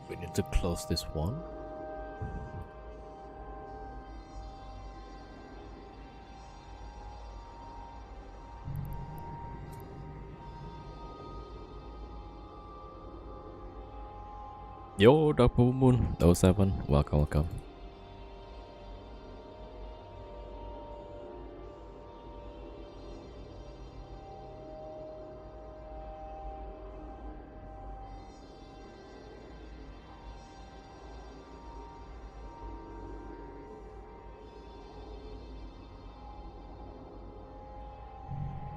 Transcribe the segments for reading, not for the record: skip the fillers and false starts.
We need to close this one. Yo, Dark Moon 07, welcome.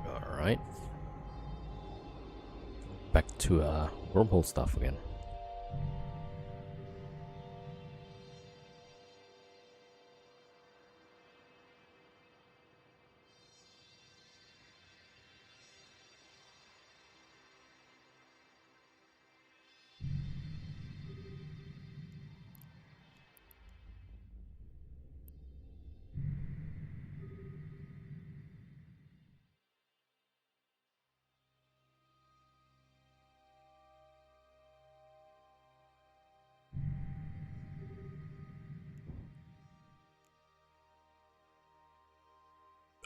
Alright. Back to wormhole stuff again.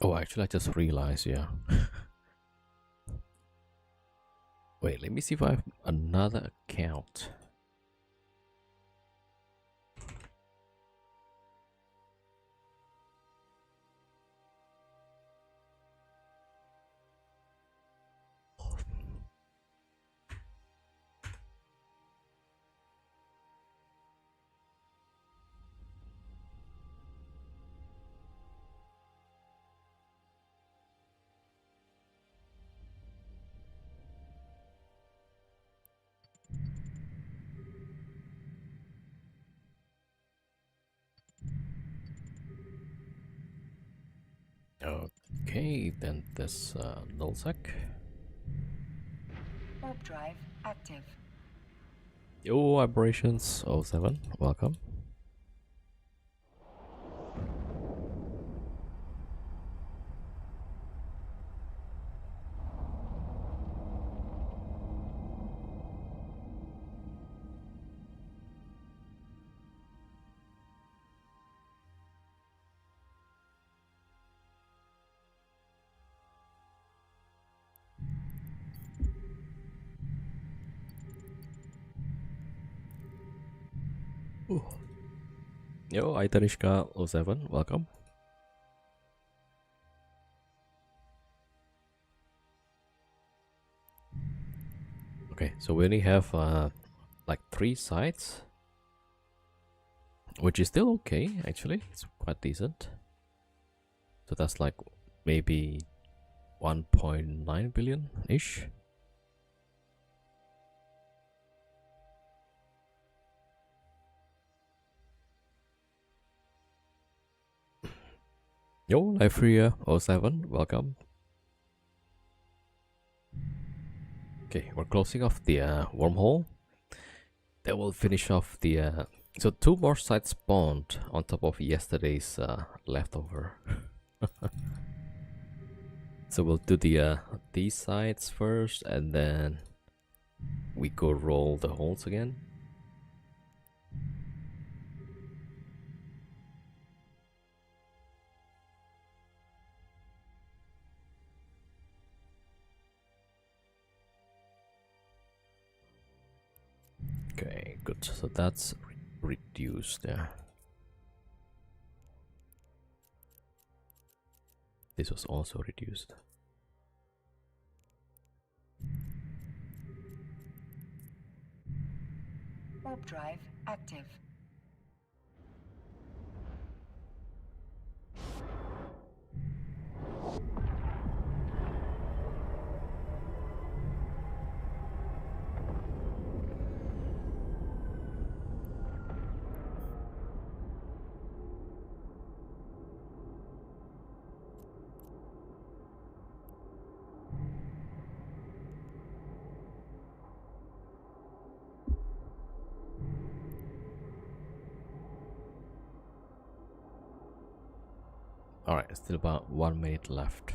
Oh, actually, I just realized, yeah. Wait, let me see if I have another account. Okay, then this nullsec. Warp drive active. Yo, Vibrations 07, welcome. Ooh. Yo, Aitarishka 07, welcome. Okay, so we only have like 3 sites, which is still okay, actually. It's quite decent. So that's like maybe 1.9 billion-ish. Yo, Liferia 07, welcome. Okay, we're closing off the wormhole. That will finish off the... so 2 more sites spawned on top of yesterday's leftover. So we'll do the these sites first, and then we go roll the holes again. Okay, good. So that's reduced there. This was also reduced. Warp drive active. Alright, still about 1 minute left.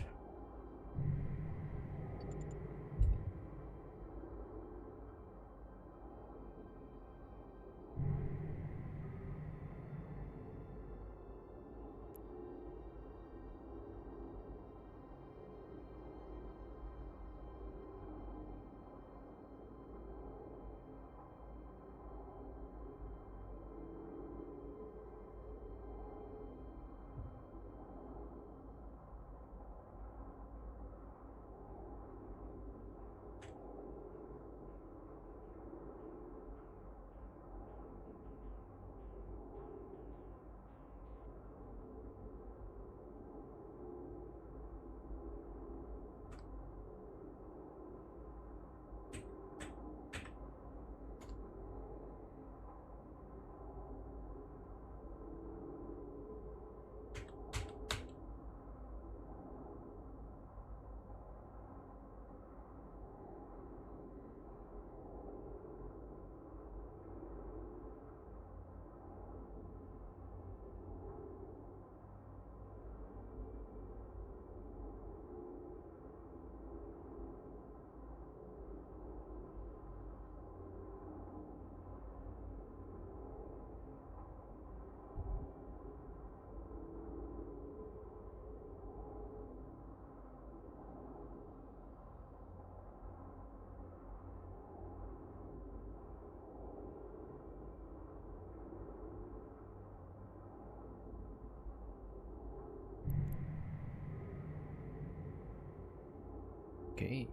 Okay.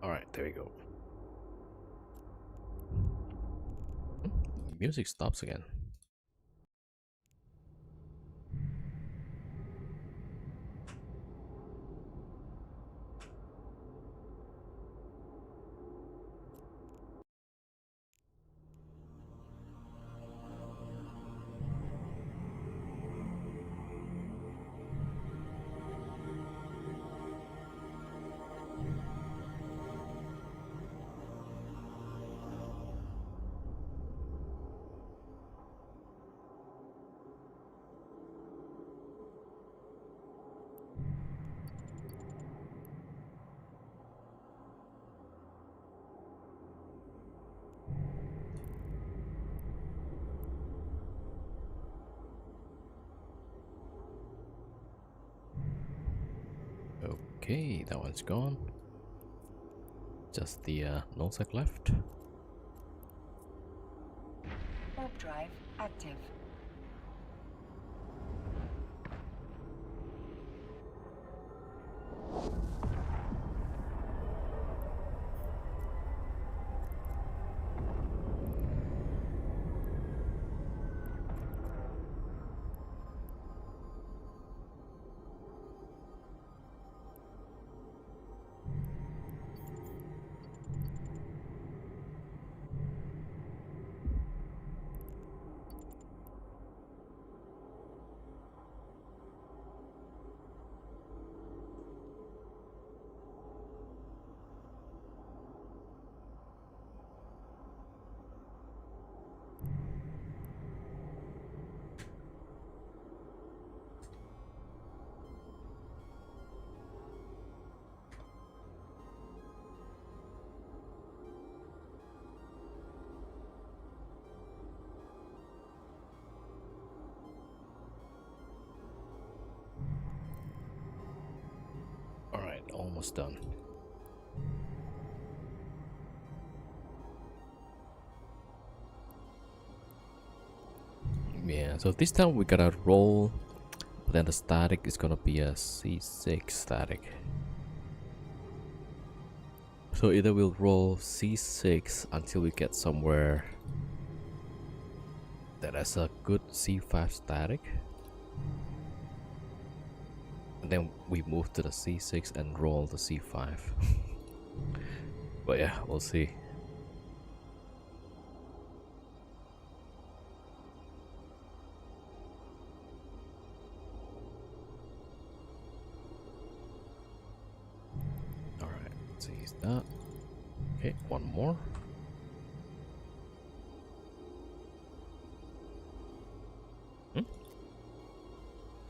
Alright, there we go. Music stops again. Okay, that one's gone. Just the nullsec left. Warp drive active. Alright, almost done. Yeah, so this time we gotta roll, but then the static is gonna be a C6 static. So either we'll roll C6 until we get somewhere that has a good C5 static, and then we move to the C6 and roll the C5. But yeah, we'll see. Alright, let's see, is that. Okay, one more.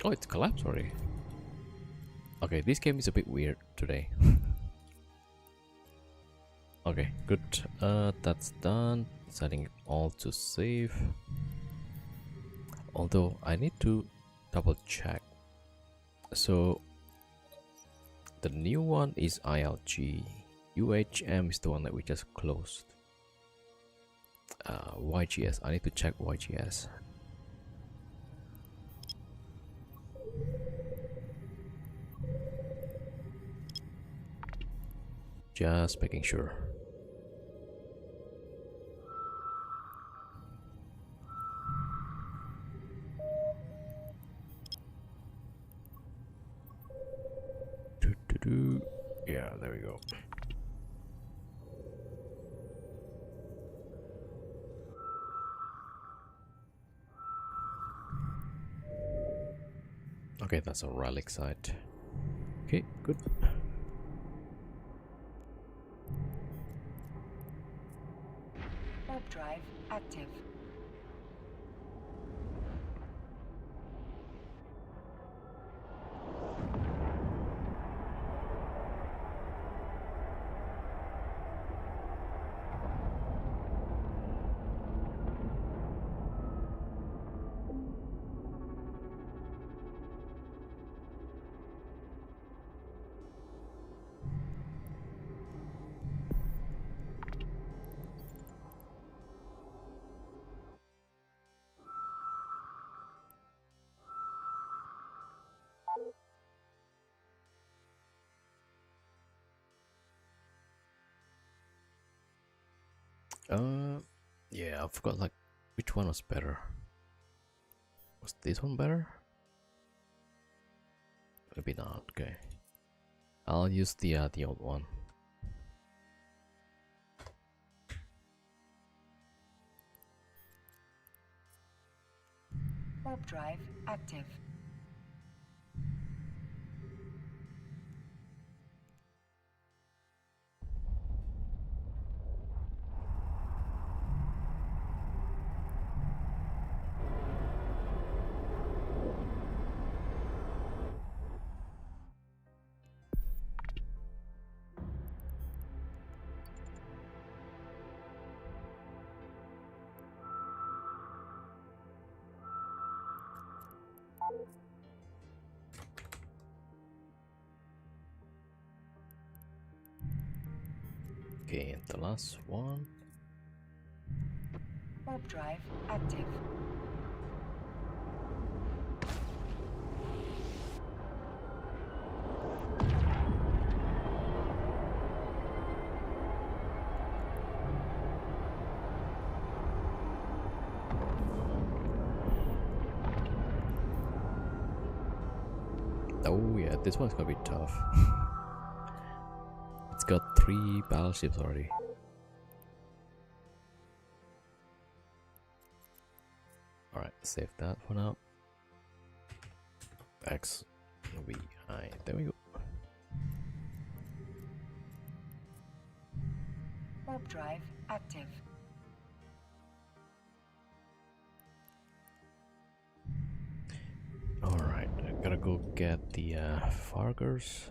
Oh, it's collapsed already. Okay, this game is a bit weird today. Okay, good. That's done. Setting it all to save. Although I need to double check. So the new one is ILG. UHM is the one that we just closed. YGS. I need to check YGS. Just making sure. Yeah, there we go. Okay, that's a relic site. Okay, good. Warp drive active. Yeah, I forgot like which one was better. Was this one better? Maybe not. Okay, I'll use the old one. Warp drive active. Okay, and the last one. Warp drive active. Oh yeah, this one's gonna be tough. It's got 3 battleships already. Alright, save that for now. X, V, I, there we go. Warp drive active. Alright, I gotta go get the Fargers.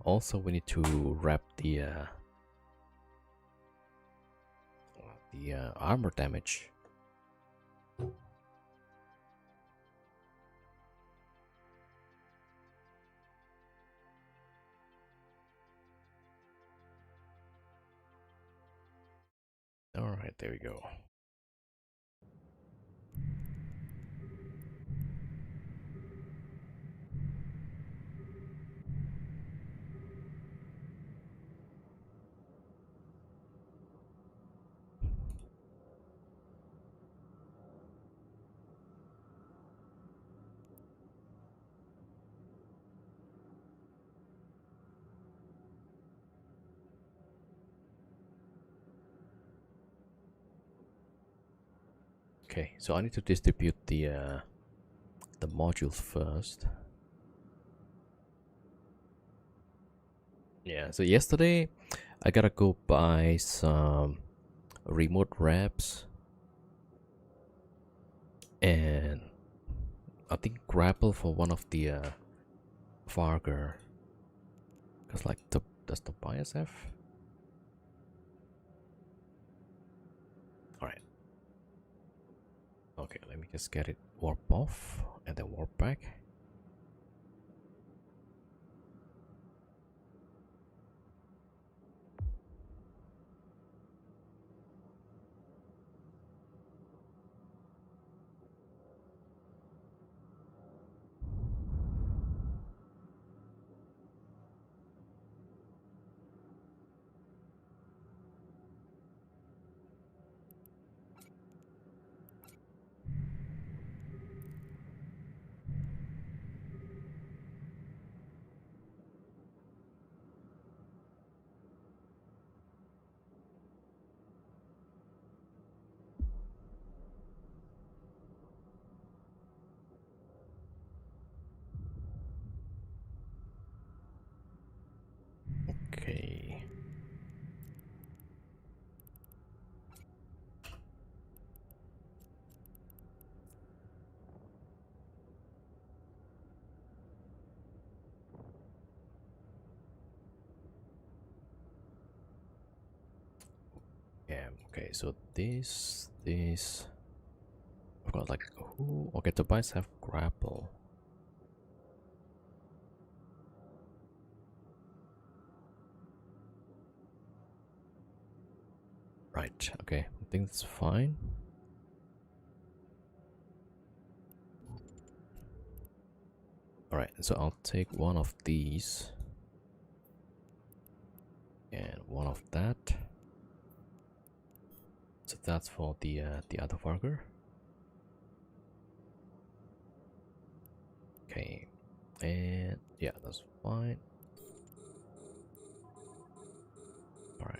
Also, we need to wrap the armor damage. Alright, there we go. Okay, so I need to distribute the modules first. Yeah, so yesterday I gotta go buy some remote wraps and I think grapple for one of the Farger. Cause like does the bias have? Alright. Okay, let me just get it warp off and then warp back. Okay. Yeah, okay, so this I've got like who okay, the bias have grapple. Right, okay, I think that's fine. Alright, so I'll take one of these and one of that. So that's for the other burger. Okay, and yeah, that's fine. All right.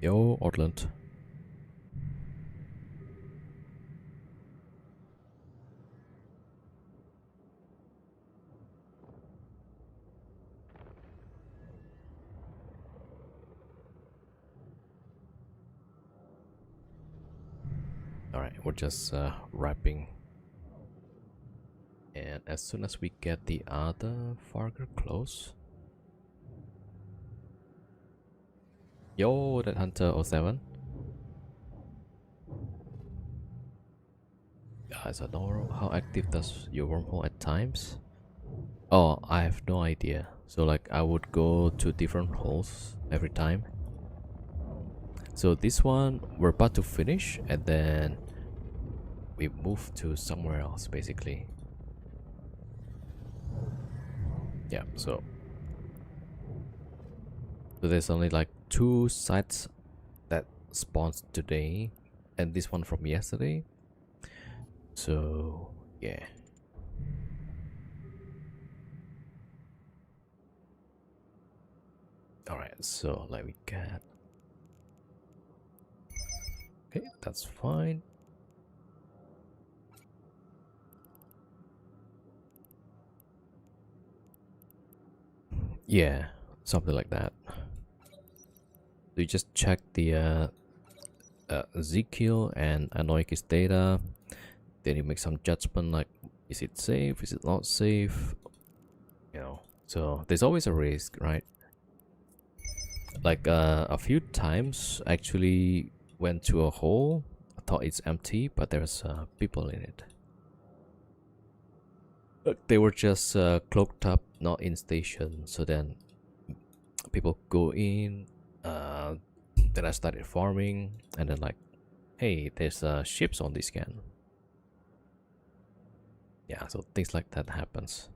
Yo, Orland. All right, we're just wrapping, and as soon as we get the other Farger close. Yo, that Hunter 07. Guys, I don't know how active does your wormhole at times. Oh, I have no idea. So like I would go to different holes every time. So this one we're about to finish and then we move to somewhere else basically. Yeah, so there's only like 2 sites that spawns today and this one from yesterday. So yeah. Alright, so let me get. Okay, that's fine. Yeah, something like that. So you just check the Ezekiel and Anoik's data. Then you make some judgment like, is it safe? Is it not safe? You know, so there's always a risk, right? Like a few times, actually went to a hole. I thought it's empty, but there's people in it. They were just cloaked up, not in station. So then people go in. Then I started farming, and then like, hey, there's ships on this scan. Yeah, so things like that happens.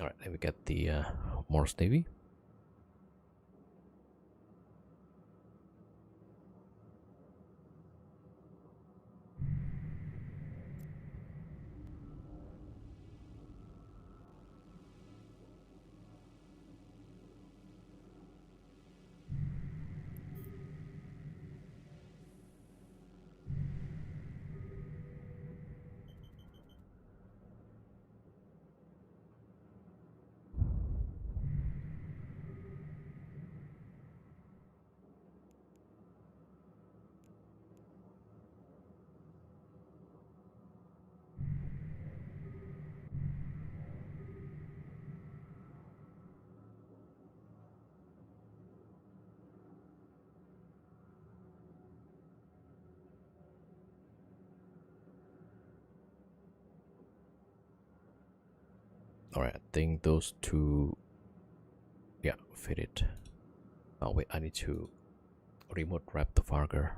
All right, let me get the Morse Navy. All right, I think those two, yeah, fit it. Oh wait, I need to remote wrap the Farger.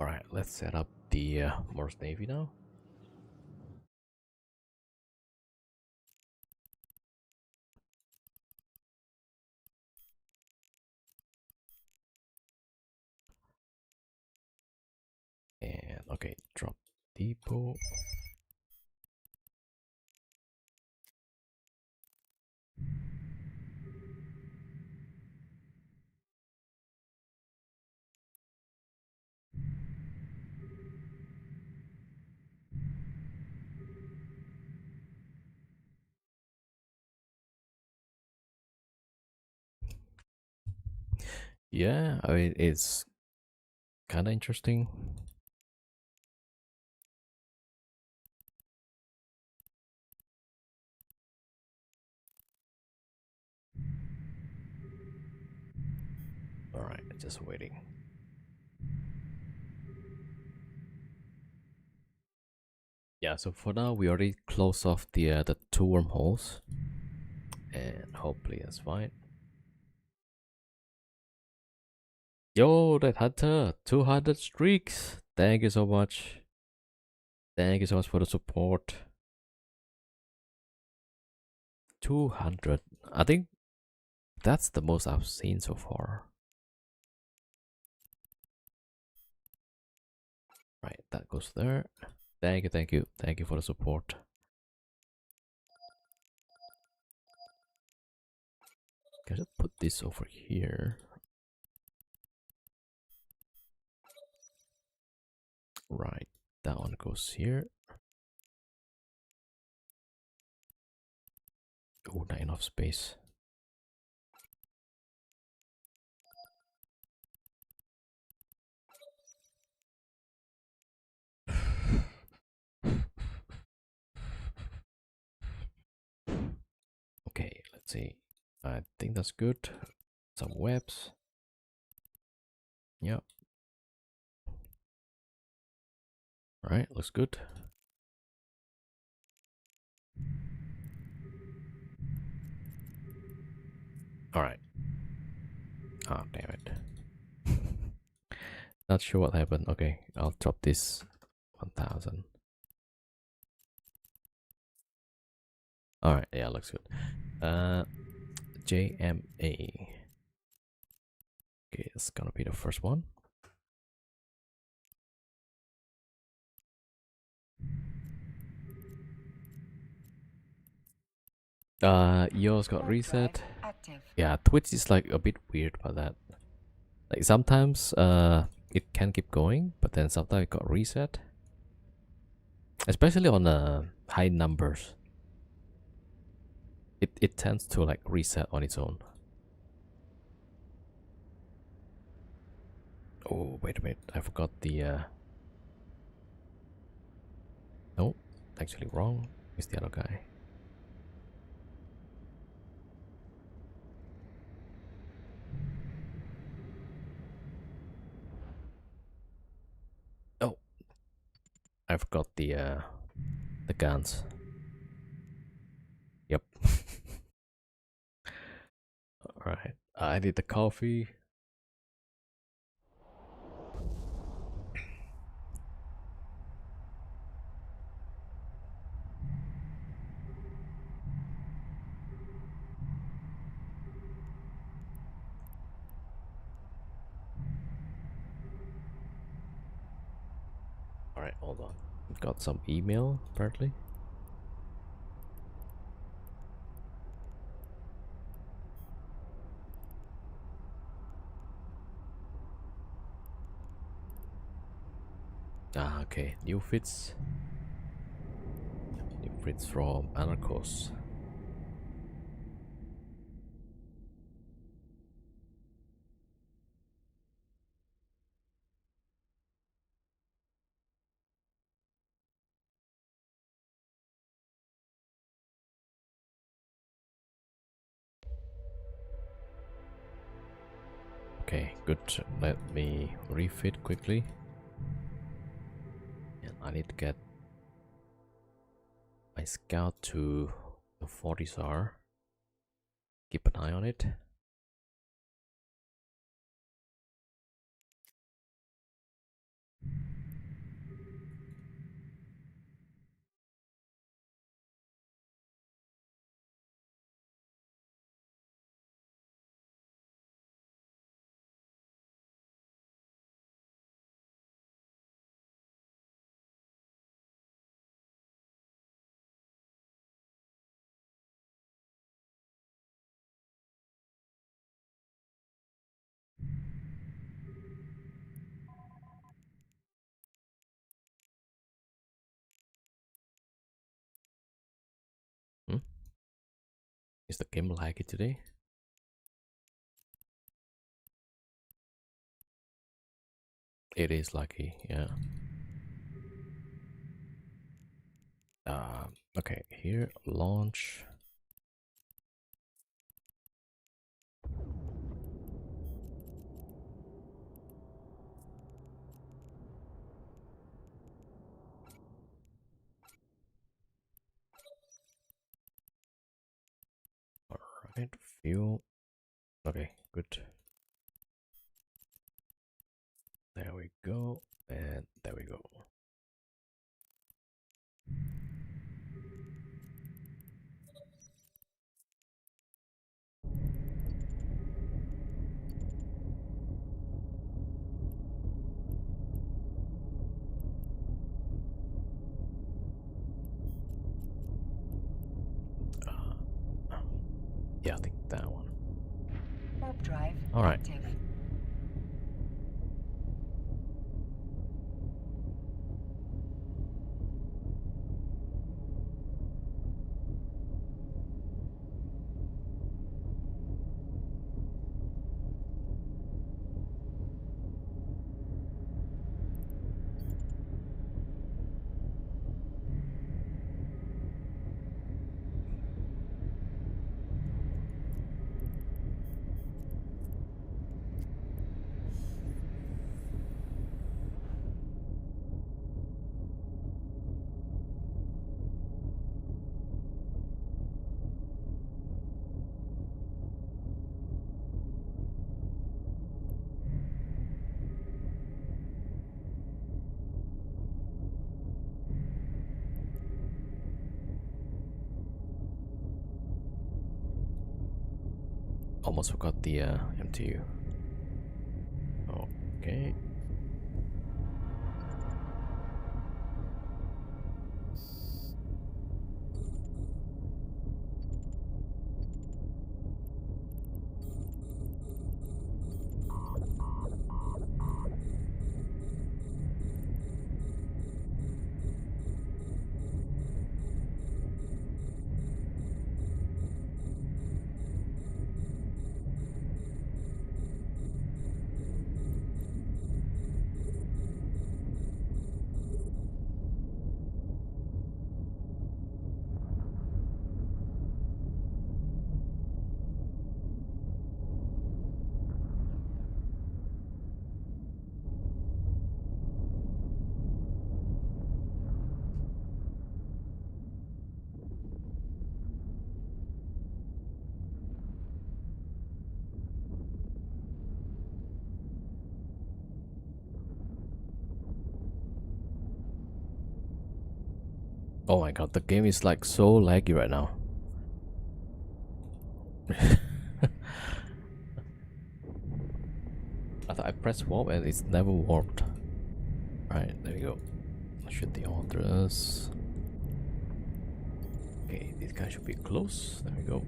All right, let's set up the Morse Navy now. And okay, drop depot. Yeah, I mean it's kind of interesting. All right, just waiting. Yeah, so for now we already close off the two wormholes, and hopefully that's fine. Yo, that hunter, 200 streaks. Thank you so much. Thank you so much for the support. 200. I think that's the most I've seen so far. Right, that goes there. Thank you, thank you, thank you for the support. Can I put this over here? Right, that one goes here. Oh, not enough space. Okay, let's see. I think that's good. Some webs. Yep. Alright, looks good. Alright. Oh, damn it. Not sure what happened. Okay, I'll drop this 1000. Alright, yeah, looks good. JMA. Okay, it's gonna be the first one. Yours got reset. Yeah, Twitch is like a bit weird about that. Like sometimes it can keep going, but then sometimes it got reset. Especially on high numbers. It tends to like reset on its own. Oh, wait a minute. I forgot the no, actually wrong. It's the other guy. Oh, I forgot the guns. Yep. Alright. I need the coffee. Alright, hold on. Got some email apparently. Ah, okay. New fits. New fits from Anarchos. Okay, good. Let me refit quickly. And I need to get my scout to the 40s. Keep an eye on it. Hmm? Is the game laggy today? It is lucky, yeah. Okay, here, launch. Right, fuel. Okay, good. There we go, and there we go. Yeah, I think that one. Warp drive All right. active. Almost forgot the MTU. Okay. Oh my god, the game is like so laggy right now. I thought I pressed warp and it's never warped. Right, there we go. Shoot the orders. Okay, this guy should be close. There we go.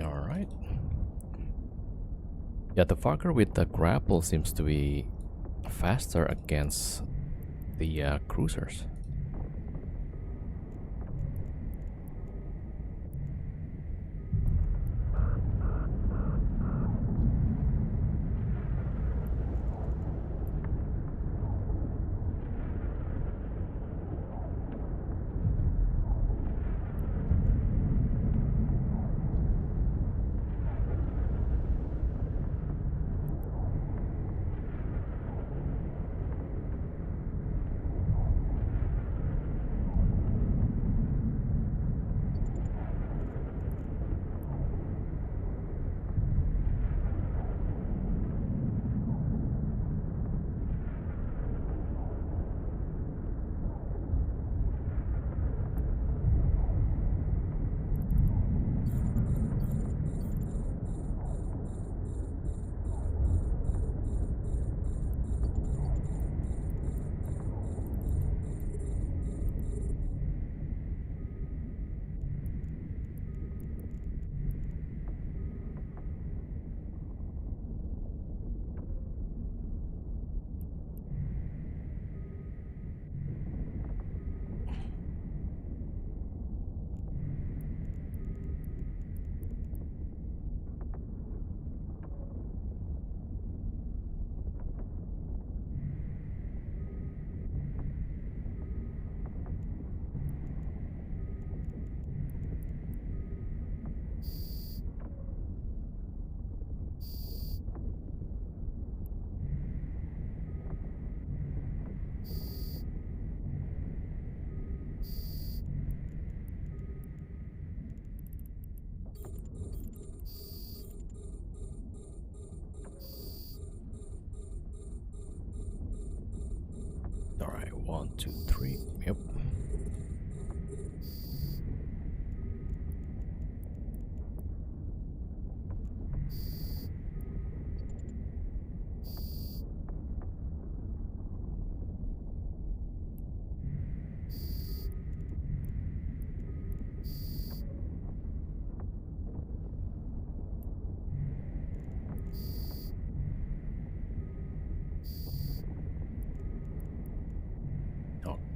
Alright. Yeah, the fucker with the grapple seems to be faster against the cruisers. 1, 2, 3. Yep.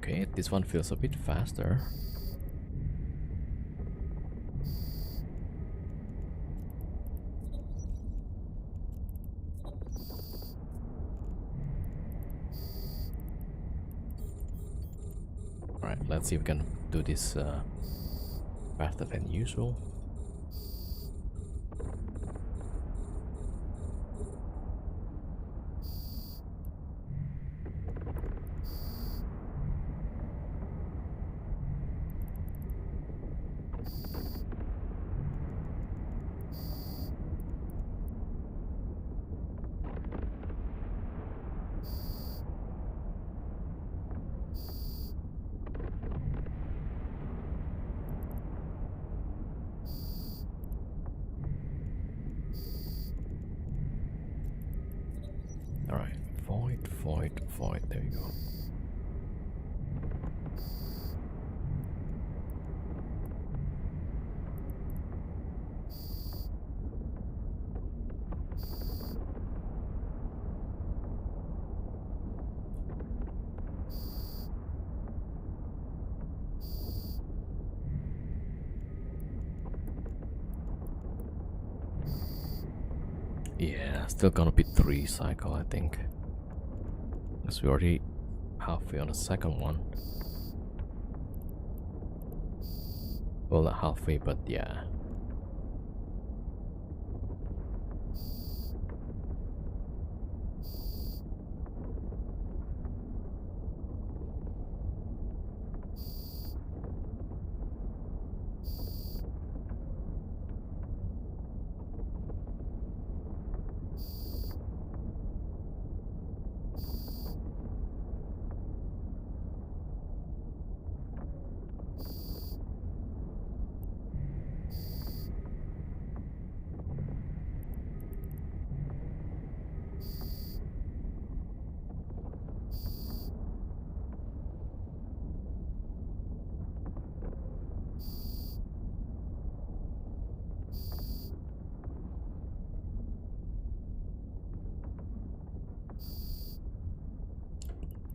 Okay, this one feels a bit faster. Alright, let's see if we can do this faster than usual. Alright, void, there you go. Yeah, still gonna be 3 cycle, I think. Because we already halfway on the second one. Well, not halfway, but yeah.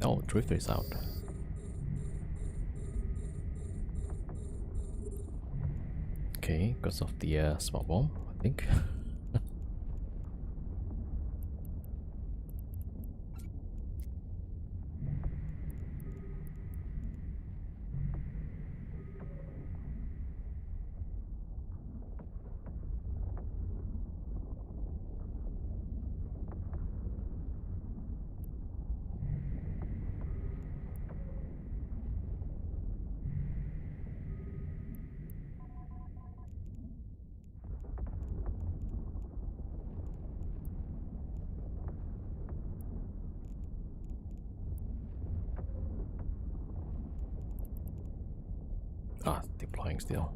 Oh, Drifter is out. Okay, because of the small bomb, I think. Ah, deploying still.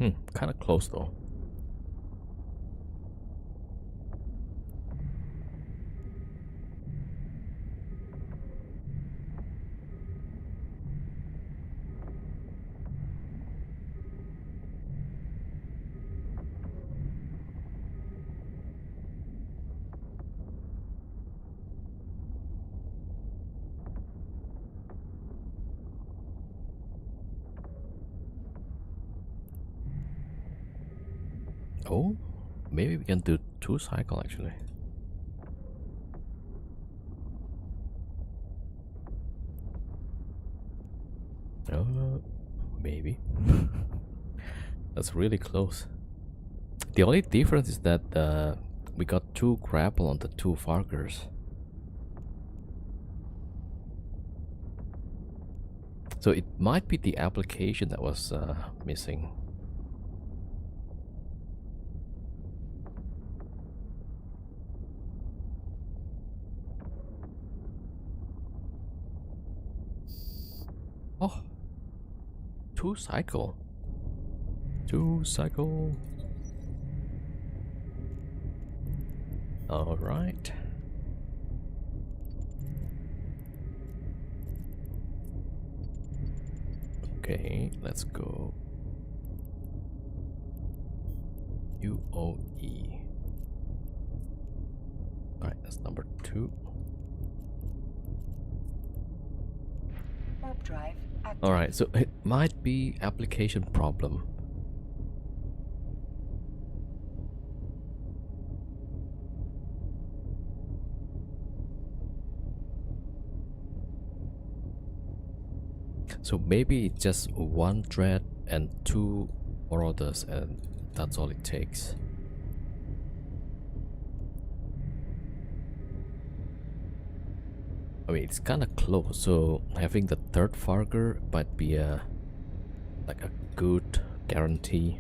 Kind of close though. Oh, maybe we can do 2 cycle actually. Maybe. That's really close. The only difference is that we got 2 grapple on the 2 Fargers. So it might be the application that was missing. Oh, 2 cycle. 2 cycle. All right. Okay, let's go. UOE. All right, that's number 2. Warp drive active. All right, so it might be application problem. So maybe it's just 1 dread and 2 marauders, and that's all it takes. I mean, it's kind of close, so having the 3rd Farger might be a good guarantee.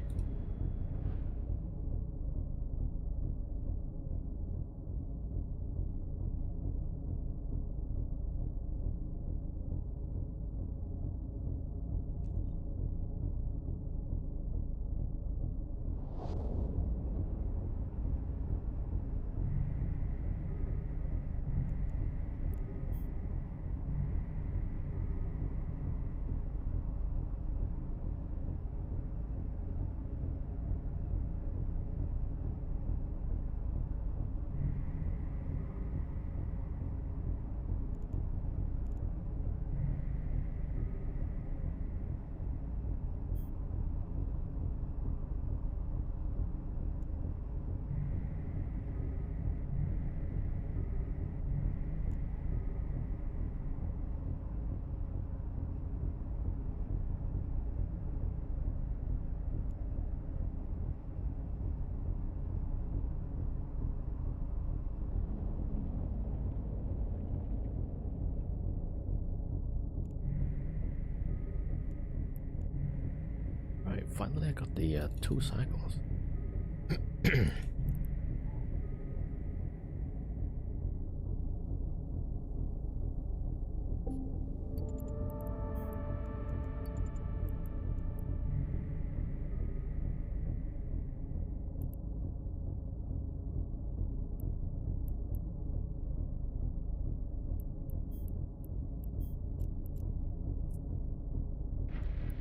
Right, finally I got the 2 cycles.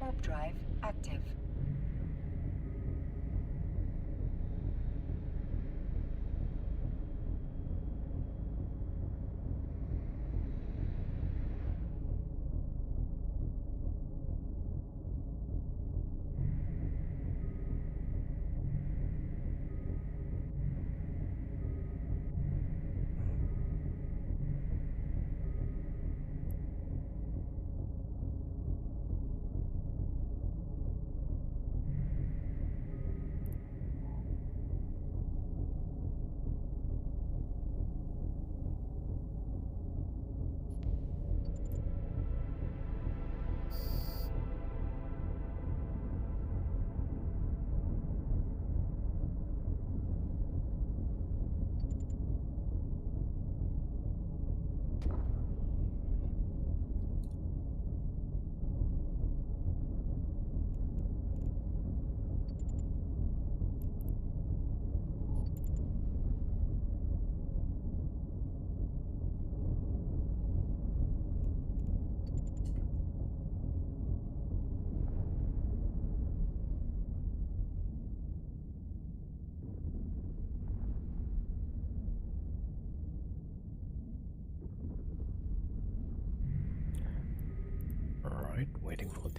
Warp drive active.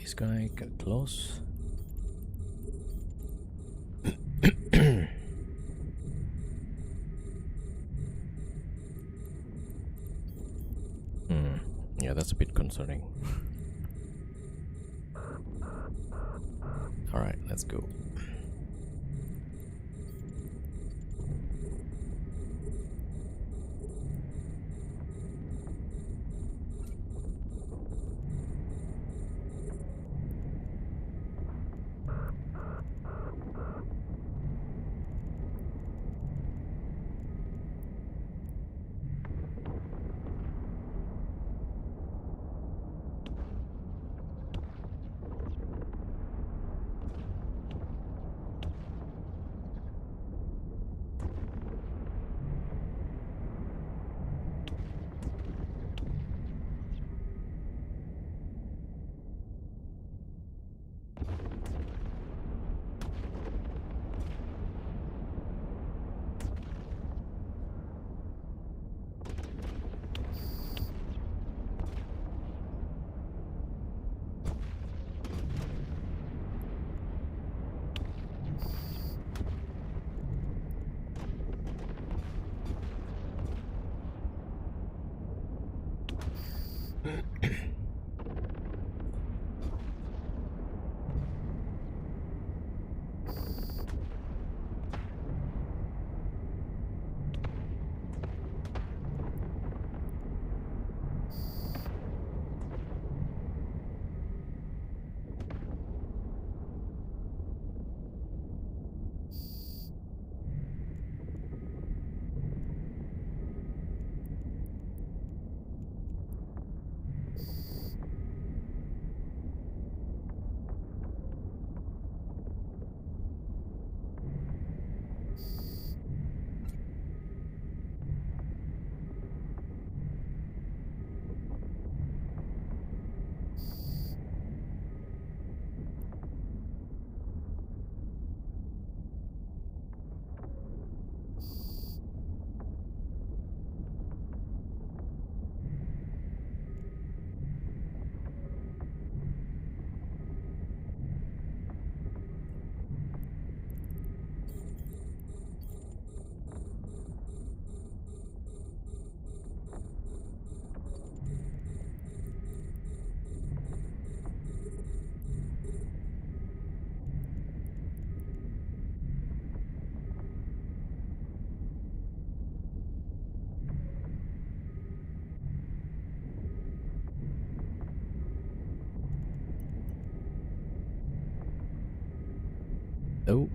this guy get close. Yeah, that's a bit concerning. Alright, let's go. Oh.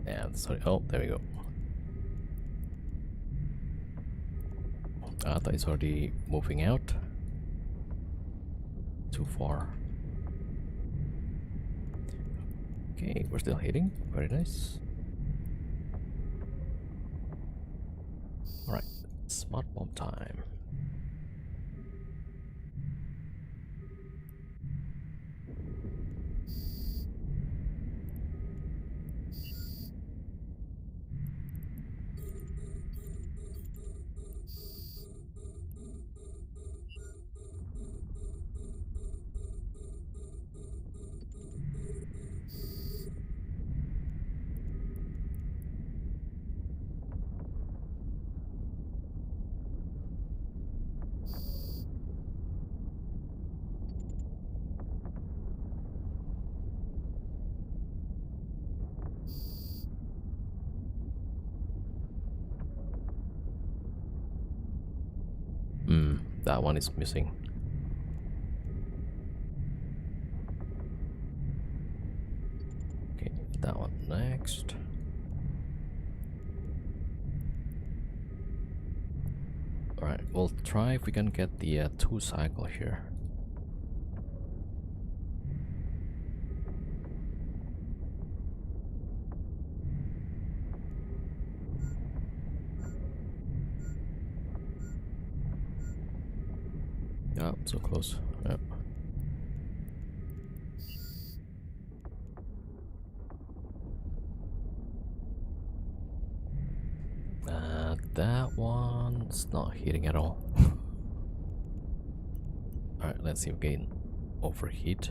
And sorry. Oh, there we go. I thought it's already moving out. Too far. Okay, we're still hitting. Very nice. Alright, smart bomb time. That one is missing. Okay, that one next. Alright, we'll try if we can get the 2 cycle here. Yeah, so close. Yep. That one's not hitting at all. Alright, let's see if we can overheat.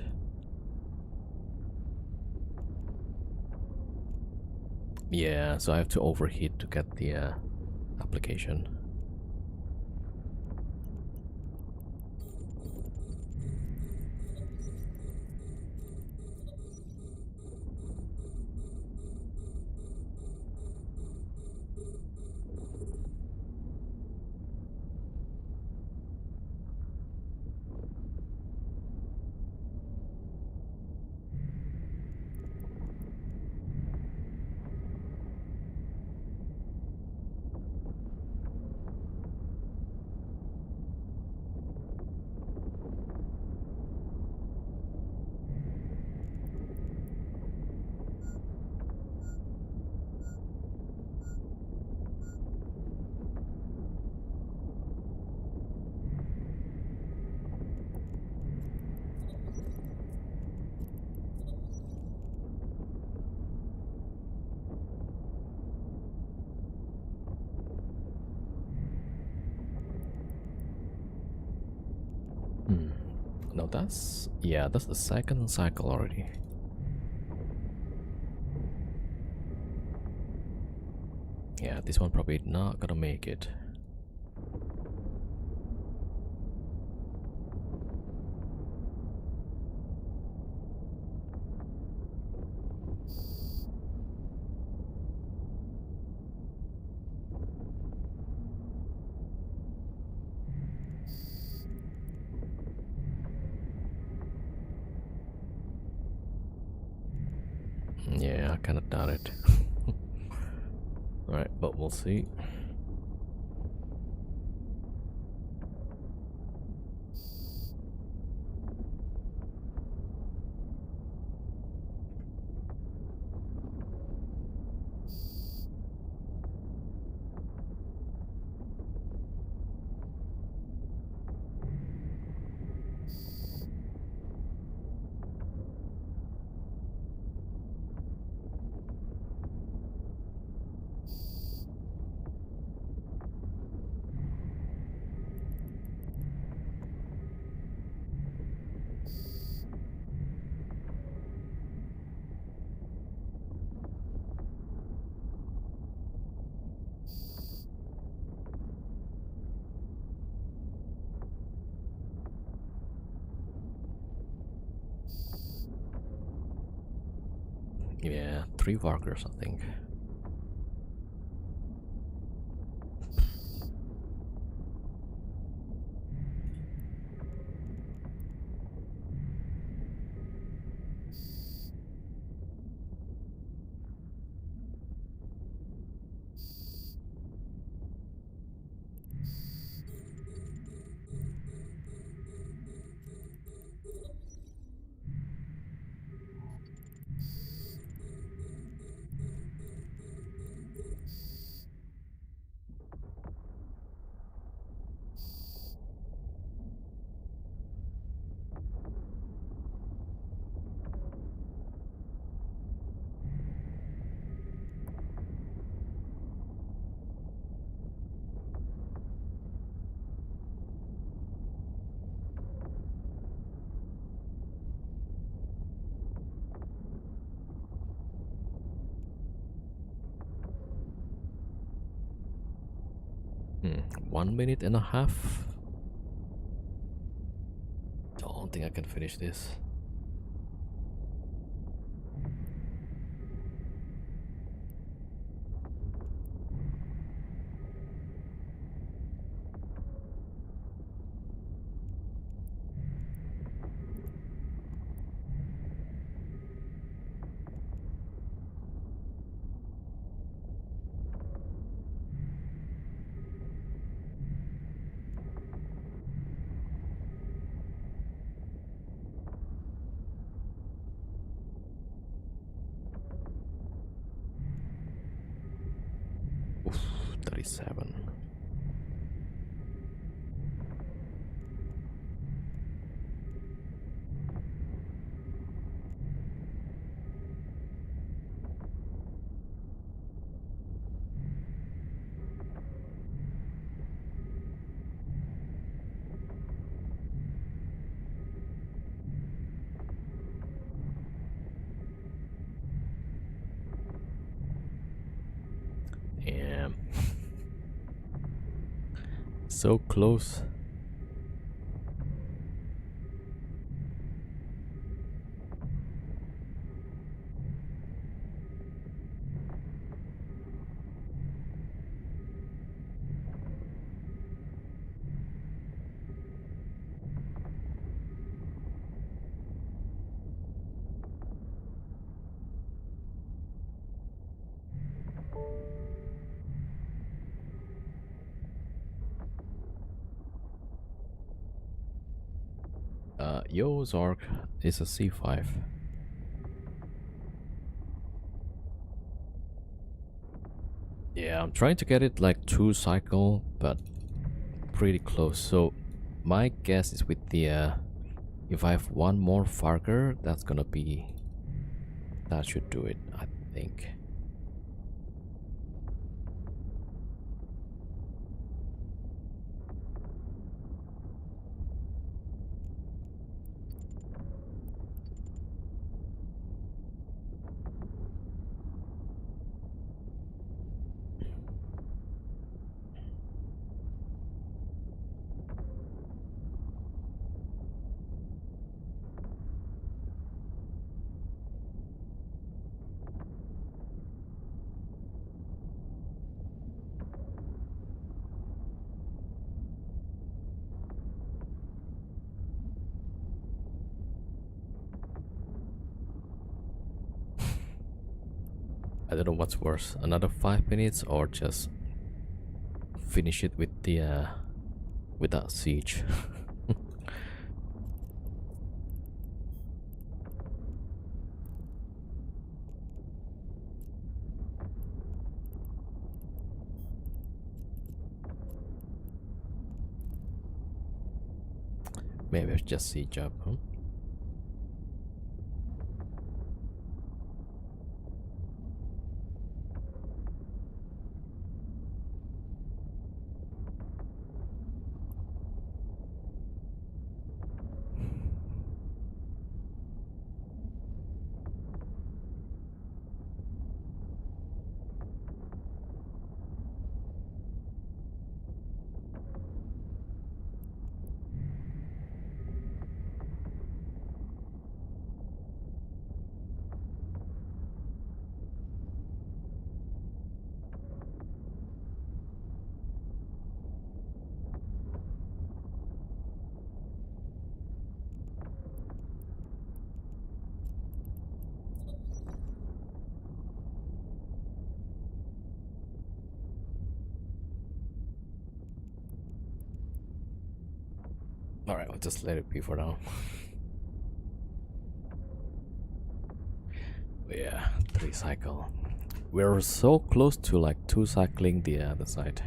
Yeah, so I have to overheat to get the application. No, that's the second cycle already. Yeah, this one probably not gonna make it. Yeah, I kinda doubt it. Alright, but we'll see. Yeah, 3 workers, I think. Hmm, 1 minute and a half. Don't think I can finish this. Oof, 37. so close. Yo, Zork is a C5. Yeah, I'm trying to get it like 2 cycle, but pretty close. So my guess is with the if I have one more Farker, that should do it, I think. I don't know what's worse, another 5 minutes or just finish it with the without siege. Maybe it's just siege up, huh? Alright, I'll just let it be for now. Yeah, 3 cycle. We're so close to like 2 cycling the other side.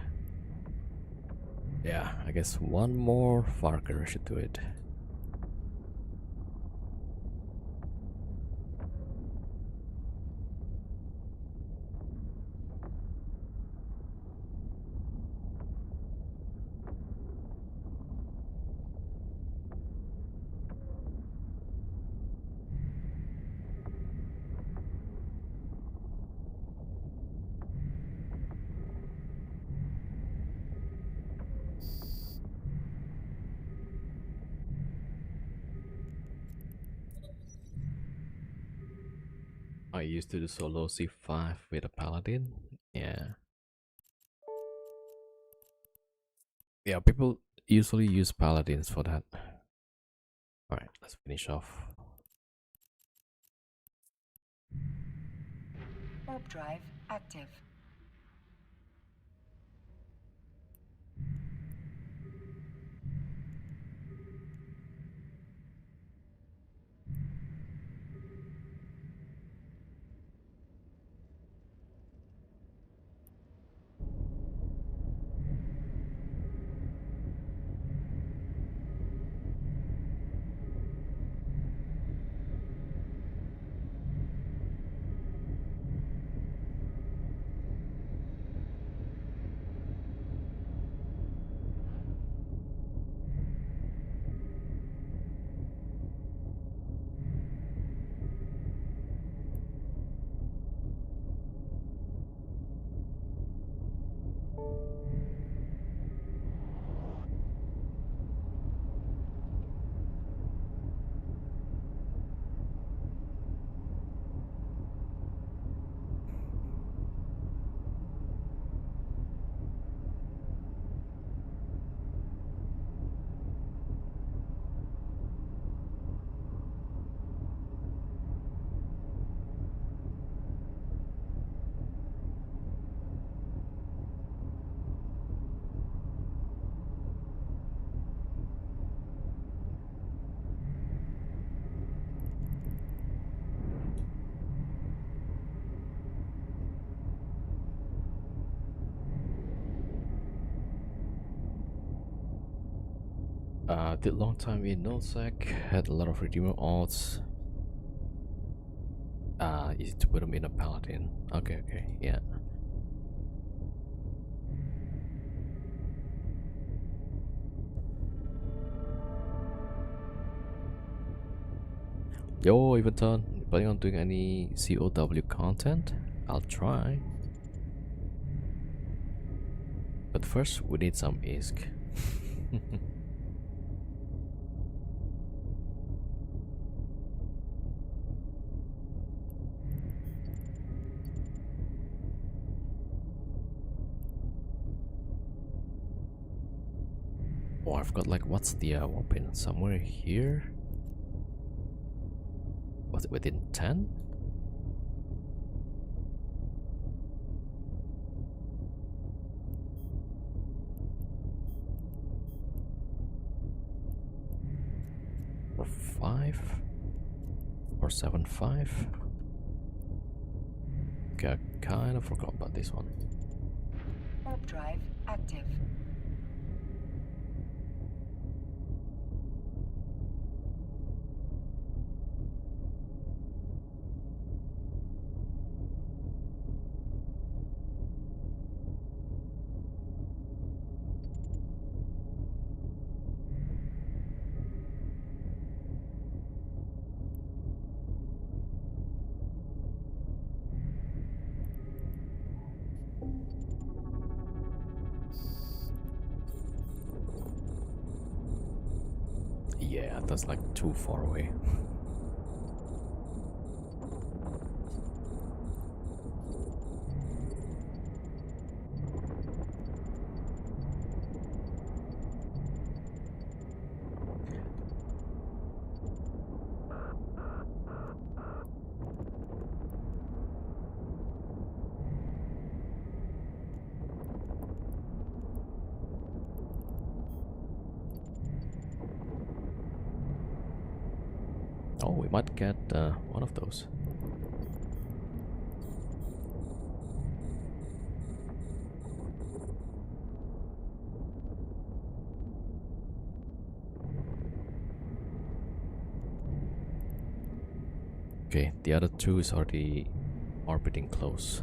Yeah, I guess one more Farker should do it. I used to do solo C5 with a paladin. Yeah. Yeah, people usually use paladins for that. Alright, let's finish off. Warp drive active. Did long time in nullsec, had a lot of redeemer odds. Easy to put him in a paladin. Okay, okay, yeah. Yo, Eventon, planning on doing any COW content? I'll try. But first, we need some ISK. Oh, I've got like, what's the weapon? Somewhere here? Was it within 10? Or 5? Or 7.5? Okay, I kind of forgot about this one. Warp drive active. Yeah, that's like too far away. Oh, we might get one of those. Okay, the other two is already orbiting close.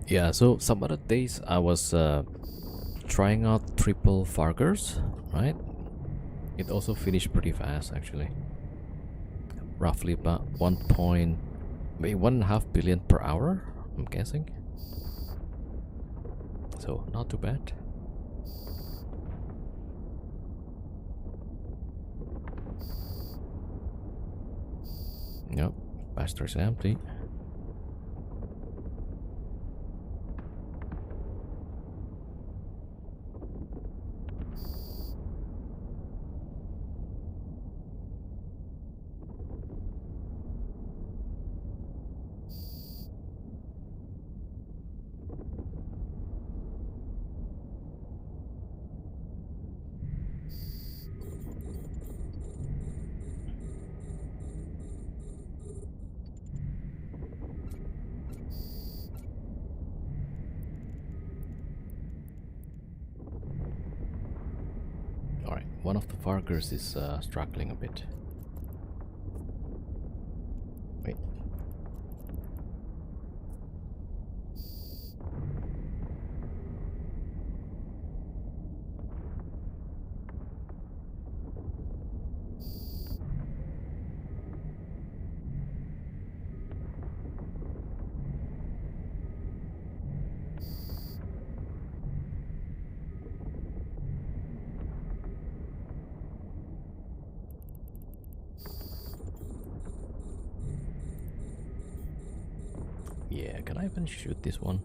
Yeah, so some other days I was trying out triple Fargers, right? It also finished pretty fast actually. Roughly about maybe 1.5 billion per hour, I'm guessing. So not too bad. Yep, Bastards empty. Alright, one of the Fargers is struggling a bit. Wait. Yeah, can I even shoot this one?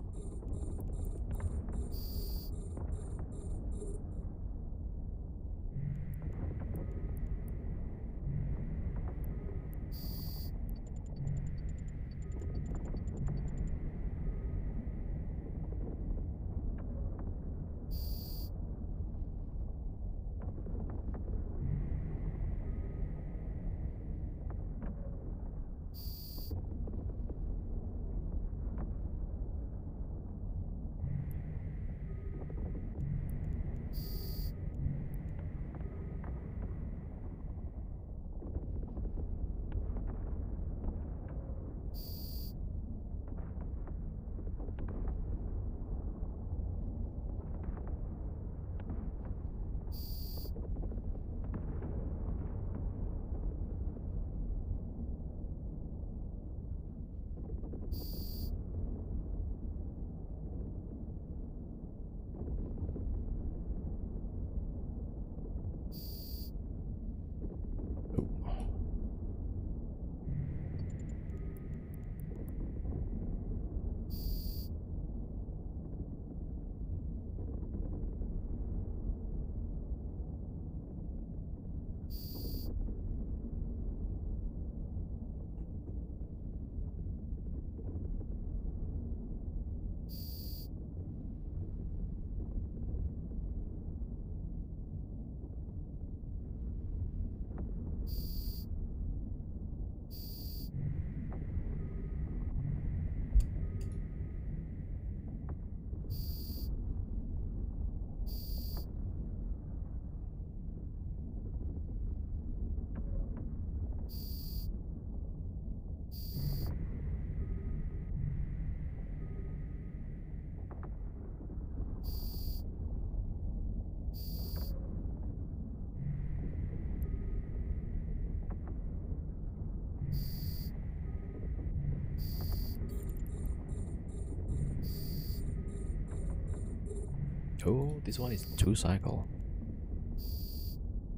Oh, this one is 2 cycle.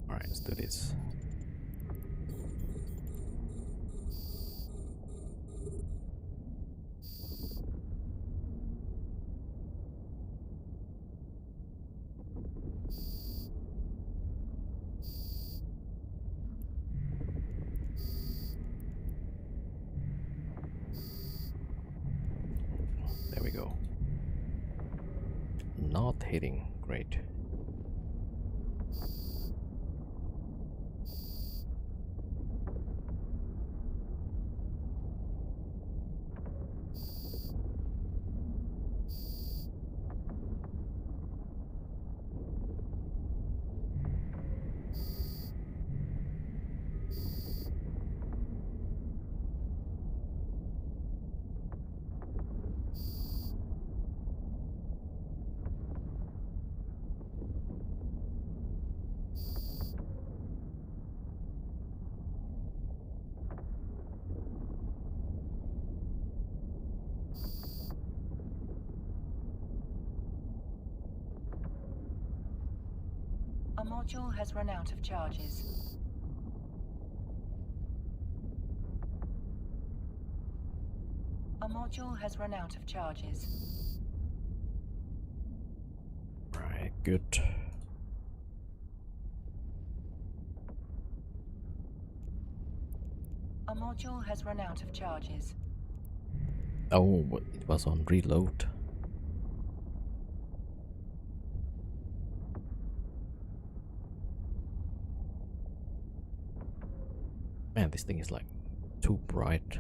Alright, let's do this. There we go. Not hitting. Great. A module has run out of charges. A module has run out of charges. Right, good. A module has run out of charges. Oh, it was on reload. Man, this thing is like too bright.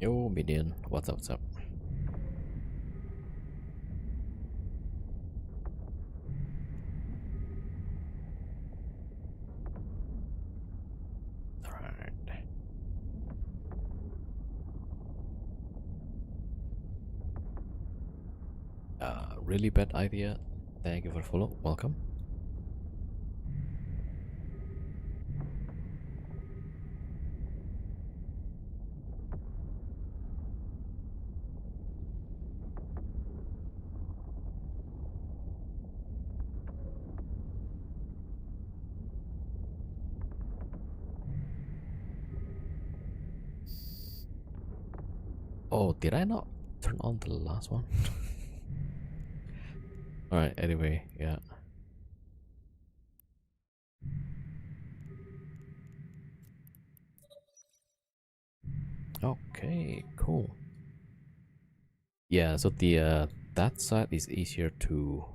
Yo, Minion. What's up, what's up? Alright. Really bad idea. Thank you for the follow. Welcome. Oh, did I not turn on the last one? Alright, anyway, yeah. Okay, cool. Yeah, so the that side is easier to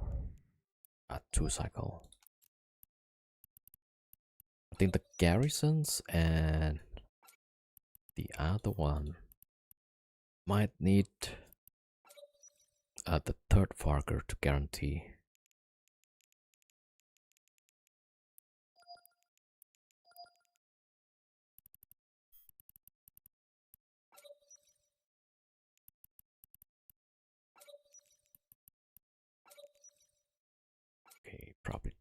cycle. I think the garrisons and the other one might need the third Farger to guarantee. Okay, probably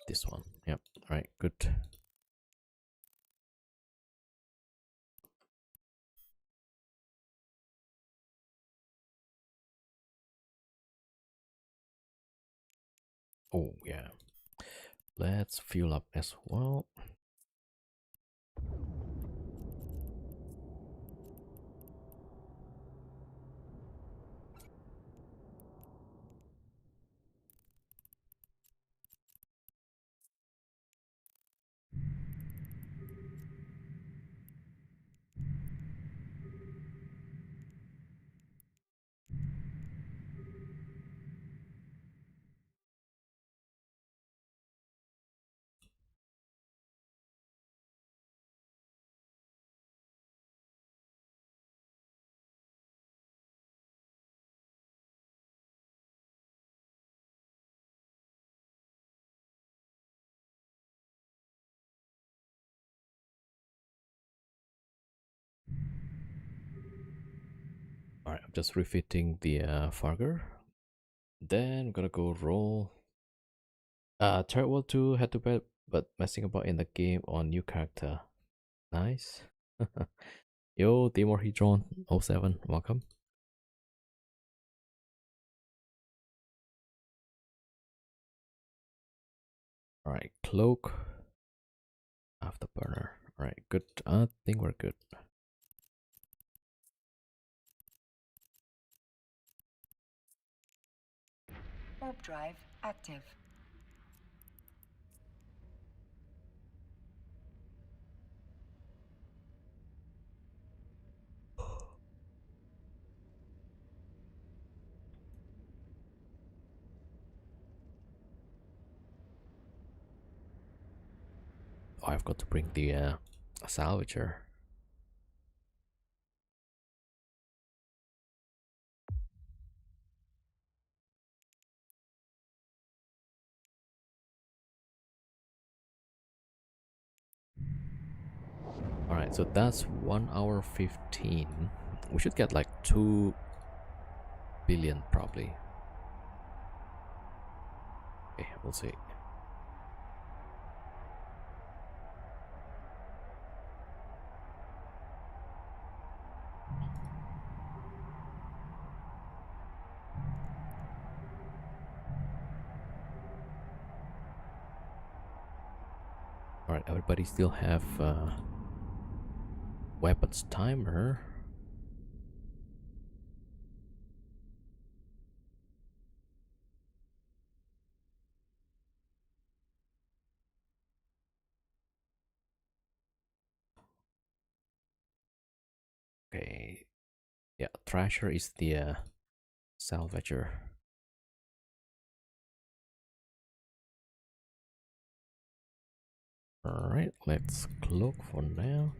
this one. Yep. Alright, good. Oh, yeah. Let's fuel up as well. Alright, I'm just refitting the Farger. Then I'm gonna go roll. Terrible 2 head to bed, but messing about in the game on new character. Nice. Yo, Timor Hedron 07, welcome. Alright, cloak. Afterburner. Alright, good. I think we're good. Warp drive active. Oh, I've got to bring the salvager. Alright, so that's 1 hour 15. We should get like 2 billion probably. Okay, we'll see. Alright, everybody still have weapons timer. Okay. Yeah, Thrasher is the salvager. Alright, let's cloak for now.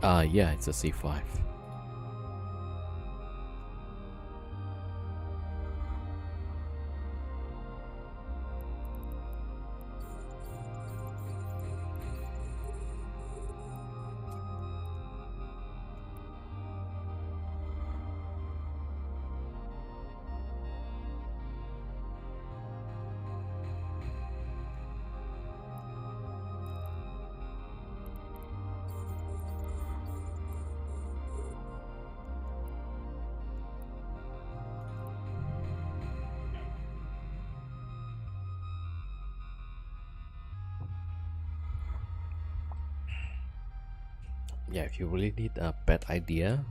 Yeah, it's a C5. Yeah, if you really need a bad idea,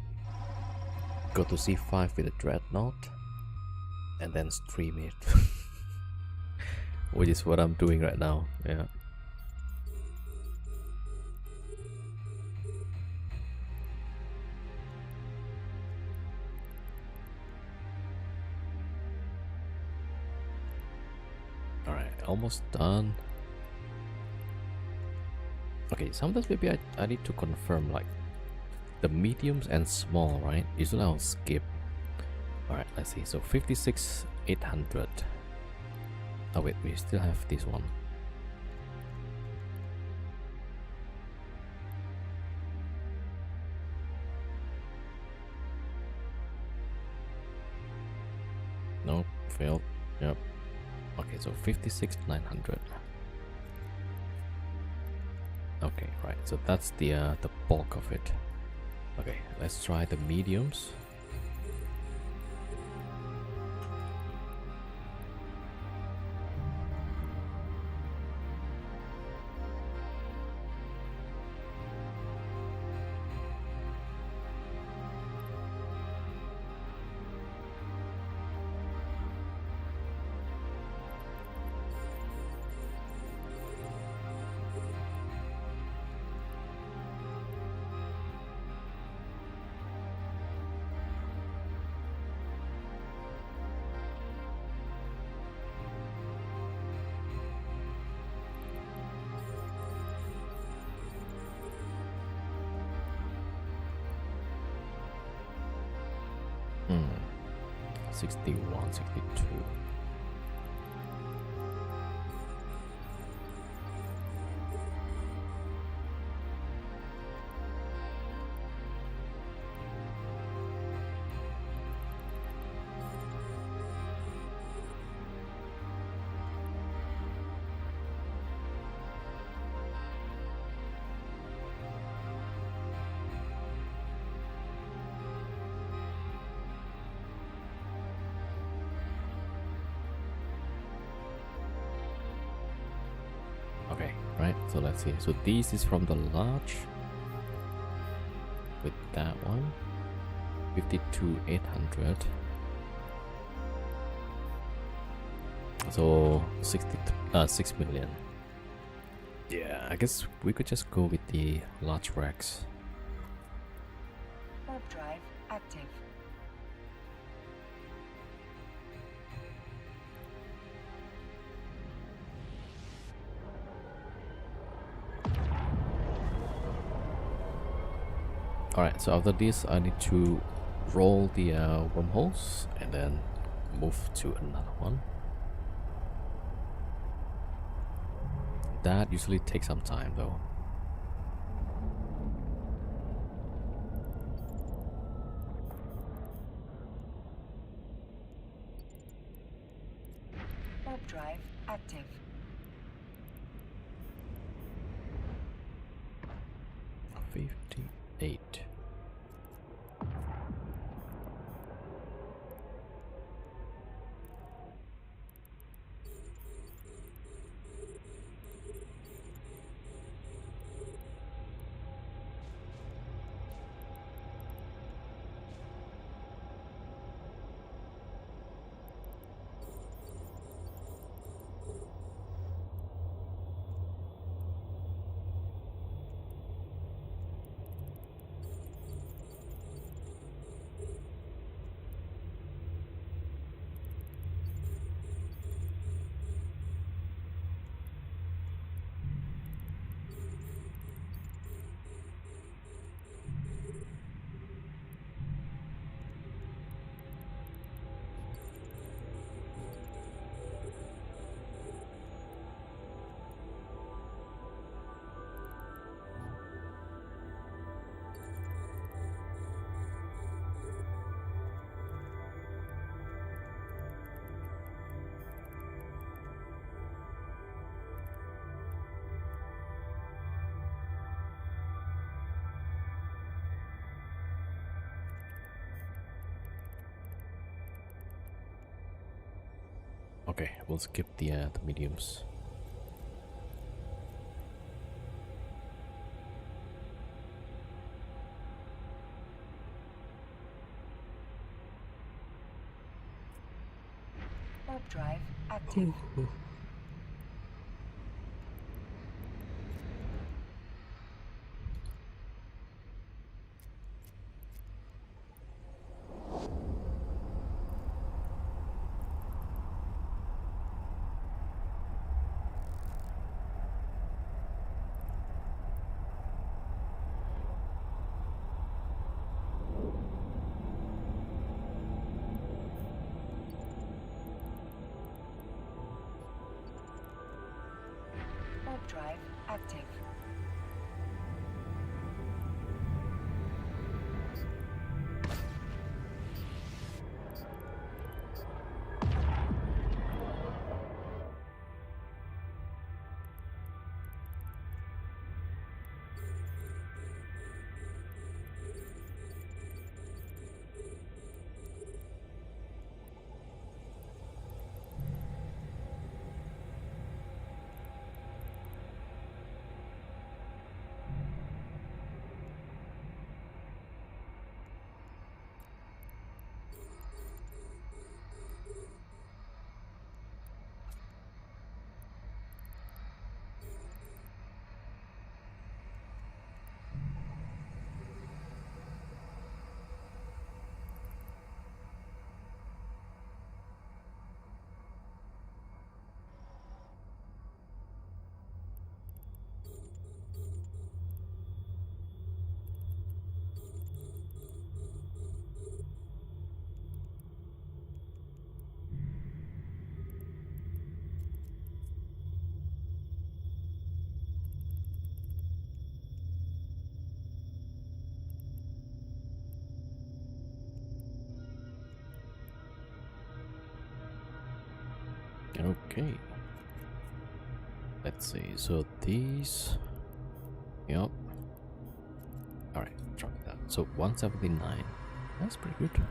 go to C5 with a dreadnought and then stream it. Which is what I'm doing right now. Yeah. Alright, almost done. Okay, sometimes maybe I need to confirm like the mediums and small, right? Usually I'll skip. Alright, let's see. So 56 800. Oh wait, we still have this one. Nope, failed. Yep. Okay, so 56 900. Okay, right. So that's the bulk of it. Okay, let's try the mediums. Hmm. 61, 62. Okay, right. So let's see. So this is from the large with that one. 52 800. So 6 million. Yeah, I guess we could just go with the large racks. Warp drive active. Alright, so after this I need to roll the wormholes and then move to another one. That usually takes some time though. Warp drive active. 58. Okay, we'll skip the mediums. Warp drive active. Warp drive active. Okay. Let's see. So these. Yep. Alright, drop that. So 179. That's pretty good.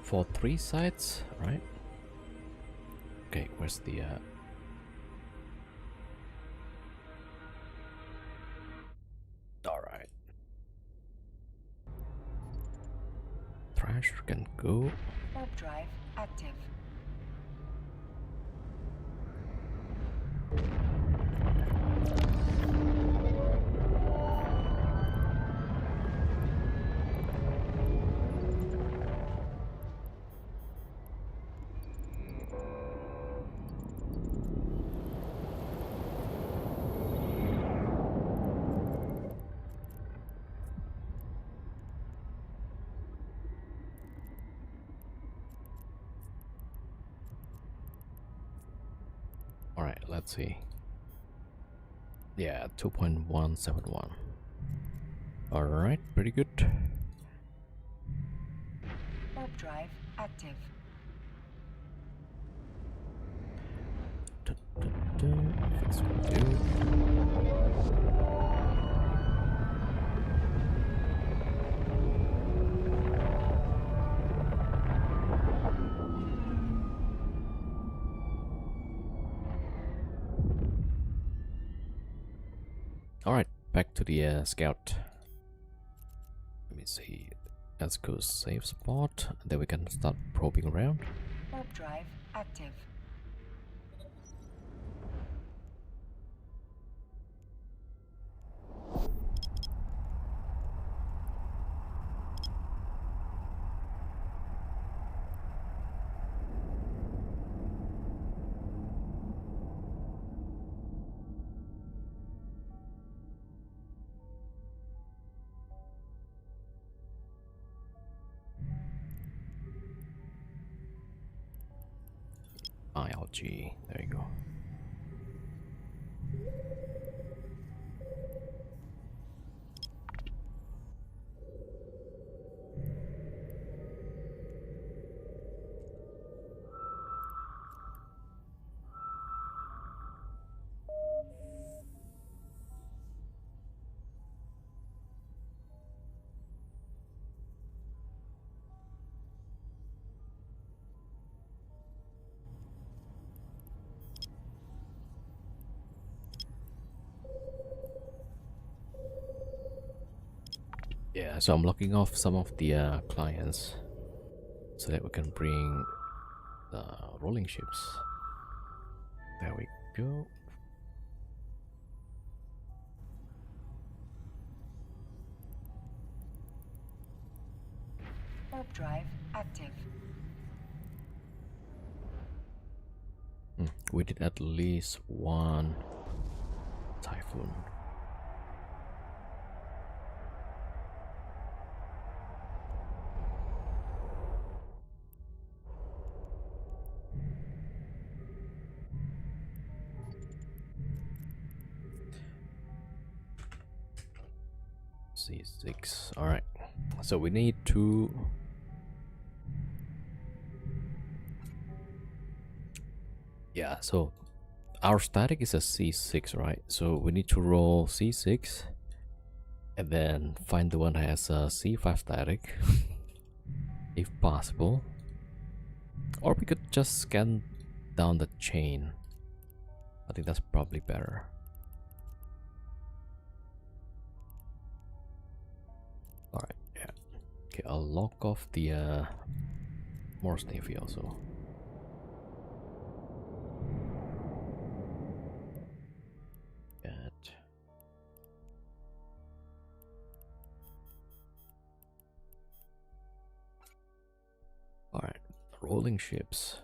For 3 sides, right? Okay, where's the Alright. Trash can go. Warp drive active. Alright, let's see. Yeah, 2.171. Alright, pretty good. Warp drive active. Fix what we do. Alright, back to the scout. Let me see. Let's go save spot. Then we can start probing around. Warp drive active. ILG. There you go. Yeah, so I'm locking off some of the clients so that we can bring the rolling ships. There we go. Warp drive active. We did at least one typhoon. C6. All right. So we need to. Yeah. So our static is a C6, right? So we need to roll C6 and then find the one that has a C5 static, if possible. Or we could just scan down the chain. I think that's probably better. All right. Yeah. Okay. I'll lock off the Morse Navy also. That. All right. Rolling ships.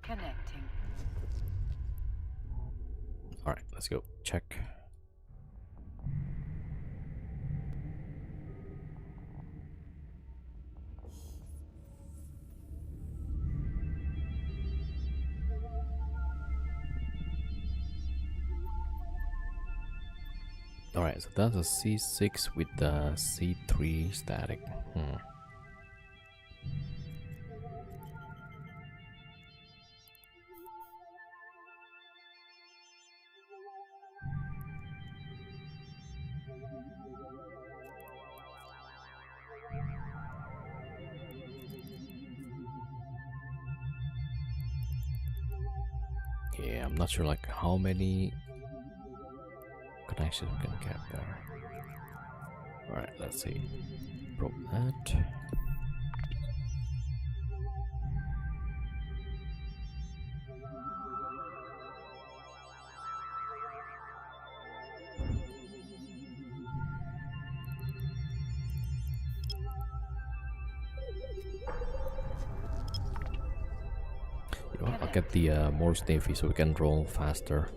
Connecting. All right. Let's go. Check. Alright, so that's a C6 with the C3 static. Yeah, I'm not sure like how many connections we can get there. Alright, let's see. Probe that. You know what? I'll get the Morse Navy so we can roll faster.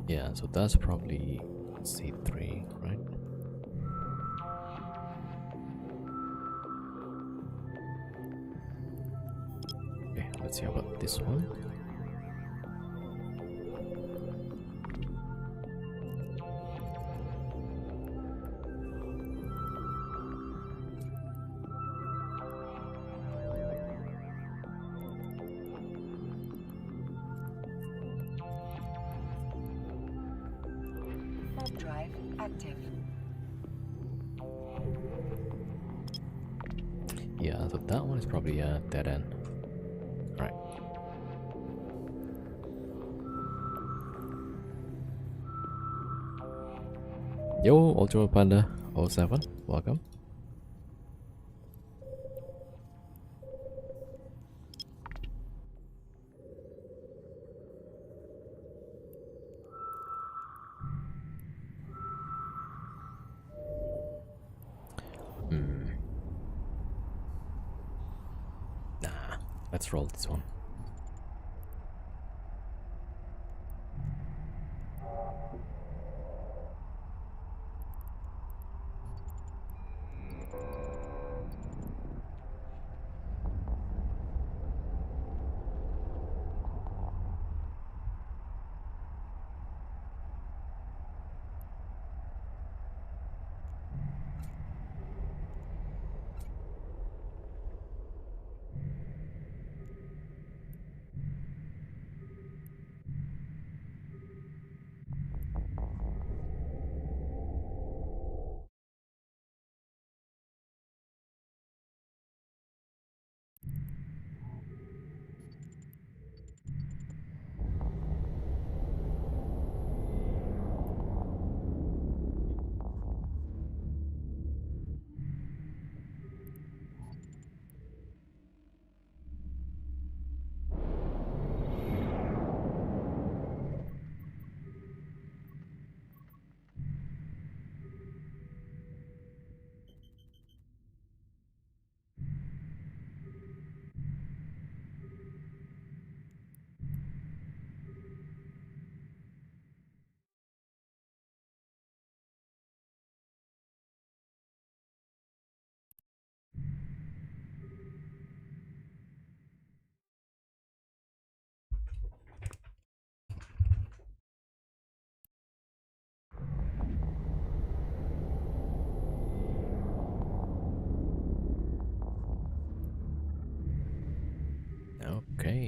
Yeah, so that's probably C3, right? Okay, let's see about this one. Warp drive active. Yeah, so that one is probably a dead end. Alright. Yo, Ultra Panda 07, welcome. Nah, let's roll this one.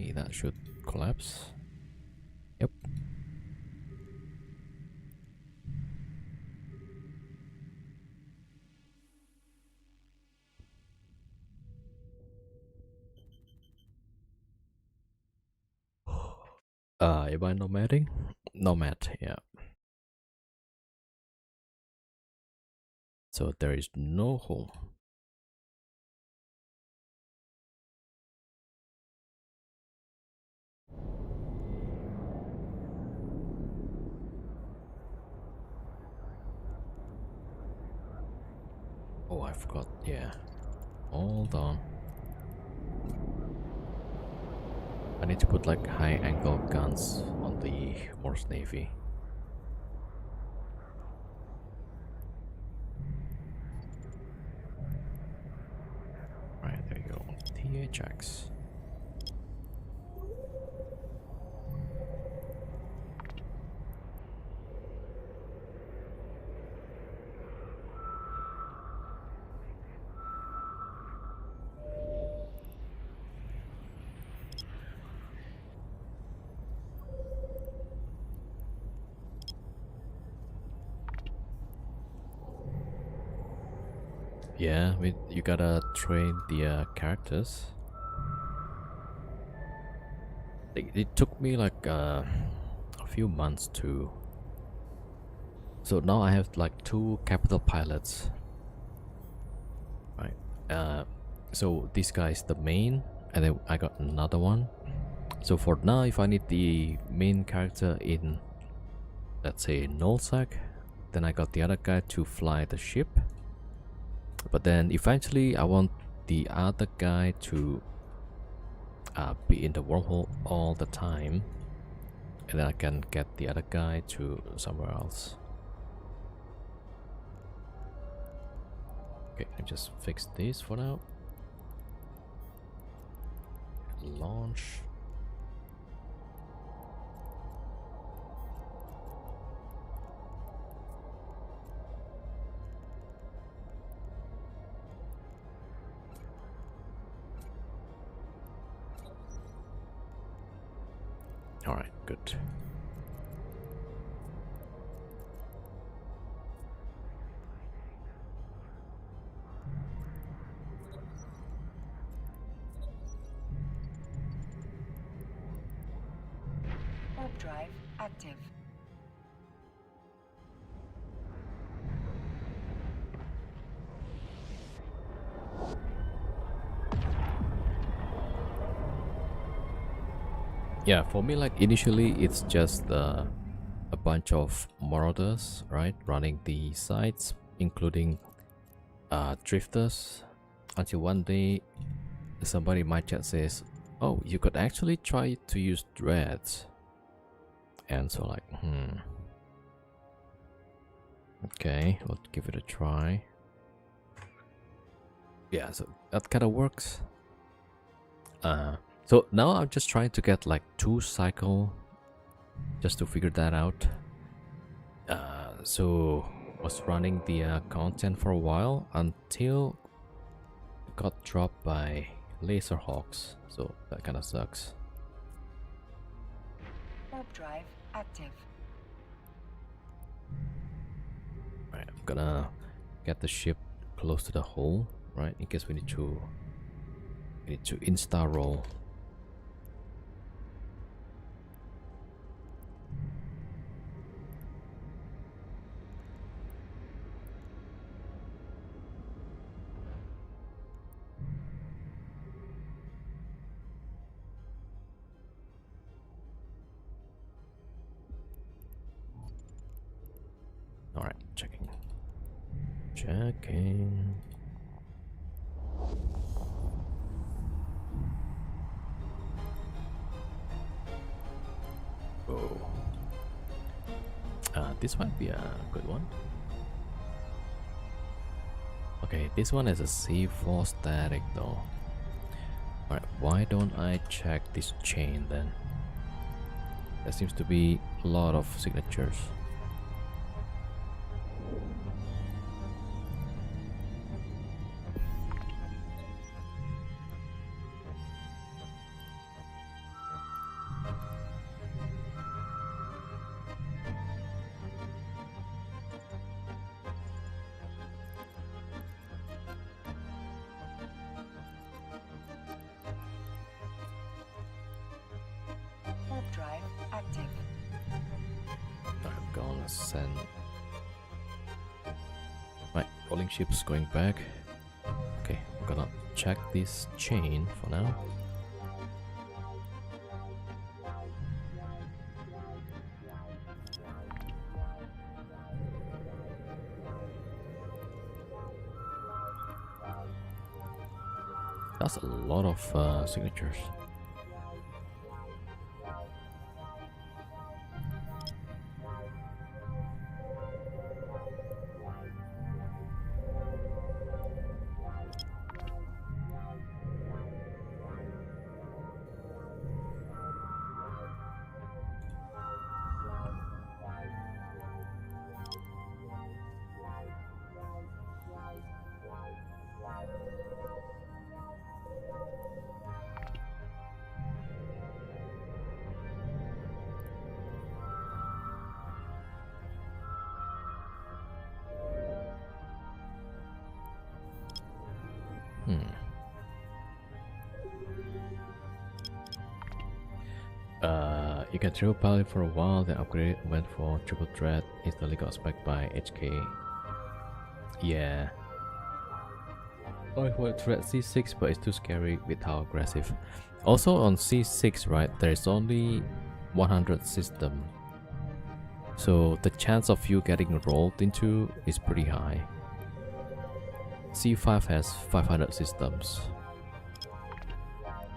Okay, that should collapse. Yep. Am I nomading? Nomad, yeah. So there is no home. Oh, I forgot. Yeah. Hold on. I need to put like high angle guns on the Morse Navy. Right, there you go. THX. Yeah, you gotta train the characters. It took me like a few months to. So now I have like 2 capital pilots, right? Uh, so this guy is the main, and then I got another one. So for now, if I need the main character in, let's say, nullsec, then I got the other guy to fly the ship. But then eventually, I want the other guy to be in the wormhole all the time, and then I can get the other guy to somewhere else. Okay, I just fix this for now. Launch. All right, good. Warp drive active. Yeah, for me, like initially, it's just a bunch of marauders, right, running the sites, including drifters, until one day somebody in my chat says, "Oh, you could actually try to use dreads," and so like, okay, let's give it a try. Yeah, so that kind of works. So now I'm just trying to get like 2 cycle just to figure that out. So was running the content for a while until it got dropped by laser hawks, so that kind of sucks. Warp drive active. Right, I'm gonna get the ship close to the hole, right, in case we need to insta roll. All right, checking. Oh, this might be a good one. Okay, this one is a C4 static though. Alright, why don't I check this chain then? There seems to be a lot of signatures. active. I'm gonna send my rolling ships going back. Okay, I'm gonna check this chain for now. That's a lot of signatures. You can triple pilot for a while, then upgrade it, went for triple threat, instantly got spec by HK. Yeah. Going for threat C6, but it's too scary with how aggressive. Also on C6, right, there's only 100 system. So the chance of you getting rolled into is pretty high. C5 has 500 systems.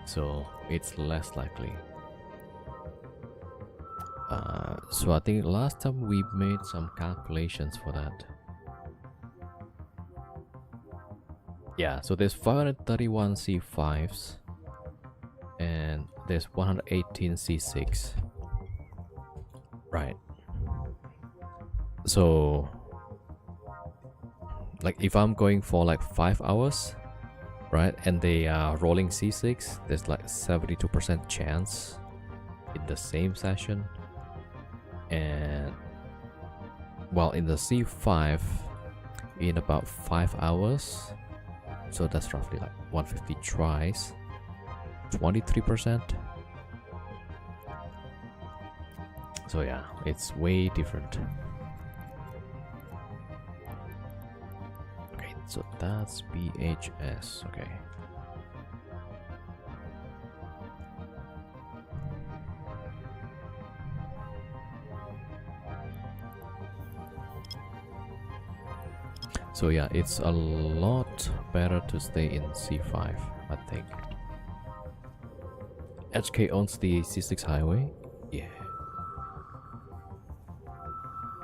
So it's less likely. So I think last time we made some calculations for that. Yeah, so there's 531 C5s and there's 118 C6. Right. So like if I'm going for like 5 hours, right, and they are rolling C6, there's like 72% chance in the same session. And while in the C5 in about 5 hours, so that's roughly like 150 tries, 23%. So yeah, it's way different. Okay, so that's BHS. Okay. So yeah, it's a lot better to stay in C5, I think. HK owns the C6 highway. Yeah.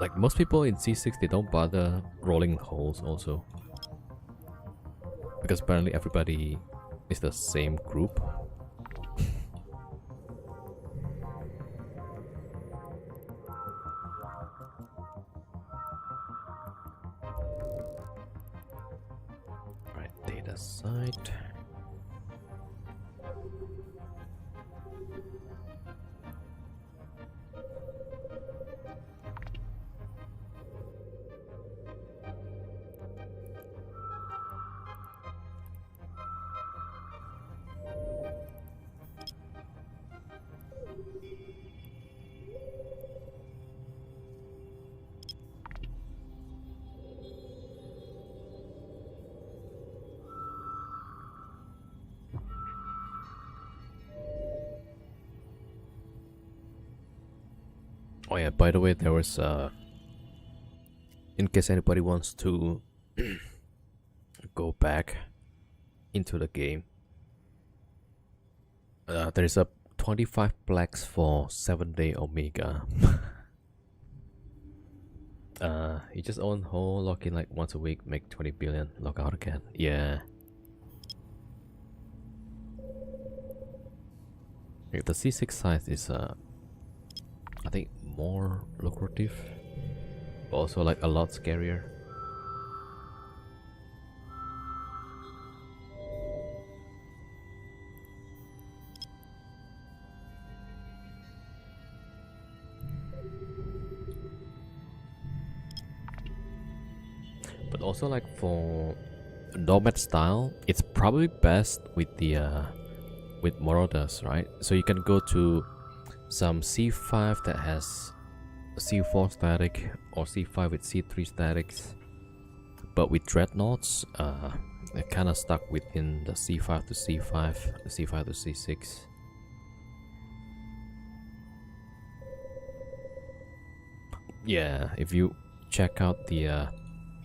Like most people in C6, they don't bother rolling holes also. Because apparently everybody is the same group. Right, data site. Oh yeah, by the way, there was in case anybody wants to go back into the game, there's a 25 plaques for 7-day Omega. You just own whole, log in like once a week, make 20 billion, log out again. Yeah. Okay, the C6 size is I think more lucrative, but also like a lot scarier. But also like for nomad style, it's probably best with the with Marauders, right? So you can go to some C5 that has C4 static or C5 with C3 statics, but with dreadnoughts, it kind of stuck within the C5 to C5, the C5 to C6. Yeah, if you check out the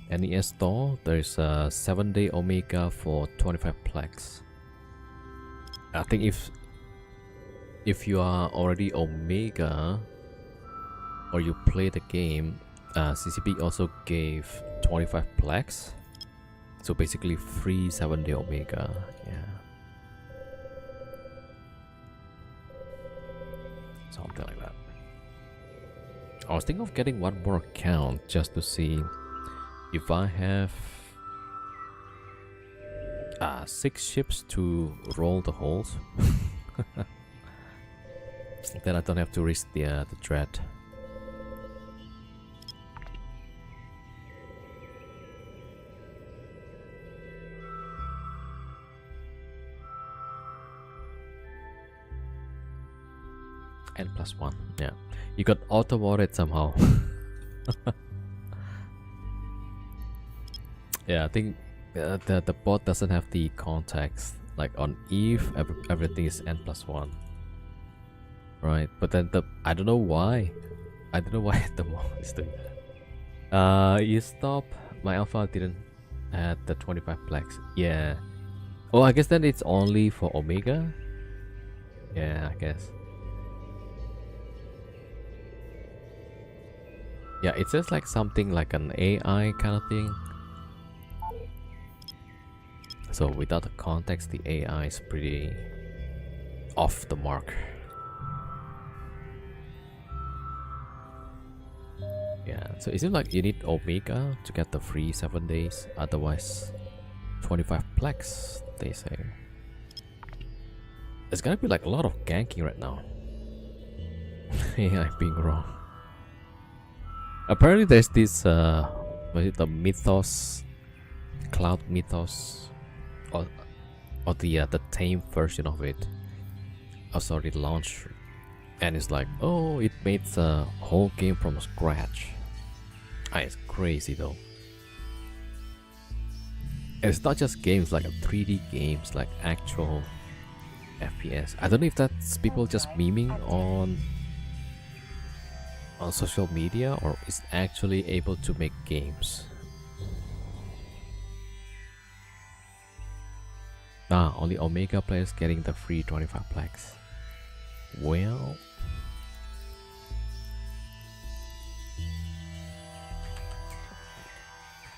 NES store, there's a 7-day Omega for 25 plex. I think if you are already Omega or you play the game, CCP also gave 25 plex, so basically free 7-day Omega. Yeah, something like that. I was thinking of getting one more account just to see if I have 6 ships to roll the holes. Then I don't have to risk the dread. N+1, yeah. You got auto-warded somehow. Yeah, I think the bot doesn't have the context. Like on Eve, everything is N+1. Right, but then I don't know why. I don't know why the mod is doing that. You stop. My alpha didn't add the 25 plex. Yeah. Oh, I guess then it's only for Omega. Yeah, I guess. Yeah, it says like something like an AI kind of thing. So without the context, the AI is pretty off the mark. Yeah, so it seems like you need Omega to get the free 7 days, otherwise 25 plex, they say. It's gonna be like a lot of ganking right now. Yeah, I'm being wrong. Apparently there's this was it the Mythos, Cloud Mythos, or the tame version of it. Was already launched, and it's like, oh, it made the whole game from scratch. It's crazy though. And it's not just games, like 3D games, like actual FPS. I don't know if that's people just memeing on social media, or is actually able to make games. Only Omega players getting the free 25 plex. Well,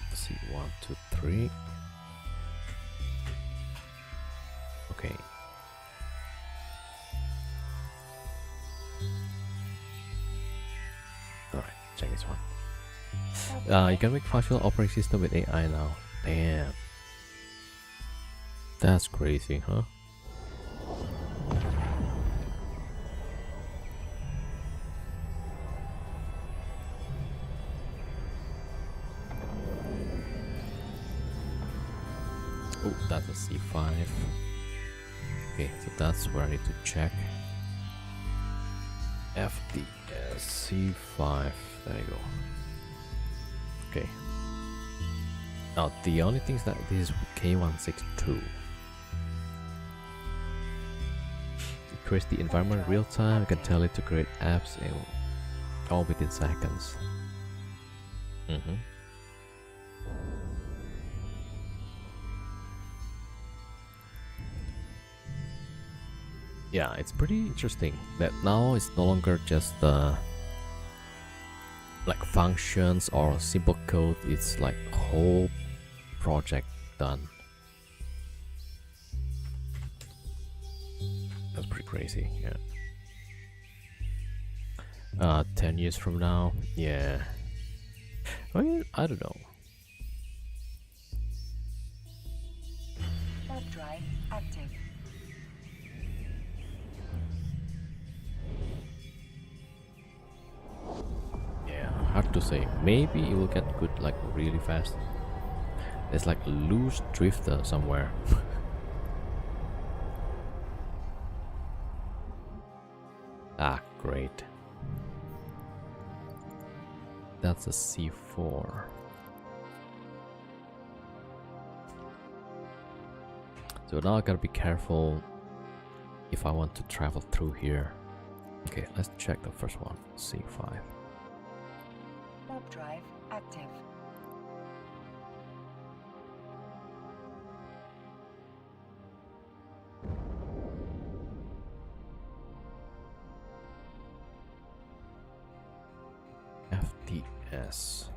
let's see, 1, 2, 3. Okay. Alright, check this one. You can make functional operating system with AI now. Damn. That's crazy, huh? Oh, that's a C5. Okay, so that's where I need to check. FDS C5. There you go. Okay. Now the only thing is that this is K162. It creates the environment real time. You can tell it to create apps in all within seconds. Yeah, it's pretty interesting that now it's no longer just like functions or simple code. It's like a whole project done. That's pretty crazy. Yeah. 10 years from now, yeah. I mean, I don't know. Warp drive active. Yeah, hard to say. Maybe it will get good like really fast. There's like a loose drifter somewhere. great. That's a C4. So now I gotta be careful if I want to travel through here. Okay, let's check the first one. C5. Warp drive active. FTS.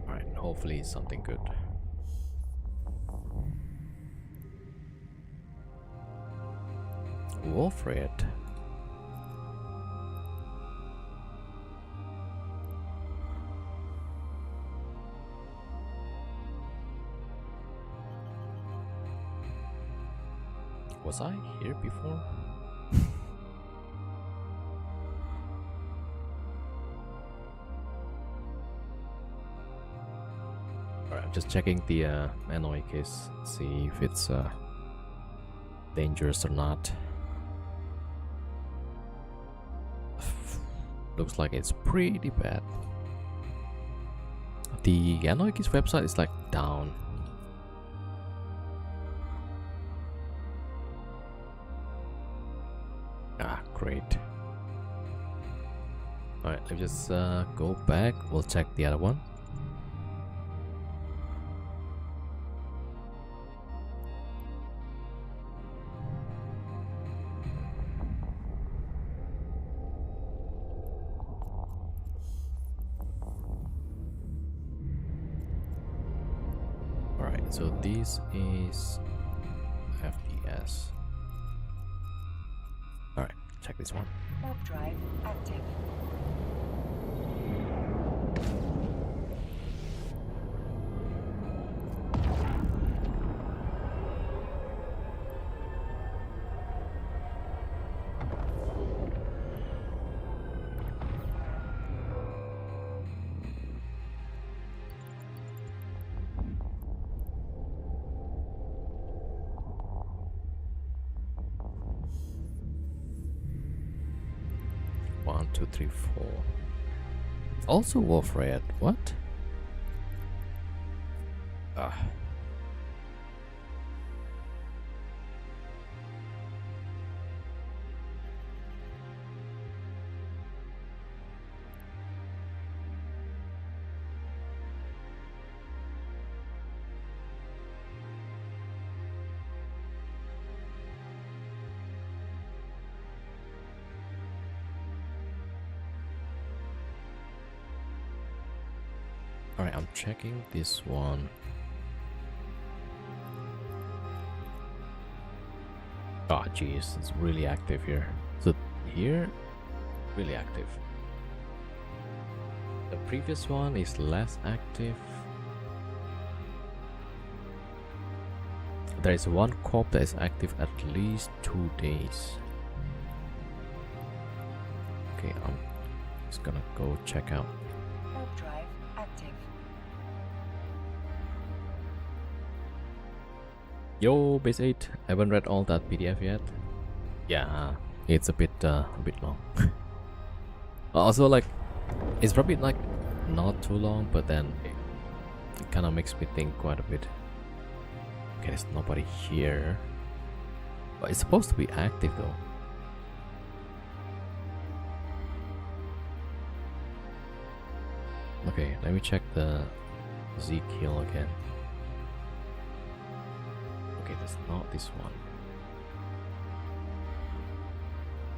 Alright, hopefully it's something good. Wolf Red. Was I here before? Alright, I'm just checking the annoy case, see if it's dangerous or not. Looks like it's pretty bad. The annoy case website is like down. Ah, great. Alright, let me just go back. We'll check the other one. Alright, so this is FDS. Alright, check this one. Warp drive active. One, two, three, four. Also Wolf Red. What? Ah. Alright, I'm checking this one. Ah, jeez, it's really active here. So here, really active. The previous one is less active. There is one corp that is active at least 2 days. Okay, I'm just gonna go check out. Warp drive active. Yo, base 8. I haven't read all that PDF yet. Yeah, it's a bit long. Also, like, it's probably like not too long, but then it kind of makes me think quite a bit. Okay, there's nobody here, but it's supposed to be active though. Okay, let me check the Z kill again. Okay, that's not this one.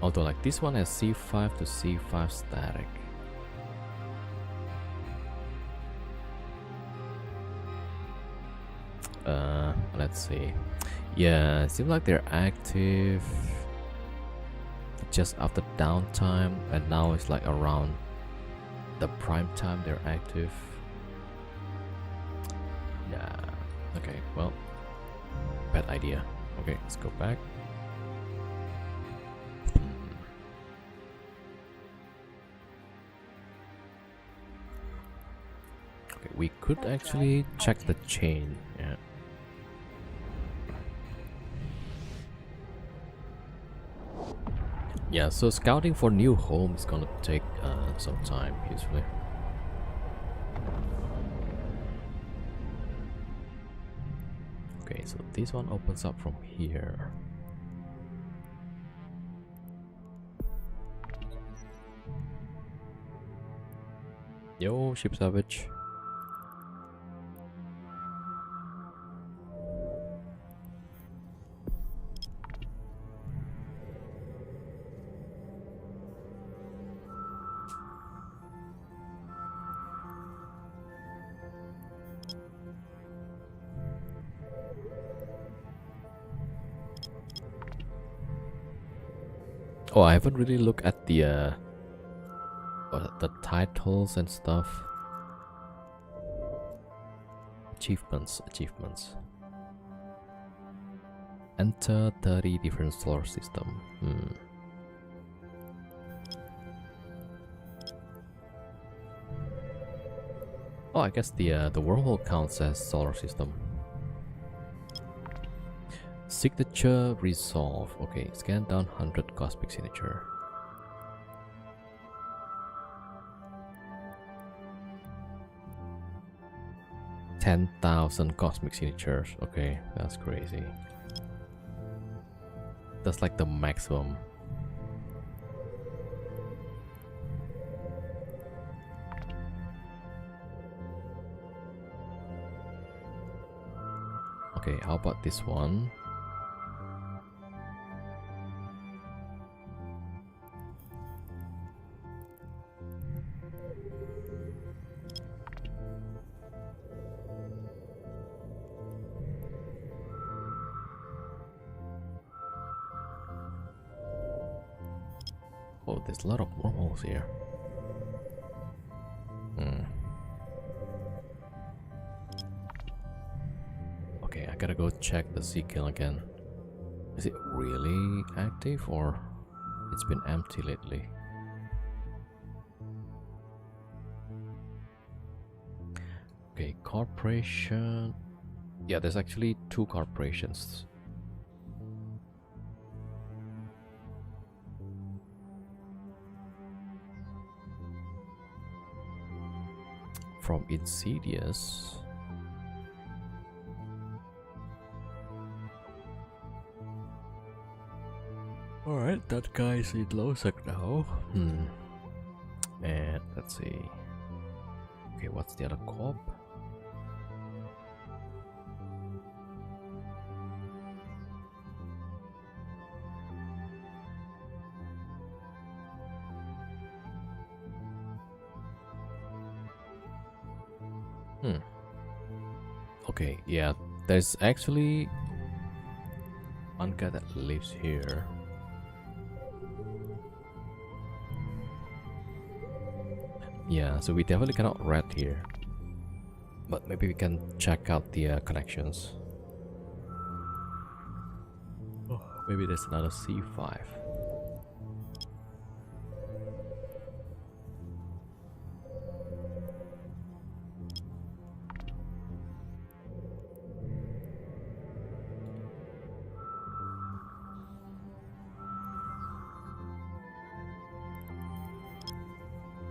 Although, like, this one has C5 to C5 static. Let's see. Yeah, it seems like they're active just after downtime, and now it's like around the prime time they're active. Yeah. Okay, well, bad idea. Okay, let's go back. Okay, we could Warp actually drive check the active. chain. Yeah. Yeah, so scouting for new homes is gonna take some time usually. Okay, so this one opens up from here. Yo, Ship Savage. Oh, I haven't really looked at the titles and stuff. Achievements. Enter 30 different solar system. Oh, I guess the wormhole counts as solar system. Signature resolve. Okay, scan down 100 cosmic signature. 10,000 cosmic signatures. Okay, that's crazy. That's like the maximum. Okay, how about this one? Oh, there's a lot of wormholes here. Okay, I gotta go check the Seakill again. Is it really active or it's been empty lately? Okay, corporation. Yeah, there's actually 2 corporations. From Insidious. Alright, that guy's in Losec now. And let's see. Okay, what's the other corp? Okay, yeah, there's actually one guy that lives here. Yeah, so we definitely cannot rat here. But maybe we can check out the connections. Oh, maybe there's another C5.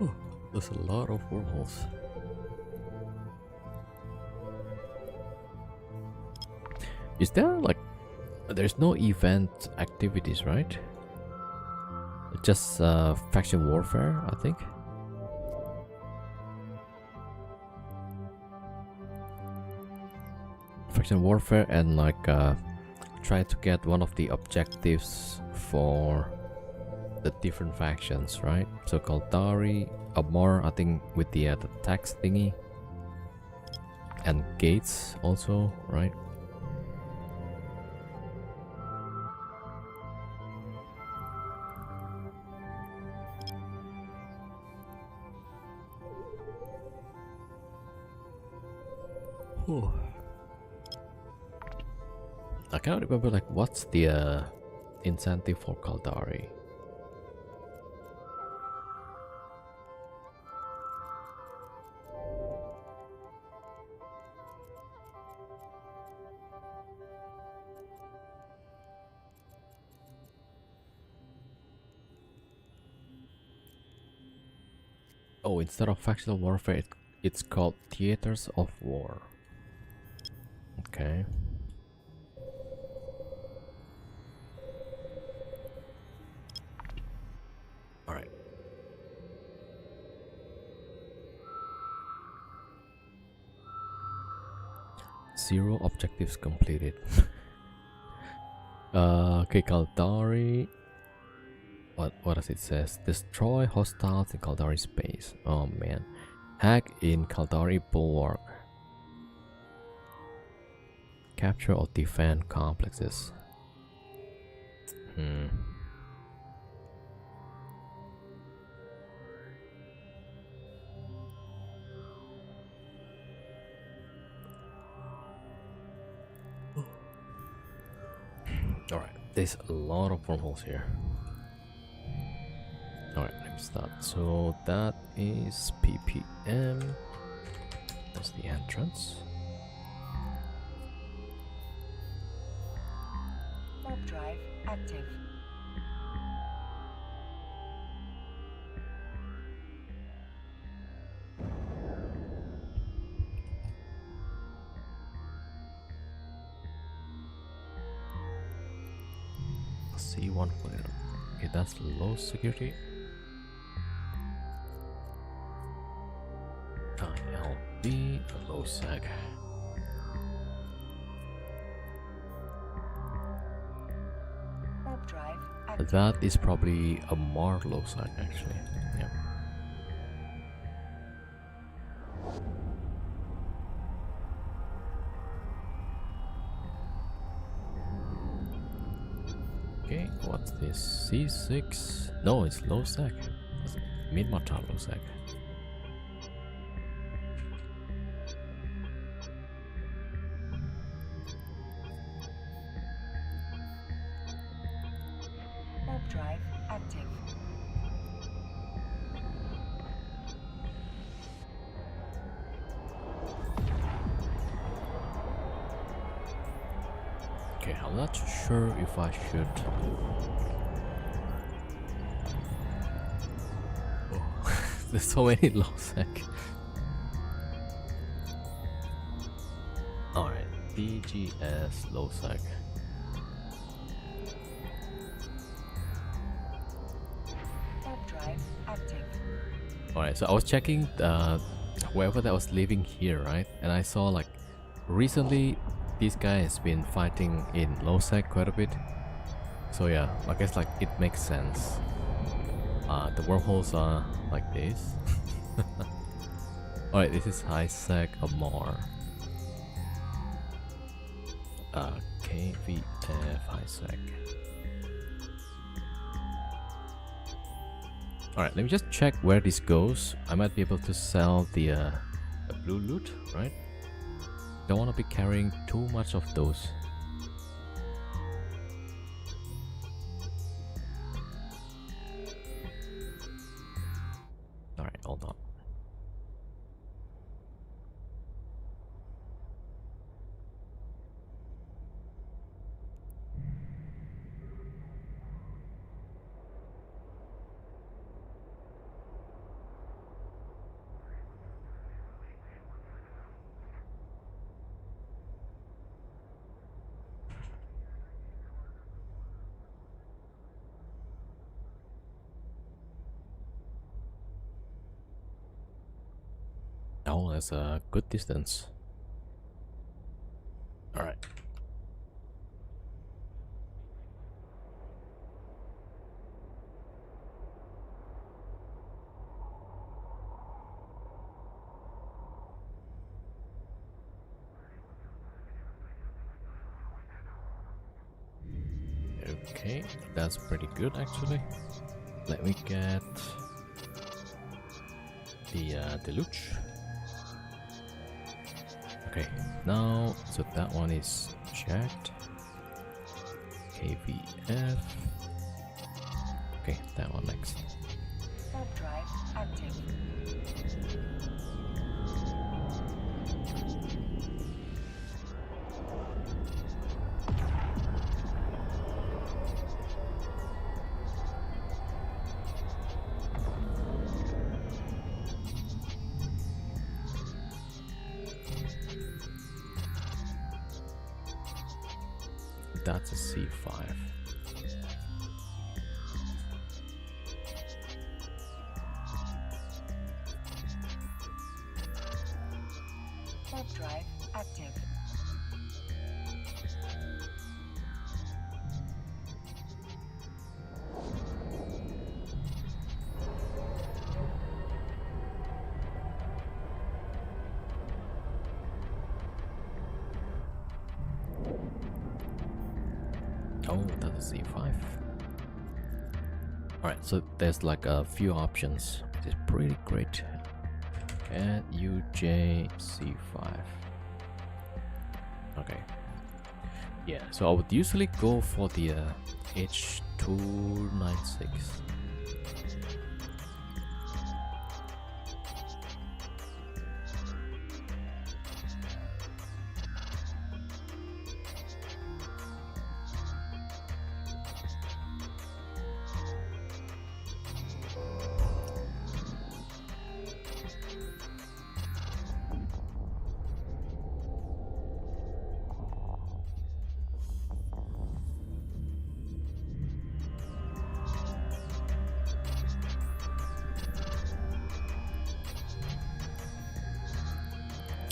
Oh, there's a lot of wormholes. Is there like... There's no event activities, right? Just faction warfare, I think. Faction warfare and like try to get one of the objectives for the different factions, right? So Kaldari, Amor, I think with the tax thingy, and Gates also, right? Oh. I cannot remember like what's the incentive for Kaldari. Oh, instead of factional warfare, it's called theaters of war. Okay. All right. Zero objectives completed. Okay, Kaldari. What does it says? Destroy hostiles in Kaldari space. Oh man. Hack in Kaldari bulwark. Capture or defend complexes. Alright, there's a lot of wormholes here. Alright, let me start. So that is PPM. That's the entrance. Warp drive active. C1 player. Okay, that's low security. ILB, a low sec. Warp drive active. That is probably a more low sec actually. Yeah. Okay, what's this? C6? No, it's low sec. Mid-mortar low sec. Warp drive active. Okay, I'm not sure if I should. Oh, there's so many low sec. Alright, DGS low sec. Warp drive active. Alright, so I was checking whoever that was living here, right? And I saw like recently this guy has been fighting in low sec quite a bit. So yeah, I guess like it makes sense. The wormholes are like this. Alright, this is high sec or more. KVF high sec. Alright, let me just check where this goes. I might be able to sell the blue loot, right? Don't want to be carrying too much of those. Alright, hold on. Oh, that's a good distance. Alright. Okay, that's pretty good actually. Let me get the deluge. Okay, now so that one is checked. KVF. Okay, that one next. Warp drive active. That's a C5. Warp drive active. Oh, that's a C5. Alright, so there's like a few options, which is pretty great. And UJ C5. Okay. Yeah, so I would usually go for the H296.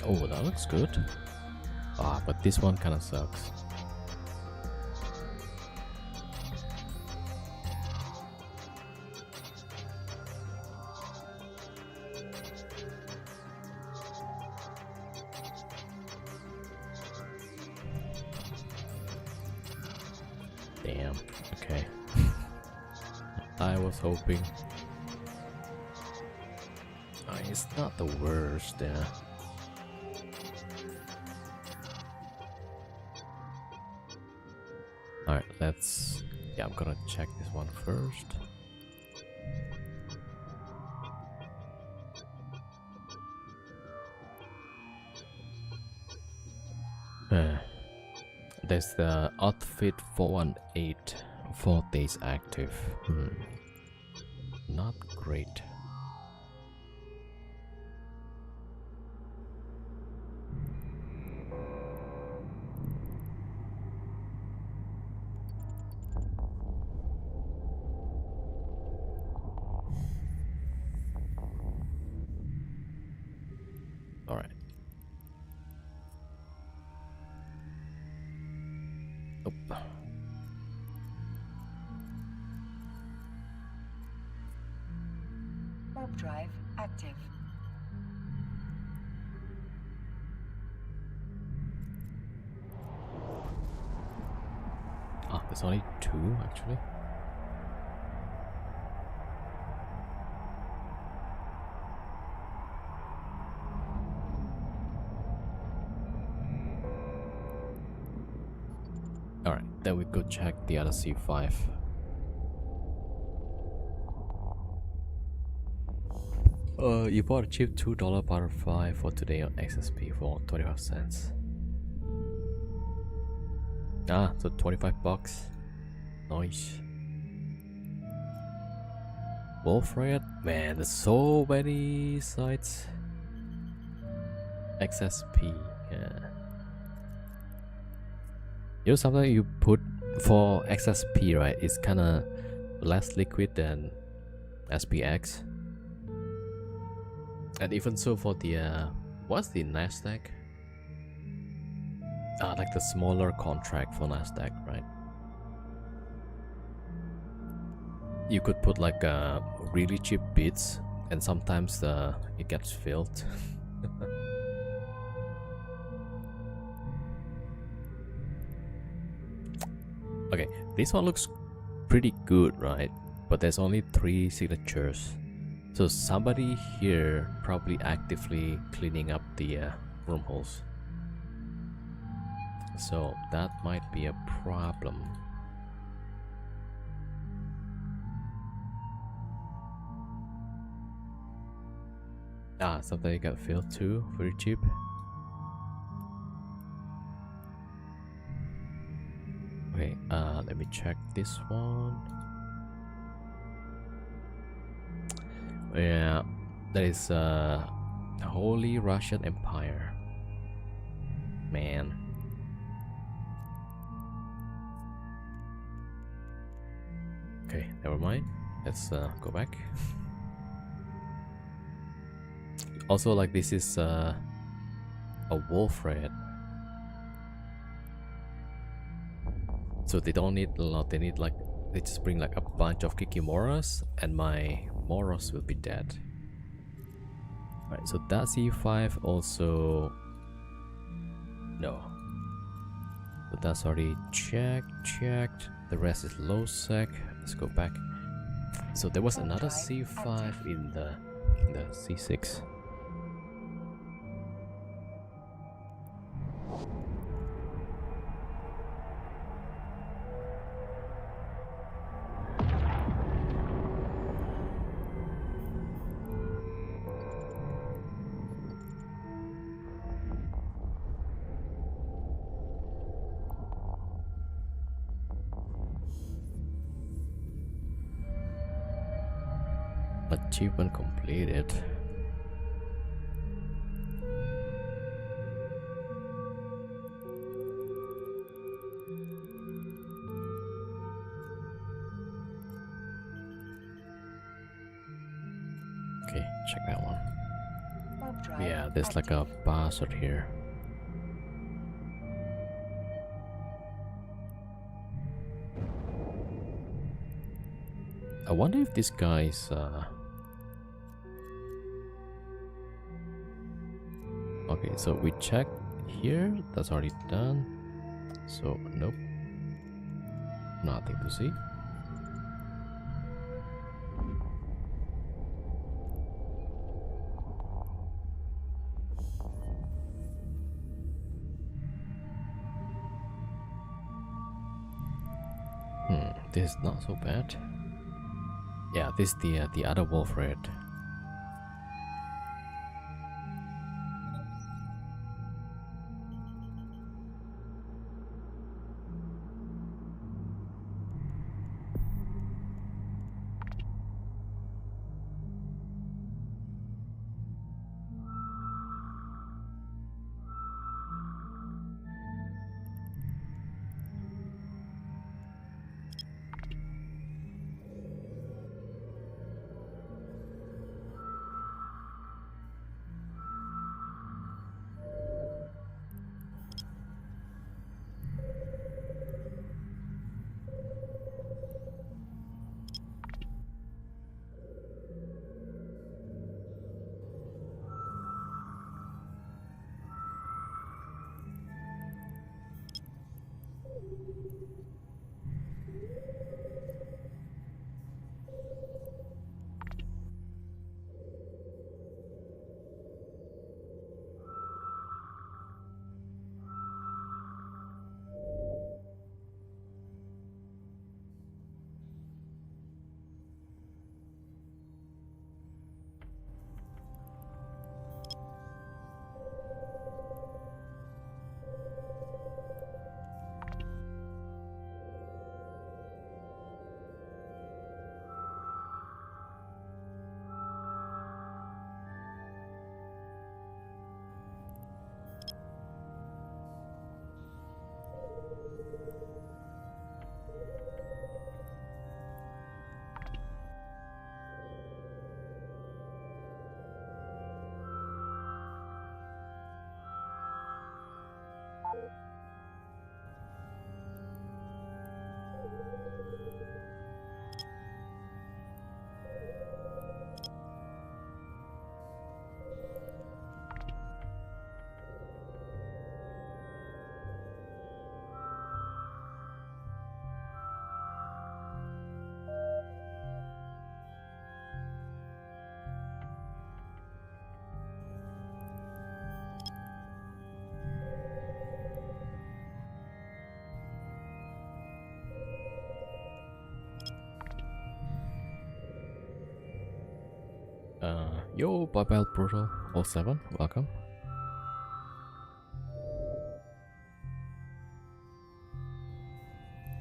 Oh, that looks good. Ah, but this one kind of sucks. Damn. Okay. I was hoping. It's not the worst, yeah. Alright, let's... Yeah, I'm gonna check this one first. There's the outfit 418, 4 days active. Not great. Alright. Nope. Warp drive active. Ah, there's only 2 actually. Alright, then we go check the other C5. You bought a cheap $2 butterfly for today on XSP for 25 cents. Ah, so 25 bucks. Nice. Wolf Riot? Man, there's so many sites. XSP, yeah. You know something you put for XSP, right? It's kinda less liquid than SPX. And even so for the what's the Nasdaq? Like the smaller contract for Nasdaq, right? You could put like really cheap bits, and sometimes it gets filled. Okay, this one looks pretty good, right? But there's only 3 signatures. So somebody here probably actively cleaning up the wormholes. So that might be a problem. Ah, something got filled too, very cheap. Okay, let me check this one. Yeah, that is Holy Russian Empire. Man. Okay, never mind. Let's go back. Also, like this is a wolf red, so they don't need a lot. They need like they just bring like a bunch of Kikimoras, and my Moros will be dead. Right, so that C5 also no. But that's already checked. The rest is low sec. Let's go back. So there was another C5 in the C6. Achievement completed. Okay, check that one. Yeah, there's like a bastard here. I wonder if this guy's okay, so we check here, that's already done. So nope. Nothing to see. This is not so bad. Yeah, this is the other wolf red. Yo, Babel Brutal 07, welcome.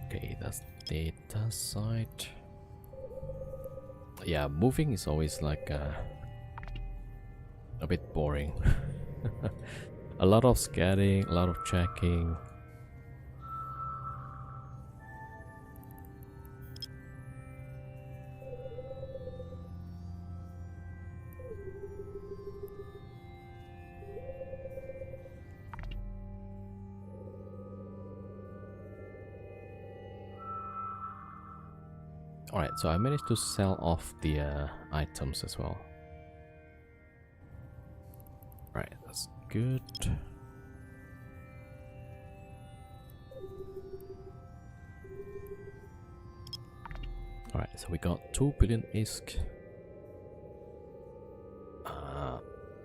Okay, that's data site. Yeah, moving is always like a bit boring. A lot of scanning, a lot of checking. Alright, so I managed to sell off the items as well. Right, that's good. Alright, so we got 2 billion ISK.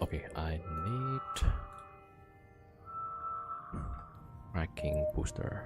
Okay, I need tracking booster.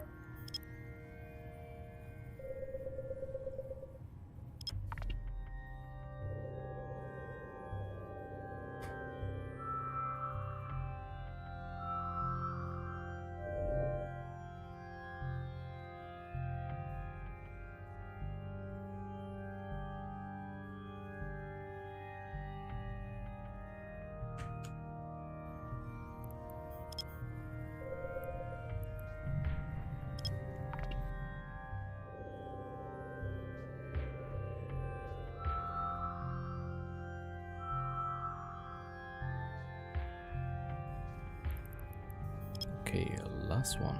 Okay, last one.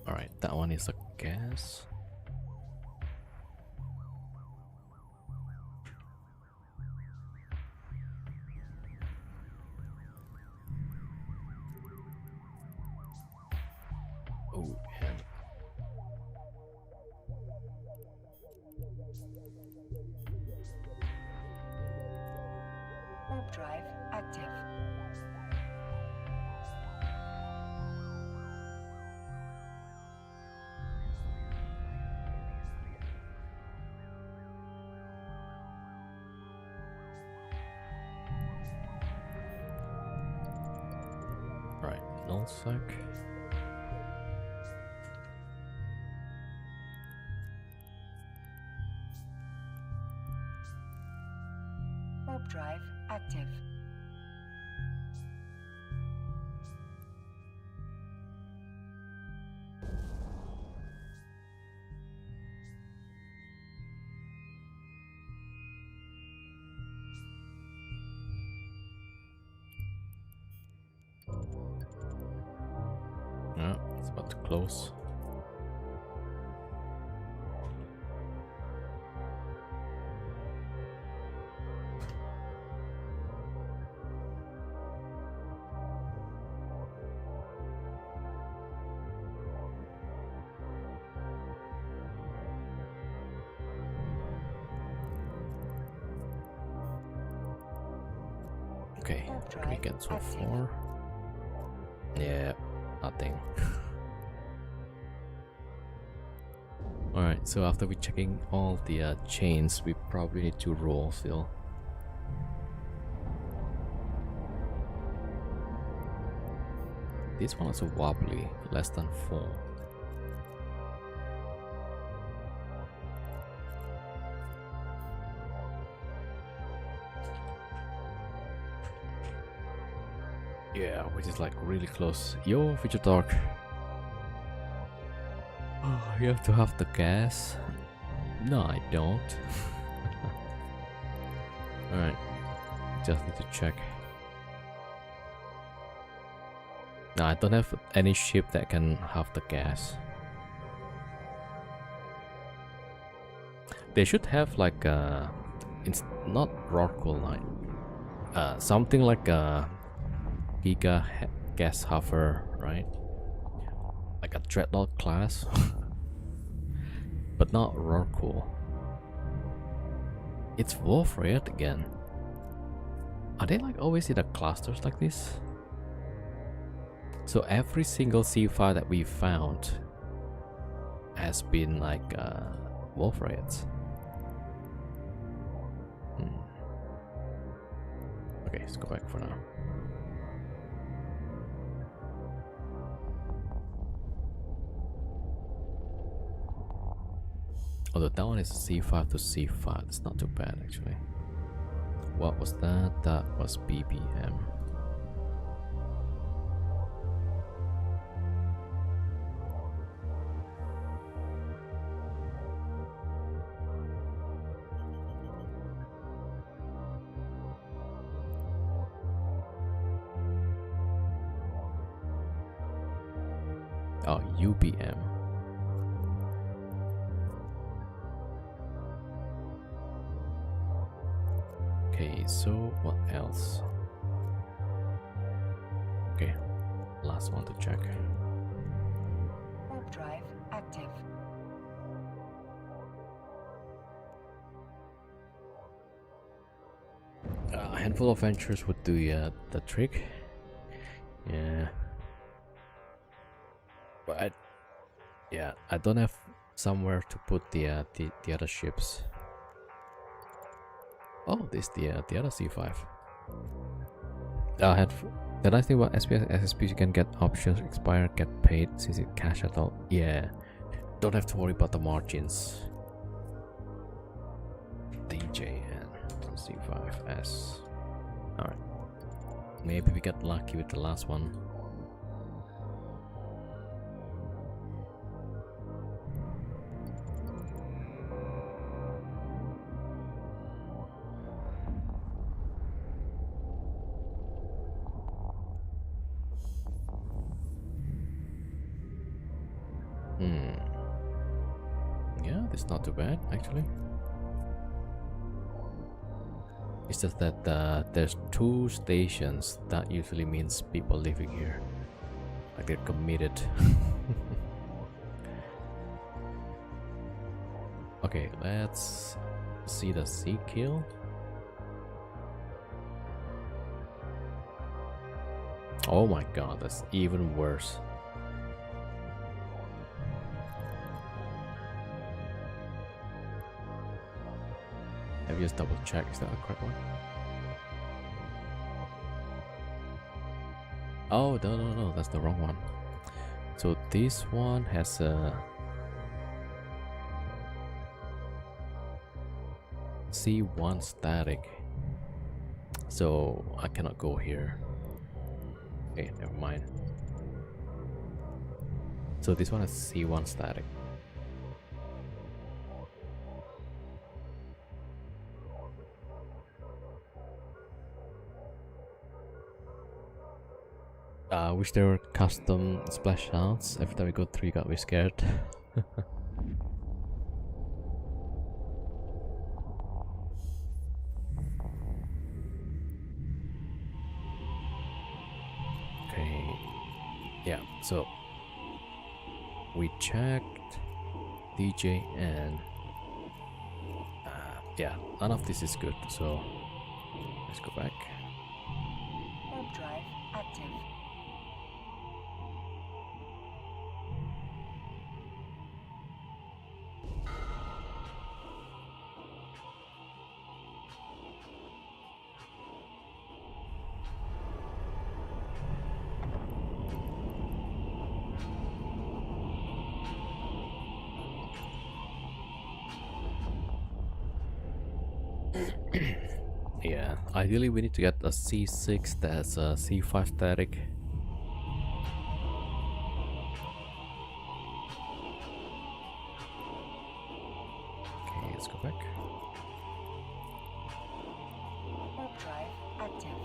Alright, that one is a gas. Oh, and Warp drive active. right, null sec. Warp drive active. Yeah, it's about to close. Okay, what do we get so far? Yeah, nothing. Alright, so after we checking all the chains, we probably need to roll still. This one is a wobbly, less than 4. Yeah, which is like really close. Yo, Future Dark. Oh, you have to have the gas. No, I don't. Alright, just need to check. No, I don't have any ship that can have the gas. They should have like it's not Rorqual Knight. Something like a gas hover, right? Like a Dreadnought class. But not Rorqual. It's Wolfred again. Are they like always in the clusters like this? So every single C5 that we found has been like Wolfreds. Okay, let's go back for now. Although that one is c5 to c5. It's not too bad actually. What was that? That was BBM. Oh, UBM. Okay, so what else? Okay, last one to check. Warp drive active. A handful of ventures would do the trick. Yeah. But I don't have somewhere to put the other ships. Oh, this the other C5. The nice thing about SPS SSPs, you can get options expire, get paid since it cash at all. Yeah, don't have to worry about the margins. DJN C5S. All right, maybe we get lucky with the last one. Yeah, that's not too bad actually. It's just that there's 2 stations. That usually means people living here, like they're committed. Okay, let's see the sea kill. Oh my god, that's even worse. Have you just double check? Is that the correct one? Oh, no, that's the wrong one. So this one has a C1 static. So I cannot go here. Okay, never mind. So this one has C1 static. I wish there were custom splash sounds. Every time we go through, you got me scared. Okay, yeah, so we checked DJ and yeah, none of this is good, so let's go back. Warp drive active. Yeah, ideally we need to get a C6 that's a C5 static. Okay, let's go back. Warp drive active.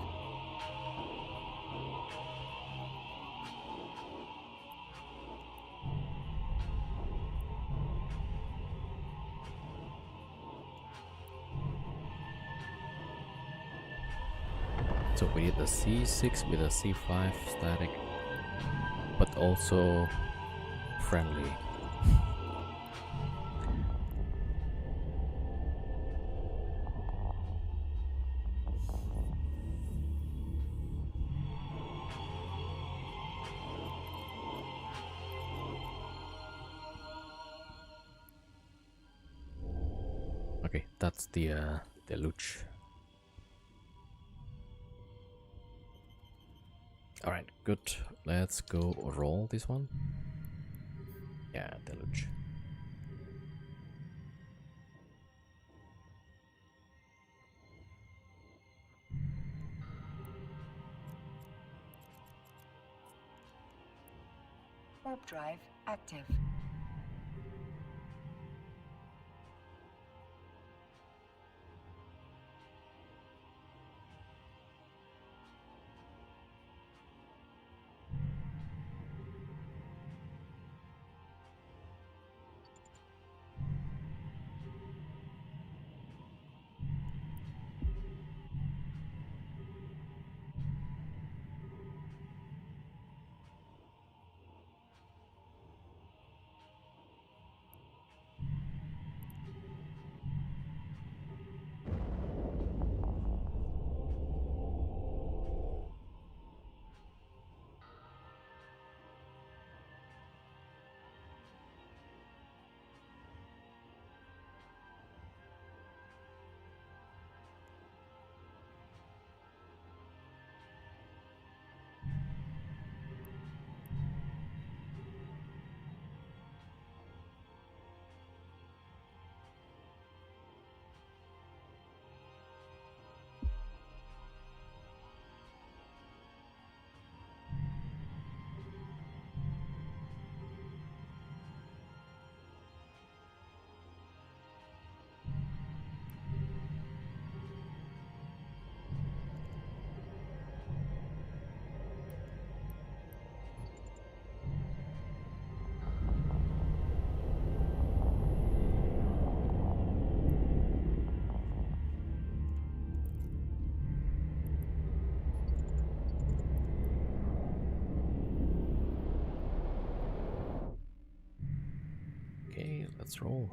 So we need a C6 with a C5 static, but also friendly. Okay, that's the luch. All right, good. Let's go roll this one. Yeah, deluge. Warp drive active. Okay, let's roll.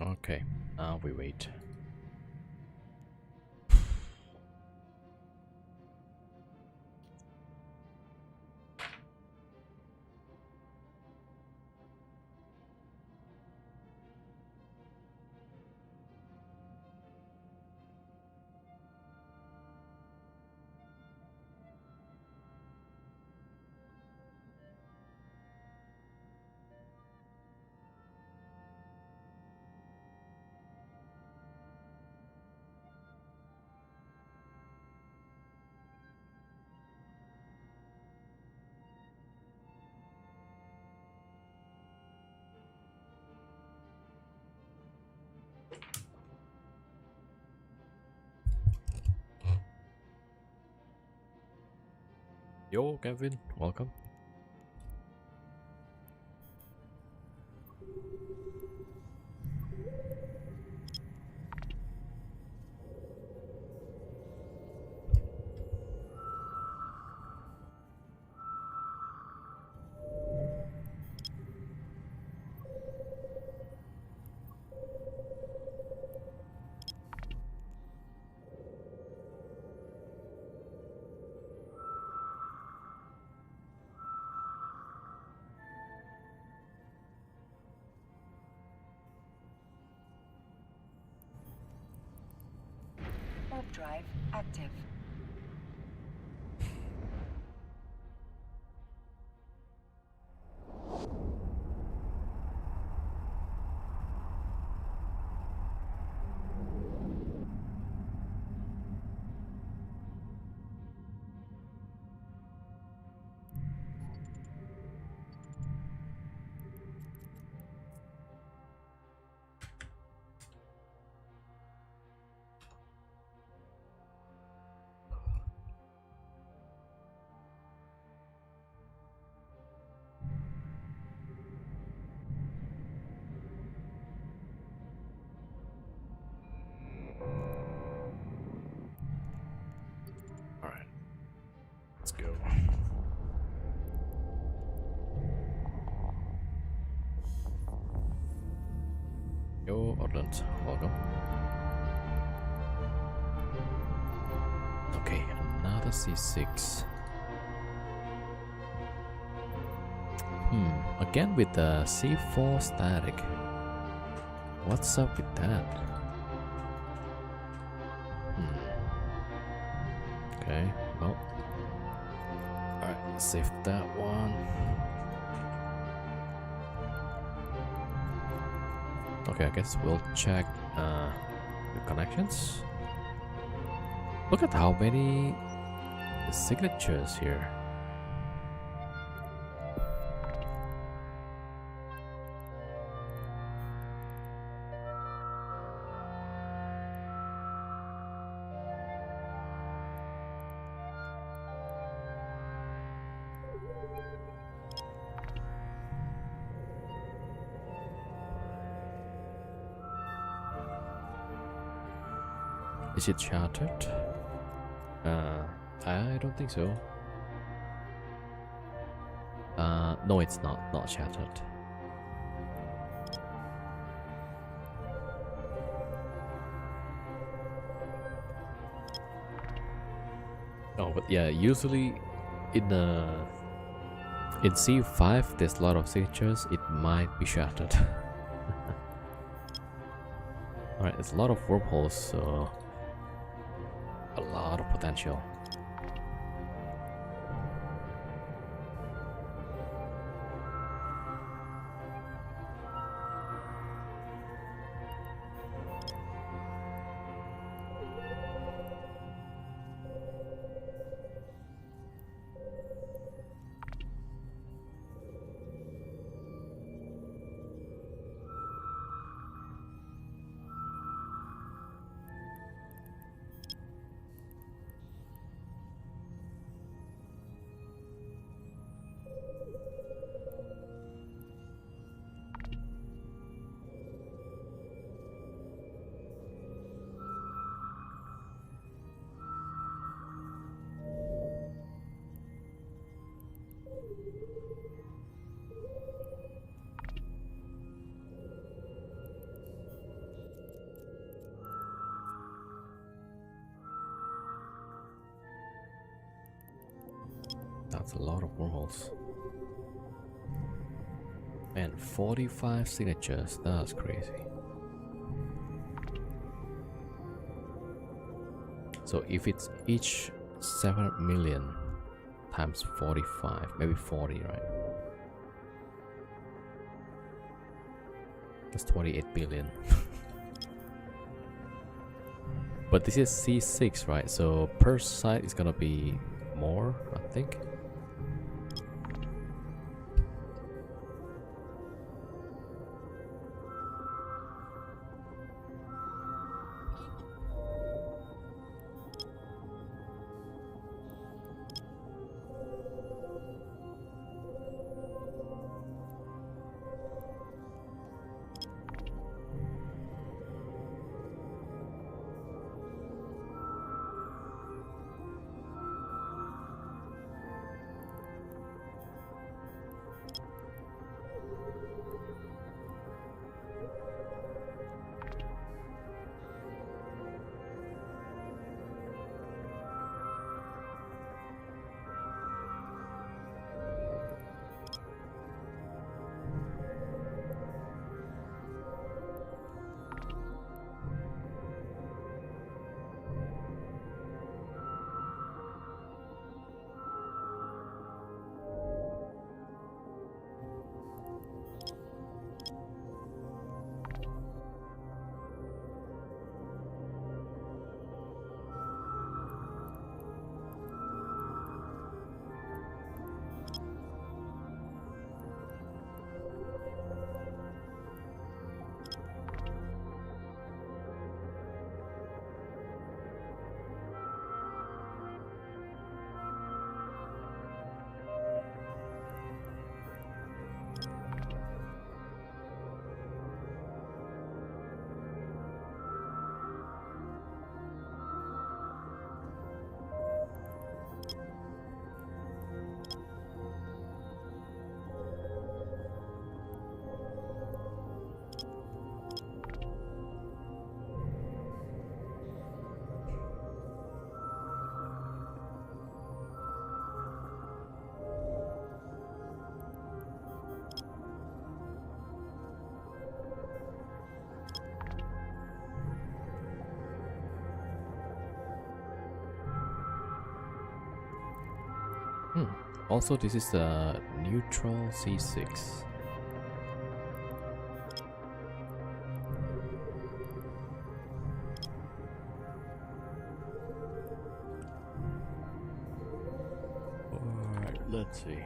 Okay, now we wait. Yo, Kevin, welcome. Warp drive active. Portland. Welcome. Okay, another C6. Again with the C4 static. What's up with that? Okay, well. Alright, save that one. Okay, I guess we'll check the connections. Look at how many signatures here. Is it chartered? I don't think so. No, it's not chartered. Oh, but yeah, usually in C5 there's a lot of signatures. It might be chartered. Alright, there's a lot of wormholes, so a lot of potential. That's a lot of wormholes. And 45 signatures, that's crazy. So if it's each 700 million times 45, maybe 40, right? That's 28 billion. But this is C6, right? So per site is gonna be more, I think. Hmm. Also, this is a neutral C6. Alright, let's see.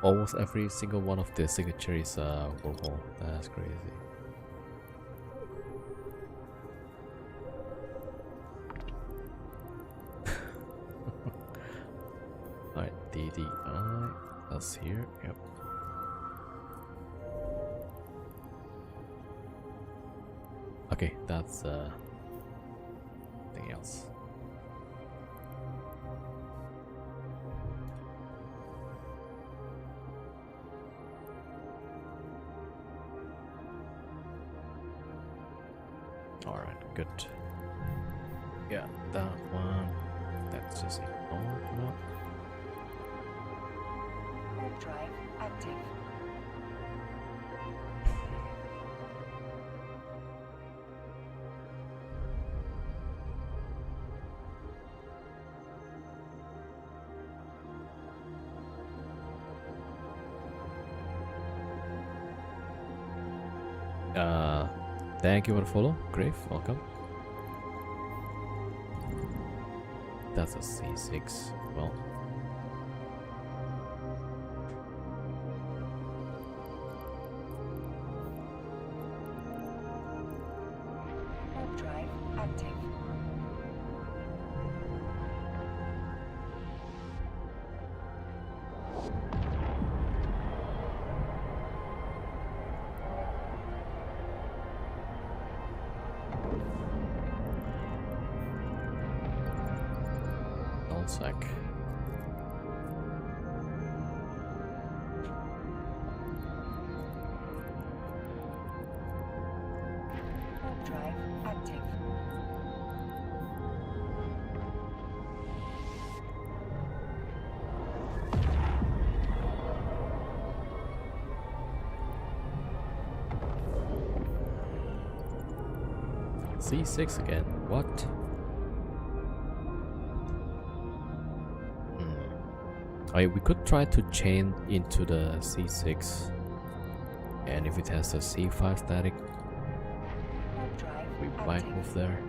Almost every single one of the signature is a wormhole. That's crazy. Alright, DDI. That's here. Yep. Okay, that's something else. Alright, good. Yeah, that one. That's just ignore for now. Warp drive active. Thank you for the follow, Grave. Welcome. That's a C6. Well, Warp drive active. one sec. Warp drive active. C6 again. What? We could try to chain into the C6, and if it has a C5 static, Warp drive we active. might move there.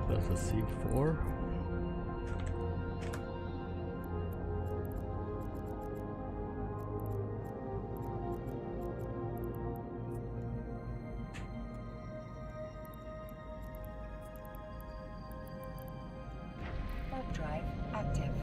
That's a C4. Warp drive active.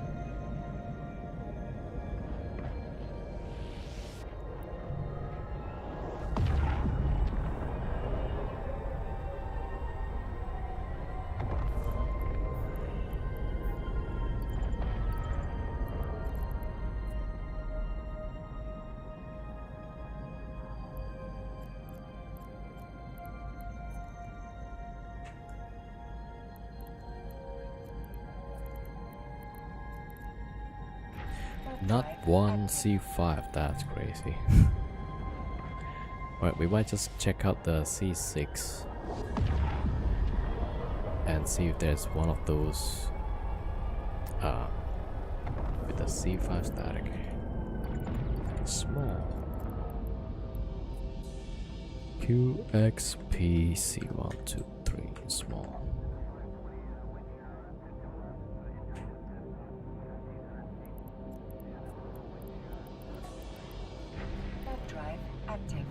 Warp Not drive one active. C5, that's crazy. Alright, we might just check out the C6 and see if there's one of those with a C5 static. Small. QXPC123 small. Warp drive active.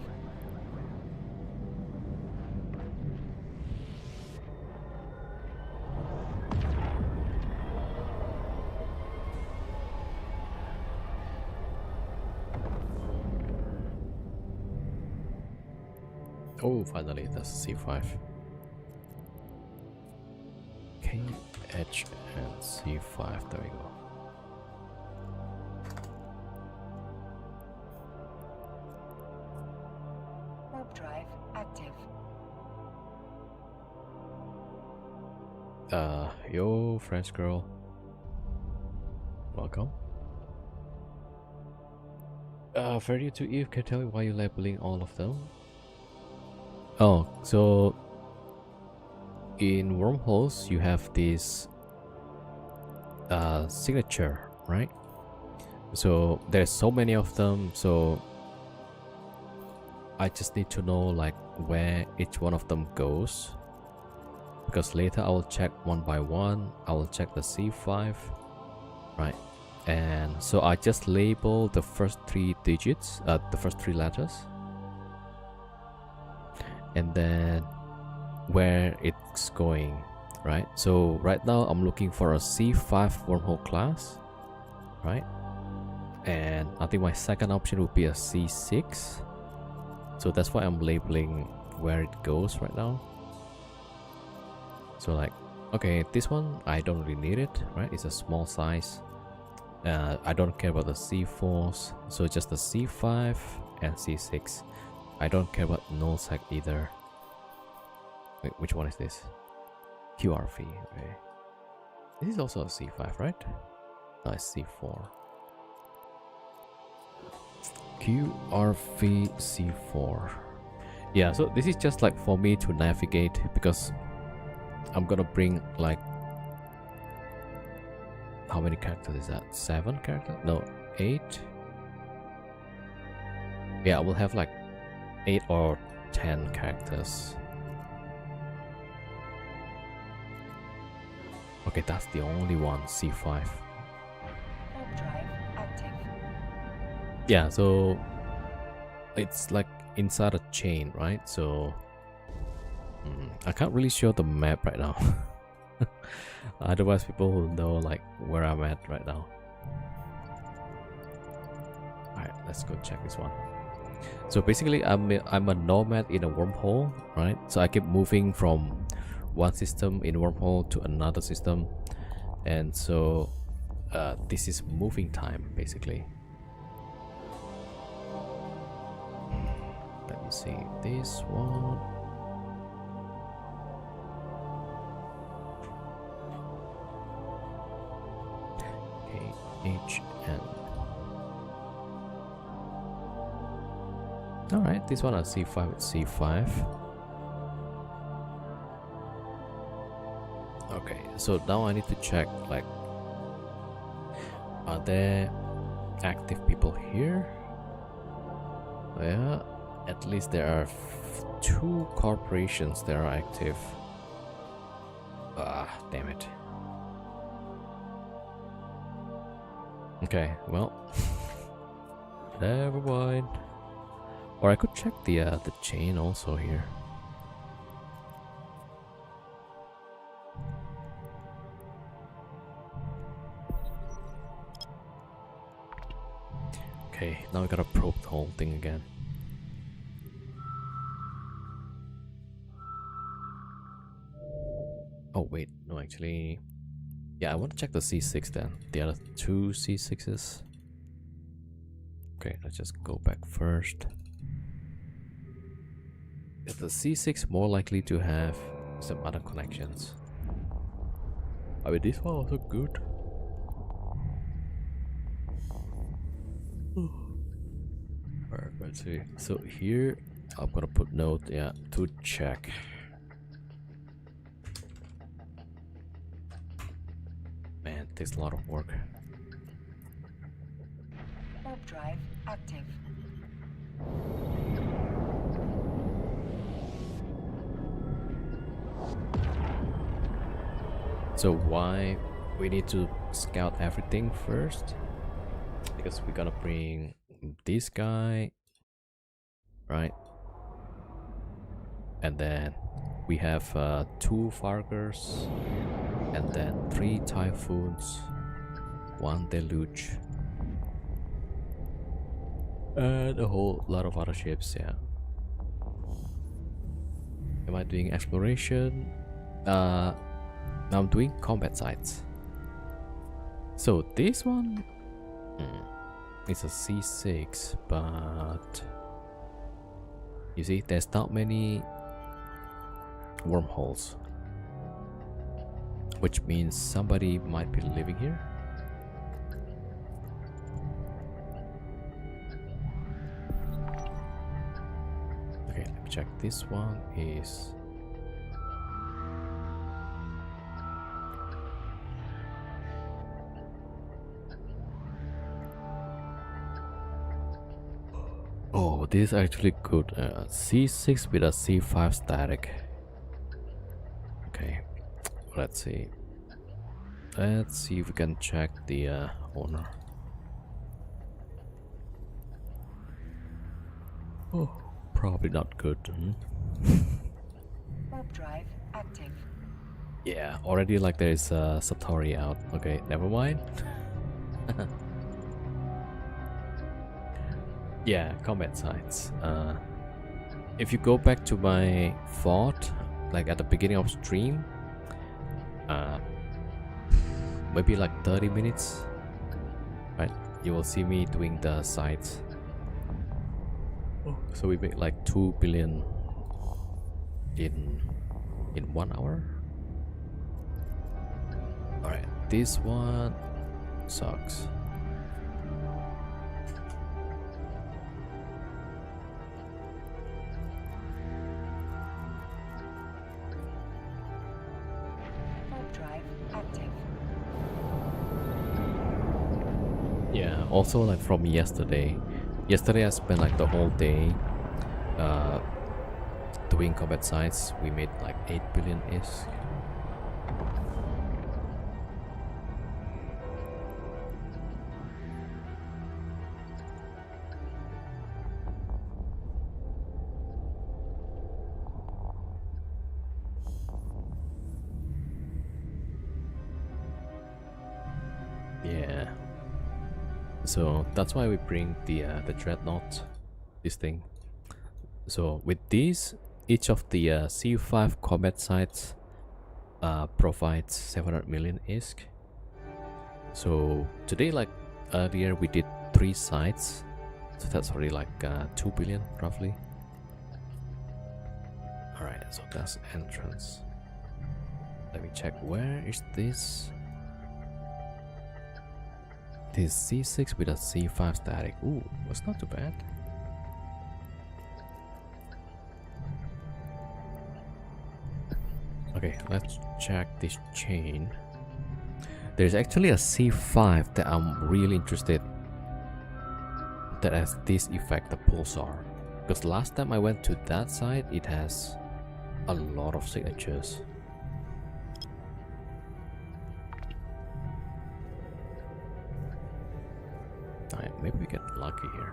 Oh, finally, that's C5. K, H, and C5. There we go. Warp drive active. Yo, French girl. Welcome. Freddy to Eve, can you tell me why you're labeling all of them? Oh, so in wormholes you have this signature, right? So there's so many of them, so I just need to know like where each one of them goes, because later I will check one by one. I will check the C5, right? And so I just label the first three digits, the first three letters, and then where it's going, right? So right now I'm looking for a C5 wormhole class, right? And I think my second option would be a C6. So that's why I'm labeling where it goes right now. So like, okay, this one I don't really need it, right? It's a small size. I don't care about the C4s, so just the C5 and C6. I don't care about nullsec either. Wait, which one is this? QRV, okay. This is also a C5, right? No, it's C4. QRV C4. Yeah, so this is just like for me to navigate, because I'm gonna bring like, how many characters is that? 7 characters? No, 8. Yeah, I will have like 8 or 10 characters. Okay, that's the only one, C5. Warp drive active. Yeah, so it's like inside a chain, right? So I can't really show the map right now. Otherwise people will know like where I'm at right now. Alright, let's go check this one. So basically I'm a nomad in a wormhole, right? So I keep moving from one system in wormhole to another system, and so this is moving time basically. Let me see this one. KHN. Alright, this one on C5 with C5. Okay, so now I need to check like, are there active people here? Yeah, at least there are 2 corporations that are active. Ah, damn it. Okay, well, never mind. Or I could check the chain also here. Okay, now we gotta probe the whole thing again. Oh wait, no, actually, yeah, I want to check the C6 then. The other 2 C6s. Okay, let's just go back first. Is the C6 more likely to have some other connections? I mean, this one also good. Alright, let's see. So here, I'm gonna put note, yeah, to check. Man, it takes a lot of work. Warp drive active. So why we need to scout everything first? Because we're gonna bring this guy, right? And then we have 2 Fargers, and then 3 Typhoons, 1 Deluge, and a whole lot of other ships, yeah. Am I doing exploration? Now I'm doing combat sites. So this one it's a C6, but you see there's not many wormholes, which means somebody might be living here. Okay, let me check. This one is oh, this is actually good. C6 with a C5 static. Okay, let's see. Let's see if we can check the owner. Oh, probably not good. Warp drive active. Yeah, already like there is a Satori out. Okay, never mind. Yeah, combat sites. If you go back to my fort, like at the beginning of stream, maybe like 30 minutes, right? You will see me doing the sites. So we make like 2 billion in 1 hour. All right, this one sucks. Warp drive active. Yeah, also like from yesterday I spent like the whole day doing combat sites. We made like 8 billion ish. Yeah, so that's why we bring the dreadnought, this thing. So with these, each of the C5 combat sites provides 700 million ISK. So today, like earlier, we did 3 sites, so that's already like 2 billion roughly. All right, so that's entrance. Let me check, where is this? This C6 with a C5 static. Ooh, that's not too bad. Okay, let's check this chain. There's actually a C5 that I'm really interested, that has this effect, the pulsar. Because last time I went to that side, it has a lot of signatures. Alright, maybe we get lucky here.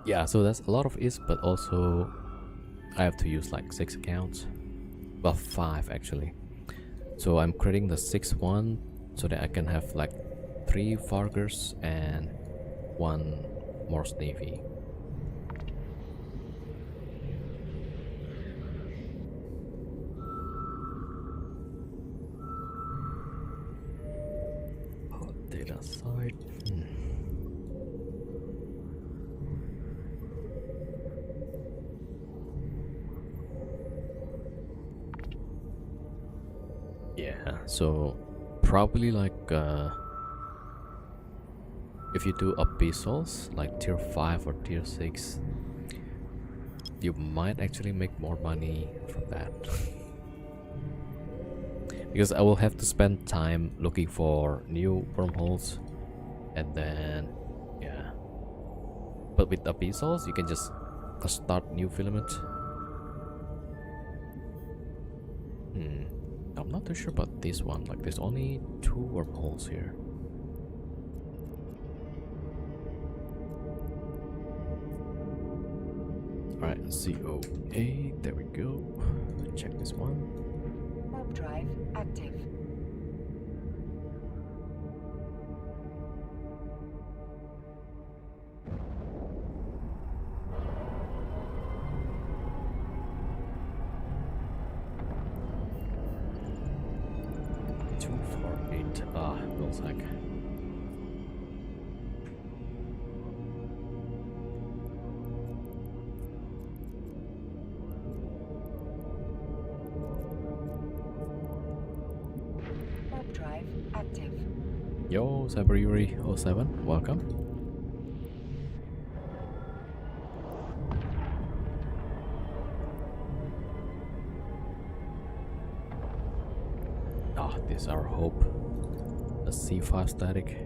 Yeah, so that's a lot of is, but also I have to use like 6 accounts. Well, 5 actually. So I'm creating the 6th one so that I can have like 3 Vargers and 1 Morse Navy. Oh, data side. Yeah, so probably like if you do abyssals like tier 5 or tier 6, you might actually make more money from that. Because I will have to spend time looking for new wormholes, and then yeah. But with abyssals you can just start new filament. I'm not too sure about this one, like there's only 2 wormholes here. Alright, COA, there we go. Check this one. Warp drive active. Two, four, eight. Bullseye. Warp drive active. Yo, Cyber Yuri 07, welcome. This is our hope. A C5 static.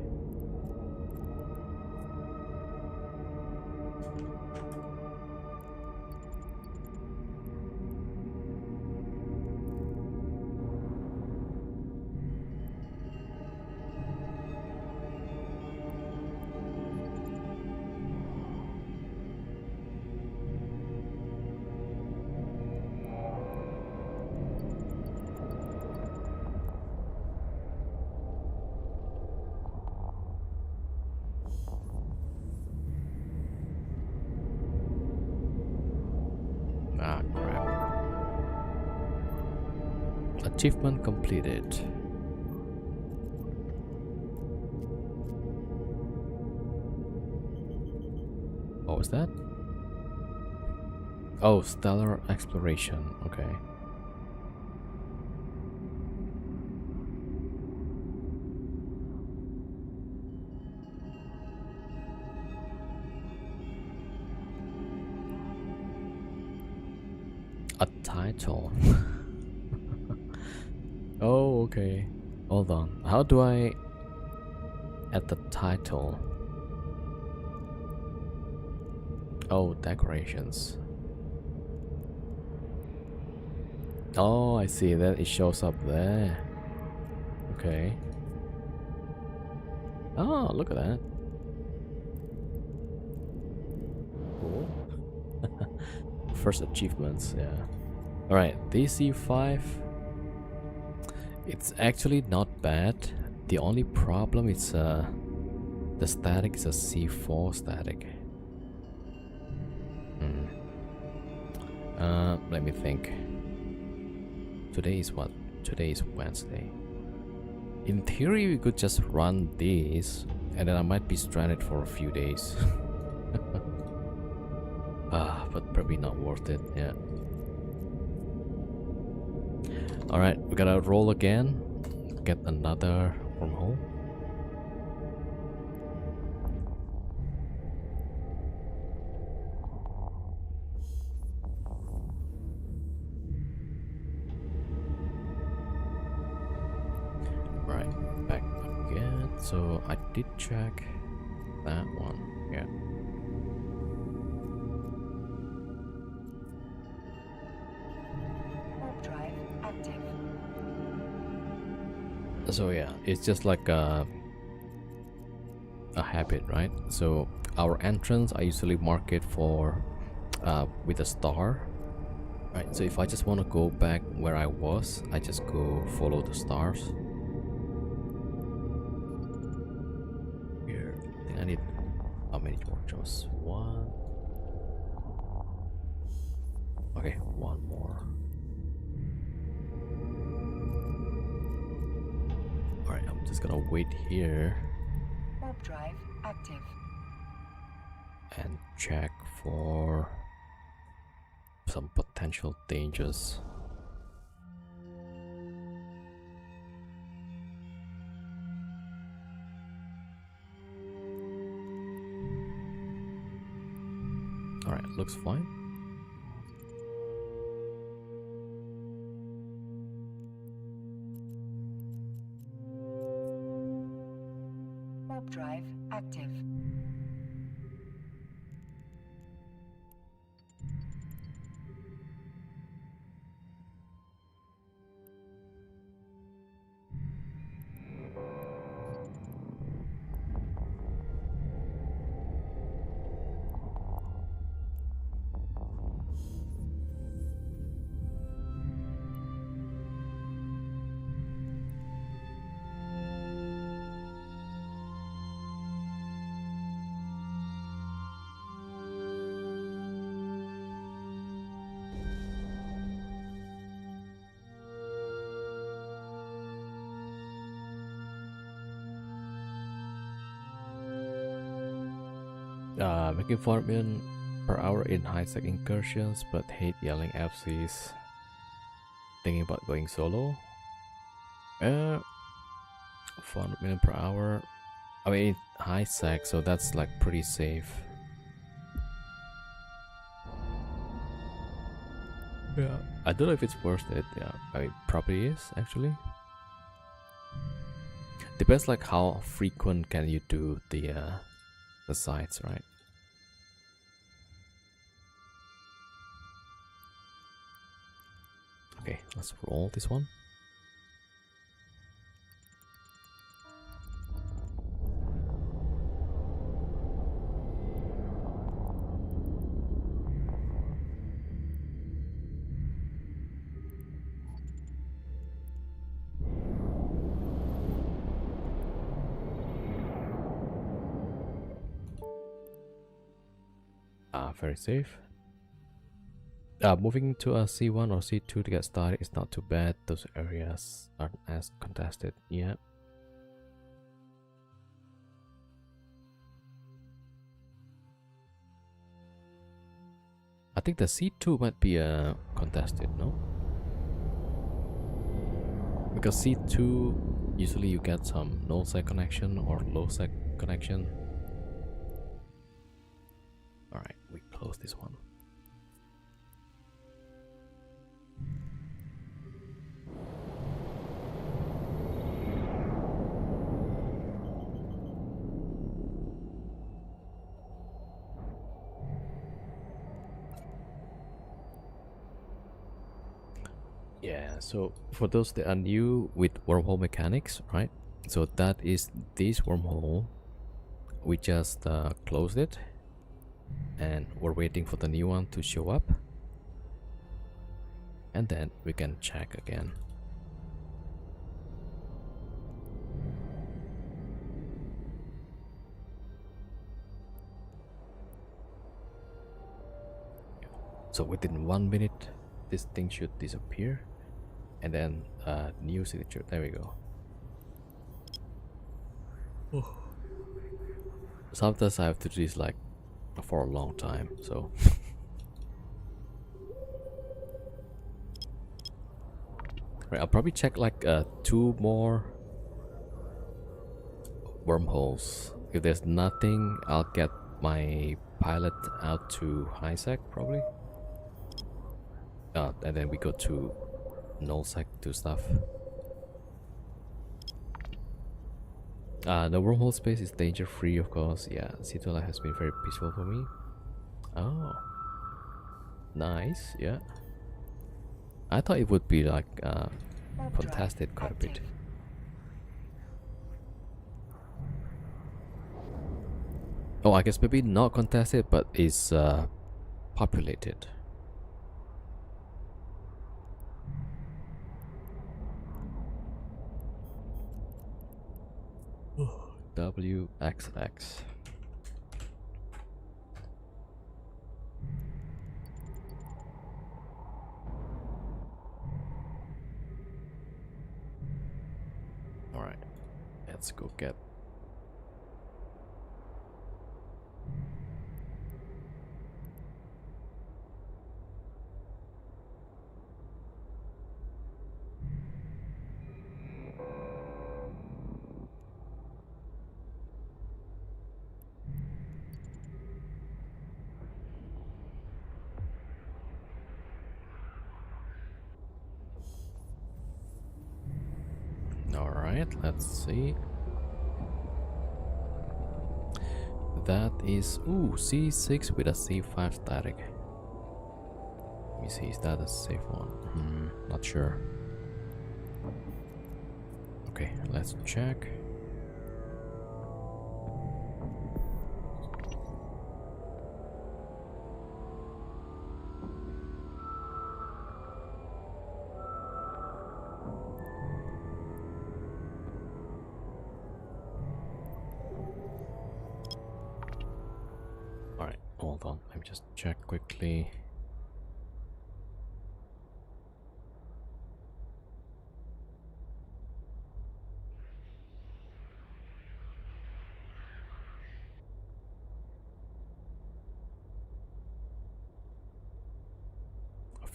Ah, crap. Achievement completed. What was that? Oh, stellar exploration. Okay. A title. Oh, okay. Hold on. How do I add the title? Oh, decorations. Oh, I see that it shows up there. Okay. Oh, look at that. Cool. First achievements, yeah. Alright, DC5. It's actually not bad. The only problem is the static is a C4 static. Let me think. Today is what? Today is Wednesday. In theory, we could just run this, and then I might be stranded for a few days. But probably not worth it, yeah. Alright, we gotta roll again. Get another wormhole. Right, back again. So I did check that one, yeah. Warp drive active. So yeah, it's just like a habit, right? So our entrance, I usually mark it for with a star, right? So if I just want to go back where I was, I just go follow the stars. Here, I think I need how many more jobs? One. Okay, one more. Alright, I'm just gonna wait here Warp drive active. and check for some potential dangers. Alright, looks fine. Warp drive active. Making 4 million per hour in high-tech incursions, but hate yelling FCs. Thinking about going solo. 400 million per hour. I mean, high sec, so that's like pretty safe. Yeah, I don't know if it's worth it. Yeah, I mean, probably is actually. Depends like how frequent can you do the sites, right? Okay, let's roll this one. Very safe. Moving to a C1 or C2 to get started is not too bad. Those areas aren't as contested yet. I think the C2 might be contested, no? Because C2 usually you get some no sec connection or low sec connection. Alright, we close this one. Yeah, so for those that are new with wormhole mechanics, right? So that is this wormhole. We just closed it and we're waiting for the new one to show up. And then we can check again. So within 1 minute, this thing should disappear. And then new signature, there we go. Sometimes I have to do this like for a long time, so right, I'll probably check like 2 more wormholes. If there's nothing, I'll get my pilot out to high sec probably. And then we go to null sec to stuff. The wormhole space is danger free, of course. Yeah, Citola has been very peaceful for me. Oh, nice. Yeah, I thought it would be like contested quite a bit. Oh, I guess maybe not contested, but is populated. WXX. All right, let's go get. All right, let's see. That is C6 with a C5 static. Let me see, is that a safe one? Not sure. Okay, let's check. Alright, hold on, let me just check quickly.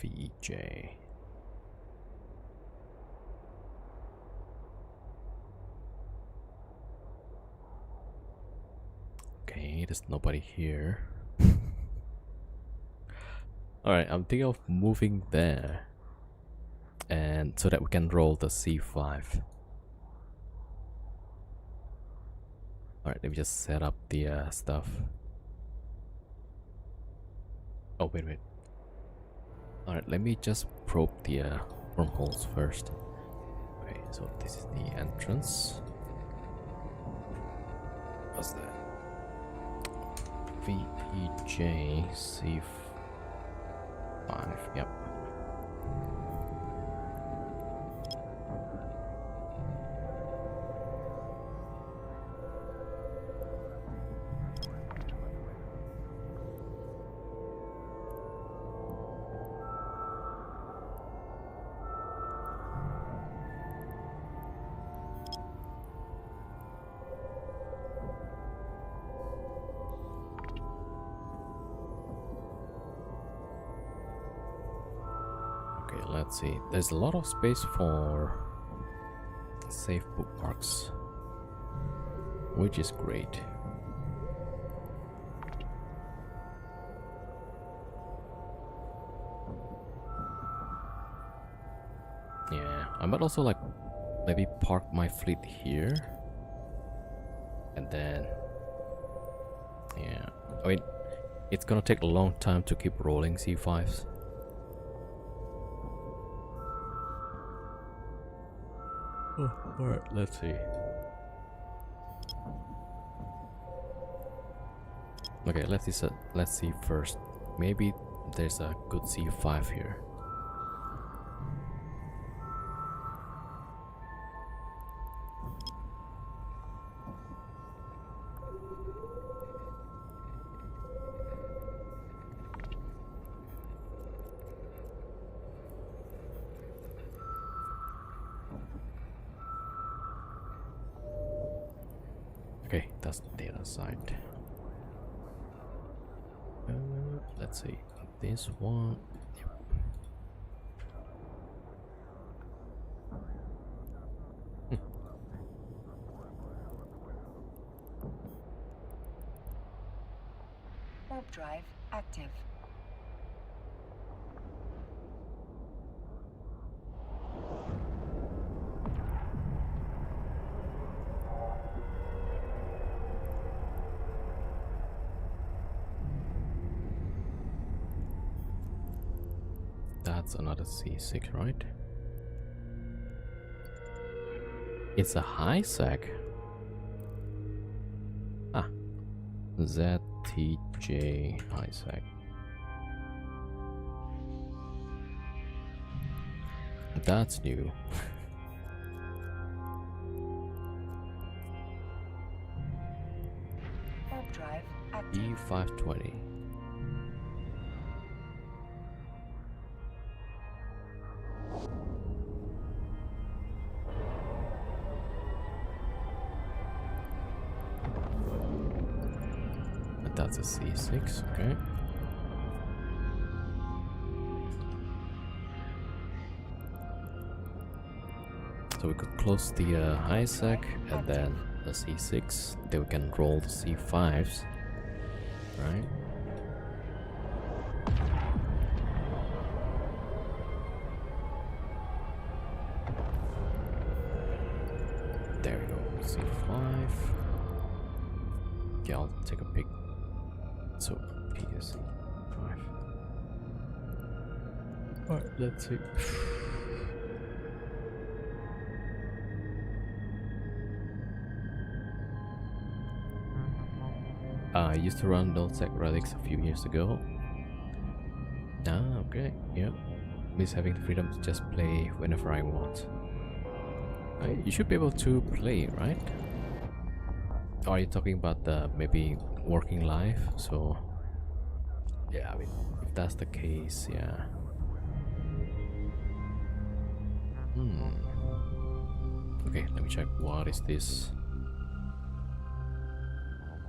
VEJ. Okay, there's nobody here. Alright, I'm thinking of moving there. And so that we can roll the C5. Alright, let me just set up the stuff. Oh, wait. Alright, let me just probe the wormholes first. Okay, so this is the entrance. What's that? VEJ C5. Yep. Okay, let's see. There's a lot of space for safe bookmarks, which is great. Yeah, I might also like maybe park my fleet here, and then yeah, I mean it's gonna take a long time to keep rolling C5s. Oh, alright, let's see. Okay, let's see first. Maybe there's a good C5 here. Okay, that's the other side. Let's see. This one. Yep. Warp drive active. That's another C6, right? It's a high sec. Ah, ZTJ high sec. That's new. Warp drive active. E520. That's a C6, okay. So we could close the high sec and then the C6. Then we can roll the C5s, right? There we go, C5. Yeah, I'll take a pic. So, PSC 5. Alright, let's see. I used to run those tech relics a few years ago. Ah, okay, yeah. Miss having the freedom to just play whenever I want. You should be able to play, right? Are you talking about the maybe working life? So yeah, I mean, if that's the case, yeah. Okay, let me check. What is this?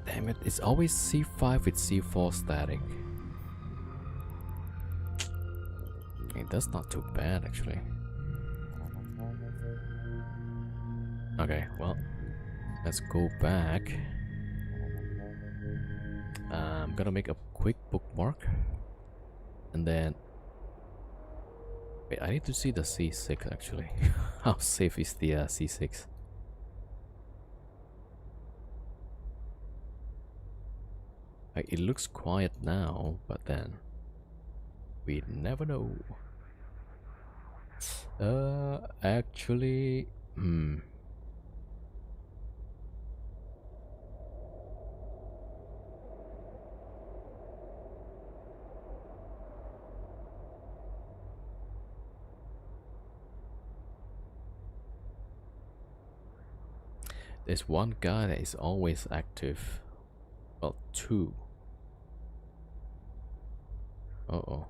Damn it, it's always C5 with C4 static. Okay, that's not too bad actually. Okay, well, let's go back. I'm gonna make a quick bookmark. And then... Wait, I need to see the C6 actually. How safe is the C6? Like, it looks quiet now, but then... we never know. Actually... There's one guy that is always active. Well, two. Uh-oh.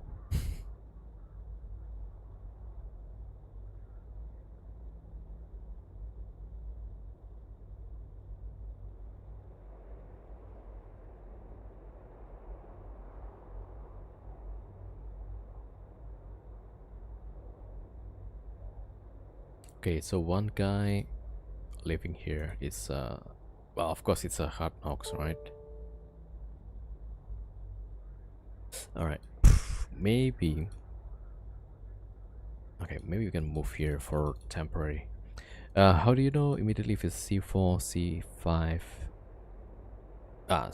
Okay, so one guy living here is well, of course it's a hard knocks, right? Alright. Maybe... Okay, maybe we can move here for temporary. How do you know immediately if it's C4, C5?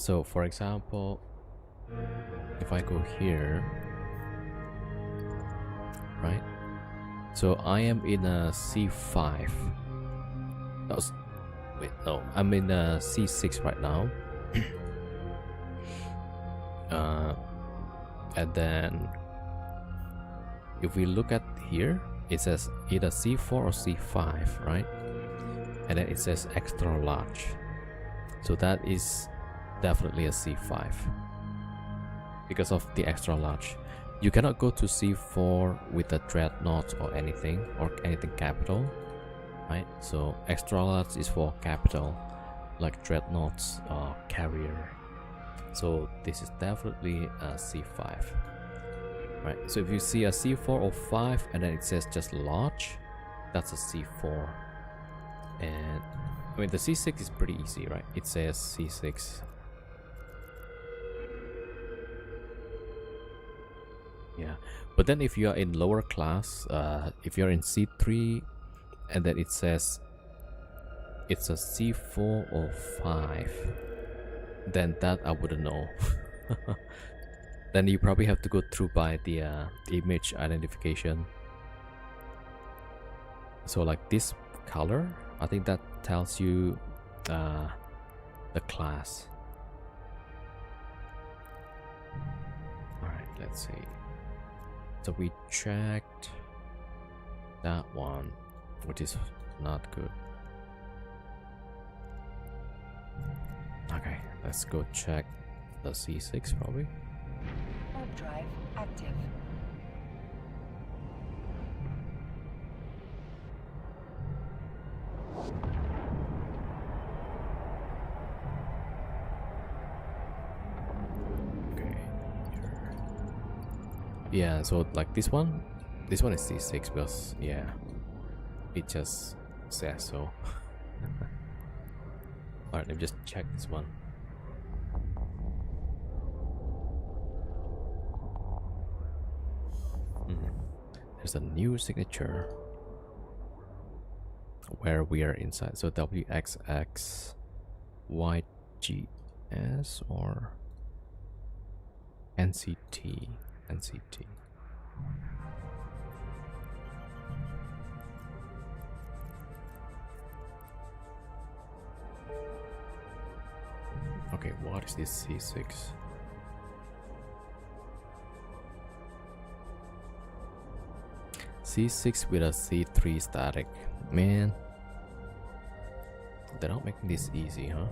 So for example, if I go here, right? So I am in a C5. That was... Wait, no, I'm in a C6 right now. And then if we look at here, it says either C4 or C5, right? And then it says extra large. So that is definitely a C5 because of the extra large. You cannot go to C4 with a dreadnought or anything capital, right? So extra large is for capital, like dreadnoughts or carrier. So this is definitely a C5, right? So if you see a C4 or 5 and then it says just large, that's a C4. And I mean the C6 is pretty easy, right? It says C6. Yeah, but then if you are in lower class, if you're in C3 and then it says it's a C4 or 5, then that I wouldn't know. Then you probably have to go through by the image identification. So like this color, I think that tells you the class. Alright, let's see. So we checked that one, which is not good. Okay, let's go check the C6 probably. Warp drive active. Okay. Yeah, so like this one is C6 because yeah, it just says so. Alright, let me just check this one. There's a new signature where we are inside. So WXX YGS or NCT. Okay, what is this C6? C6 with a C3 static. Man, they're not making this easy, huh?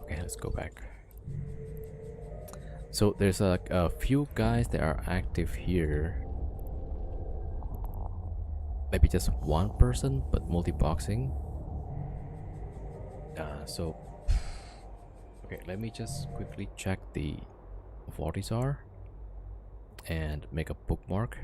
Okay, let's go back. So there's a few guys that are active here. Maybe just one person, but multi-boxing. So okay, let me just quickly check the what these are. and make a bookmark.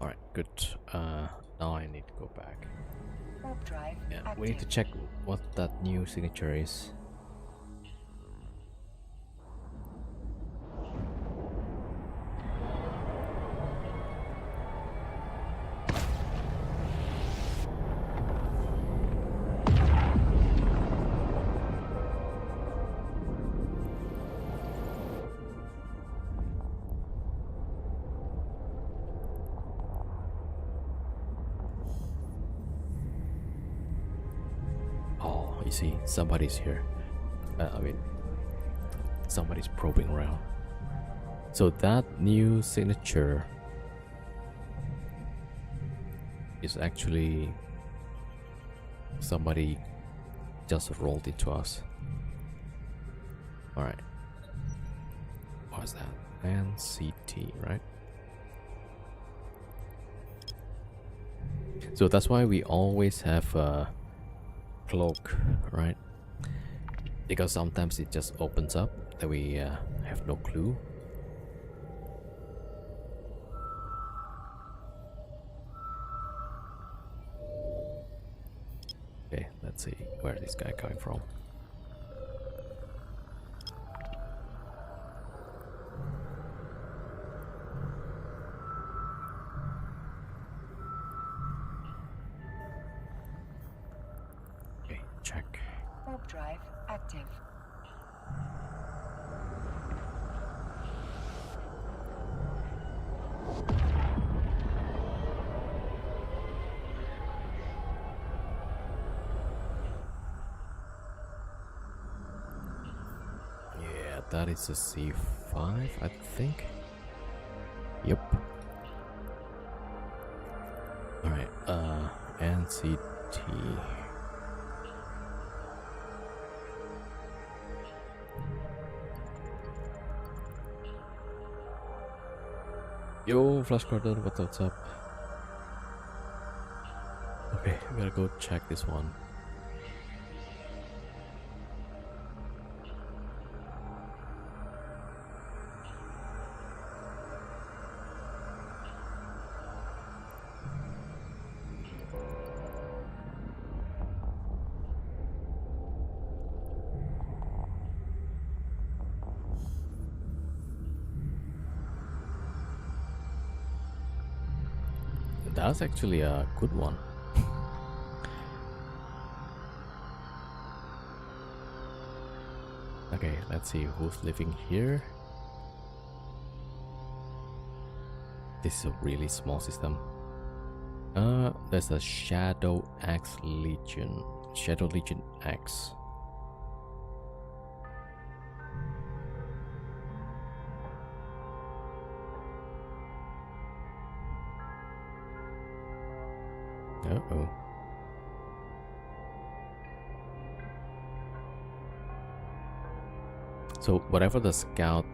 Alright, good. Now I need to go back. Warp drive Yeah, active. we need to check what that new signature is. Oh, you see, somebody's here. I mean, somebody's probing around. So that new signature is actually somebody just rolled into us. Alright. What's that? NCT, right? So that's why we always have a cloak, right? Because sometimes it just opens up that we have no clue. Okay, let's see where this guy coming from. Okay, check. Warp drive active. Yeah, that is a C5, I think. Yep. Alright, NCT. Yo, Flash Gordon, what's up? Okay, we gotta go check this one. That's actually a good one. Okay, let's see who's living here. This is a really small system. There's a Shadow X Legion. Shadow Legion X. Uh-oh. So whatever the scout,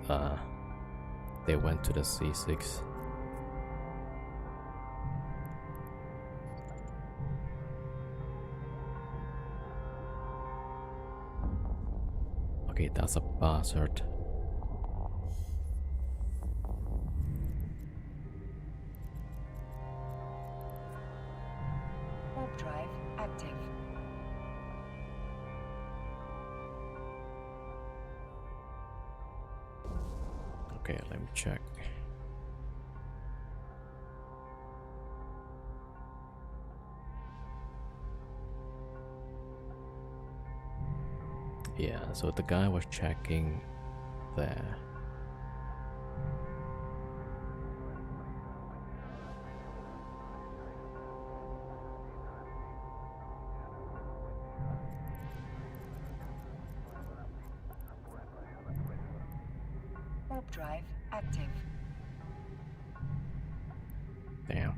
they went to the C6. Okay, that's a bastard. Warp drive active. Okay, let me check. Yeah, so the guy was checking there. Warp drive active. Damn.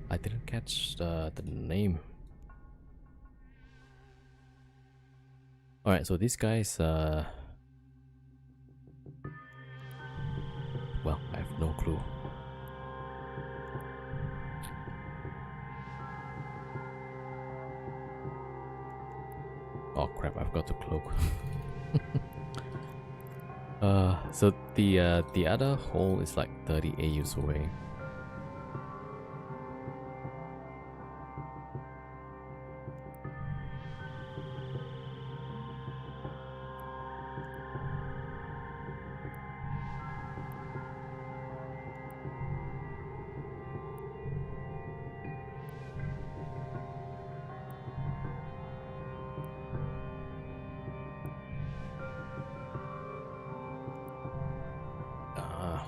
I didn't catch the name. Alright, so this guy's well, I have no clue. Oh crap, I've got to cloak. So the other hole is like 30 AUs away.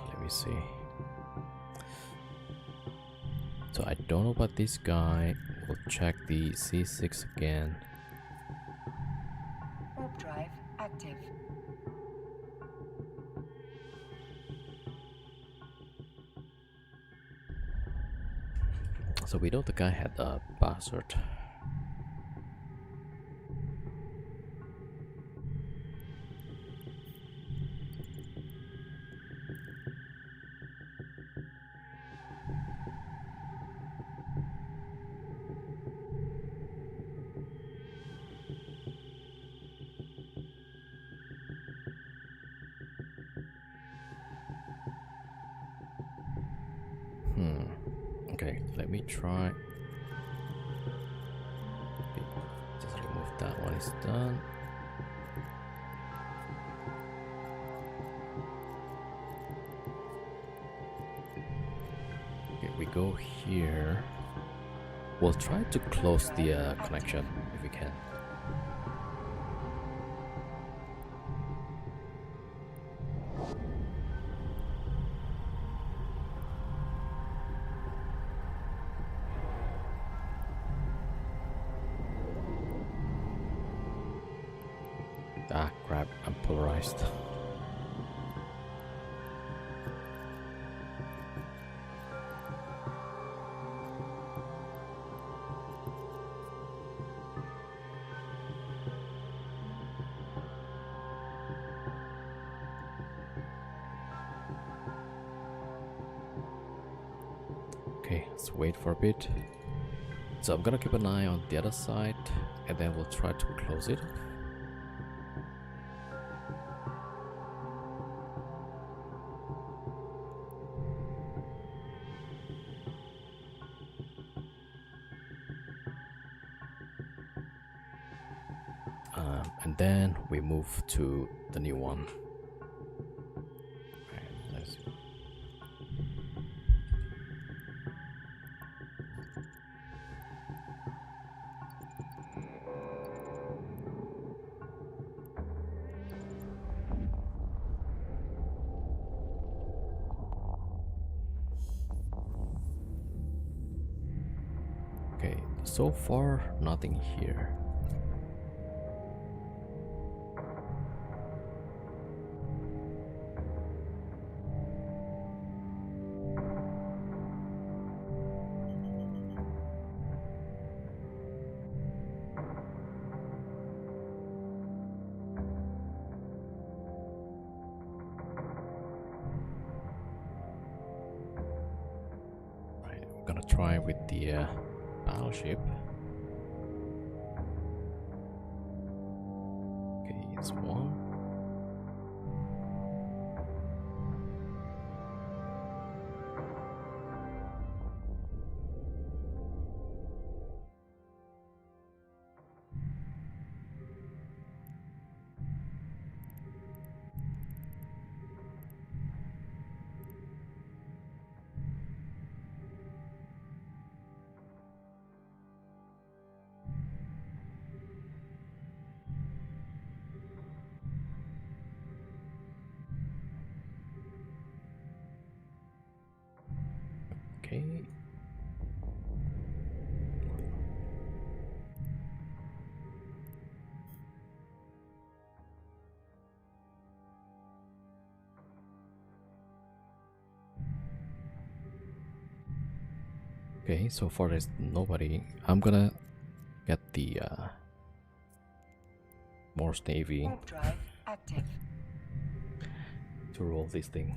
Let me see. So I don't know about this guy. We'll check the C6 again. Warp drive active. So we know the guy had a bastard. Okay, let me try. Okay, just remove that one, it's done. Okay, we go here. We'll try to close the connection if we can. Ah, crap, I'm polarized. Okay, let's wait for a bit. So I'm gonna keep an eye on the other side and then we'll try to close it. And then we move to the new one. Okay, let's see. Okay, so far nothing here. Right, I'm gonna try with the battleship. Okay, it's one. Okay. Okay, so far there's nobody. I'm gonna get the Morse Navy Warp drive active. to roll this thing.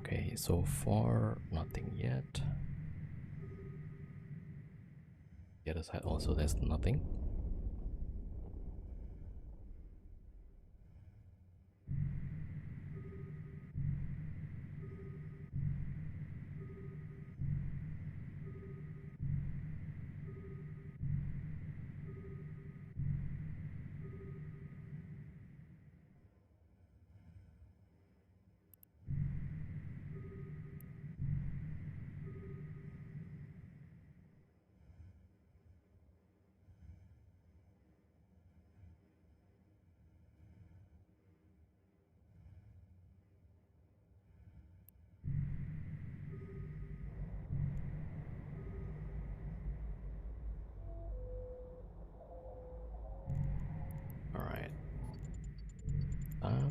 Okay, so far nothing yet. The other side also there's nothing. Alright.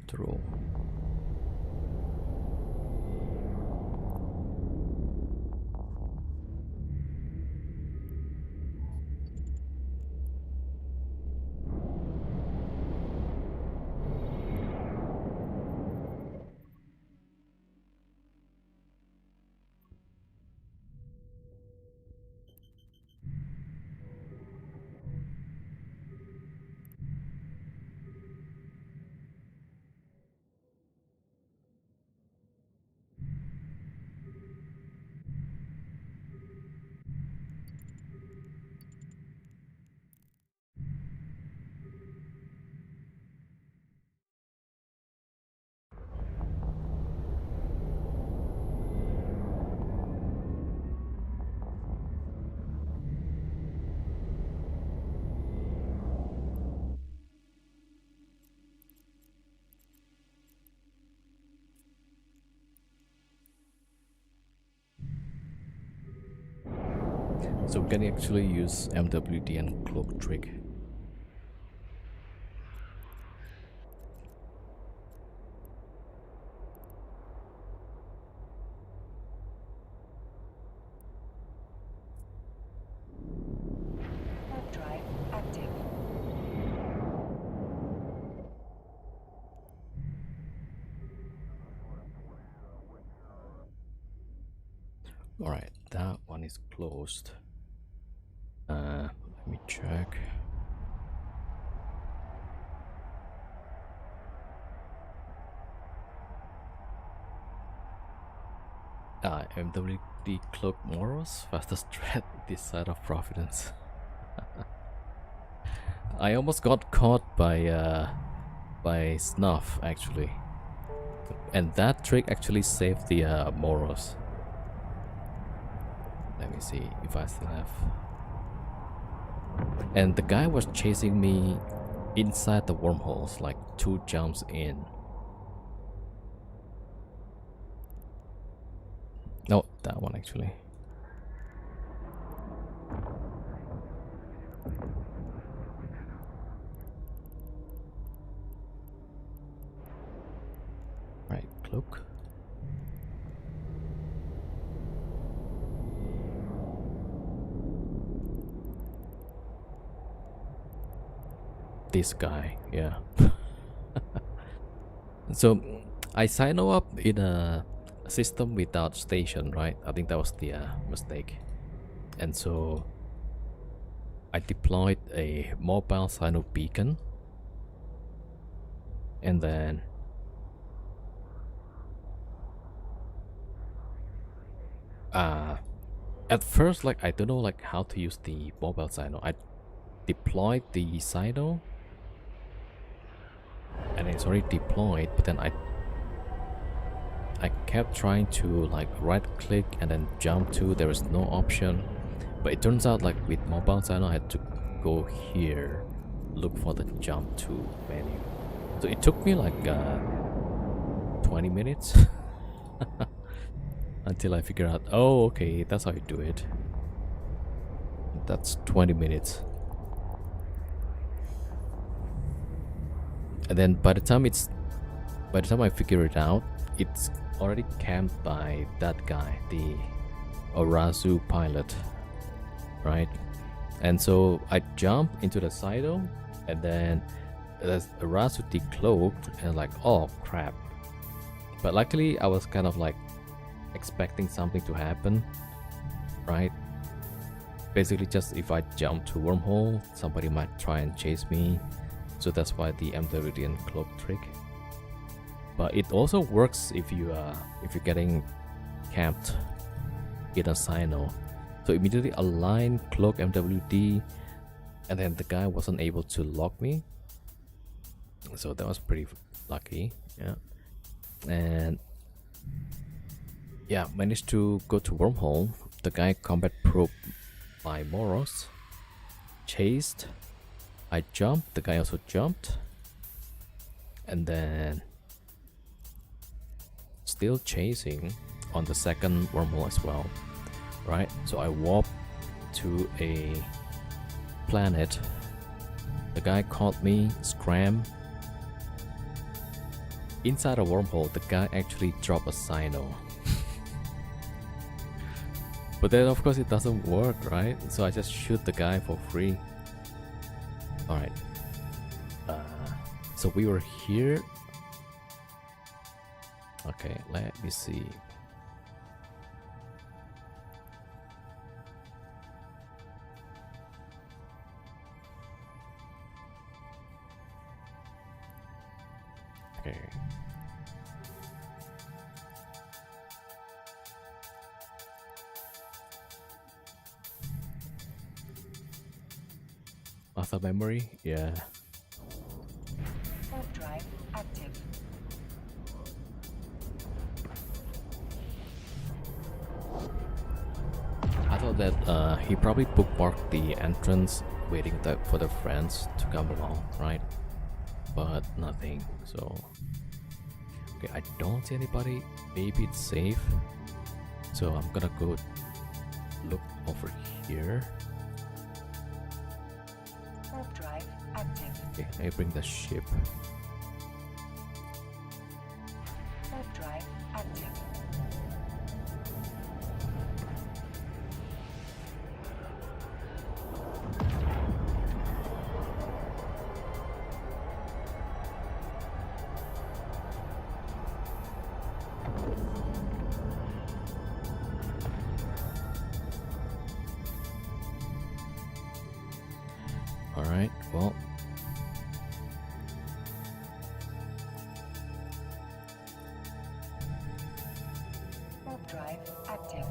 To roll. So we can actually use MWD and cloak trick. Warp drive active. Alright, that one is closed. Let me check. MWD Cloak Moros, fastest threat this side of Providence. I almost got caught by Snuff actually, and that trick actually saved the Moros. Let me see if I still have. And the guy was chasing me inside the wormholes, like 2 jumps in. No, that one actually. Right, cloak. This guy, yeah. So I sign up in a system without station, right? I think that was the mistake. And so I deployed a mobile sign-up beacon, and then at first, like, I don't know like how to use the mobile sign-up. deployed the silo, and it's already deployed, but then I kept trying to like right click and then jump to, there was no option. But it turns out like with mobile silo I had to go here, look for the jump to menu. So it took me like 20 minutes until I figured out, oh okay, that's how you do it. That's 20 minutes. And then by the time I figure it out, it's already camped by that guy, the Orazu pilot, right? And so I jump into the silo, and then there's Orazu decloaked, and like, oh crap. But luckily I was kind of like expecting something to happen, right? Basically just if I jump to wormhole, somebody might try and chase me. So that's why the MW didn't cloak trick. But it also works if you're getting camped in a silo. So immediately align cloak MWD, and then the guy wasn't able to lock me. So that was pretty lucky, yeah. And yeah, managed to go to wormhole. The guy combat probe my Moros, chased. I jumped, the guy also jumped, and then still chasing on the second wormhole as well, right? So I warped to a planet. The guy caught me, scram. Inside a wormhole, the guy actually dropped a sino. But then of course it doesn't work, right? So I just shoot the guy for free. Alright. So we were here. Okay, let me see. Okay. Master memory? Yeah. Warp drive active. I thought that he probably bookmarked the entrance, waiting for the friends to come along, right? But nothing. So okay, I don't see anybody. Maybe it's safe. So I'm gonna go look over here. Warp drive active. Okay, I bring the ship. Warp drive active. Alright, well. Warp drive active.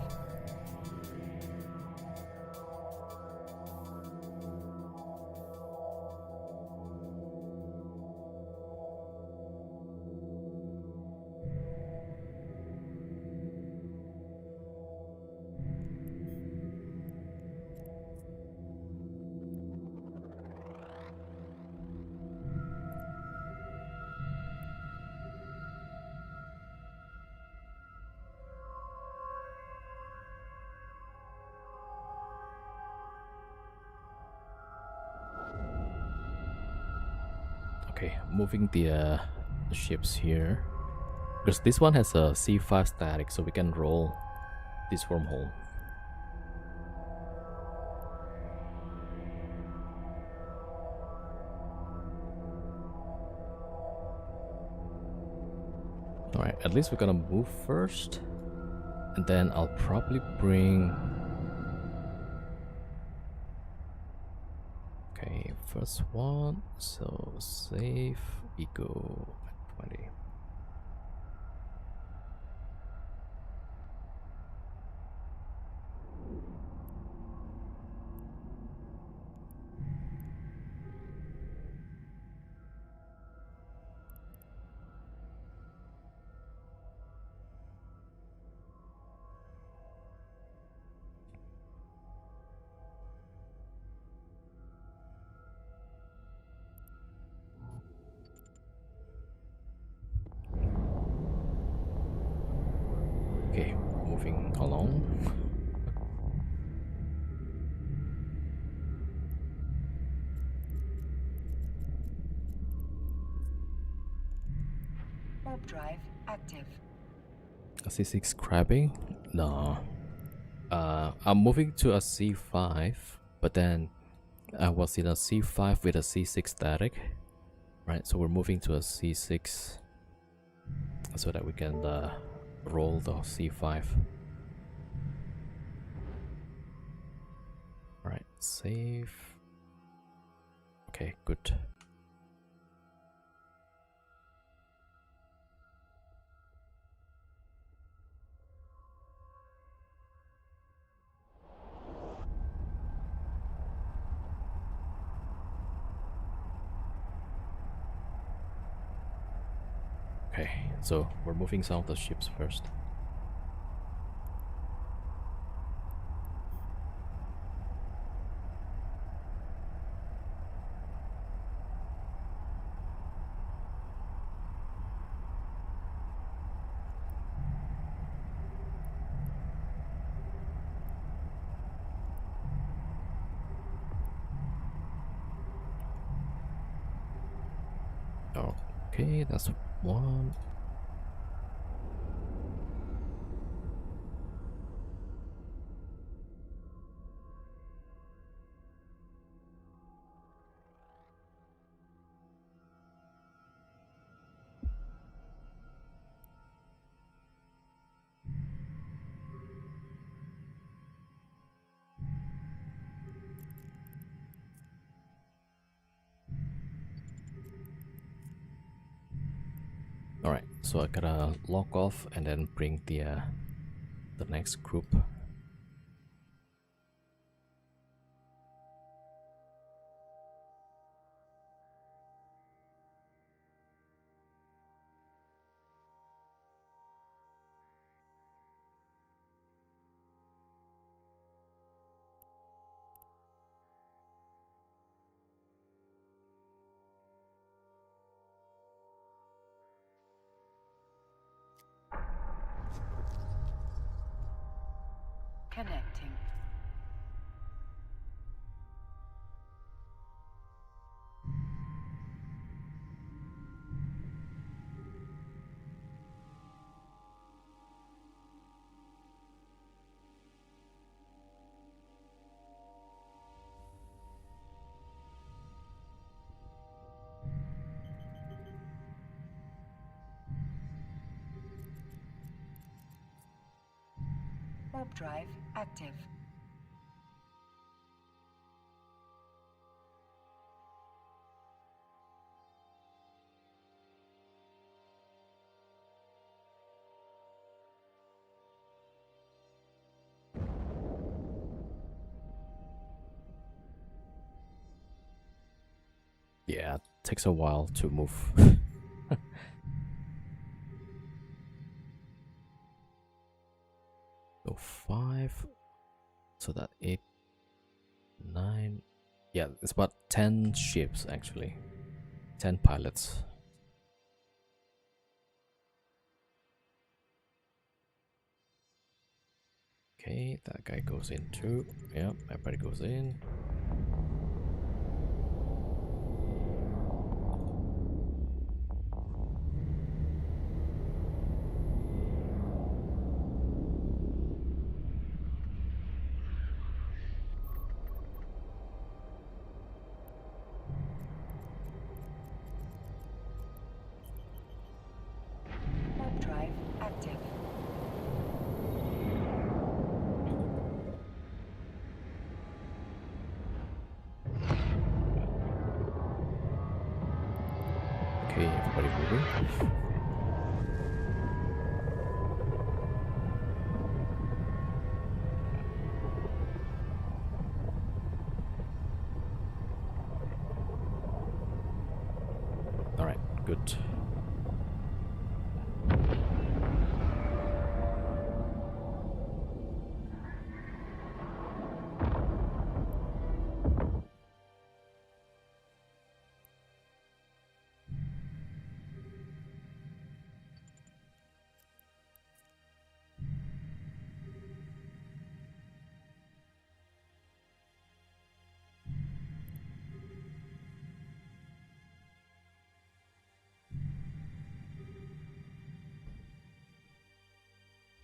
Okay, moving the ships here. Because this one has a C5 static, so we can roll this wormhole. Alright, at least we're gonna move first. And then I'll probably bring... Okay, first one. So save, ego at 20. Okay, moving along. Warp drive active. A C6 crabbing? No. I'm moving to a C5, but then I was in a C5 with a C6 static. Right, so we're moving to a C6 so that we can roll the C5. Alright, save. Okay, good. Okay, so we're moving some of the ships first. Okay, that's one. Alright, so I gotta log off and then bring the next group. Connecting. Warp drive active. Yeah, it takes a while to move. So 5, so that 8, 9. Yeah, it's about 10 ships actually. 10 pilots. Okay, that guy goes in too. Yep, everybody goes in. Warp drive active. Okay, everybody moving. Alright, good.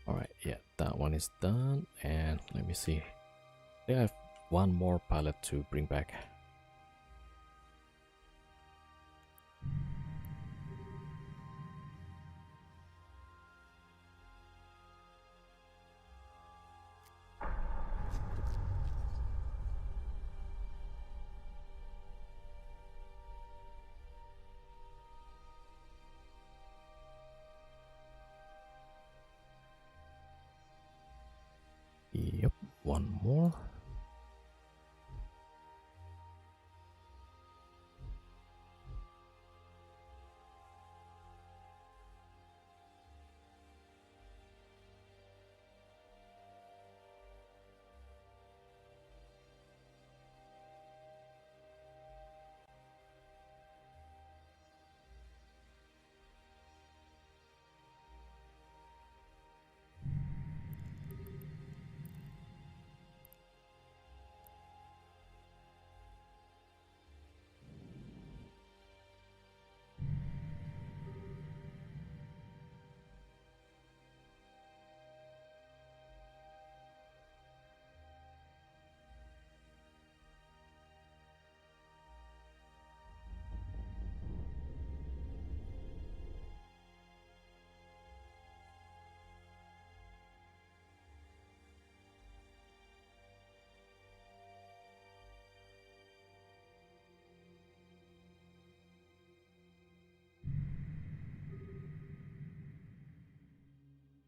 Alright, yeah, that one is done. And let me see. I think I have one more pilot to bring back. Yep, one more.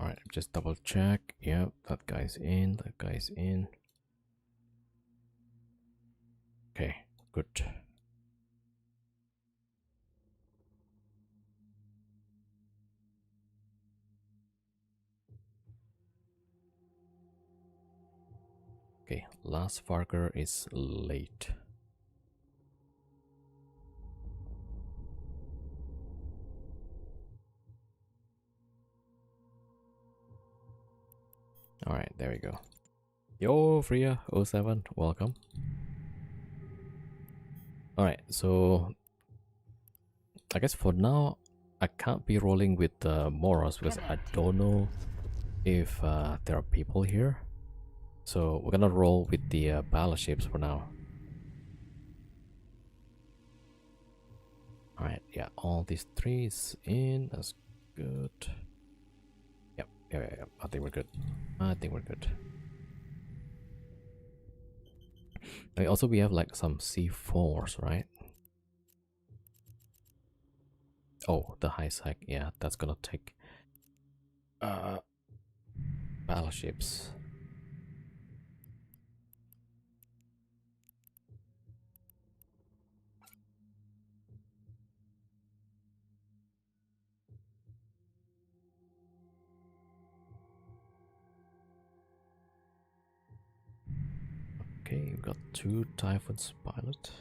Alright, just double check. Yep, that guy's in, that guy's in. Okay, good. Okay, last Farker is late. Alright, there we go. Yo, Freya07, welcome. Alright, so I guess for now, I can't be rolling with Moros because I don't know if there are people here. So we're gonna roll with the battleships for now. Alright, yeah, all these three is in. That's good. Yep, yeah. I think we're good. I think we're good. And also, we have like some C4s, right? Oh, the high sec. Yeah, that's gonna take battleships. Okay, we got 2 Typhoons pilot.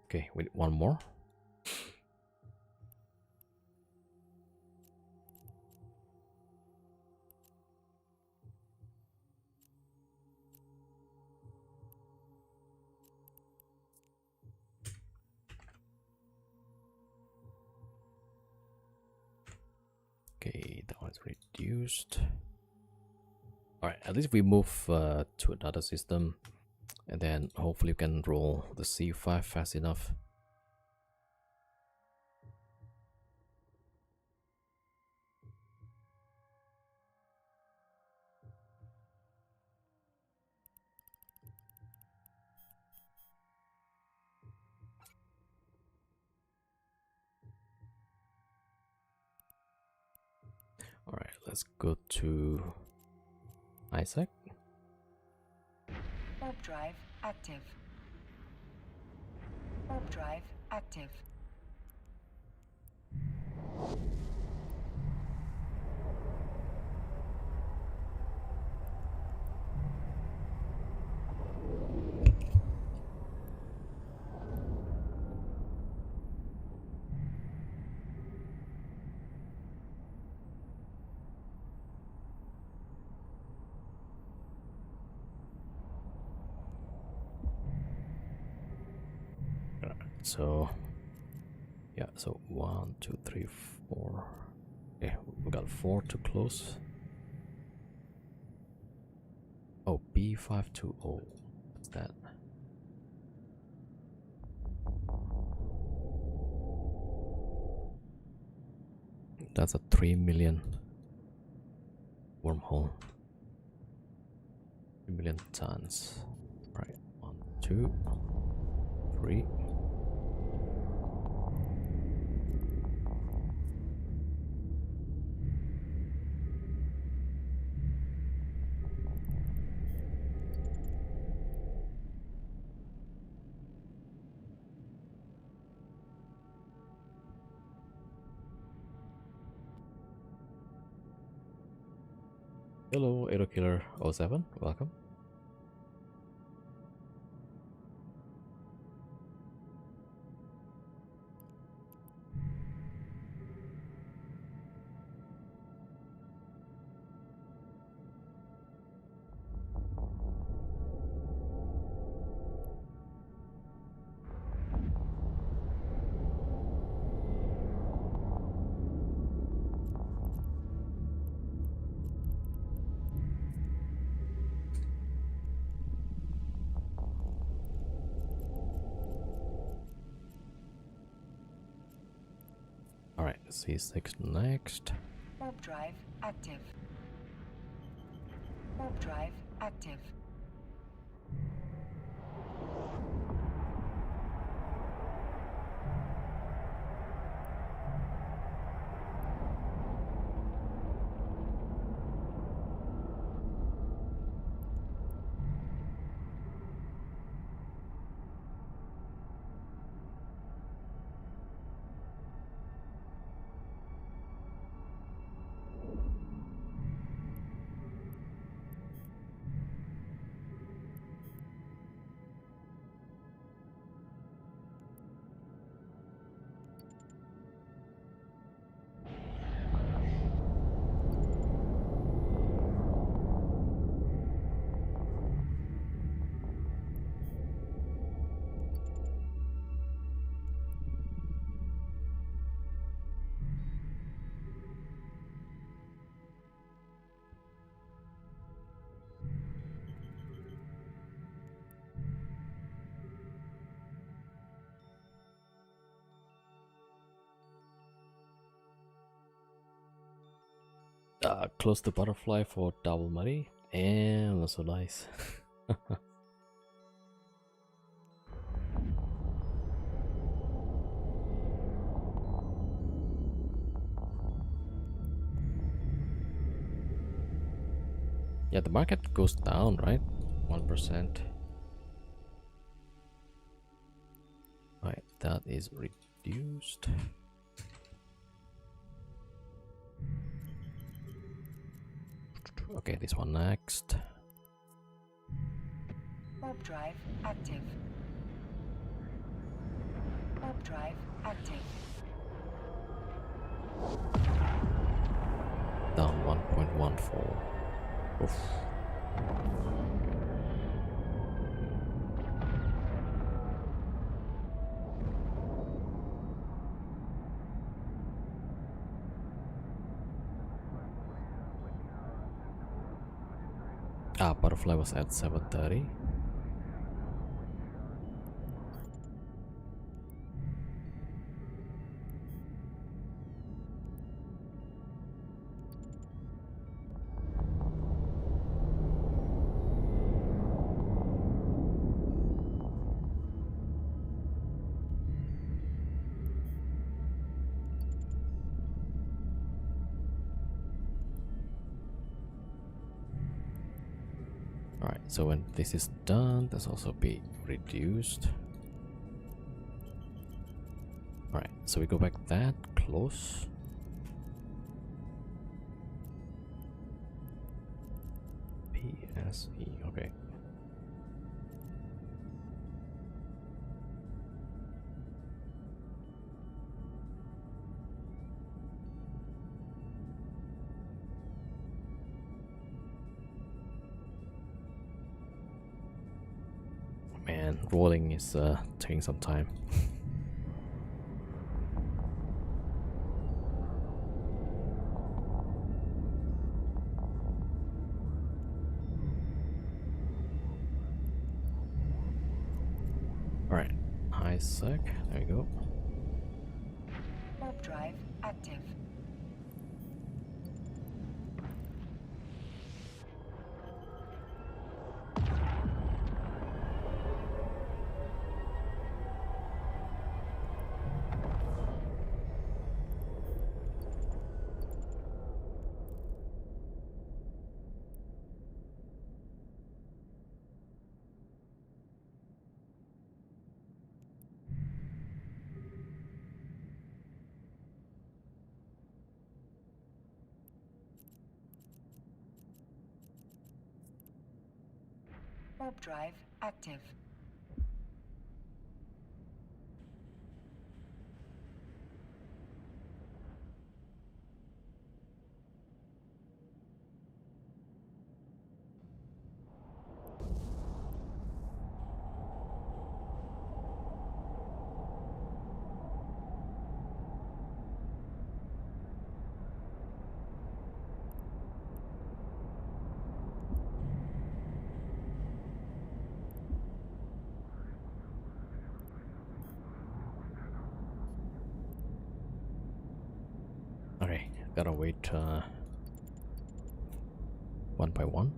Okay, we need one more. Okay, that one's reduced. Alright, at least we move to another system. And then hopefully we can roll the C5 fast enough. Alright, let's go to Isaac. Warp drive active. Warp drive active. So yeah, so 1, 2, 3, 4. Okay, we got 4 to close. Oh, B520. What's that? That's a 3 million wormhole. 3 million tons. Right, 1, 2, 3. Hello, Aero Killer 07, welcome. Alright, C6 next. Warp drive active. Warp drive active. Close the butterfly for double money. And that's so nice. Yeah, the market goes down, right? 1%. Right, that is reduced. Okay, this one next. Warp drive active. Warp drive active. Down 1.14. Oof. Butterfly was at 7:30. Alright, so when this is done, this also be reduced. Alright, so we go back that close. PSE, okay. Man, rolling is taking some time. Alright, high sec, there we go. Warp drive active. Warp drive active. Okay, gotta wait one by one.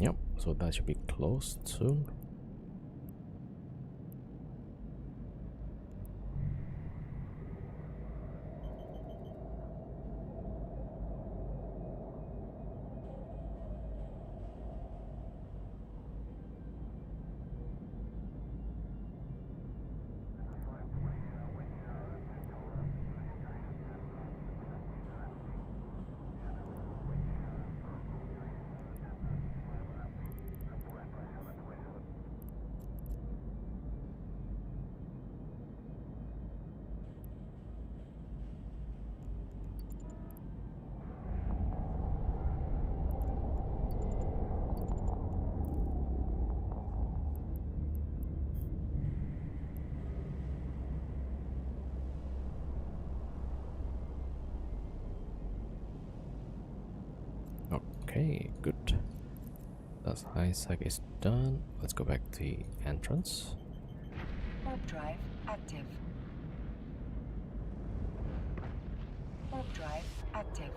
Yep, so that should be closed soon. Okay, good. That's high sec is done. Let's go back to the entrance. Warp drive active. Warp drive active.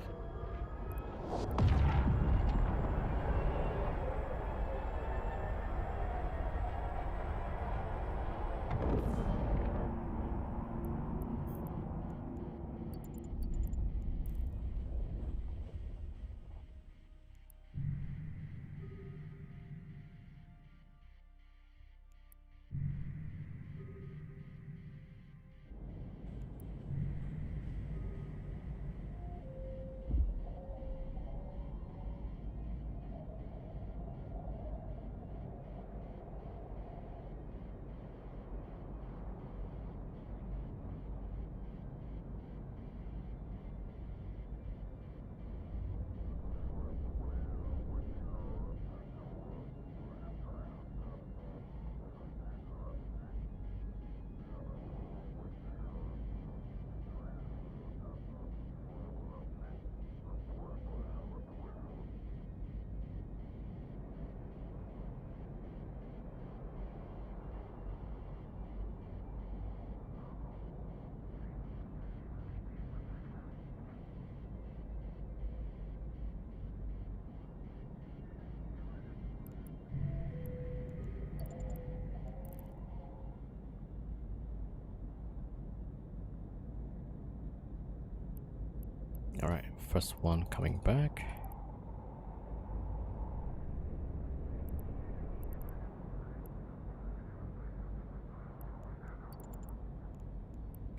Alright, first one coming back.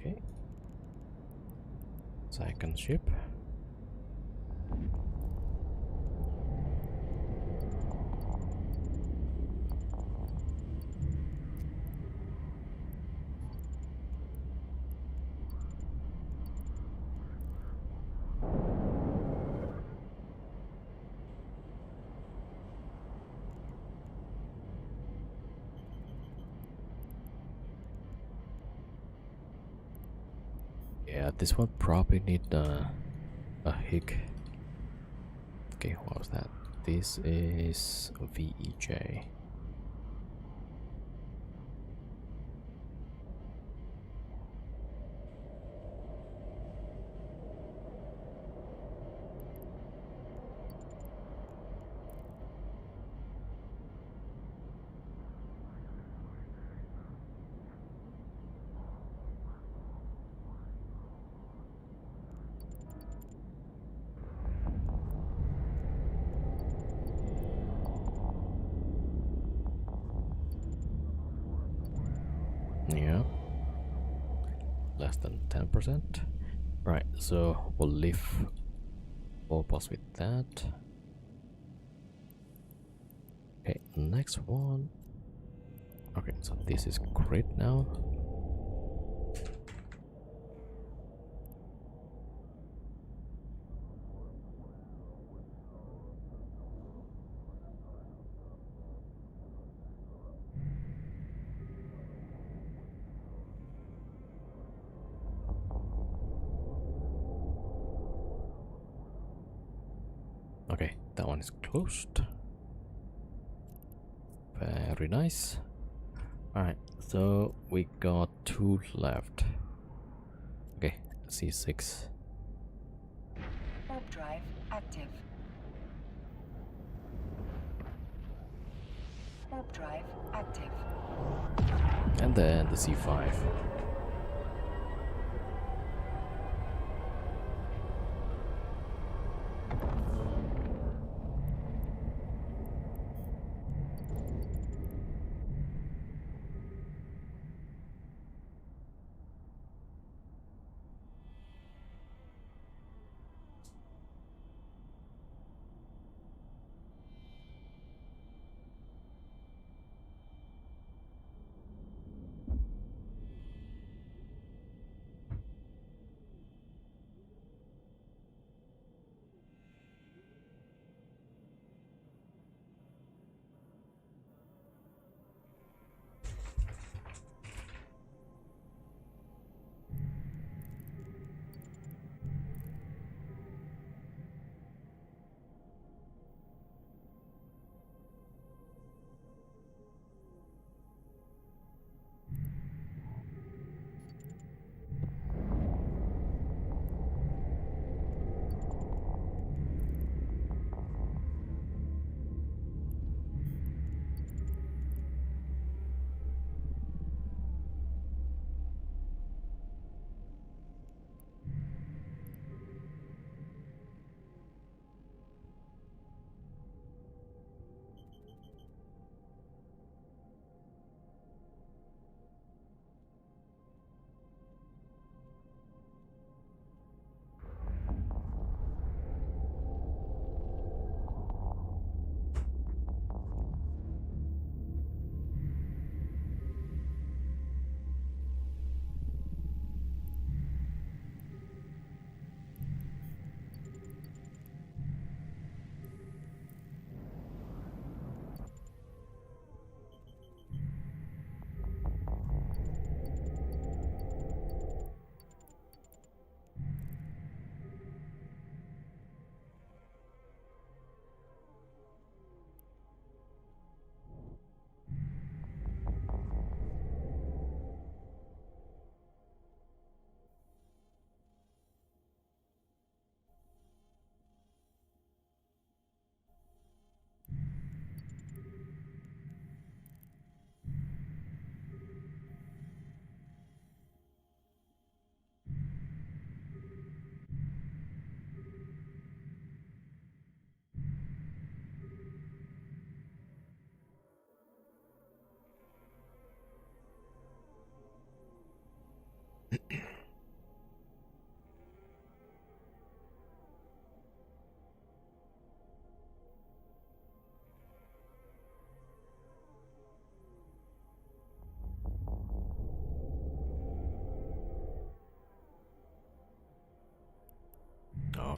Okay. Second ship. Yeah, this one probably need a hick. Okay, what was that? This is VEJ. Yeah, less than 10%. Right, so we'll leave Opus with that. Okay, next one. Okay, so this is grid now. Okay, that one is closed. Very nice. Alright, so we got 2 left. Okay, C6. Warp drive active. Warp drive active. And then the C5.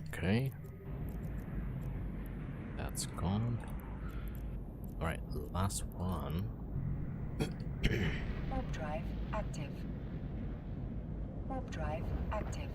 Okay. That's gone. Alright, last one. Warp drive active. Warp drive active.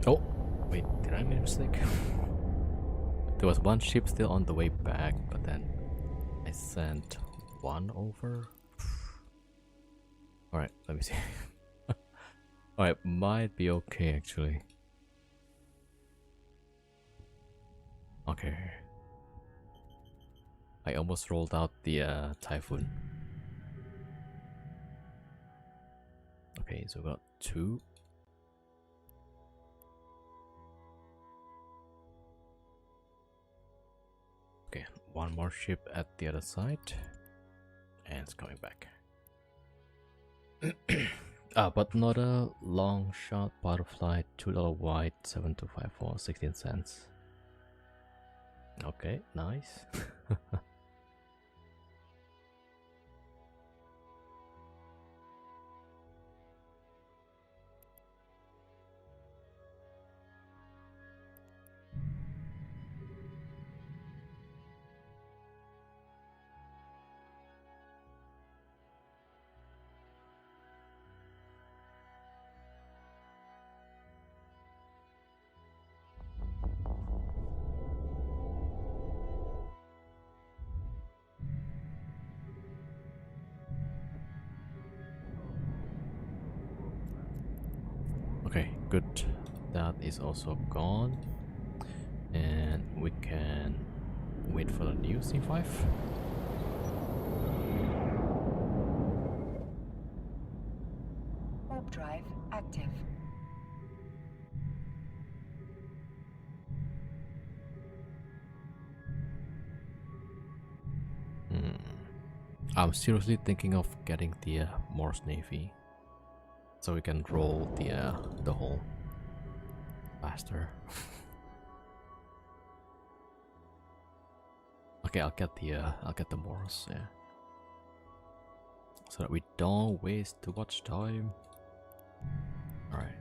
Oh, wait, did I make a mistake? There was one ship still on the way back, but then I sent one over. Alright, let me see. Alright, might be okay actually. Okay. I almost rolled out the typhoon. Okay, so we got two. Okay, one more ship at the other side. And it's coming back. But not a long shot butterfly, $2 white, 7254, 16 cents. Okay, nice. Okay, good. That is also gone. And we can wait for the new C5. Warp drive active. I'm seriously thinking of getting the Morse Navy, so we can roll the hole faster. Okay, I'll get the Morse, yeah, so that we don't waste too much time. All right,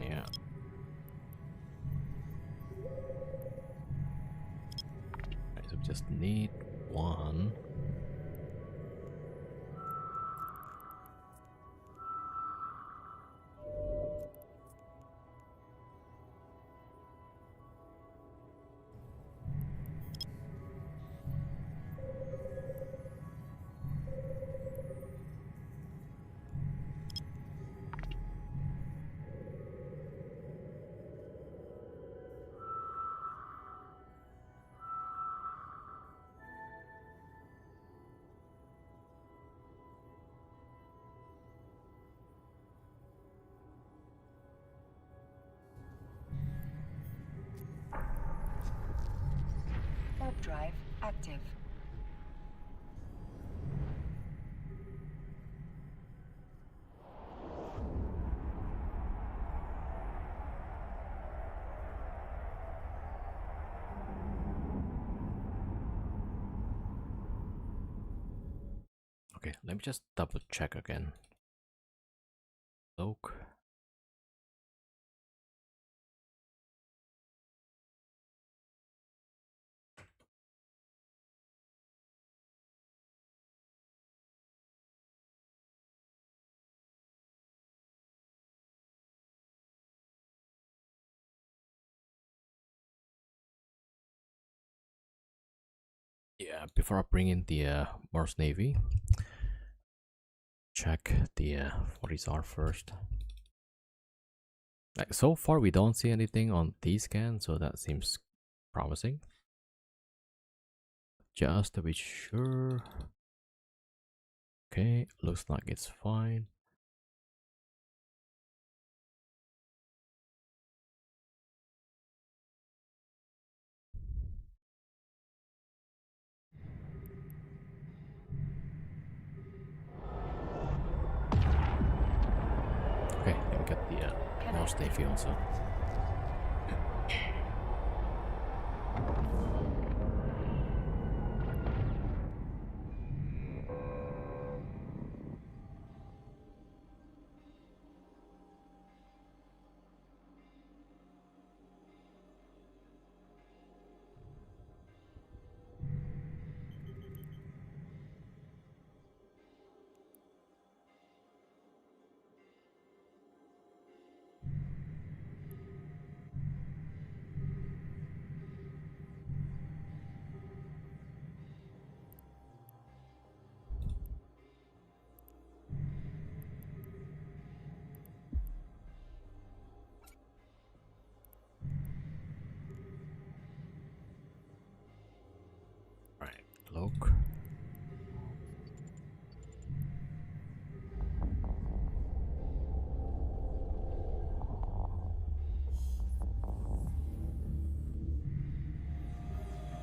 yeah. Right, so we just need one. Warp drive active. Okay, let me just double check again. Look. Yeah, before I bring in the Mars Navy, check the what is our first. Like, so far we don't see anything on the scan, so that seems promising. Just to be sure. Okay, looks like it's fine. Okay, let me get the Mars Navy also. Right, look.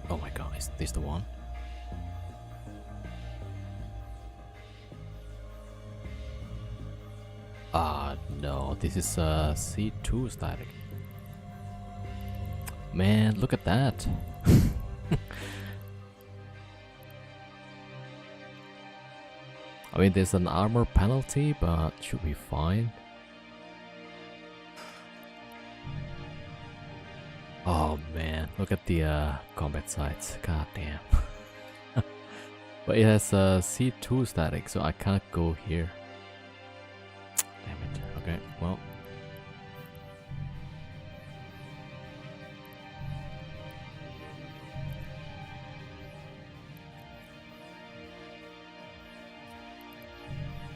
Oh my god, is this the one? Ah, no, this is C2 static. Man, look at that. I mean, there's an armor penalty, but should be fine. Oh man, look at the combat sites. God damn. But it has C2 static, so I can't go here. Damn it. Okay, well.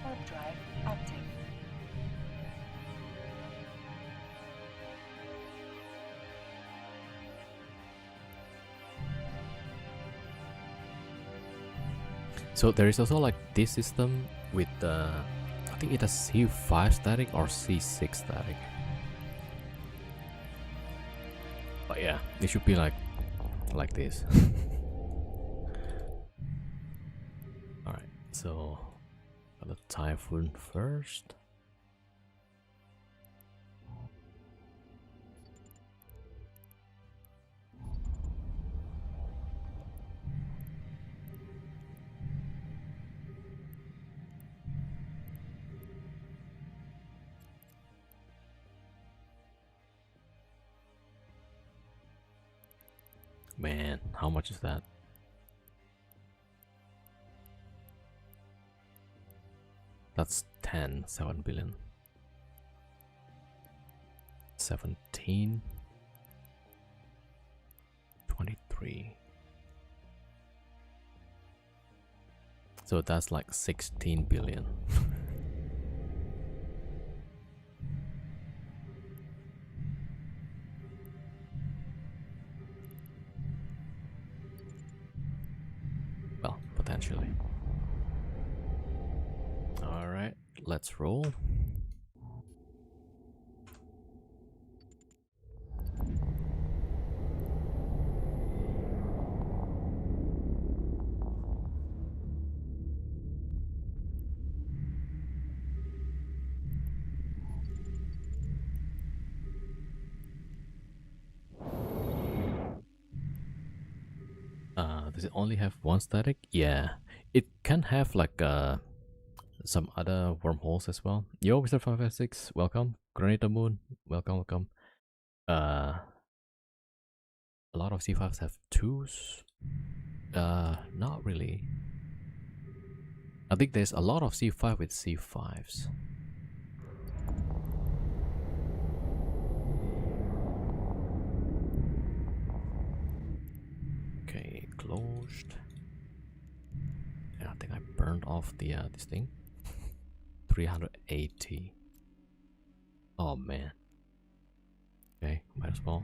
Warp drive active. So there is also like this system with I think it has C5 static or C6 static. But yeah, it should be like this. Alright, so got the Typhoon first. Man, how much is that? That's 7 billion. 17. 23. So that's like 16 billion. Well, potentially. Alright, let's roll. Does it only have one static? Yeah, It can have like some other wormholes as well. Yo, Mr. 556, welcome. Granita Moon, welcome, welcome. Uh, a lot of C5s have twos. Not really. I think there's a lot of C5 with C5s. Okay, closed. Yeah, I think I burned off the this thing. 380. Oh man. Okay, might as well.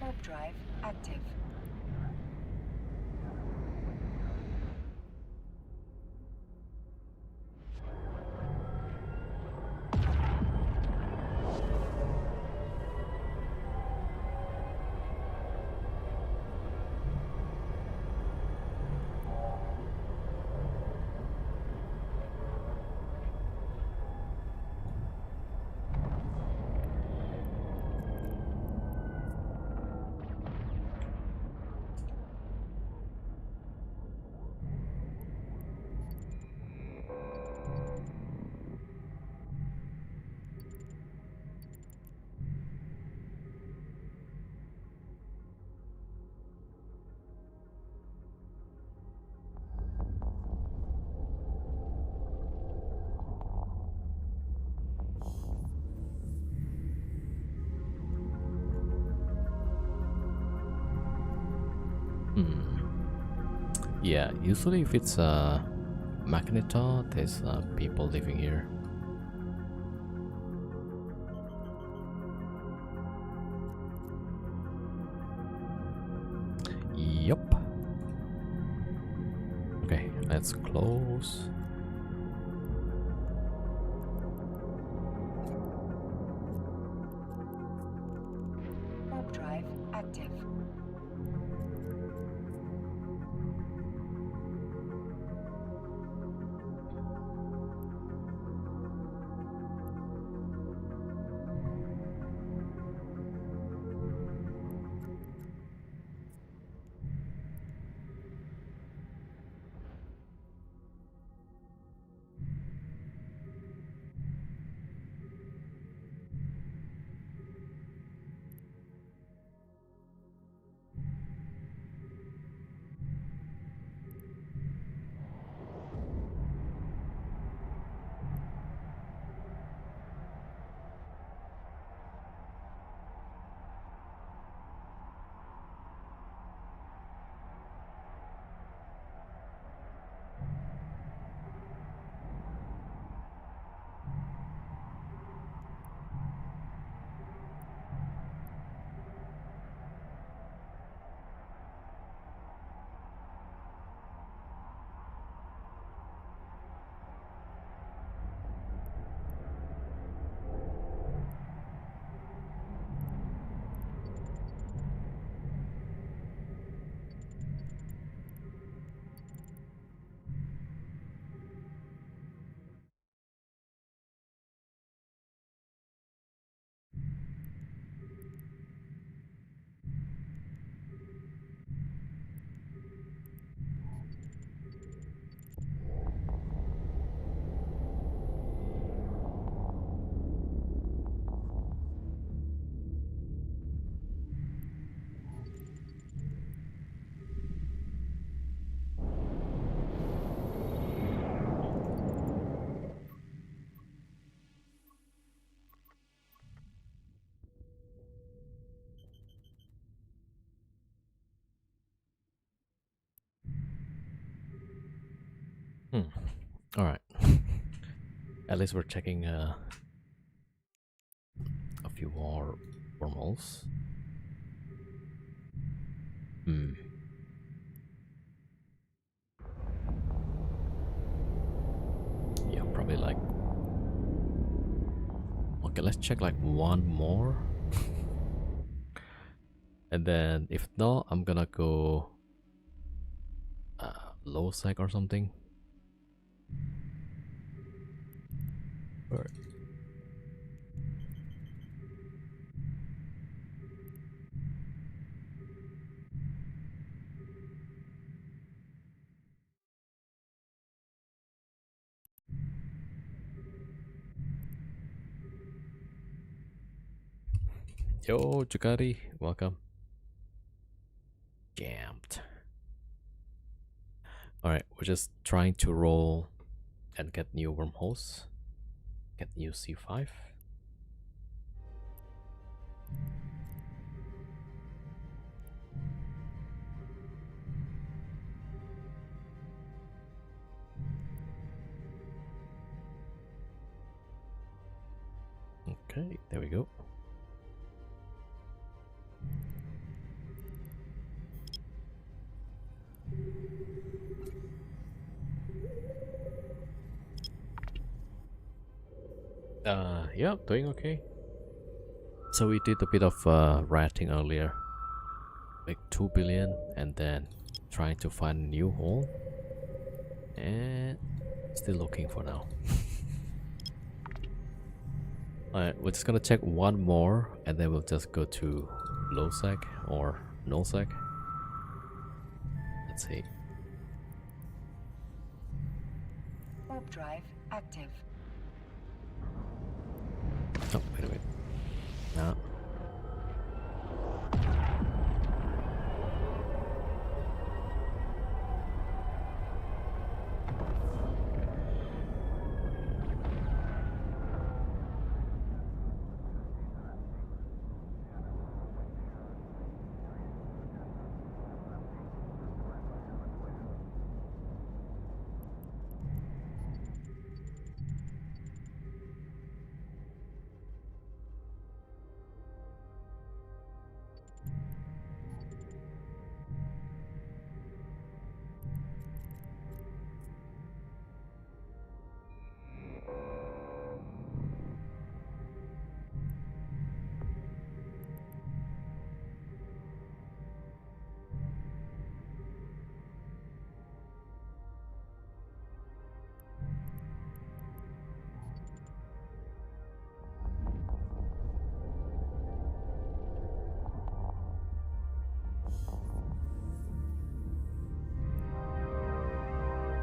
Warp drive active. Yeah, usually if it's a Magnetar, there's people living here. Yup. Okay, let's close. Warp drive active. All right. At least we're checking a few more wormholes. Hmm. Yeah, probably like. Okay, let's check like one more. And then if not, I'm gonna go low sec or something. Alright. Yo, Chukari, welcome. Jammed. Alright, we're just trying to roll and get new wormholes. Get new C5. Okay, there we go. Yeah, doing okay. So we did a bit of ratting earlier, like 2 billion, and then trying to find a new hole, and still looking for now. Alright, we're just gonna check one more, and then we'll just go to low sec or null sec. Let's see. Warp drive active. Oh, wait a minute. Nah.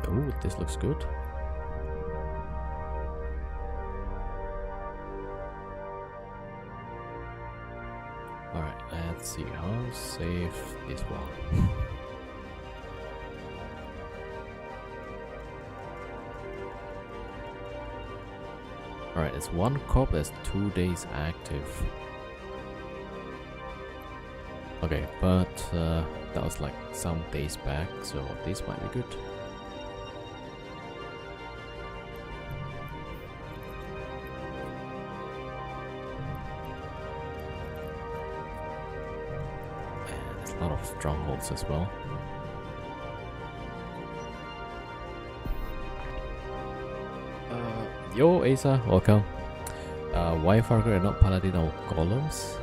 Ooh, this looks good. Alright, let's see how safe this one. Alright, it's one corp that's 2 days active. Okay, but that was like some days back, so this might be good. And there's a lot of strongholds as well. Yo, Asa, welcome. Why Farker and not Paladin golems?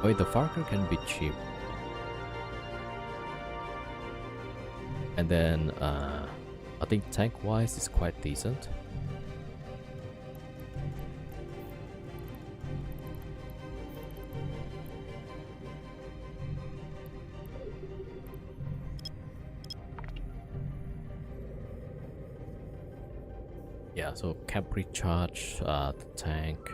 Wait, the Farker can be cheap. And then, I think tank-wise is quite decent. Yeah, so camp recharge, the tank.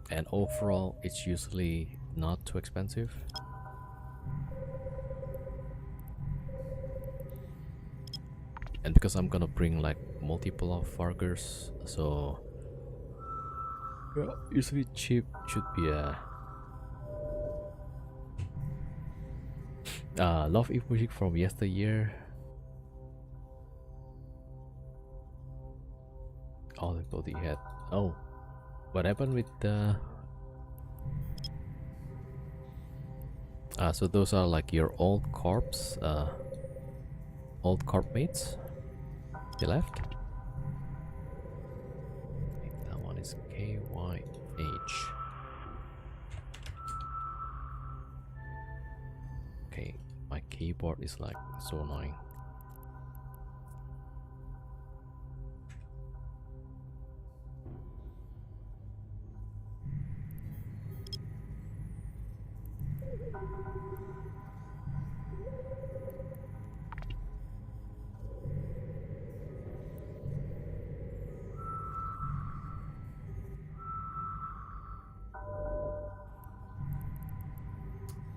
And overall, it's usually not too expensive. And because I'm gonna bring like multiple of Fargers, so yeah, usually cheap should be a love music from yesteryear. All the body had. Oh, what happened with the? So those are like your old corpse, old corp mates. They left. Wait, that one is KYH. Okay, my keyboard is like so annoying.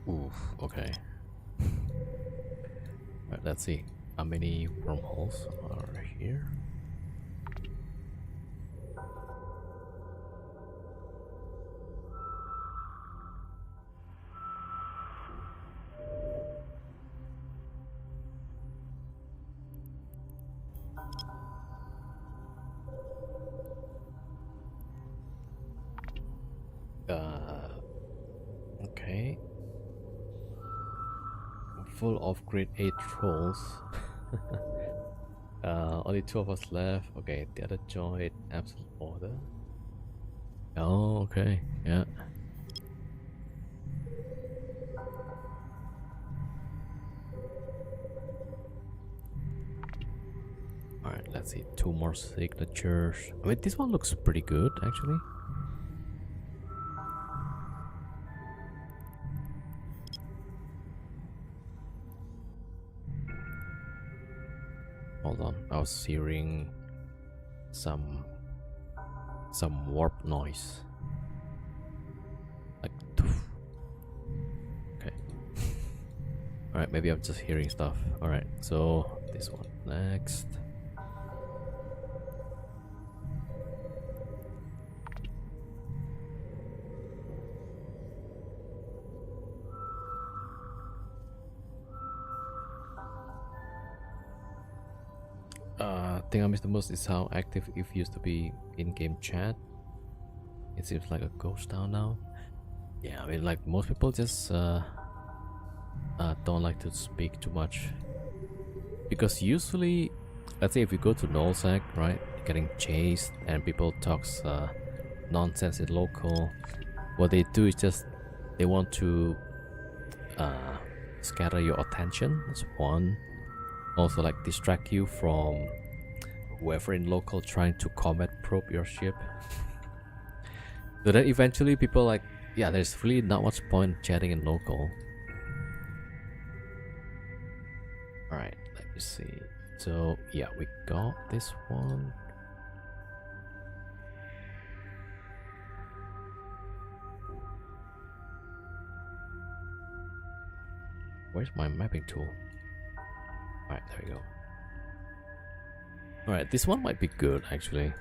Oof, okay. Right, let's see. How many wormholes are here? Okay. Full of grade 8 trolls. Only 2 of us left. Okay, the other joined absolute order. Oh, okay. Yeah. Alright, let's see. 2 more signatures. I mean, this one looks pretty good, actually. Hold on. I was hearing some warp noise. Like, okay. Alright, maybe I'm just hearing stuff. Alright, so this one next. Thing I miss the most is how active it used to be in-game chat. It seems like a ghost town now. Yeah, I mean, like most people just don't like to speak too much because usually, let's say if you go to nullsec, right, you're getting chased and people talks nonsense in local. What they do is just they want to uh, scatter your attention. That's one. Also, like distract you from whoever in local trying to combat probe your ship. So then eventually people like, yeah, there's really not much point chatting in local. Alright, let me see. So yeah, we got this one. Where's my mapping tool? Alright, there we go. Alright, this one might be good actually.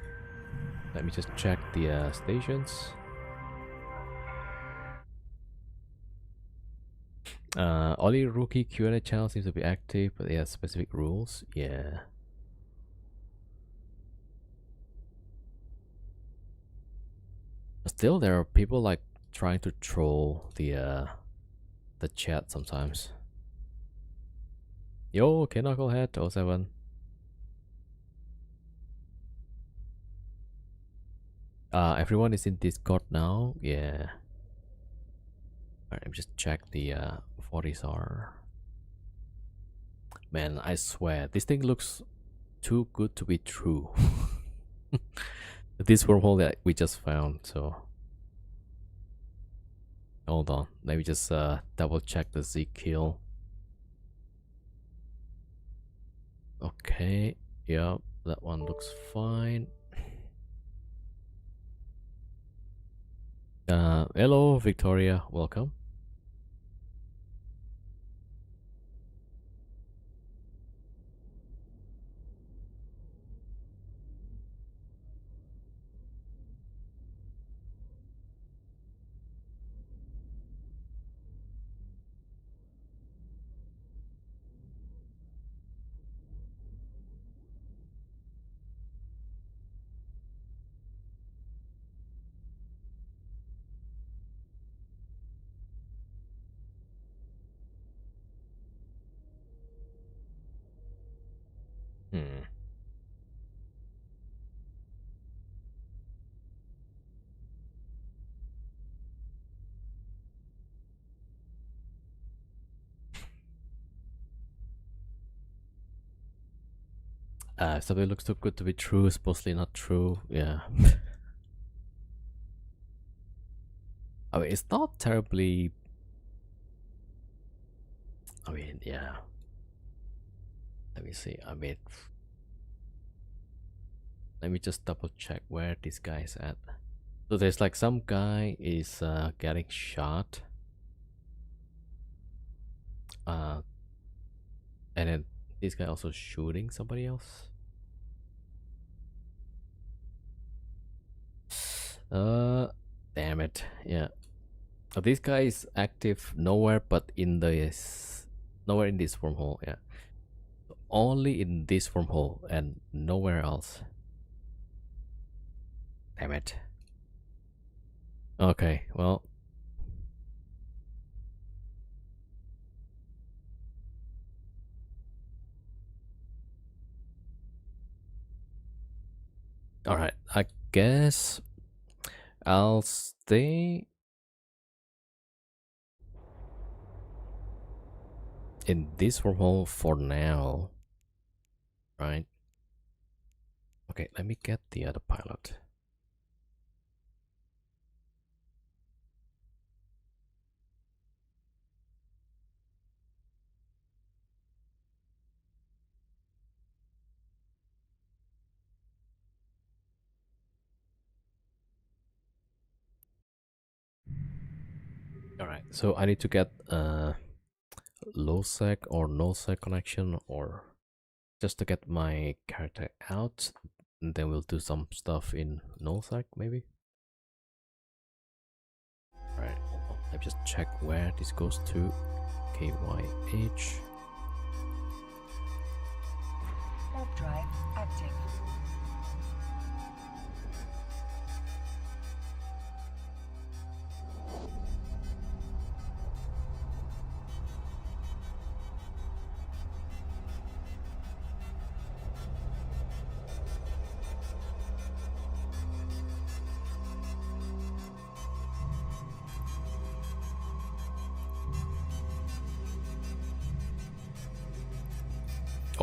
Let me just check the stations. Only rookie Q&A channel seems to be active, but they have specific rules. Yeah. Still, there are people like trying to troll the chat sometimes. Yo, okay, Knucklehead 07. Everyone is in Discord now. Yeah. Alright, let me just check the 40s are. Man, I swear, this thing looks too good to be true. This wormhole that we just found, so. Hold on, let me just double check the Z kill. Okay, yeah, that one looks fine. Hello, Victoria, welcome. Hmm. Something looks too good to be true, supposedly not true. Yeah. I mean, it's not terribly. I mean, yeah. Let me see. I mean, let me just double check where this guy's at. So there's like some guy is getting shot. Uh, and then this guy also shooting somebody else. Damn it. Yeah. So this guy is active nowhere but in this, nowhere in this wormhole. Yeah. Only in this wormhole and nowhere else. Damn it. Okay, well. Alright, I guess I'll stay in this wormhole for now. Right? Okay, let me get the other pilot. Alright, so I need to get low sec or no sec connection, or just to get my character out, and then we'll do some stuff in no sec maybe. Alright, let me just check where this goes to. KYH. Warp drive active.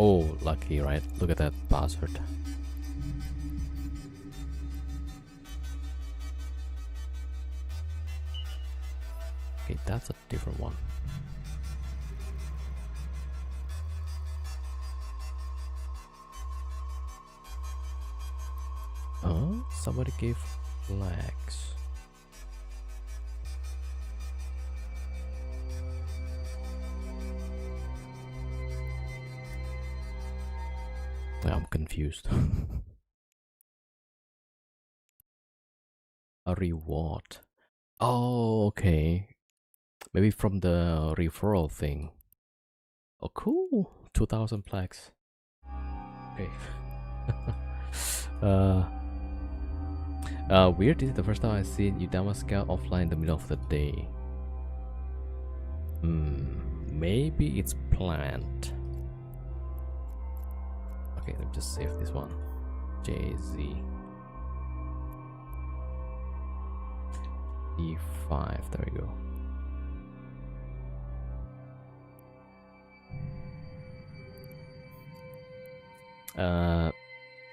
Oh, lucky, right? Look at that bastard. Okay, that's a different one. Oh, somebody gave flags. I'm confused. A reward. Oh, okay. Maybe from the referral thing. Oh, cool. 2,000 plaques. Okay. uh, Weird. This is the first time I've seen Udama Scout offline in the middle of the day. Maybe it's planned. Okay, let me just save this one. JZ. E5, there we go.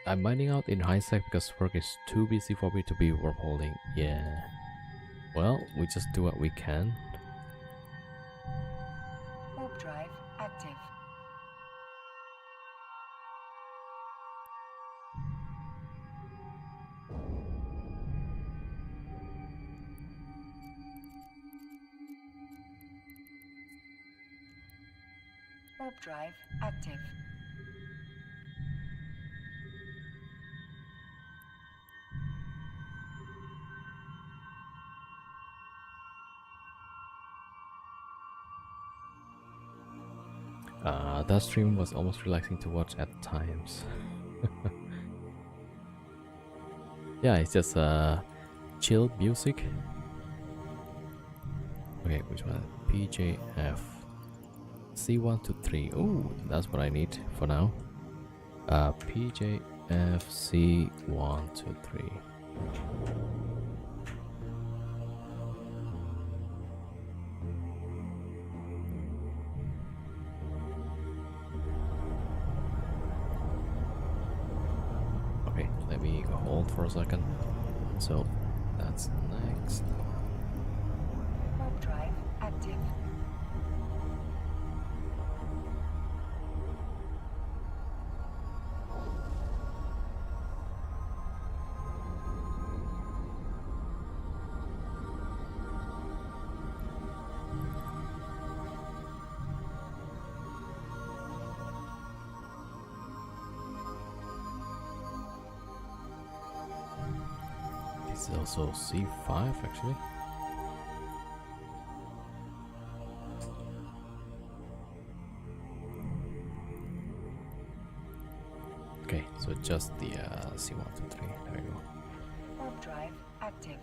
I'm mining out in high sec because work is too busy for me to be wormholing. Yeah. Well, we just do what we can. Warp drive active. Warp drive active. That stream was almost relaxing to watch at times. Yeah, it's just chill music. Okay, which one? PJF C1 to 3. Oh, that's what I need for now. PJFC123. Okay, let me hold for a second. So that's next. Warp drive active. This is also C5 actually. Okay, so just the C123. There we go. Warp drive active.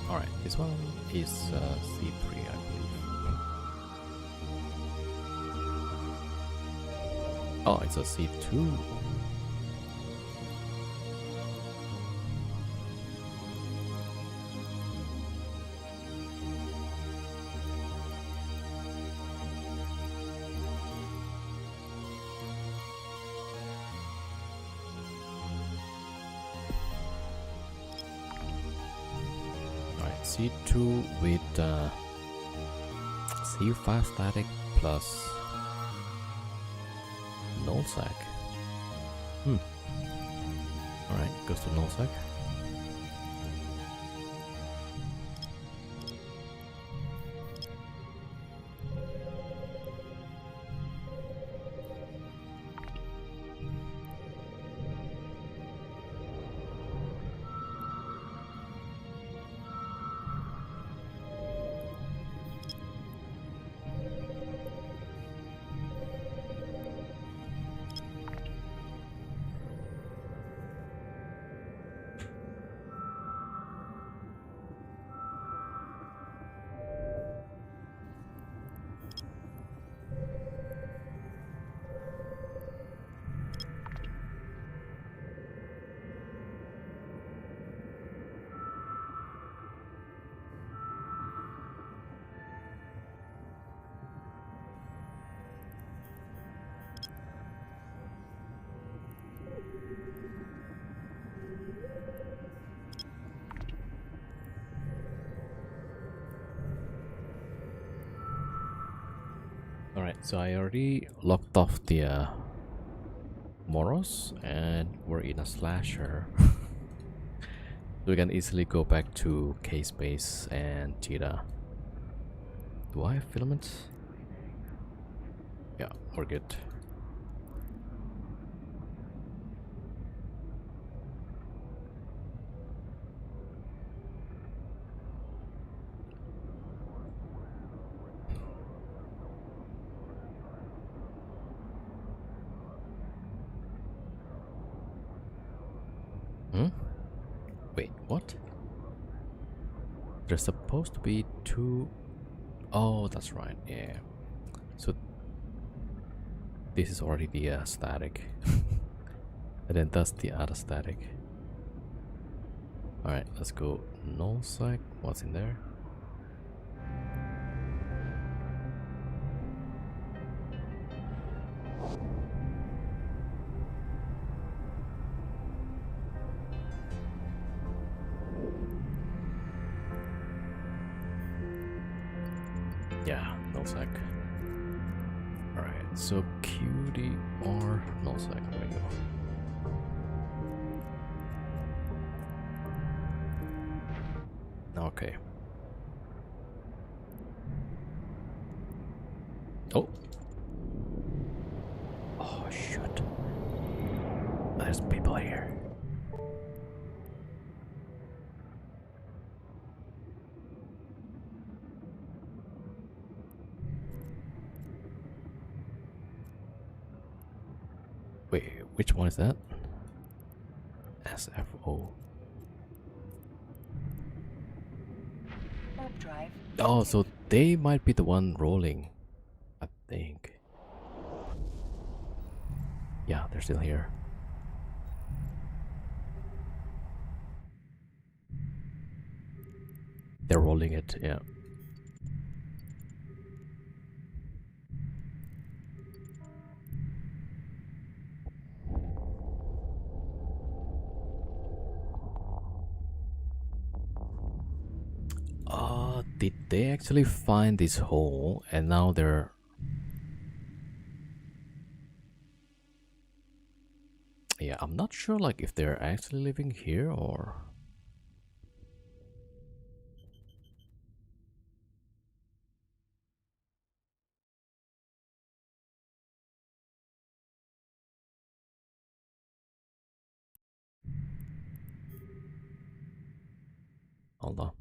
Alright, this one is C3, I believe. Oh, it's a C2. C2 with C5 static plus nullsec. Alright, goes to nullsec. Alright, so I already locked off the Moros and we're in a slasher. So we can easily go back to K-Space and Tita. Do I have filament? Yeah, we're good. Wait, what? There's supposed to be two... Oh, that's right, yeah. So this is already the static. And then that's the other static. Alright, let's go nullsec. What's in there? Yeah, null sec. Alright, so QDR null sec. There we go. Okay. Oh. Oh, shoot. There's people here. Wait, which one is that? SFO. Warp drive. Oh, active. so they might be the one rolling. I think. Yeah, they're still here. They're rolling it, yeah. Did they actually find this hole and now they're... Yeah, I'm not sure like if they're actually living here or... Hold on.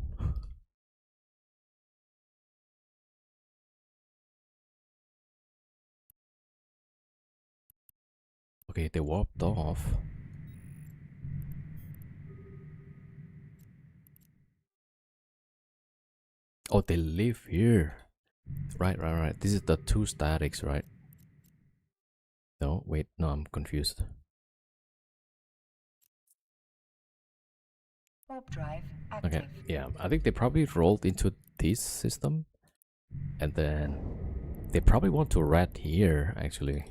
Okay, they warped off. Oh, they live here. Right. This is the two statics, right? No, wait, no, I'm confused. Warp drive. Okay, Active. yeah, I think they probably rolled into this system and then they probably want to rat here, actually.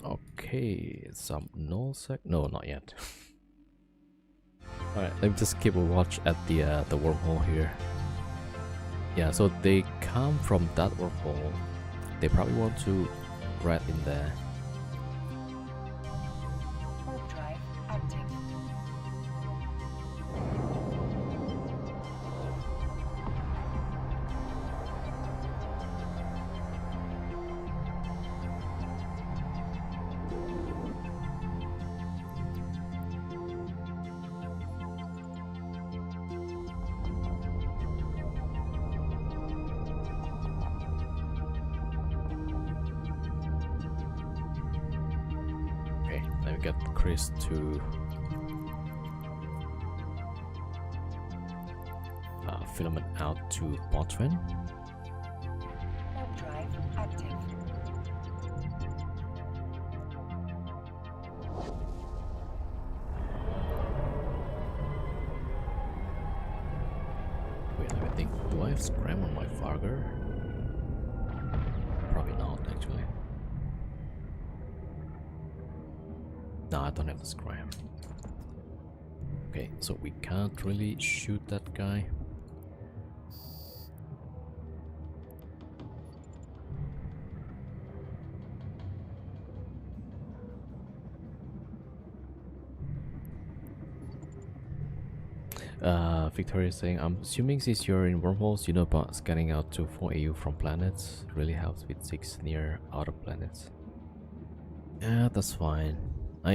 Okay, some null sec. No, not yet. All right, let me just keep a watch at the wormhole here. Yeah, so they come from that wormhole. They probably want to rat in there. Warp drive. Active. Okay, let me get Chris to filament out to Botwin. Warp drive. Active. Wait, let me think. Do I have scram on my Farger? Probably not, actually. No, I don't have the scram. Okay, so we can't really shoot that guy. Victoria is saying, I'm assuming since you're in wormholes, you know about scanning out to 4 AU from planets. Really helps with 6 near outer planets. Yeah, that's fine.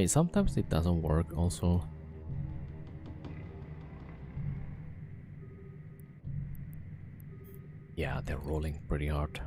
Sometimes it doesn't work also. Yeah, they're rolling pretty hard.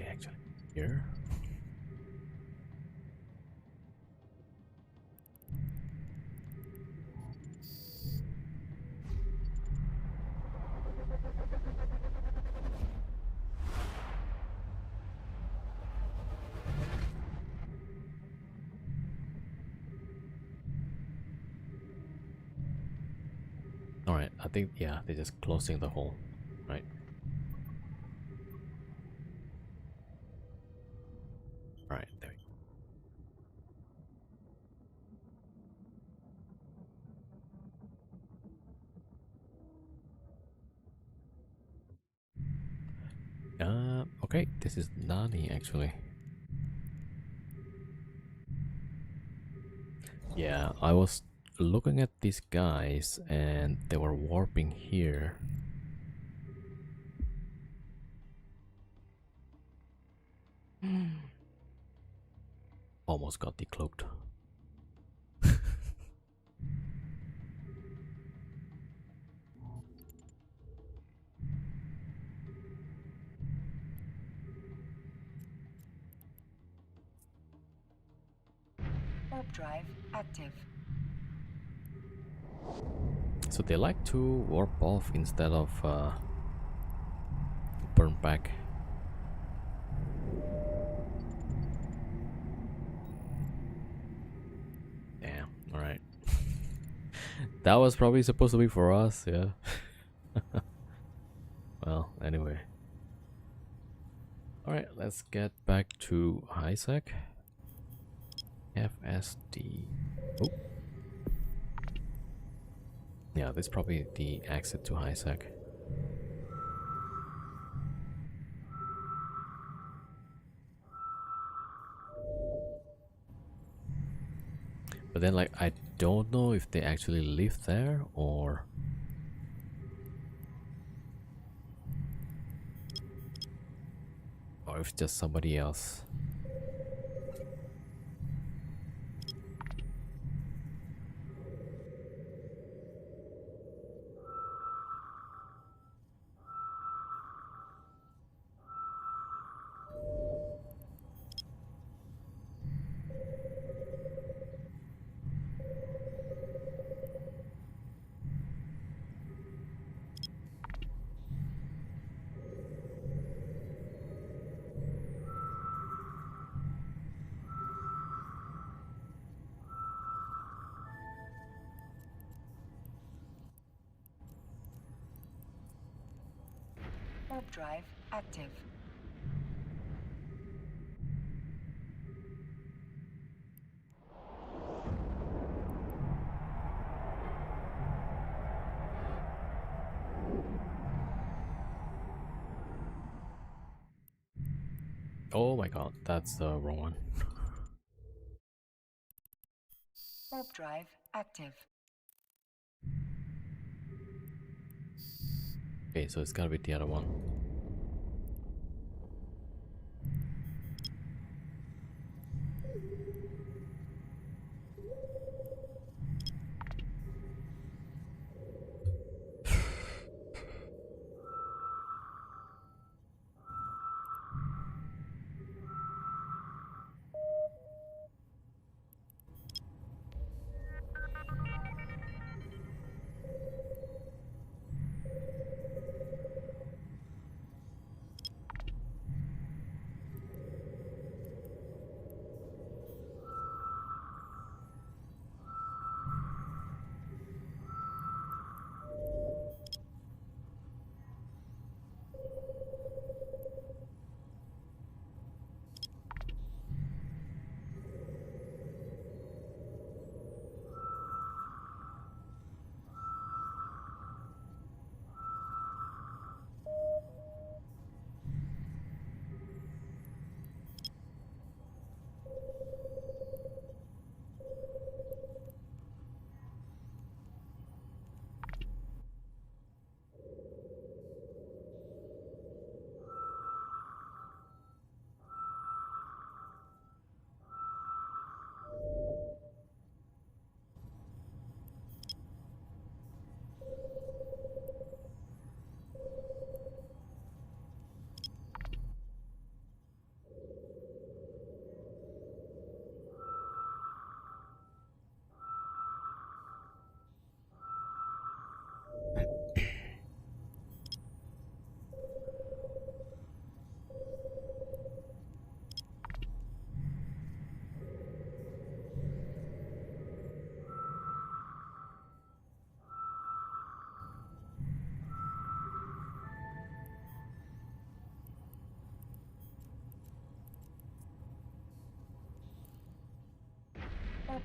they actually here? Alright, I think, yeah, they're just closing the hole. Right. Alright, there we go. Okay, this is Nani actually. Yeah, I was looking at these guys and they were warping here. Almost got decloaked. Warp drive active. So they like to warp off instead of burn back. Damn, alright. That was probably supposed to be for us, yeah. Well, anyway. Alright, let's get back to HiSec. FSD. Oh. Yeah, this is probably the exit to HiSec. But then, like, I don't know if they actually live there or if just somebody else. Warp drive active. Oh my god, that's the wrong one. Warp drive active. Okay, so it's gotta be the other one.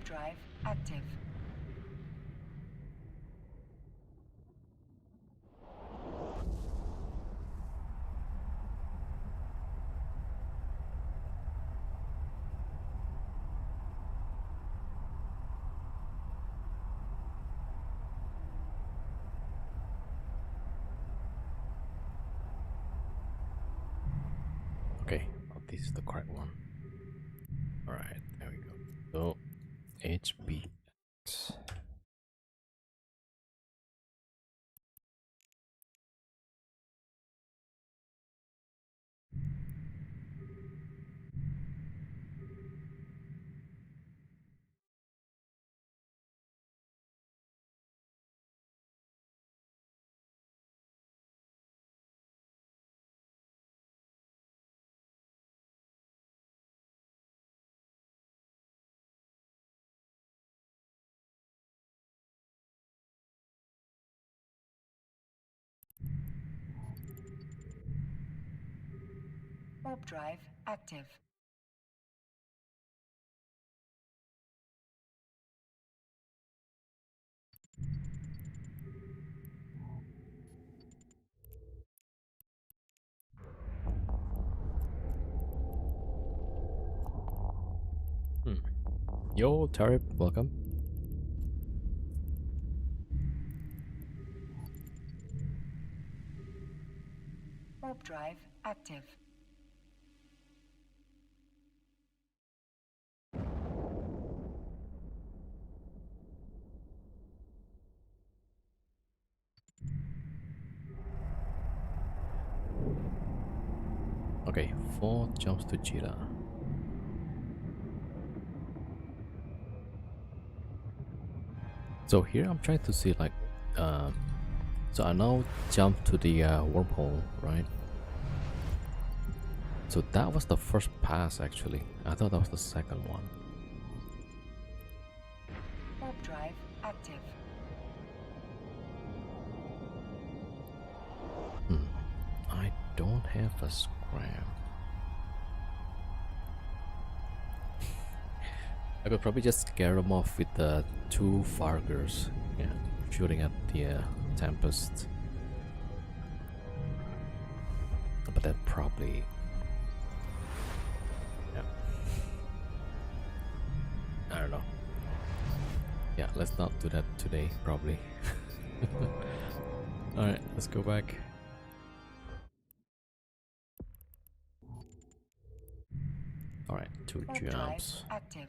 drive active. Okay, oh, this is the correct one. Alright, there we go. So, HBX. Warp drive active. Hmm. Yo, Tarip, welcome. Warp drive active. Okay, 4 jumps to Cheetah. So here I'm trying to see like, so I now jump to the wormhole, right? So that was the first pass actually. I thought that was the second one. Warp drive active. I don't have a scram. I could probably just scare them off with the 2 Fargers. Yeah, shooting at the Tempest. But that probably... yeah. I don't know. Yeah, let's not do that today, probably. Alright, let's go back. Alright, 2 Warp drive jumps. active.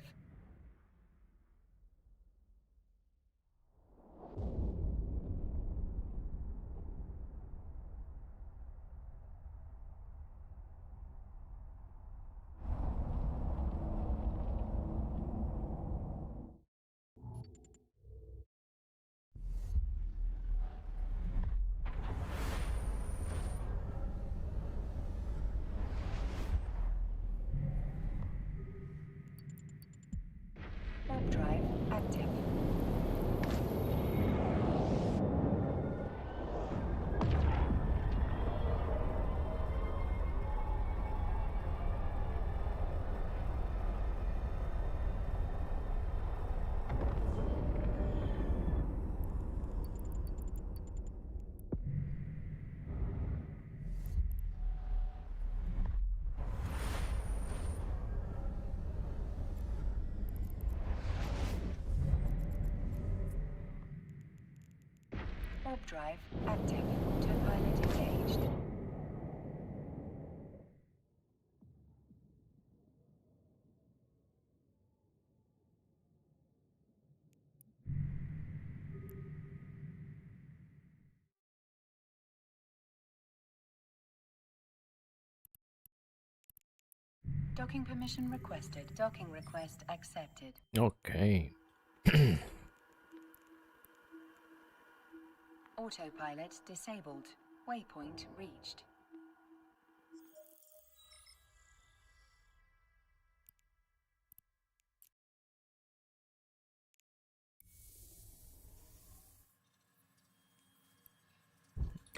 Warp drive active. Warp drive active. Autopilot engaged. Docking permission requested. Docking request accepted. Okay. Autopilot disabled. Waypoint reached.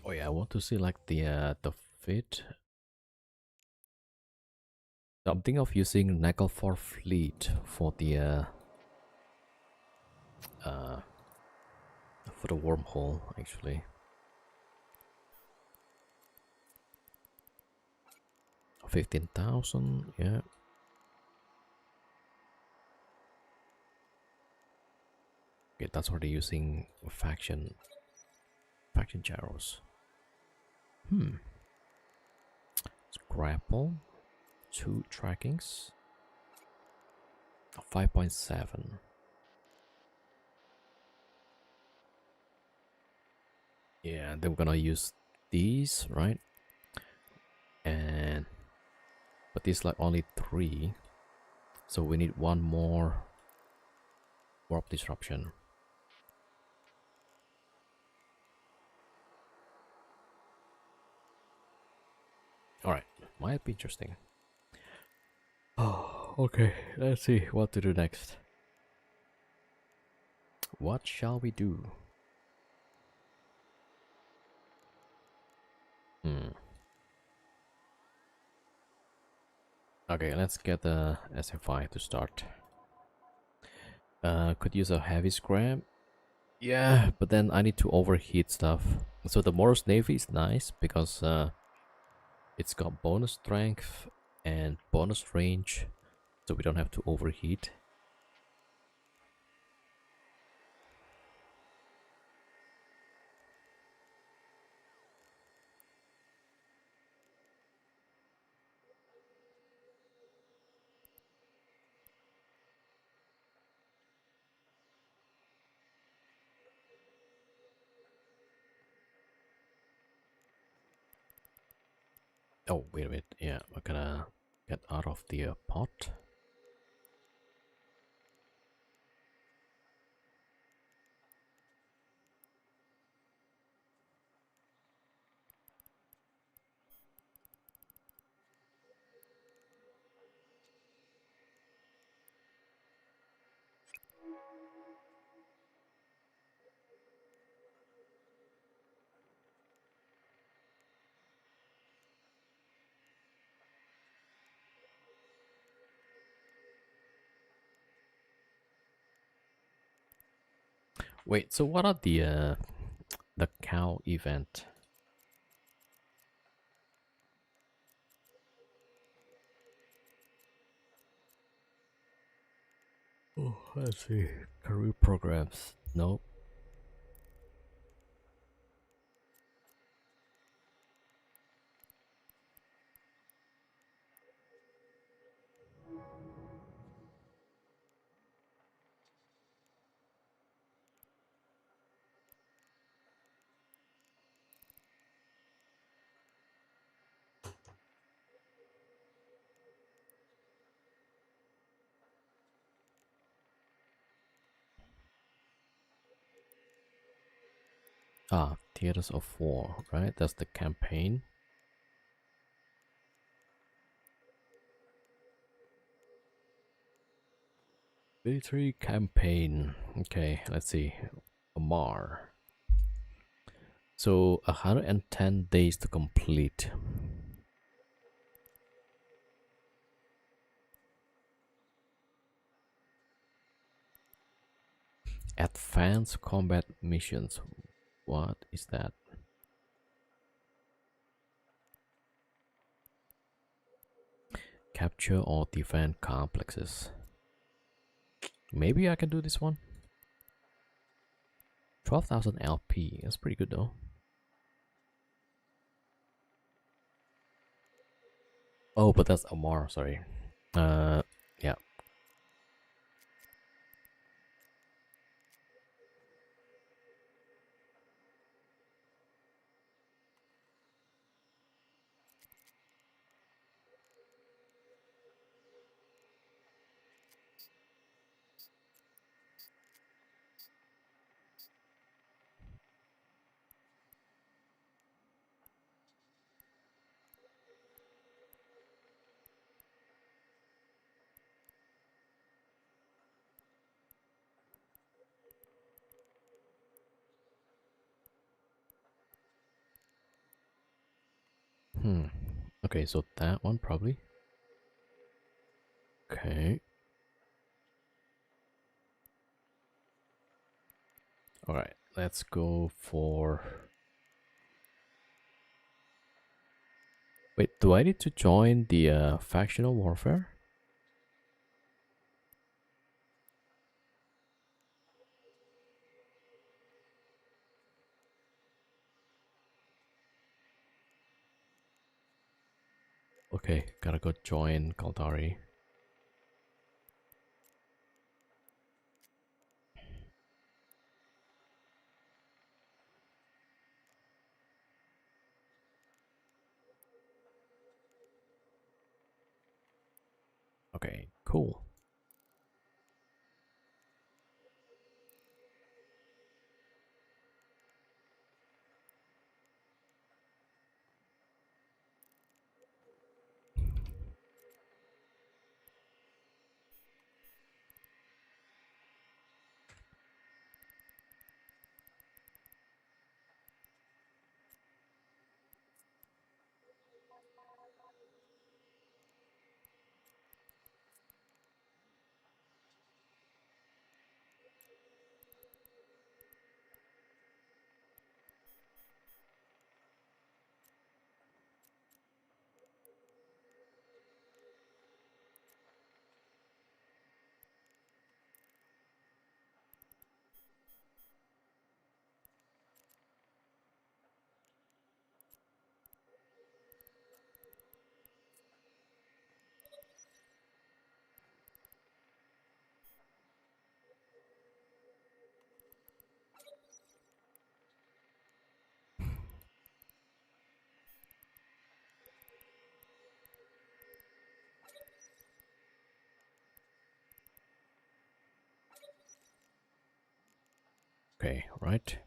Oh yeah, I want to see like the fit. So I'm thinking of using Nagle for Fleet for the for the wormhole actually. 15,000, yeah. Okay, that's what they're using faction gyros. Scrapple, 2 trackings, 5.7. Yeah, then we're gonna use these, right? And but these like only 3, so we need one more warp disruption. All right, might be interesting. Oh, okay. Let's see what to do next. What shall we do? Okay, let's get the SF5 to start. Could use a heavy scrap. Yeah, but then I need to overheat stuff. So the Morris Navy is nice because it's got bonus strength and bonus range, so we don't have to overheat. Oh, wait a minute. Yeah, we're gonna get out of the pot. Wait, so what are the cow event? Oh, let's see. Career programs. Nope. Ah, Theaters of War, right? That's the campaign. Military campaign. Okay, let's see. Amar. So 110 days to complete. Advanced combat missions. What is that? Capture or defend complexes. Maybe I can do this one. 12,000 LP. That's pretty good though. Oh, but that's Amar, sorry. Yeah. Okay, so that one probably. Okay. Alright, let's go for... Wait, do I need to join the factional warfare? Okay, gotta go join Kaldari. Okay, cool. Okay, right.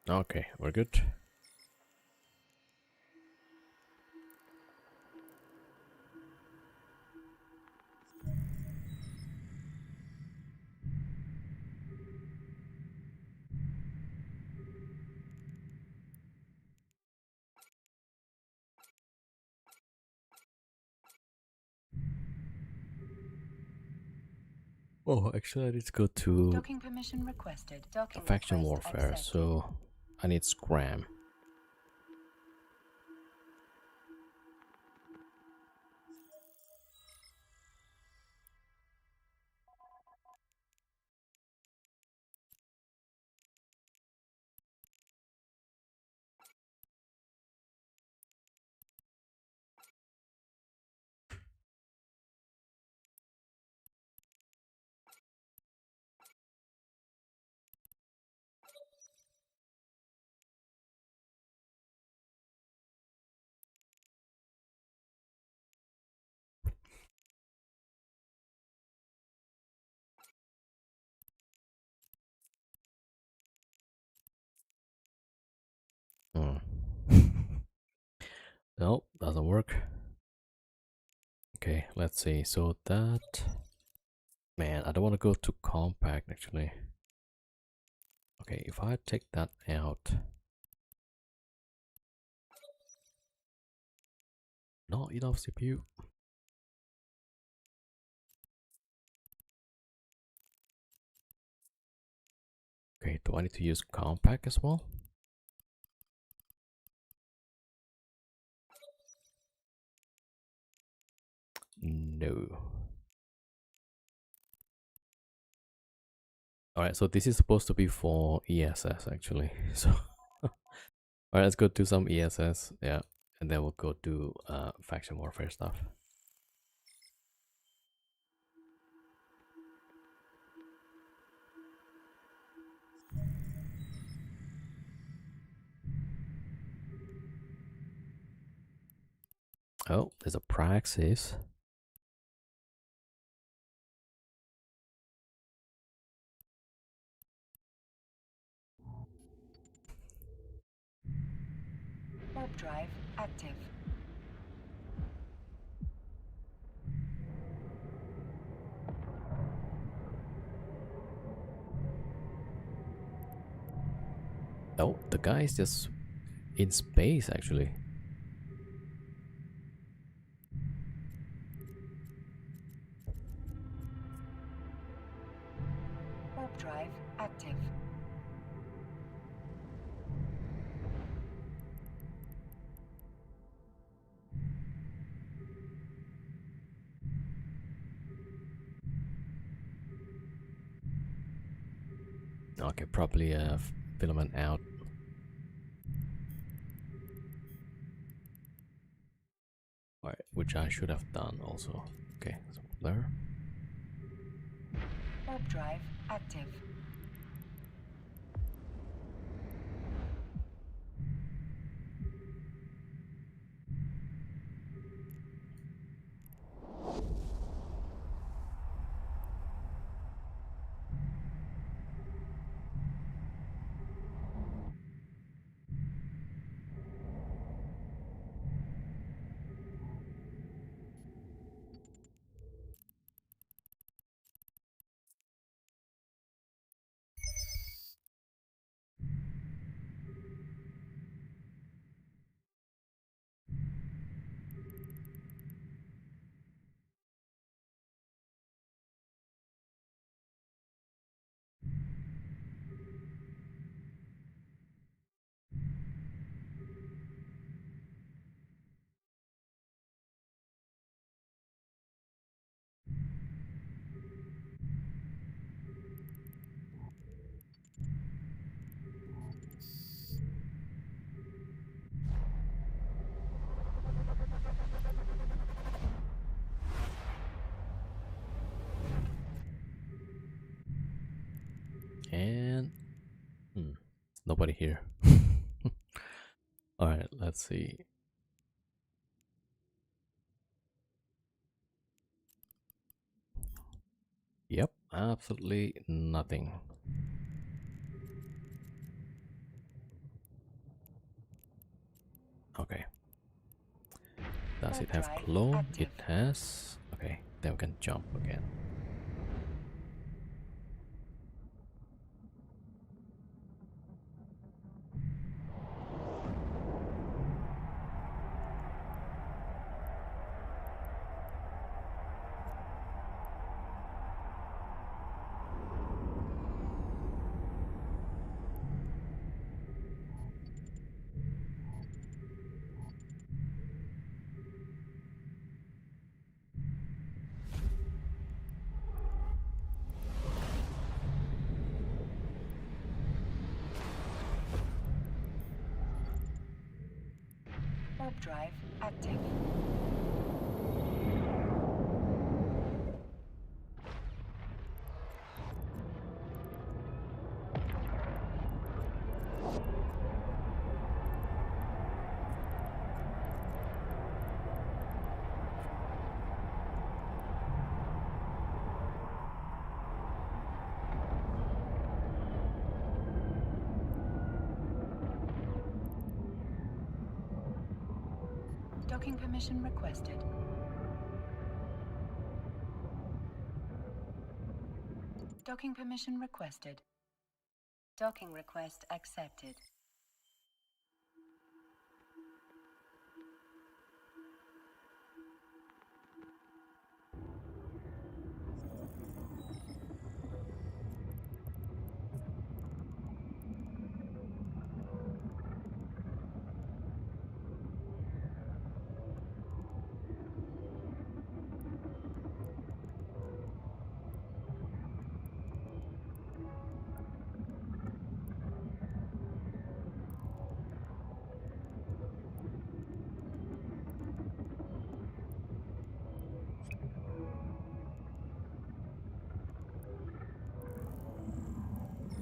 Okay, we're good. Oh, actually, I need to go to Docking permission requested. Docking faction request warfare, accepted. so I need scram. Hmm. No, doesn't work. Okay, let's see. So that... Man, I don't want to go too compact actually. Okay, if I take that out... Not enough CPU. Okay, do I need to use compact as well? No. Alright, so this is supposed to be for ESS actually. So alright, let's go do some ESS, yeah. And then we'll go do faction warfare stuff. Oh, there's a praxis. Warp drive active. Oh, the guy is just in space actually. Warp drive active. Okay, probably filament out. Alright, which I should have done also. Okay, so blur. Warp drive active. And nobody here. Alright, let's see. Yep, absolutely nothing. Okay. Does it Warp have drive clone? active. It has. Okay, then we can jump again. Warp drive active. Docking permission requested. Docking permission requested. Docking request accepted.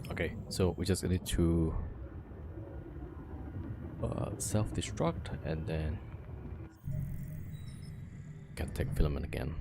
Okay, so we just need to self-destruct and then can take filament again.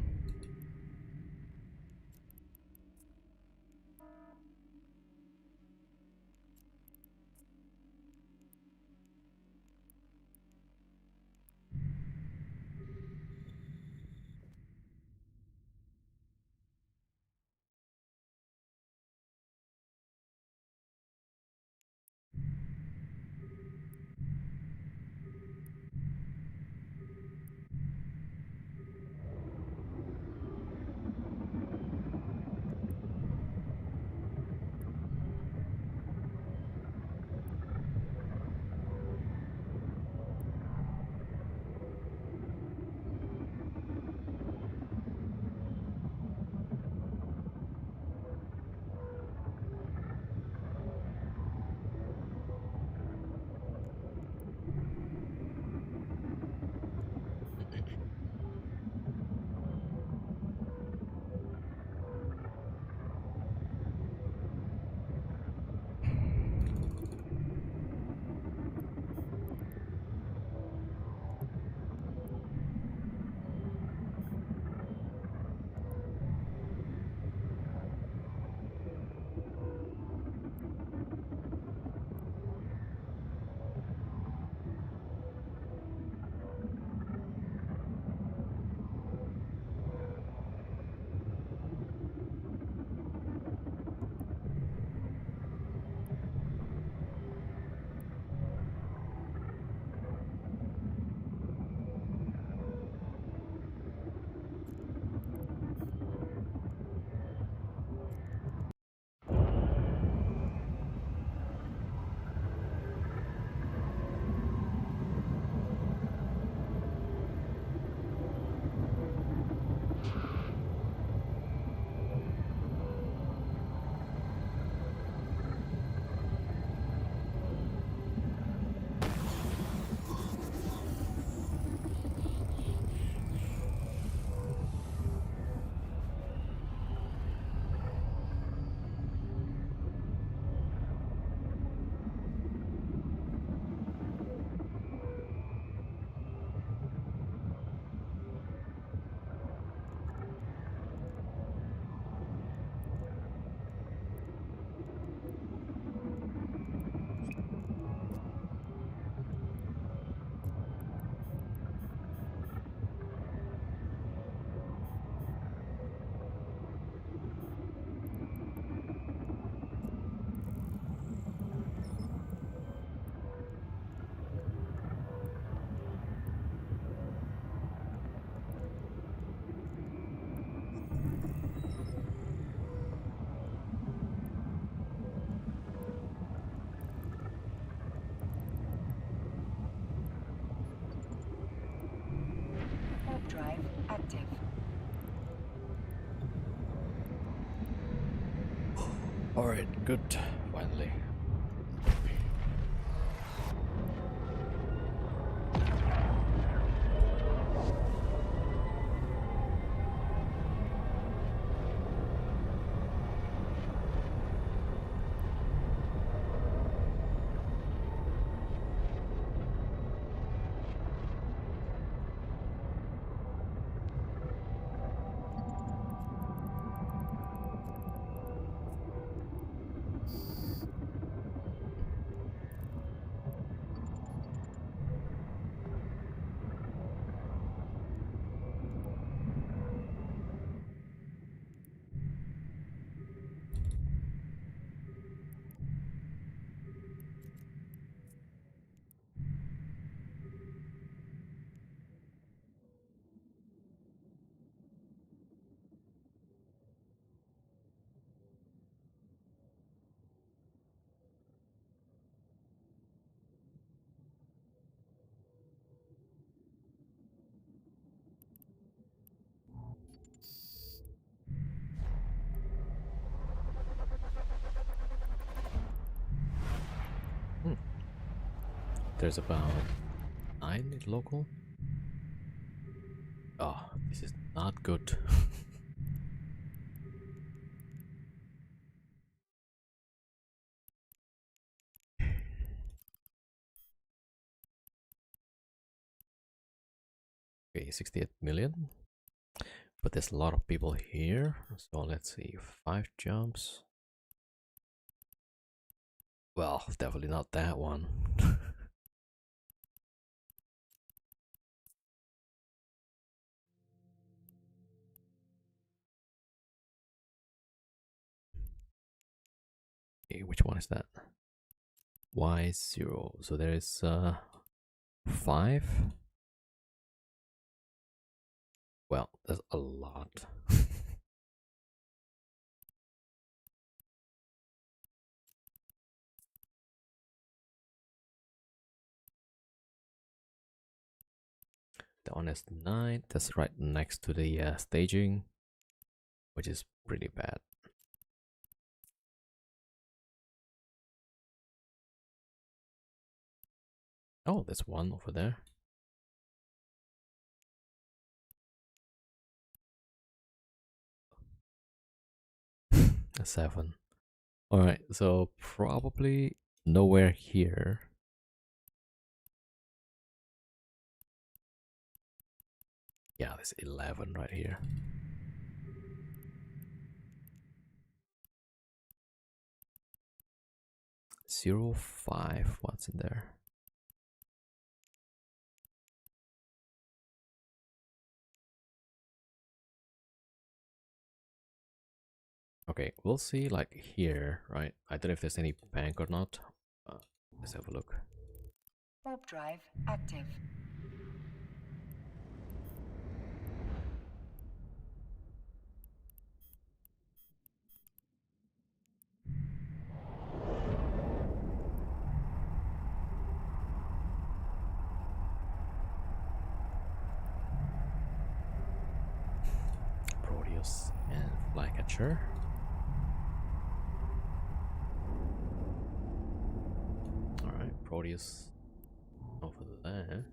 drive active. Alright, good. Finally. There's about 9 local. Oh, this is not good. Okay, 68 million. But there's a lot of people here. So let's see, 5 jumps. Well, definitely not that one. Okay, which one is that? Y0. So there is 5. Well, that's a lot. That one is 9. That's right next to the staging, which is pretty bad. Oh, there's one over there. A 7. Alright, so probably nowhere here. Yeah, there's 11 right here. 05, what's in there? Okay, we'll see like here, right? I don't know if there's any bank or not. Let's have a look. Warp drive active. Proteus and Flycatcher. Alright, Proteus over there.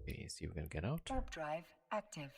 Okay, see if we can get out. Warp drive active.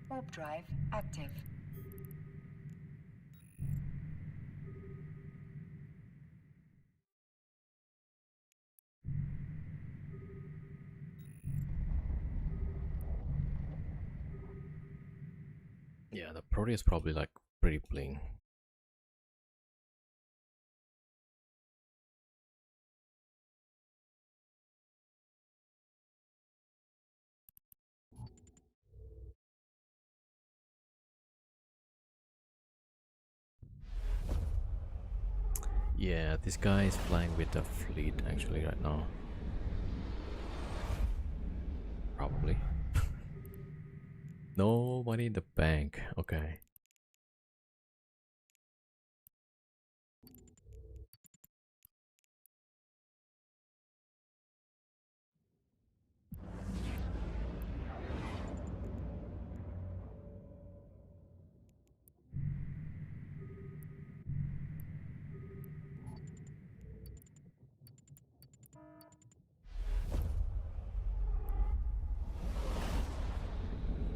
Warp drive active. Yeah, the Proteus probably like pretty bling. Yeah, this guy is flying with the fleet actually right now. Probably. No money in the bank. Okay.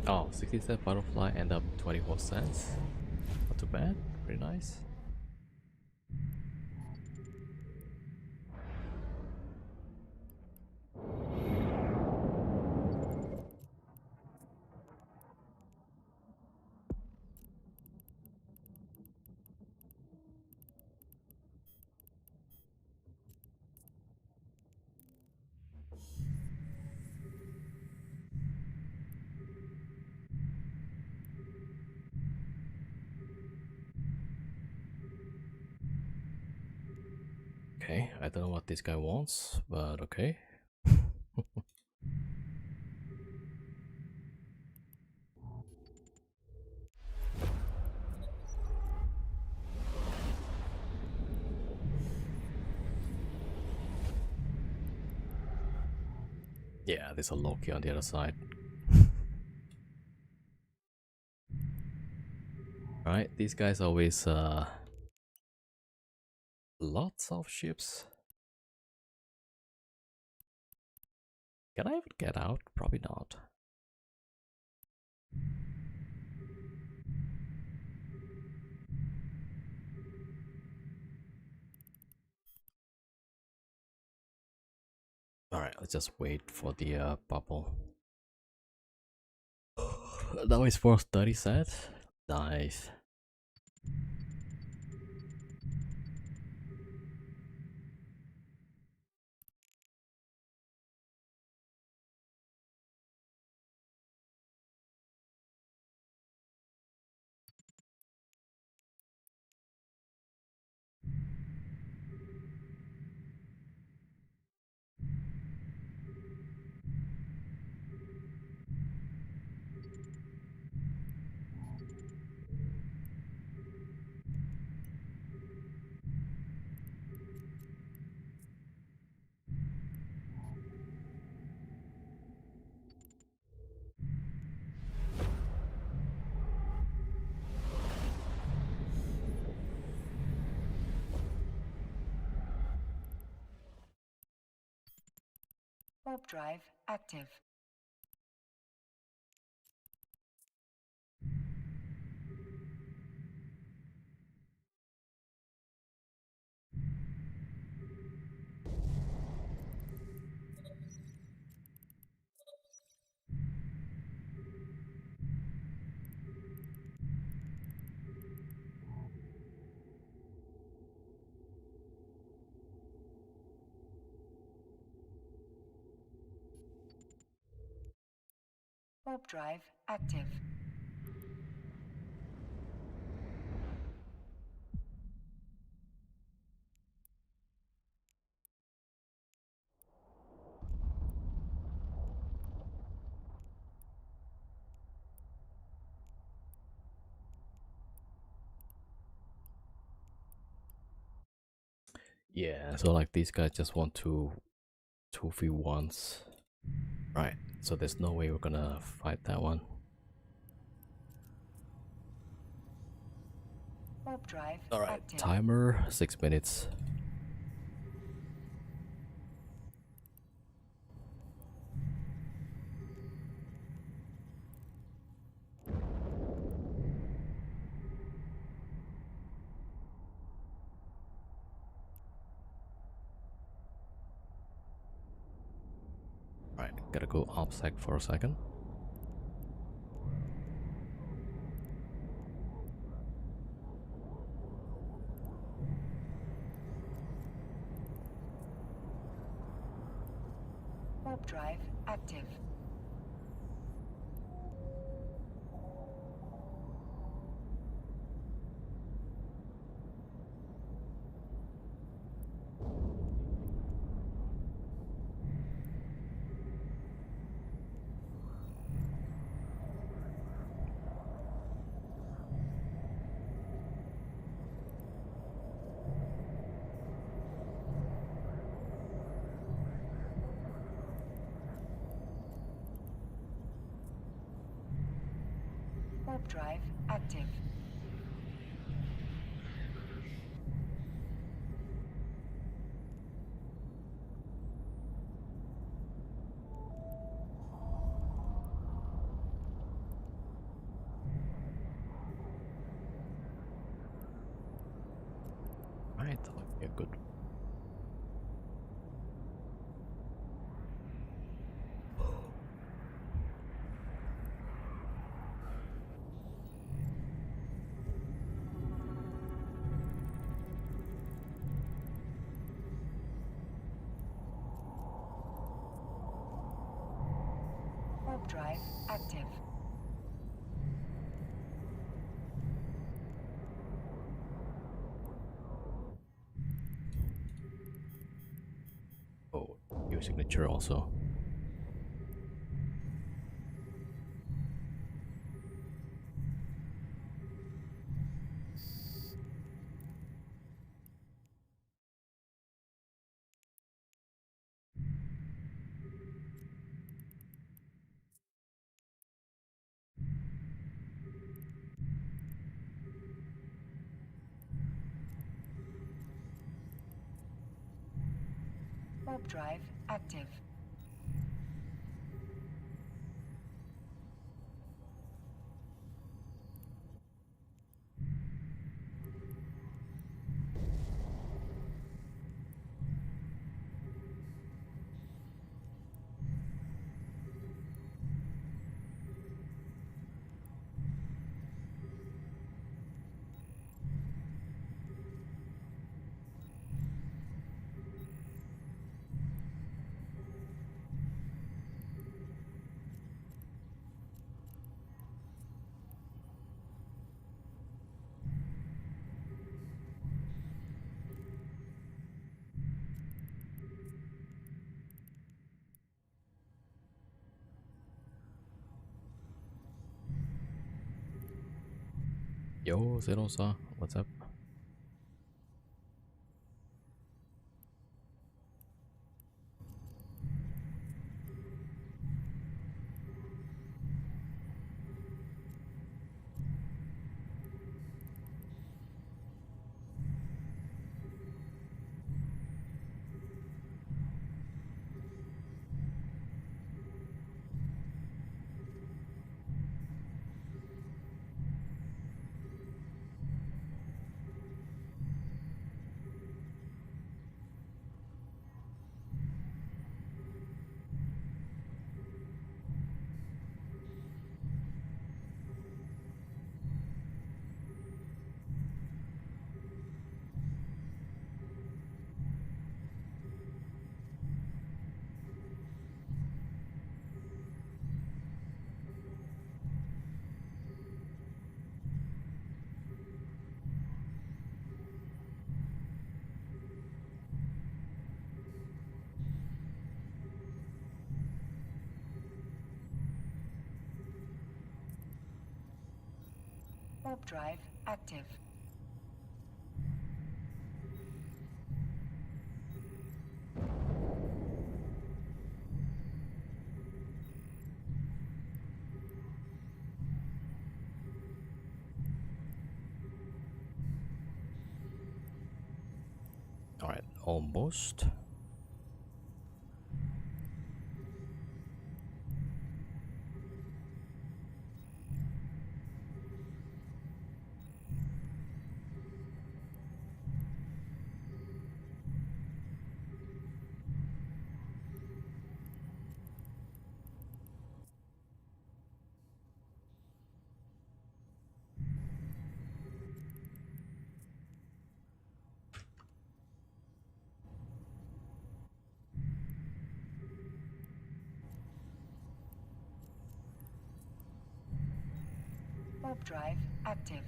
Oh, 60-cent butterfly end up 24 cents. Not too bad. Pretty nice. Okay, I don't know what this guy wants, but okay. Yeah, there's a Loki on the other side. Right, these guys always lots of ships. Can I even get out? Probably not. Alright, let's just wait for the bubble. Now it's for 30 cents. Nice. Warp drive active. Warp drive active. Yeah, so like these guys just want to 2v1s. Right, so there's no way we're gonna fight that one. Warp drive Alright, active. timer 6 minutes. Right, gotta go OPSEC for a second. Warp drive active. Warp drive active. Right, okay, good. Warp drive active. Oh, your signature also. Warp drive active. Yo, Zerosa, what's up? Warp drive active. Alright, almost. Warp drive active.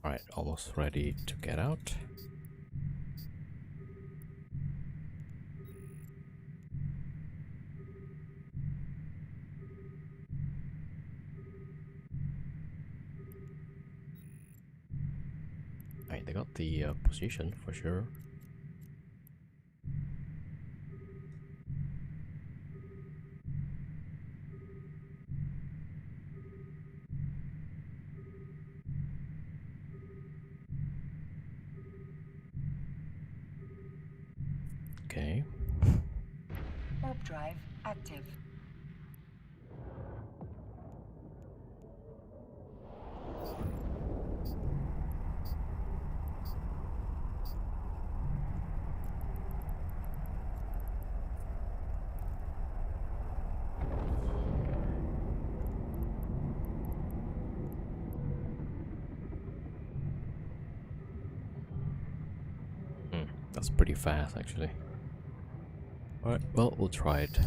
Alright, almost ready to get out. Alright, they got the position for sure. Okay. Warp drive active. That's pretty fast actually. Alright, well, we'll try it.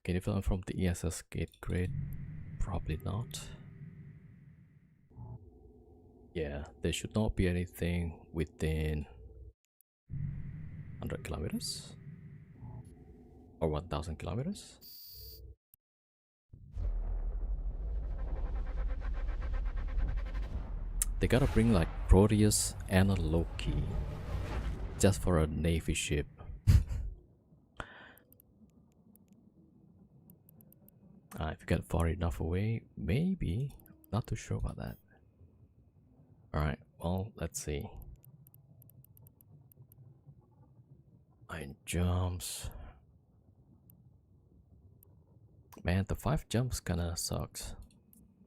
Can you film from the ESS gate grid? Probably not. Yeah, there should not be anything within 100 kilometers or 1000 kilometers. They gotta bring like Proteus and a Loki just for a Navy ship. If you get far enough away, maybe. Not too sure about that. Alright, well, let's see. 9 jumps. Man, the 5 jumps kinda sucks.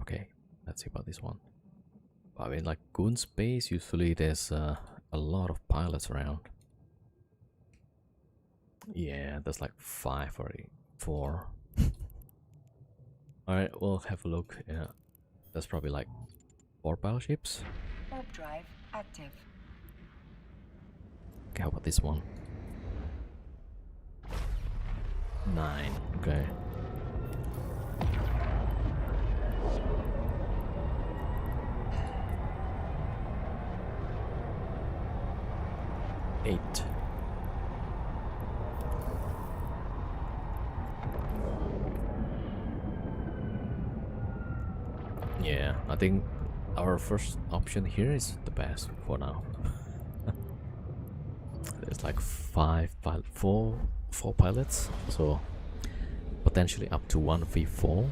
Okay, let's see about this one. I mean, like Goon Space, usually there's a lot of pilots around. Yeah, there's like 5 already. 4. Alright, we'll have a look. Yeah, there's probably like 4 battleships. Warp drive active. Okay, how about this one? 9, okay. Eight. Yeah, I think our first option here is the best for now. There's like 4 pilots, so potentially up to 1v4.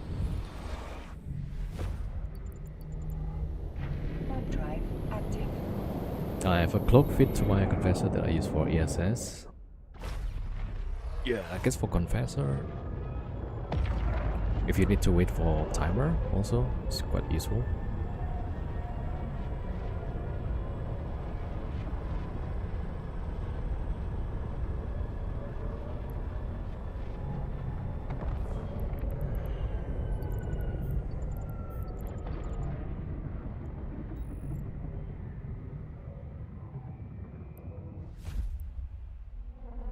Warp drive active. I have a cloak fit to my confessor that I use for ESS. Yeah, I guess for confessor, if you need to wait for timer, also it's quite useful.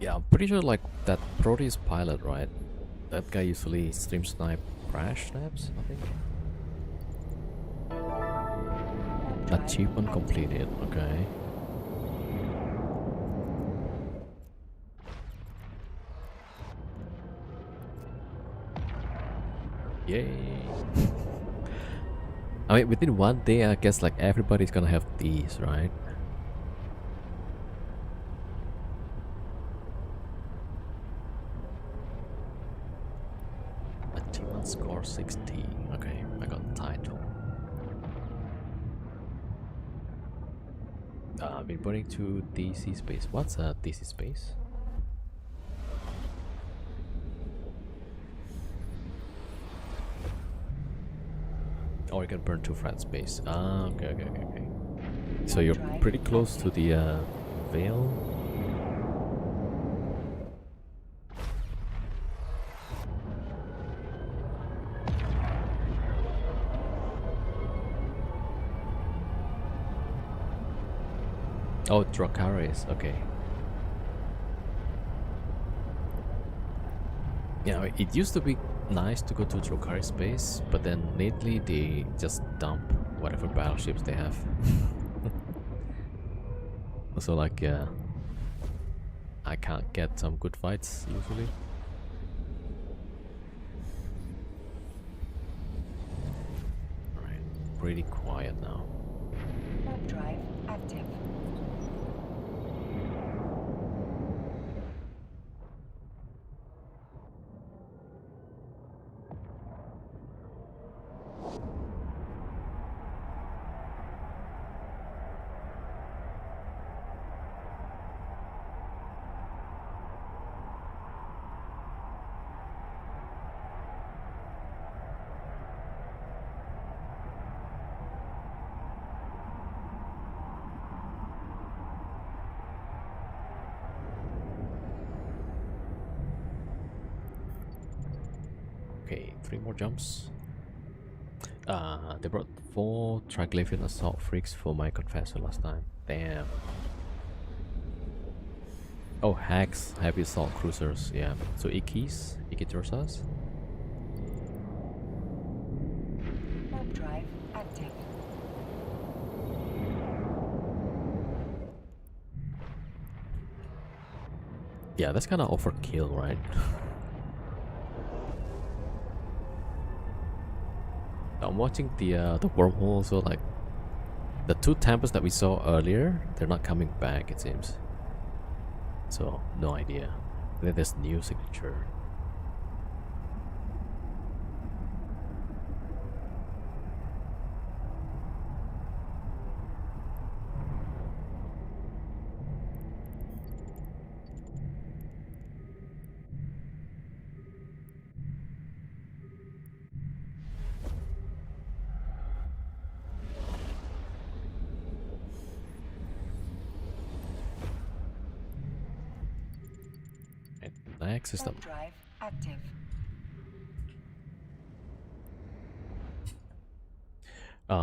Yeah, I'm pretty sure like that Proteus pilot, right? That guy usually stream snipe crash snaps, I think. Achievement completed, okay. Yay! I mean, within one day, I guess like everybody's gonna have these, right? Achievement score 60. Okay, I got the title. Reporting to DC space. What's a DC space? Oh, you can burn 2 flat space. Ah, okay. So you're pretty close to the veil. Oh, Dracarys, okay. Yeah, it used to be nice to go to Dracarys space, but then lately they just dump whatever battleships they have. So like, yeah, I can't get some good fights usually. Alright, pretty quiet now. Warp drive active. Okay, 3 more jumps. They brought 4 Triglavian assault freaks for my confessor last time. Damn. Oh, hacks, heavy assault cruisers, yeah. So Ikitorsas? Warp drive active. Yeah, that's kinda overkill, right? I'm watching the wormhole, so like the 2 tempests that we saw earlier, they're not coming back, it seems. So no idea. And then there's new signature. And next is the Warp drive active.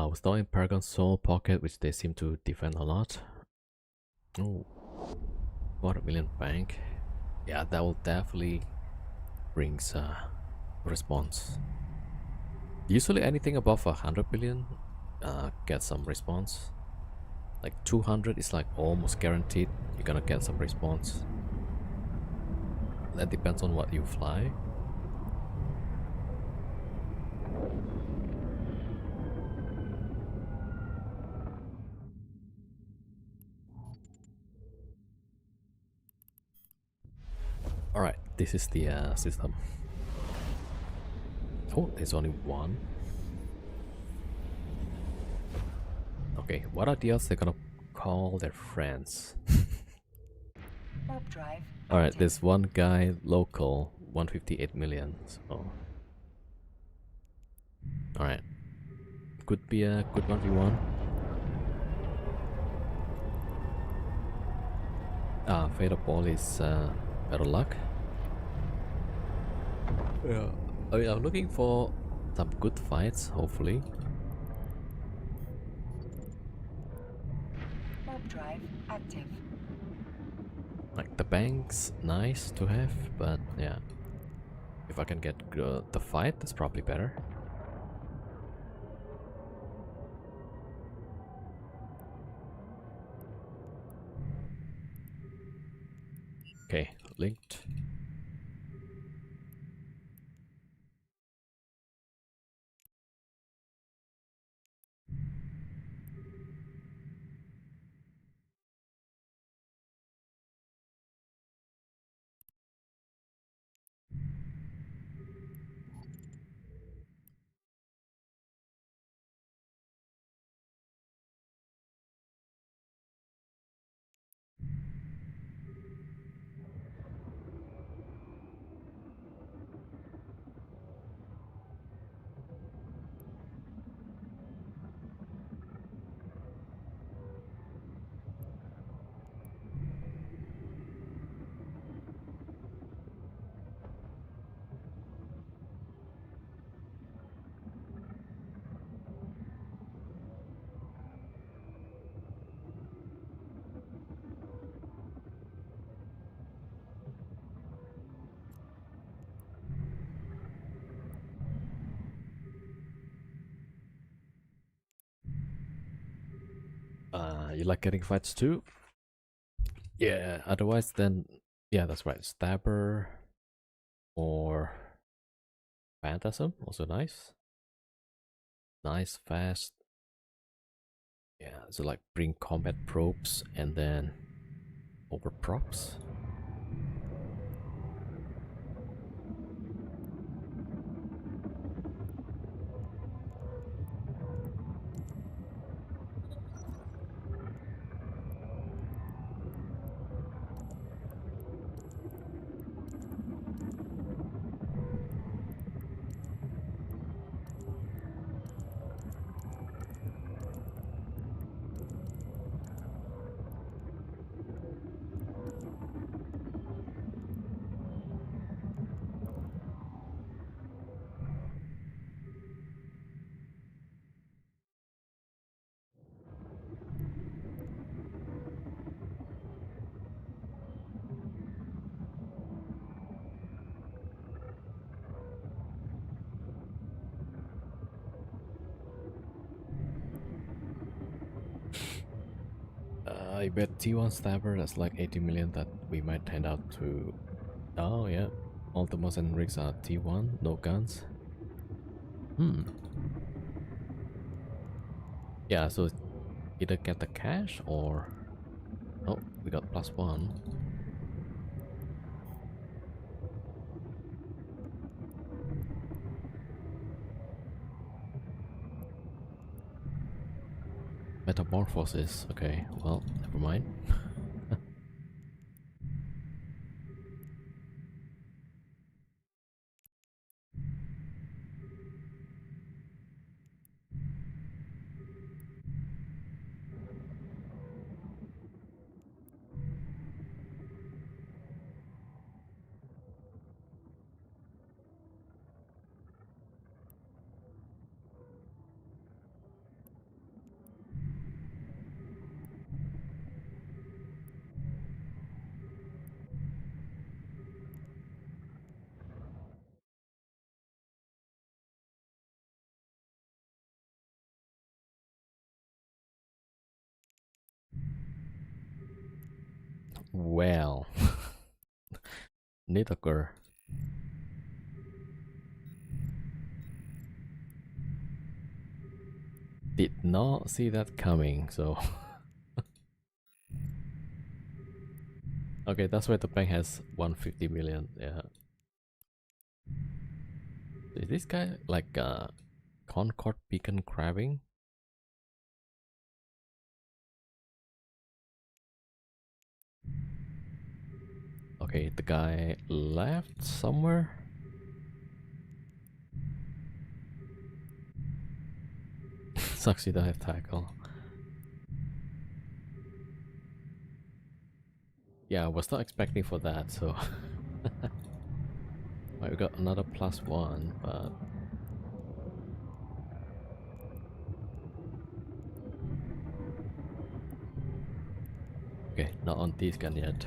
we're still in Paragon Soul Pocket, which they seem to defend a lot. Oh, 400 million bank. Yeah, that will definitely brings response. Usually anything above 100 billion gets some response. Like 200 is like almost guaranteed you're gonna get some response. That depends on what you fly. Alright, this is the system. Oh, there's only one. Okay, what are the odds they're gonna call their friends? Warp drive Alright, active. there's one guy local, 158 million, so... Alright. Could be a good 1v1. Fatal Ball is better luck. Yeah. I mean, I'm looking for some good fights, hopefully. Warp drive active. Like, the bank's nice to have, but yeah. If I can get the fight, that's probably better. Okay, linked. You like getting fights too? Yeah, otherwise then, yeah, that's right. Stabber or Phantasm, also nice. Nice, fast. Yeah, so like bring combat probes and then over props. I bet T1 Stabber, that's like 80 million that we might hand out to. Oh, yeah. Ultimas and rigs are T1, no guns. Hmm. Yeah, so either get the cash or. Oh, we got +1. Metamorphosis. Okay, well, never mind. Well, Nidaker did not see that coming, so. Okay, that's why the bank has 150 million. Yeah. Is this guy like Concord Beacon crabbing? Okay, the guy left somewhere. Sucks you don't have tackle. Yeah, I was not expecting for that, so. Right, we got another +1, but. Okay, not on this gun yet.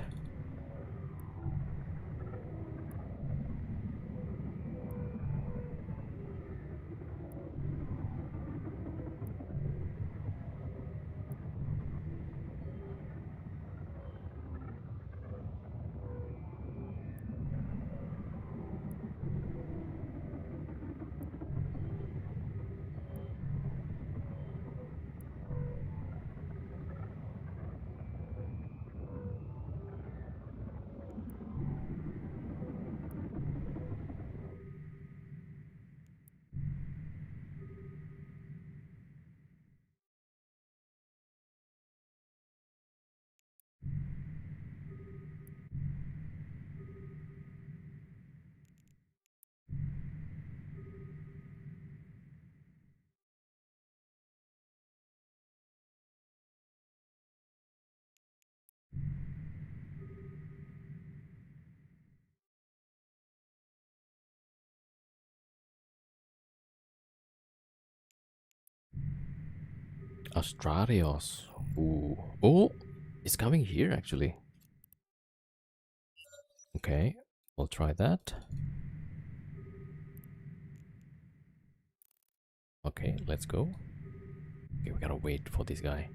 Astrarios. Ooh. Oh, it's coming here actually. Okay, we'll try that. Okay, let's go. Okay, we gotta wait for this guy.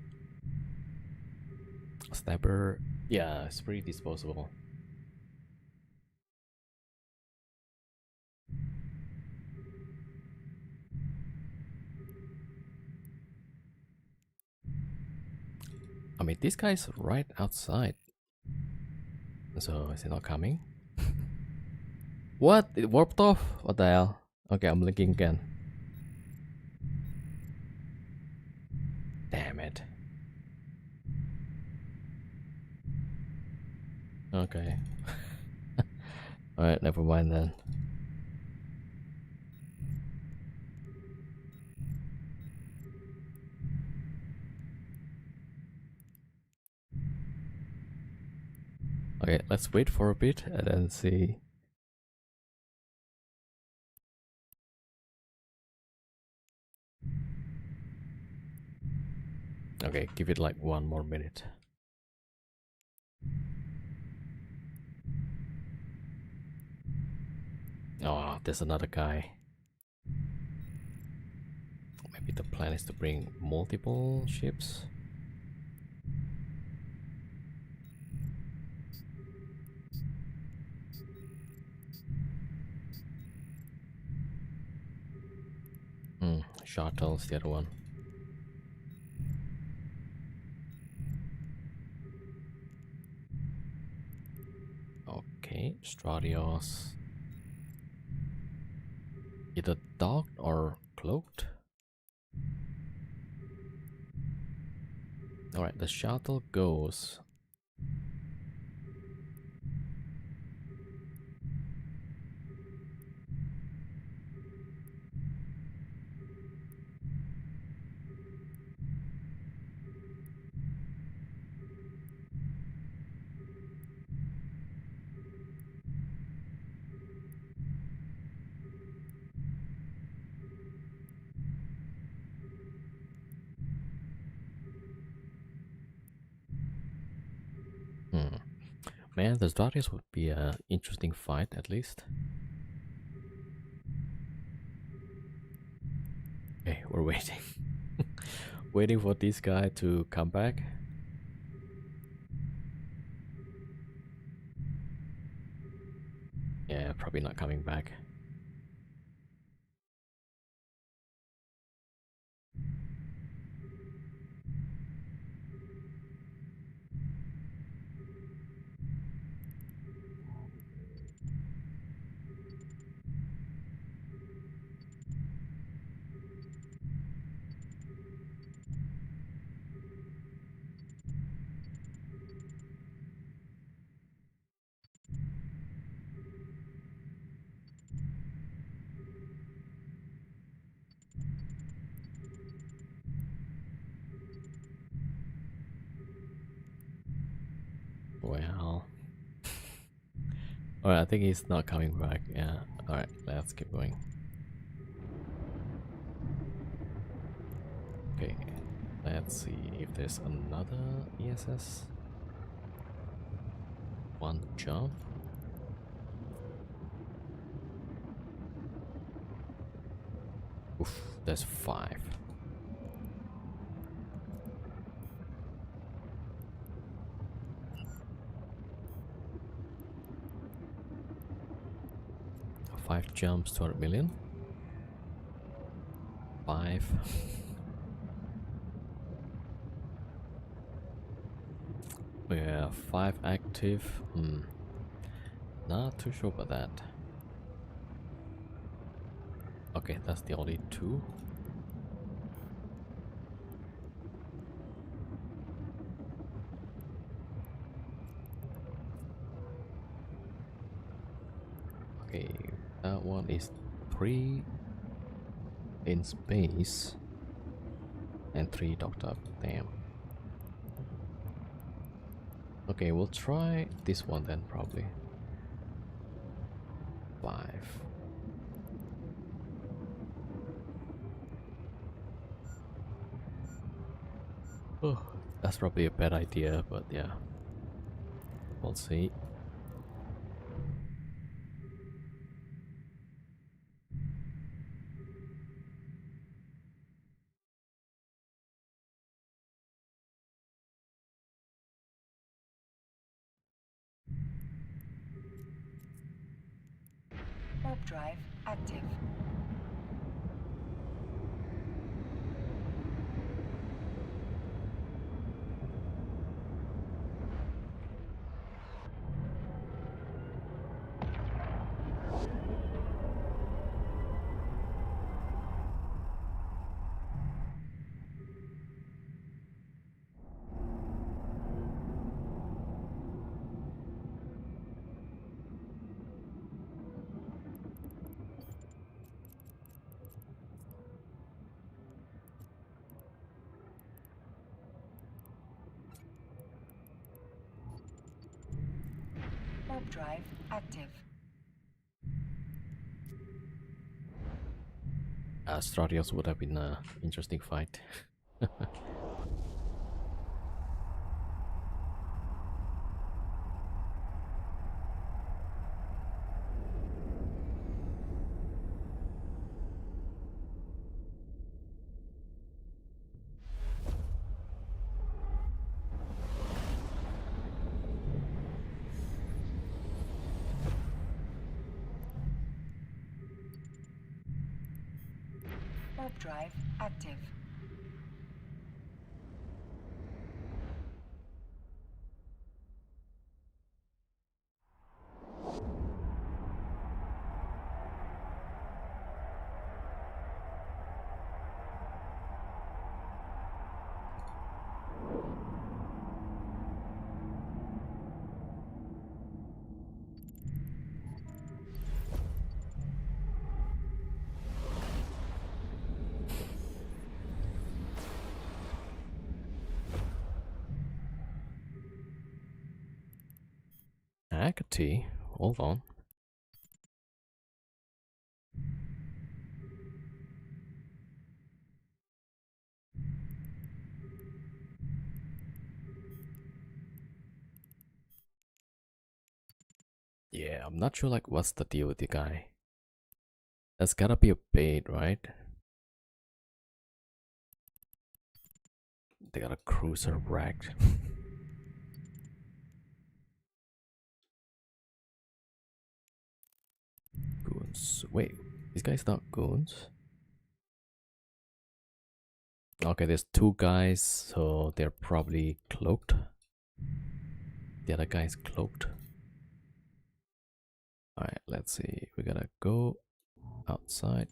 Stabber, yeah, it's pretty disposable. I mean, this guy's right outside. So is he not coming? What? It warped off? What the hell? Okay, I'm linking again. Damn it. Okay. Alright, never mind then. Okay, let's wait for a bit and then see. Okay, give it like 1 more minute. Oh, there's another guy. Maybe the plan is to bring multiple ships. Shuttle's the other one. Okay, Stradios. Either docked or cloaked. Alright, the shuttle goes. Hmm. Man, the Stradios would be an interesting fight at least. Okay, we're waiting. Waiting for this guy to come back. Yeah, probably not coming back. Well, alright, I think he's not coming back. Yeah, alright, let's keep going. Okay, let's see if there's another ESS. One jump. Oof, there's 5. Five jumps, 200 million. 5. Yeah, 5 active. Not too sure about that. Okay, that's the only 2. Okay, that one is 3 in space and 3 docked up. Damn. Okay, we'll try this one then, probably. 5. Oh, that's probably a bad idea, but yeah. We'll see. Warp drive active. Warp drive active. Stratios would have been an interesting fight. Warp drive active. Haggerty? Hold on. Yeah, I'm not sure like what's the deal with the guy. That's gotta be a bait, right? They got a cruiser wrecked. Goons. Wait, these guys not goons? Okay, there's two guys, so they're probably cloaked. The other guy's cloaked. Alright, let's see. We gotta go outside.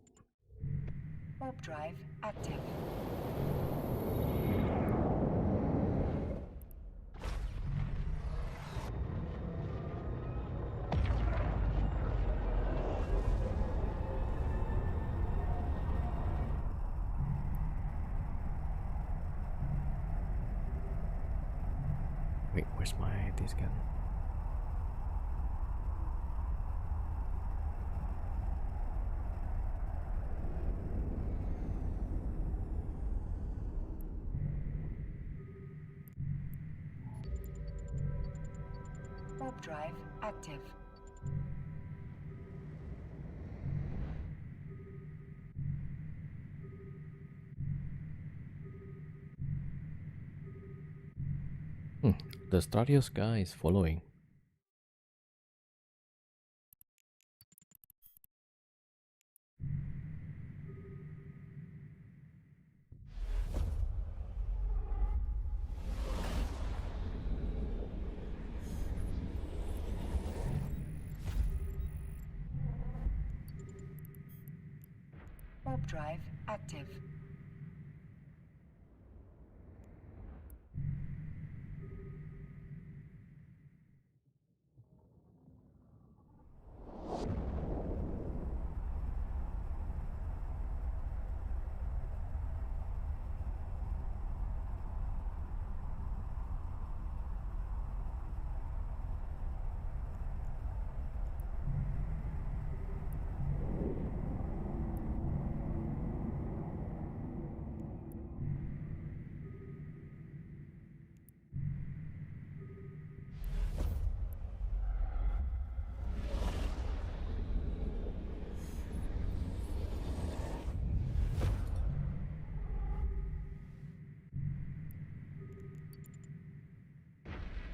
Warp drive active. Wait, where's my disc gun? Warp drive active. The Stratios guy is following. Warp drive active.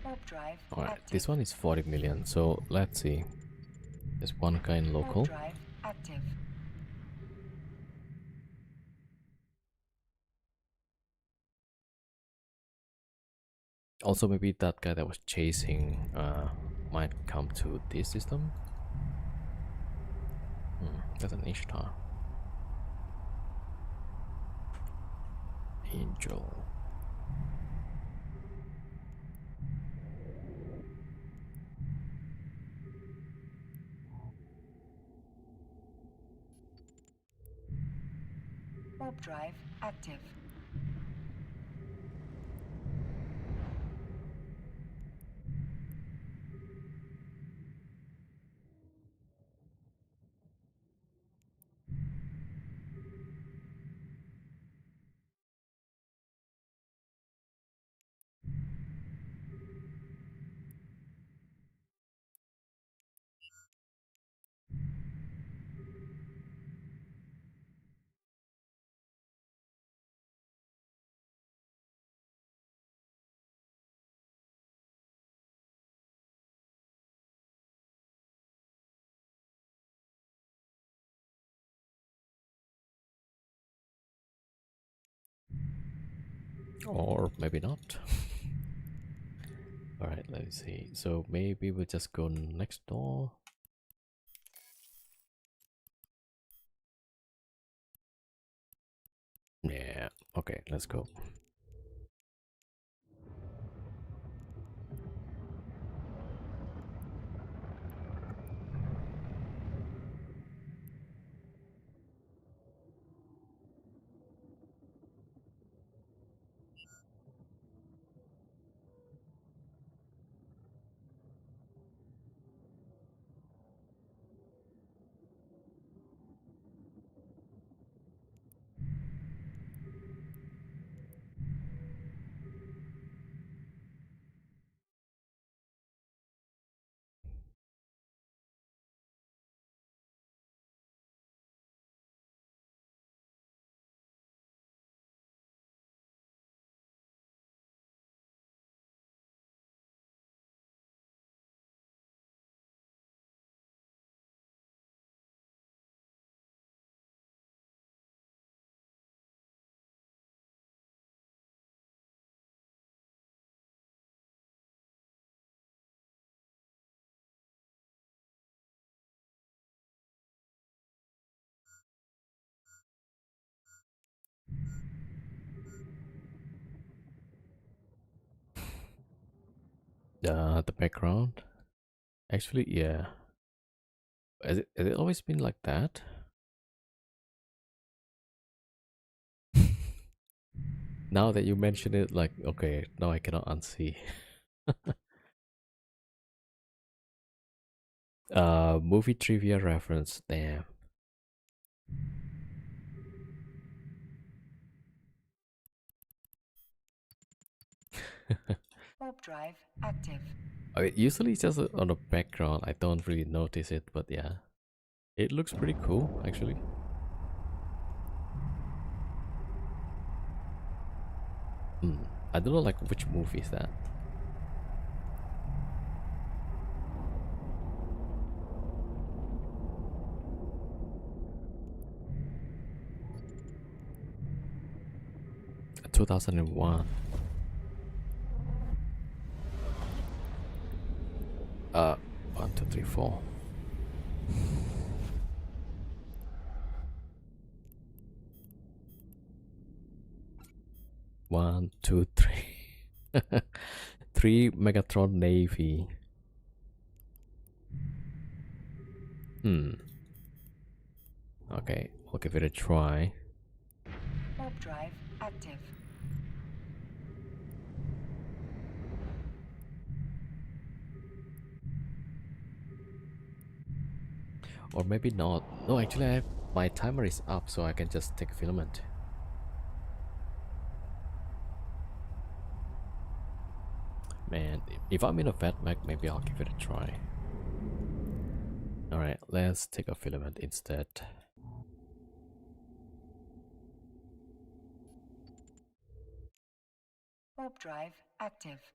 Warp drive Alright, active. this one is 40 million, so let's see. There's one guy in Warp local. drive active. Also, maybe that guy that was chasing might come to this system. That's an Ishtar. Angel. Warp drive active. Or maybe not. Alright, let me see. So maybe we'll just go next door. Yeah, okay, let's go. The background. Actually, yeah. Has it always been like that? Now that you mention it, like, okay, now I cannot unsee. Movie trivia reference. Damn. Warp drive active. Usually it's just on the background. I don't really notice it, but yeah, it looks pretty cool actually. I don't know like which movie is that. A 2001. 1, 2, 3, 4. One, two, three. Three Megatron Navy. Okay, I'll give it a try. Warp drive active. Or maybe not. No, actually, my timer is up, so I can just take a filament. Man, if I'm in a fat Mac, maybe I'll give it a try. Alright, let's take a filament instead. Warp drive active.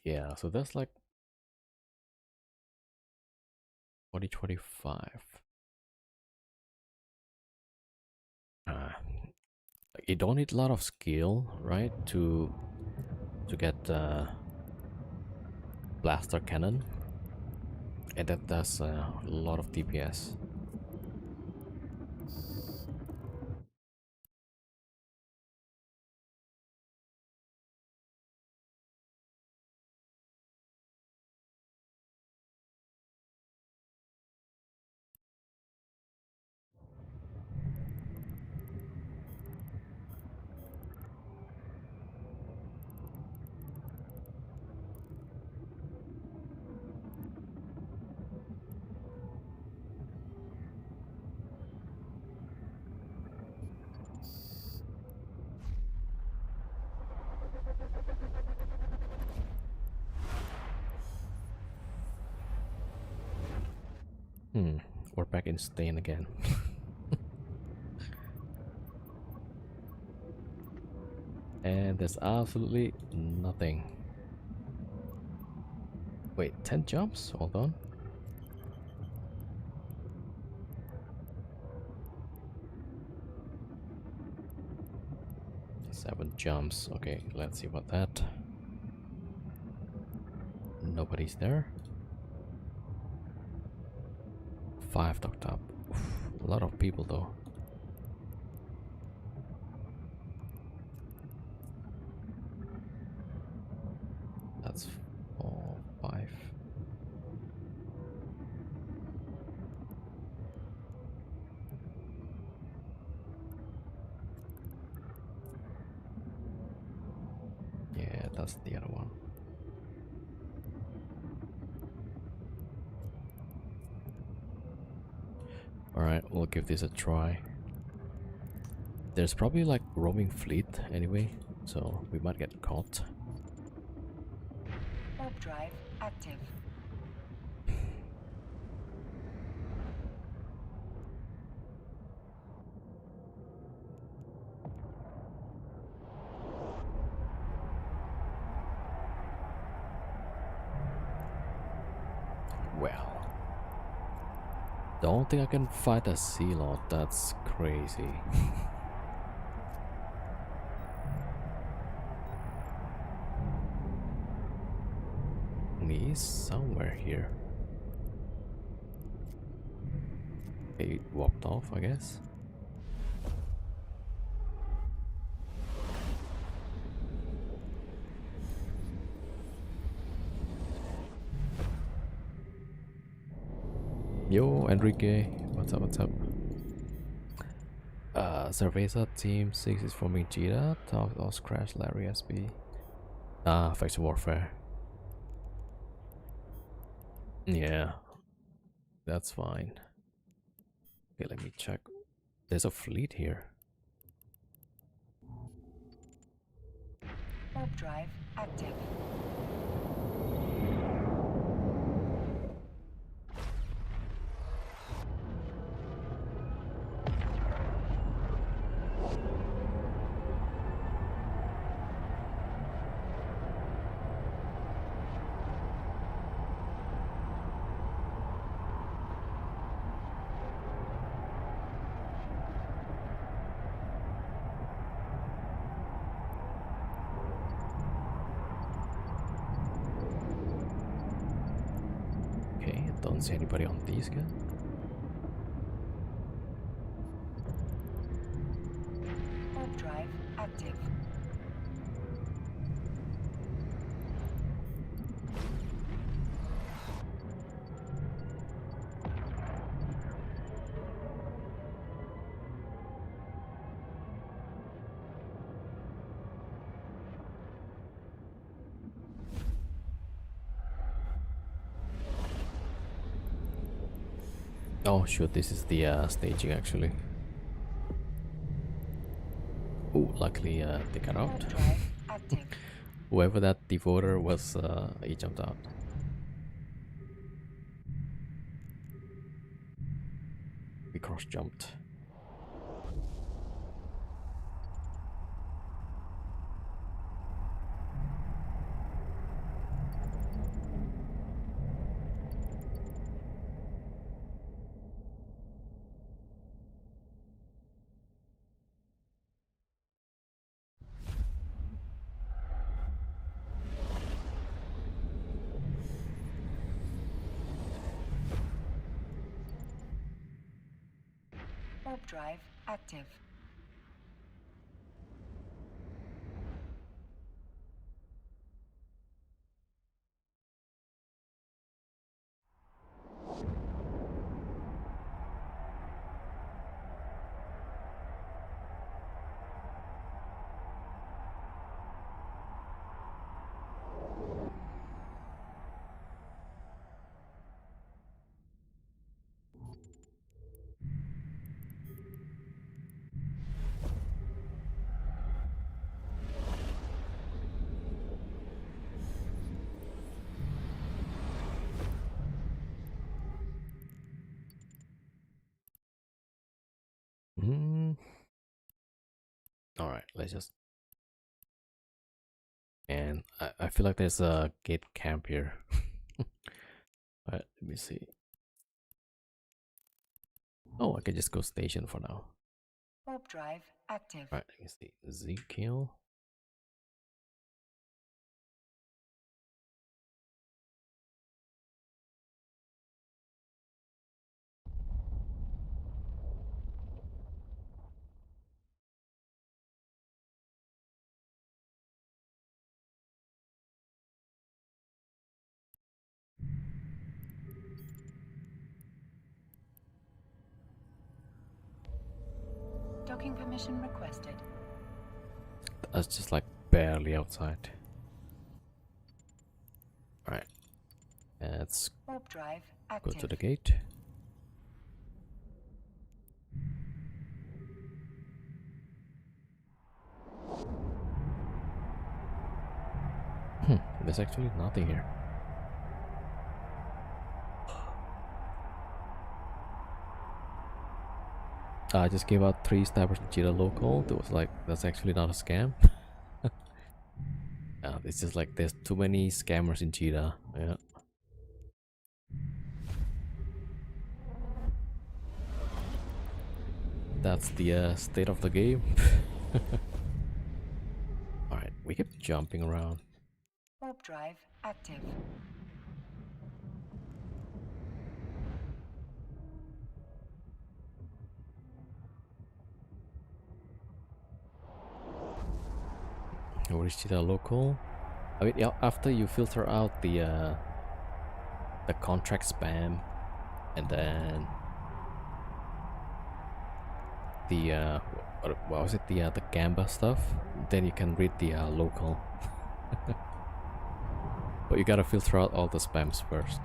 Yeah, so that's like 2025. Uh, you don't need a lot of skill, right, to get blaster cannon, and that does a lot of DPS. Hmm, we're back in Stain again. And there's absolutely nothing. Wait, 10 jumps? Hold on. 7 jumps. Okay, let's see about that. Nobody's there. 5 docked up. A lot of people though. That's 4, 5. Yeah, that's the other one. Alright, we'll give this a try. There's probably like roaming fleet anyway, so we might get caught. Warp drive active. Well, don't think I can fight a sea lord. That's crazy. He's somewhere here. He walked off, I guess. Yo, Enrique. What's up, what's up? Cerveza Team 6 is forming Jita. Talk Crash Larry SB. Ah, Faction Warfare. Yeah, that's fine. Okay, let me check. There's a fleet here. Warp drive active. Okay, don't see anybody on these guys. Warp drive active. Oh shoot, this is the staging actually. Oh, luckily they got out. Warp drive active. Whoever that devoter was, he jumped out. We cross jumped. Warp drive active. Mm. All right, let's just. And I feel like there's a gate camp here. Alright, let me see. Oh, I can just go station for now. Warp drive active. Alright, let me see. Ezekiel. Docking permission requested. That's just like barely outside. Alright, let's Warp drive go to active. the gate. There's actually nothing here. I just gave out 3 stabbers in Cheetah local. It was like, that's actually not a scam. It's just like there's too many scammers in Cheetah. Yeah. That's the state of the game. Alright, we keep jumping around. Warp drive active. What is Cheetah local? I mean, yeah, after you filter out the contract spam, and then the what was it, the Gamba stuff, then you can read the local. But you gotta filter out all the spams first.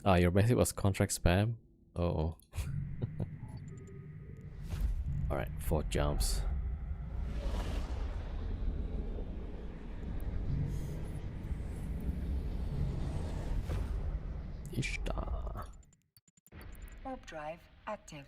Yeah. Your message was contract spam. Oh. All right, 4 jumps. Ishtar. Warp drive active.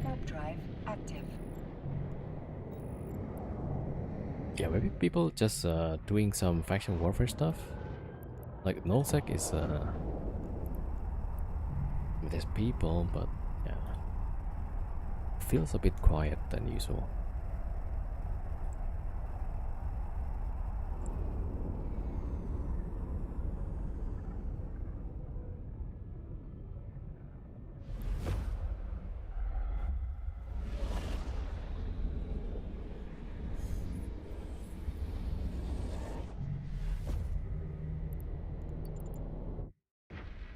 Warp drive active. Yeah, maybe people just doing some faction warfare stuff. Like nullsec is I mean, there's people, but yeah, feels a bit quiet than usual.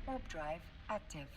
Warp drive active.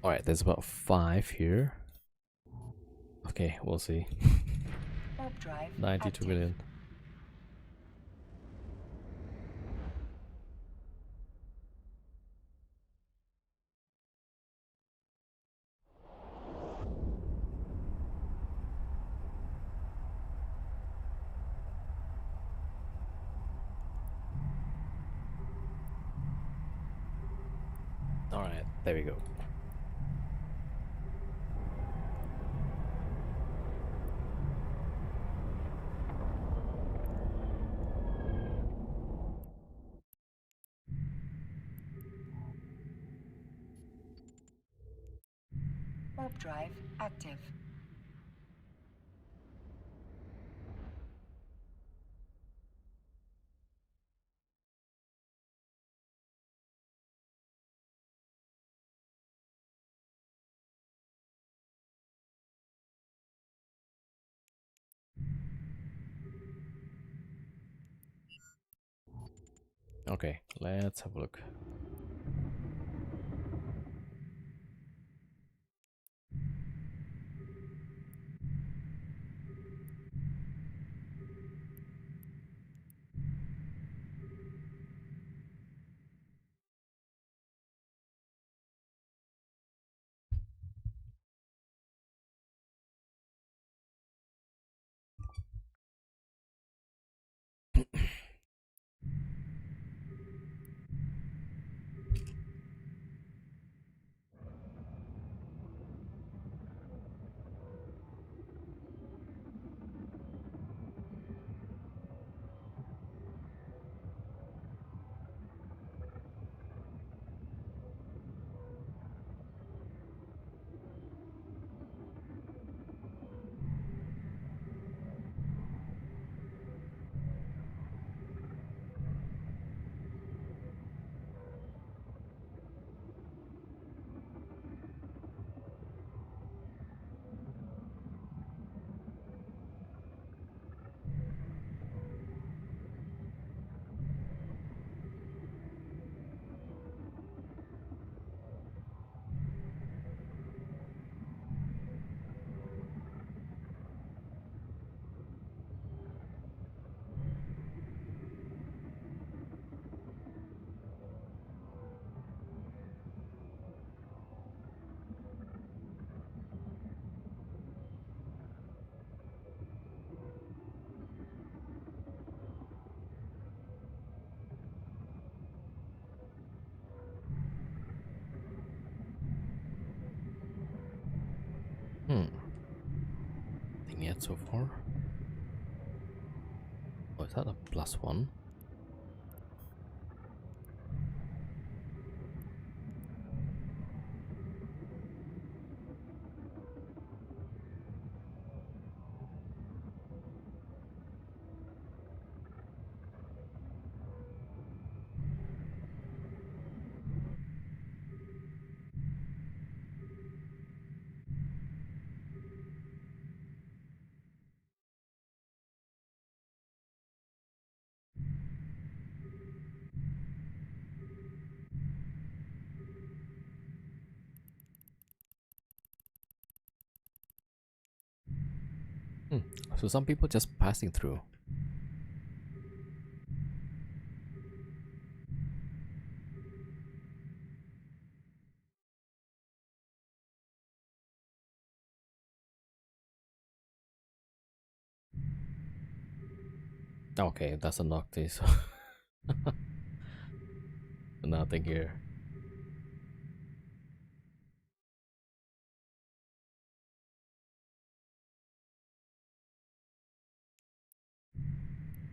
Alright, there's about 5 here. Okay, we'll see. Warp drive 92 active. million. Alright, there we go. Warp drive active. Okay, let's have a look. Hmm. Nothing yet so far. Oh, is that a +1? Hmm. So some people just passing through. Okay, that's a Noctis. Nothing here.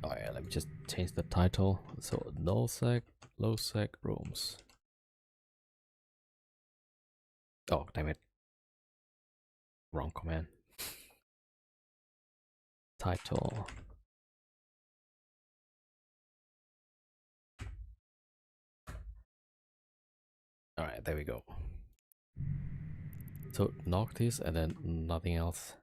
Oh yeah, let me just change the title. So no sec, low sec rooms. Oh damn it, wrong command. Title. All right, there we go. So Noctis and then nothing else.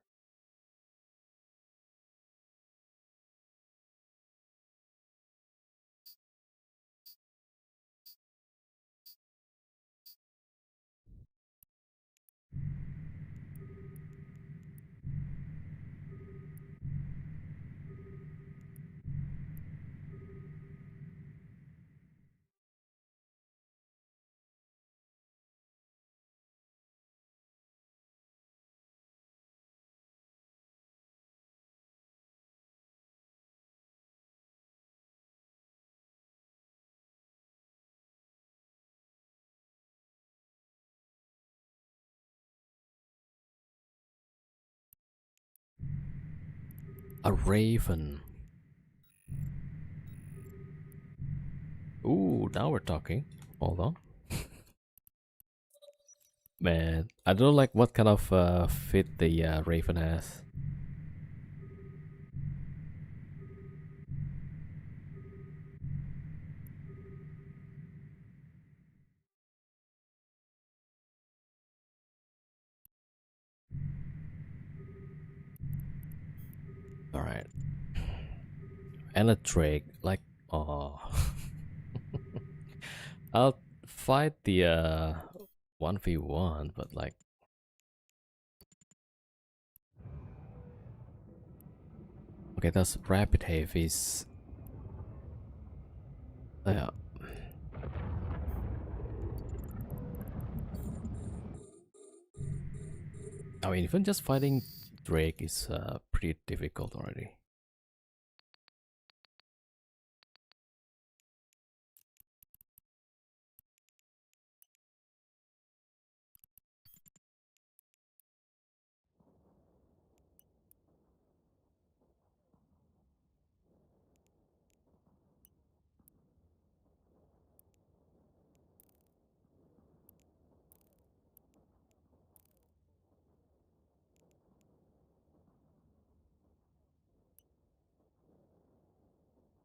A raven. Ooh, now we're talking. Hold on. Man, I don't like what kind of fit the raven has. Alright. And a drake. Like, oh. I'll fight the 1v1, but like, okay, that's rapid heavies. Yeah. I mean, even just fighting Drake is pretty difficult already.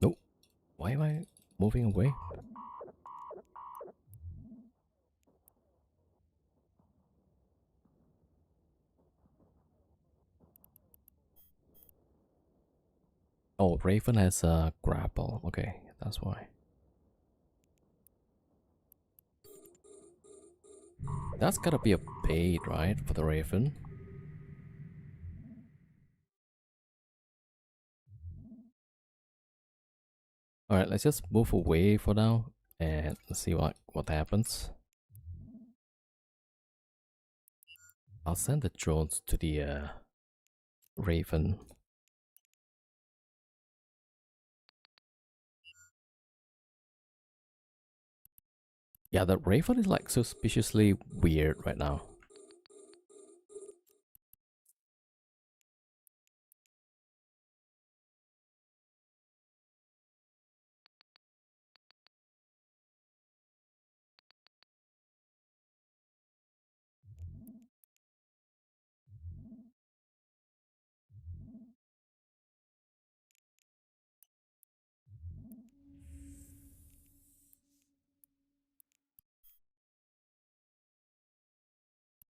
Nope. Why am I moving away? Oh, Raven has a grapple. Okay, that's why. That's gotta be a bait, right, for the Raven? Alright, let's just move away for now and see what happens. I'll send the drones to the Raven. Yeah, the Raven is like suspiciously weird right now.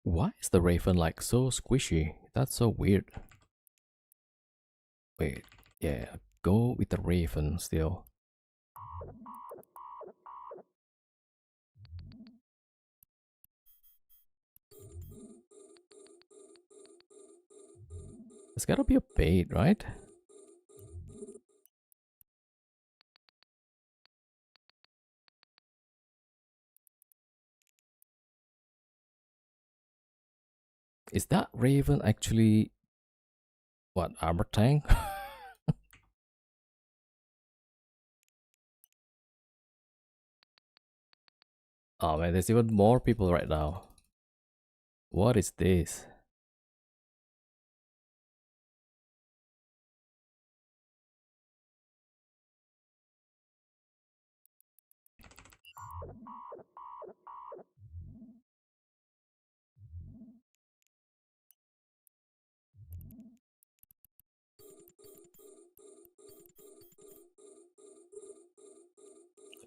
Why is the Raven like so squishy? That's so weird. Wait, yeah, go with the Raven still. It's gotta be a bait, right? Is that Raven actually what, armor tank? Oh man, there's even more people right now. What is this?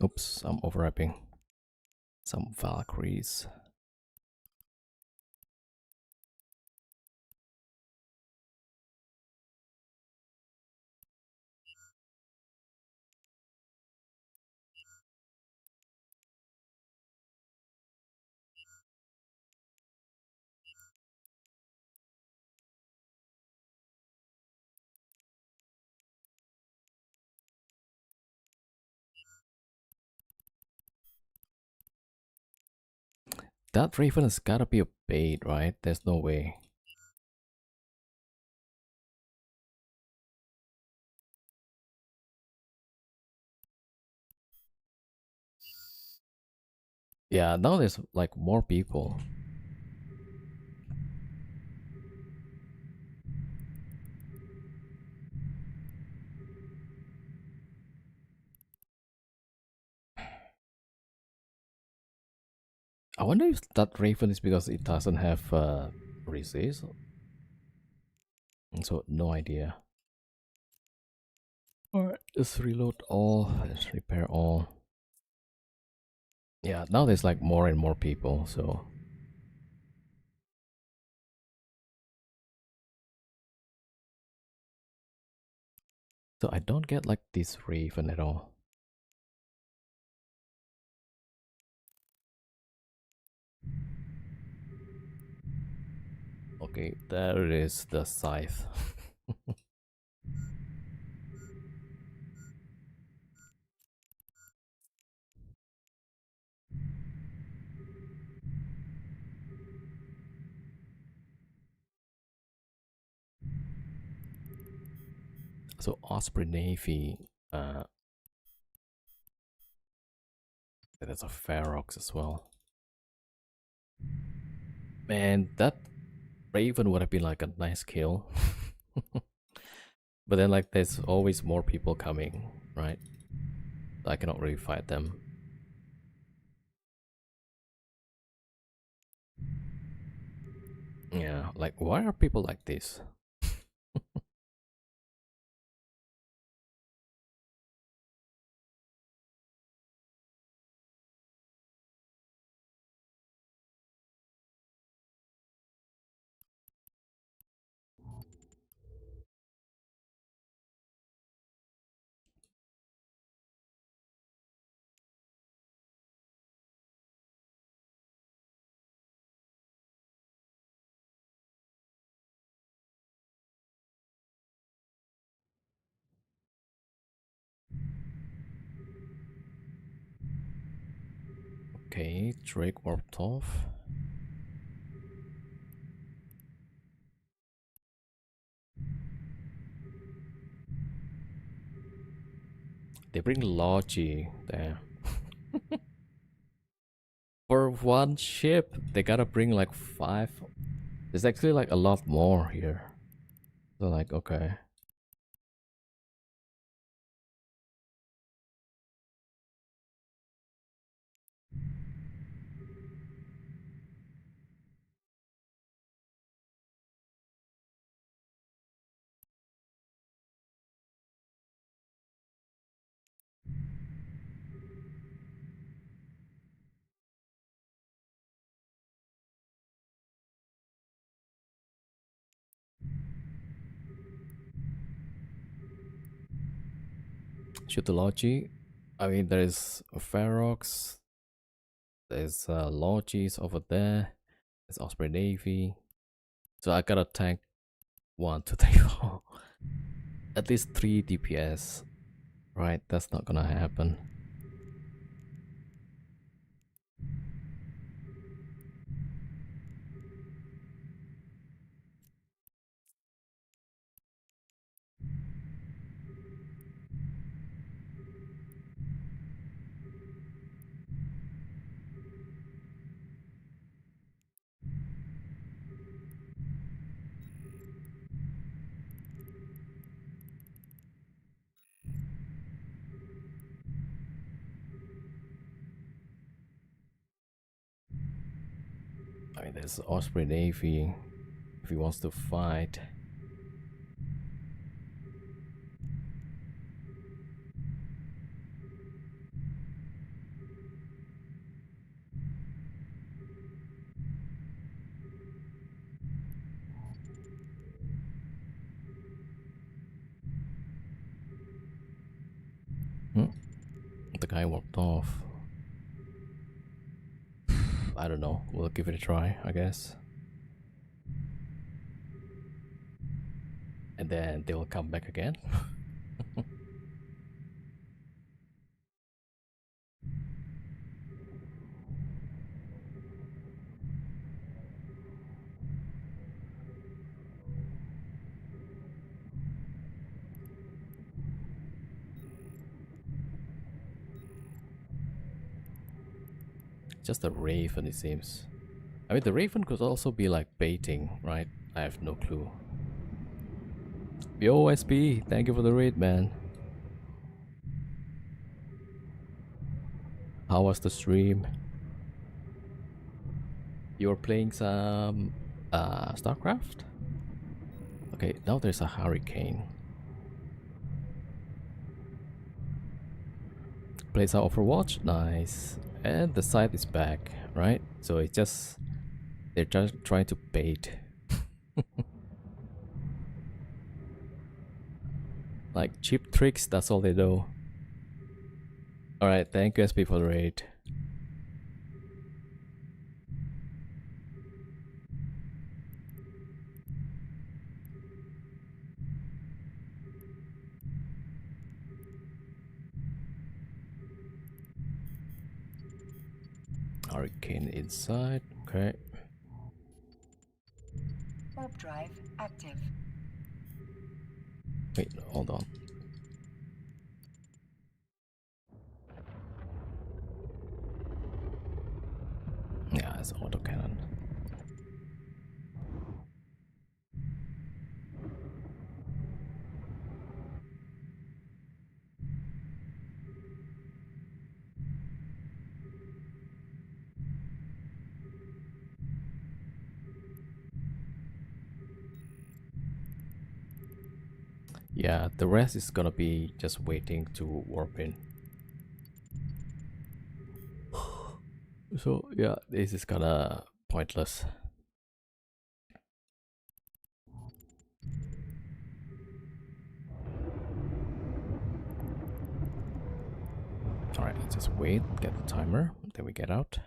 Oops, I'm overlapping. Some Valkyries. That Raven has gotta be a bait, right? There's no way. Yeah, now there's like more people. I wonder if that Raven is because it doesn't have resist. So no idea. Alright, let's reload all. Let's repair all. Yeah, now there's like more and more people, so I don't get like this Raven at all. Okay, there it is, the scythe. So Osprey Navy, there's a Ferox as well. Man, that Raven would have been like a nice kill. But then like there's always more people coming, right? I cannot really fight them. Yeah, like why are people like this? Okay, Drake warped off. They bring Logi there. For one ship, they gotta bring like 5. There's actually like a lot more here. So like, okay. Shoot the Logi. I mean, there's Ferox. There's Logis over there. There's Osprey Navy. So I gotta tank 1, 2, 3, 4. At least 3 DPS. Right, that's not gonna happen. I mean, there's Osprey Navy if he wants to fight. Hmm? The guy walked off. I don't know. We'll give it a try, I guess. And then they will come back again. Just a Raven, it seems. I mean, the Raven could also be like baiting, right? I have no clue. Yo, SP, thank you for the raid, man. How was the stream? You're playing some StarCraft? Okay, now there's a hurricane. Plays our Overwatch, nice. And the site is back, right? So it's just they're just trying to bait. Like cheap tricks, that's all they do. Alright, thank you SP for the raid. Hurricane inside, okay. Warp drive active. Wait, hold on. Yeah, it's autocannon. Yeah, the rest is gonna be just waiting to warp in. So yeah, this is kinda pointless. Alright, let's just wait, get the timer, then we get out.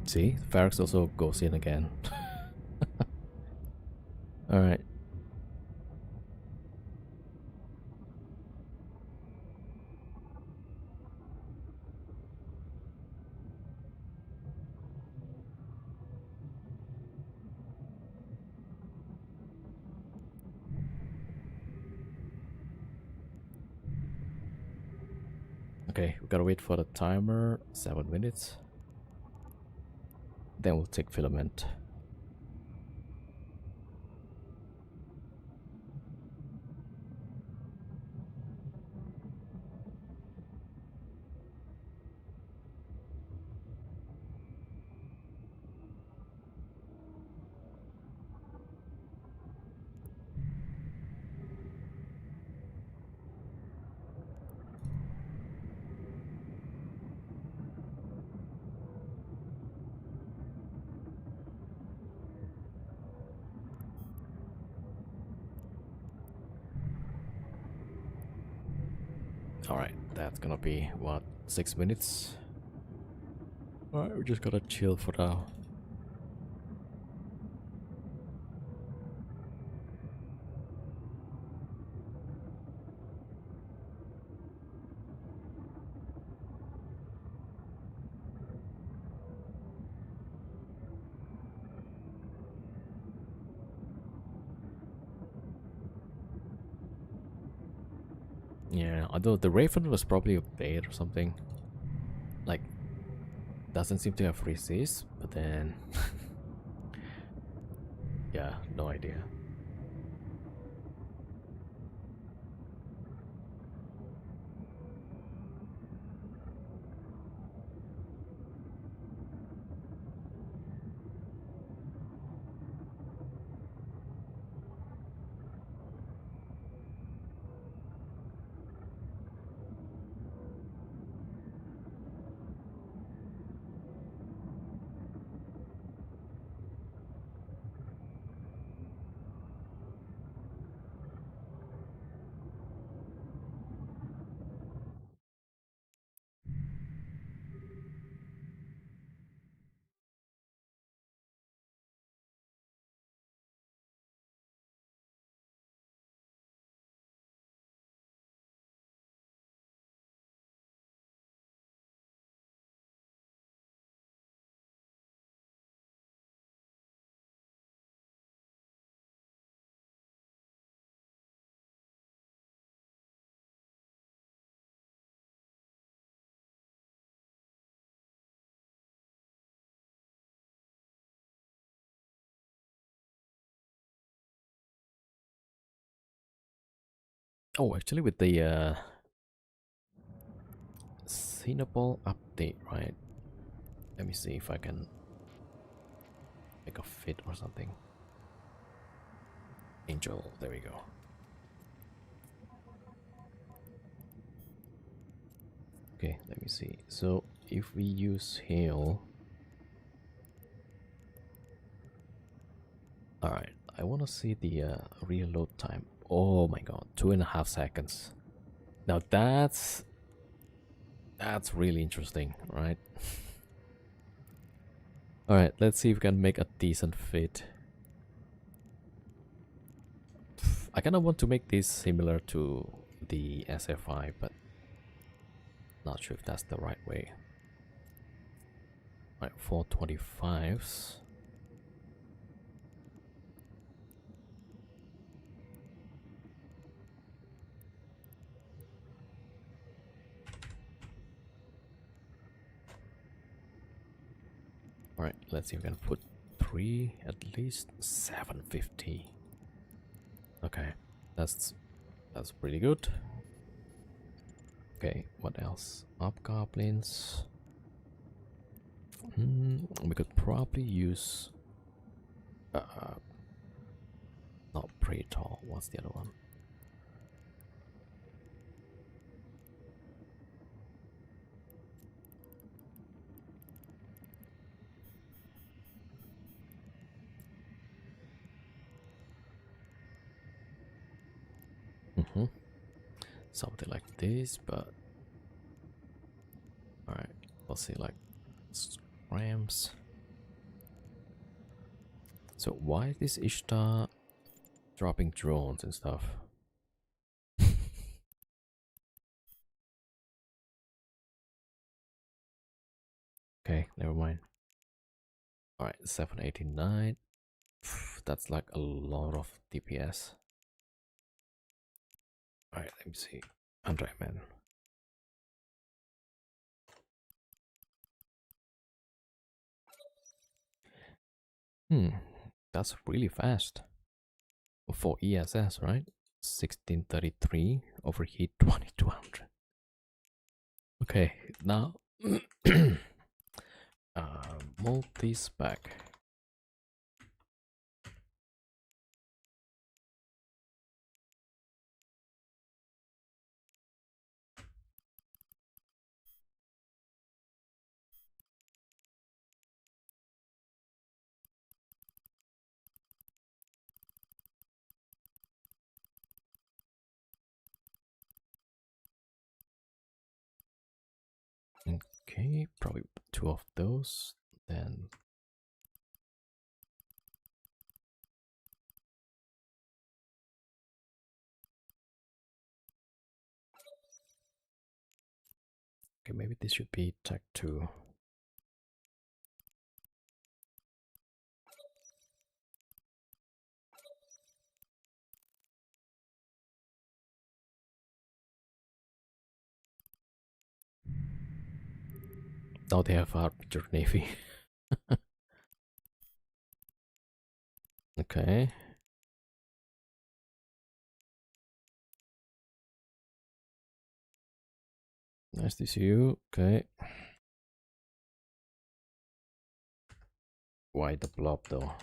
See, Varix also goes in again. Alright. Okay, we gotta wait for the timer, 7 minutes. Then we'll take filament. Alright, that's gonna be what, 6 minutes? Alright, we just gotta chill for now. Yeah, although the Raven was probably a bait or something. Like, doesn't seem to have resist, but then... yeah, no idea. Oh, actually, with the Cinnaball update, right? Let me see if I can make a fit or something. Angel, there we go. Okay, let me see. So if we use hail, all right. I want to see the reload time. Oh my god, 2.5 seconds. Now that's really interesting, right? All right, let's see if we can make a decent fit. I kind of want to make this similar to the SFI, but not sure if that's the right way. Right, 425s. All right, let's see if we can put 3 at least 750. Okay, that's pretty good. Okay, what else? Hobgoblins. We could probably use not Praetor. What's the other one? Something like this, but all right. We'll see, like rams. So why is this Ishtar dropping drones and stuff? Okay, never mind. All right, 789. That's like a lot of DPS. All right, let me see. 100 man. That's really fast for ESS, right? 1633 overheat 2200. Okay, now multi-spec. Okay, probably 2 of those. Then okay, maybe this should be tech 2. Now they have Arbiter Navy. Okay. Nice to see you. Okay. Why the blob though?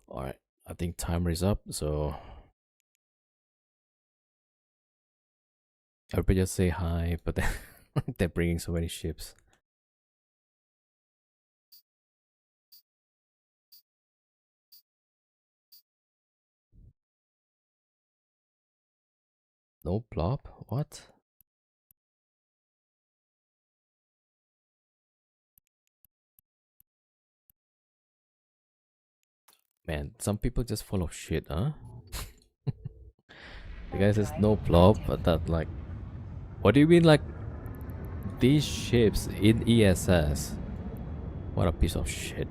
Alright, I think timer is up, so everybody just say hi, but then they're bringing so many ships. No blob? What? Man, some people just full of shit, huh? The guy says no blob, but that like, what do you mean like these ships in ESS? What a piece of shit.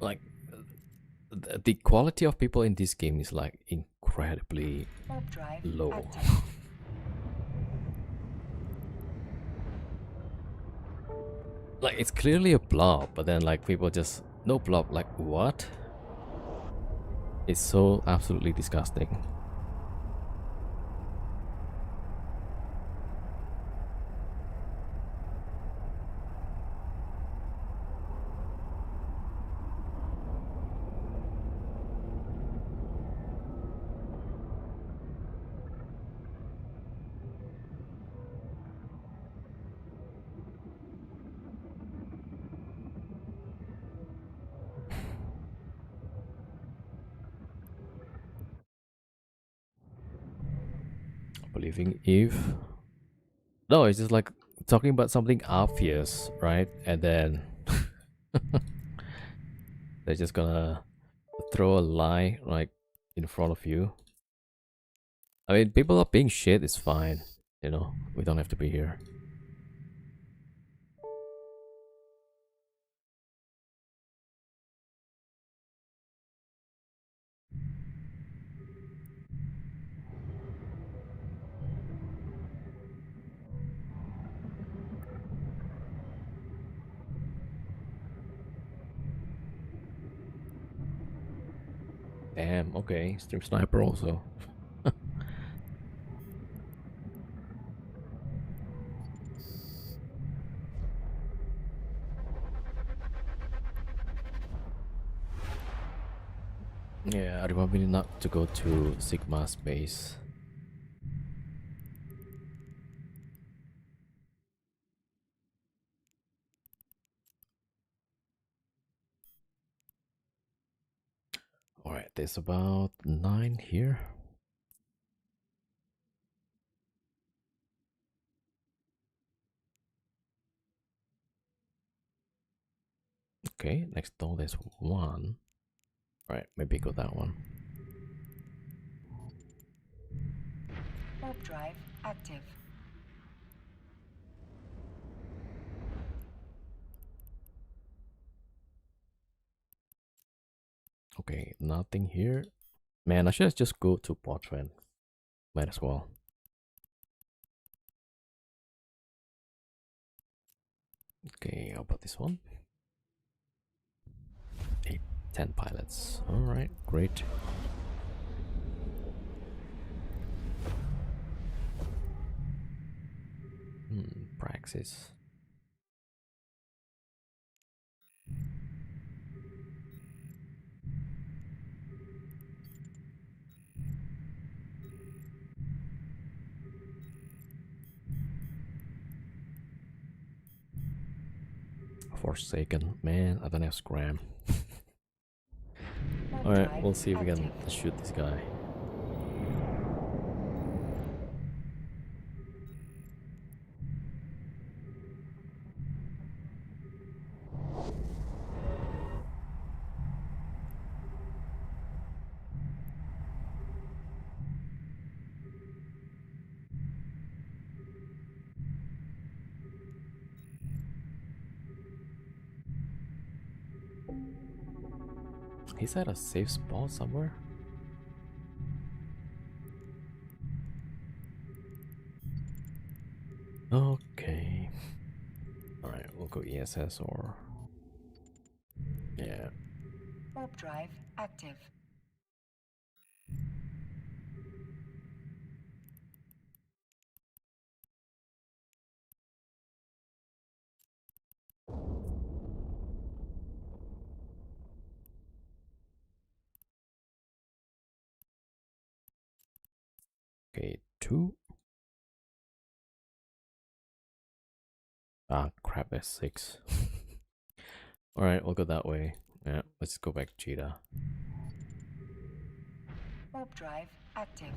like the quality of people in this game is like incredibly Warp drive low. active. Like it's clearly a blob, but then like people just no blob. Like what? It's so absolutely disgusting. Believing Eve. No, it's just like talking about something obvious, right? And then they're just gonna throw a lie like in front of you. I mean, people are being shit is fine. You know, we don't have to be here. Damn, okay. Stream Sniper also. Yeah, I remember not to go to Sigma space. Alright, there's about 9 here. Okay, next door there's 1. Alright, maybe go that one. Warp drive active. Okay, nothing here. Man, I should just go to Portrait. Might as well. Okay, how about this one? 8, 10 pilots. Alright, great. Praxis. Forsaken. Man, I don't have scram. Warp Alright, drive we'll see if we can active. shoot this guy. He's at a safe spot somewhere. Okay. Alright, we'll go ESS or... Yeah. Warp drive active. Okay, 2. Ah, crap, S6. Alright, we'll go that way. Yeah, let's go back to Cheetah. Warp drive active.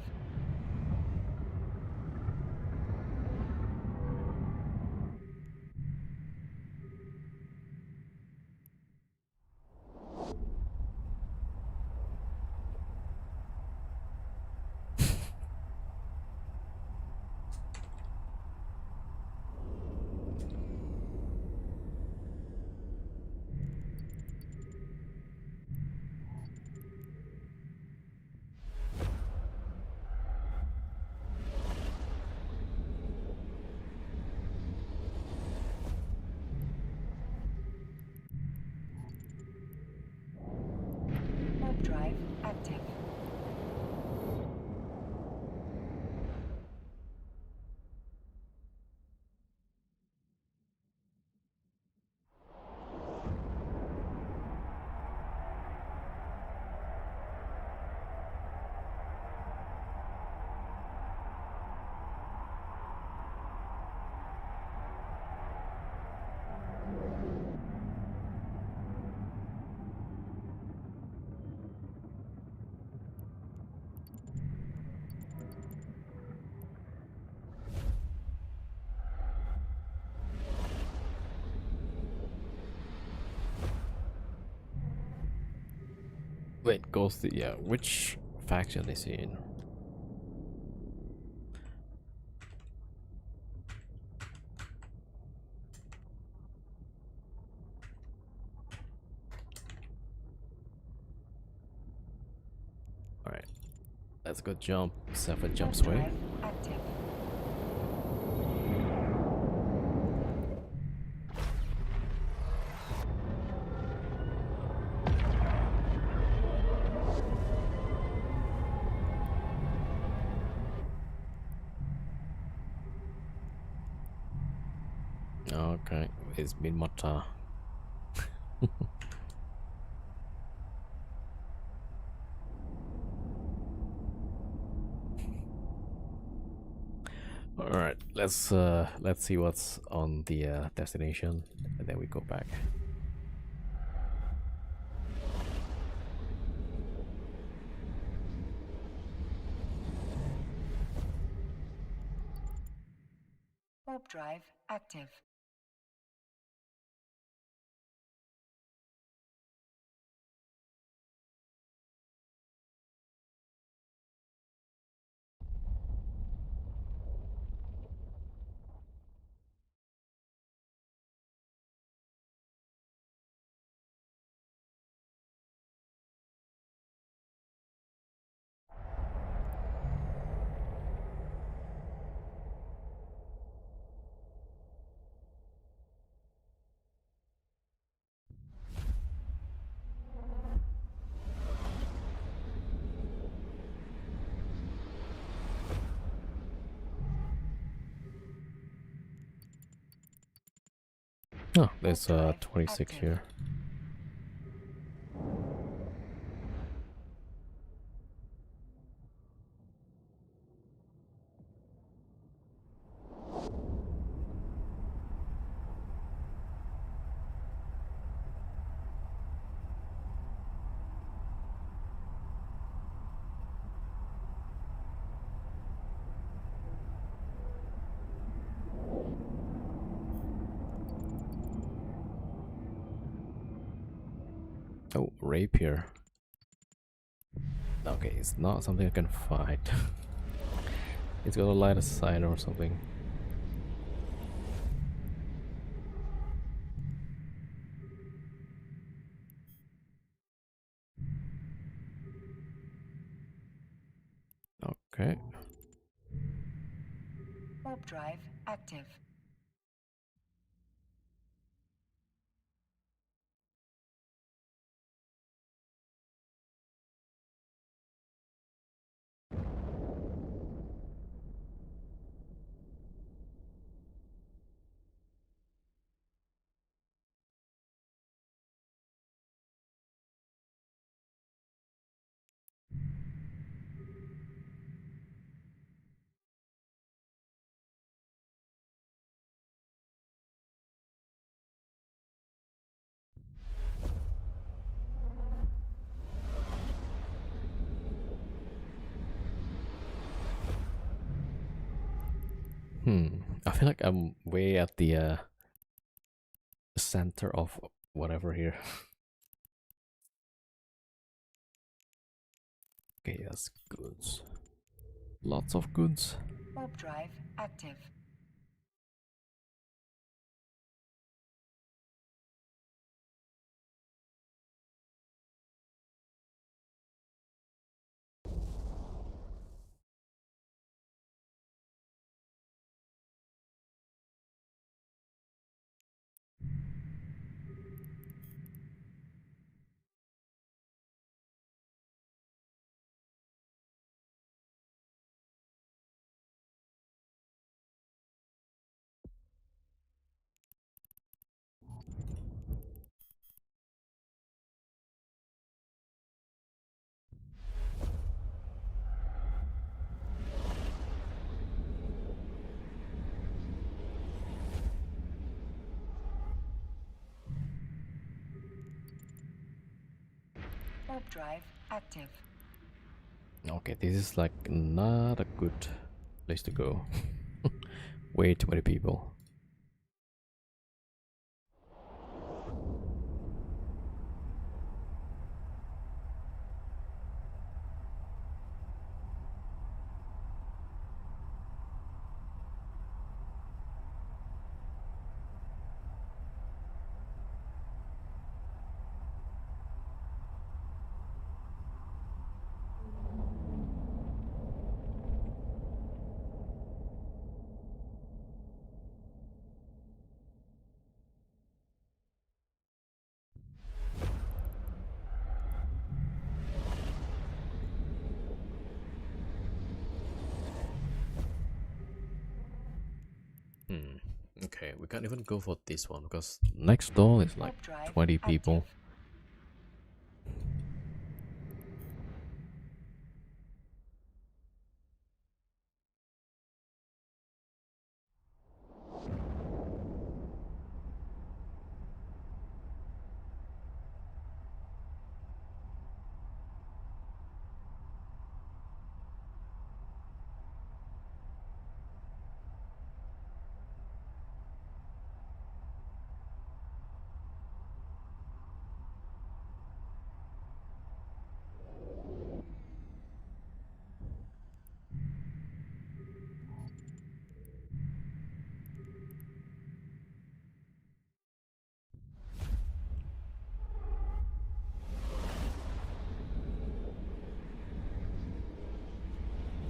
active. Wait, Ghost, yeah, which faction is he in? Alright, let's go jump. 7 jumps Warp away. drive active. Okay, it's been Mata. Alright, let's see what's on the destination and then we go back. Warp drive active. Oh, there's Drive 26 active. here. Oh, rapier. Okay, it's not something I can fight. It's got a light aside or something. Okay. Warp drive active. I feel like I'm way at the center of whatever here. Okay, that's goods. Lots of goods. Warp drive active. Warp drive active. Okay, this is like not a good place to go. Way too many people. Hmm. Okay, we can't even go for this one because next door is like Warp drive 20 active. people.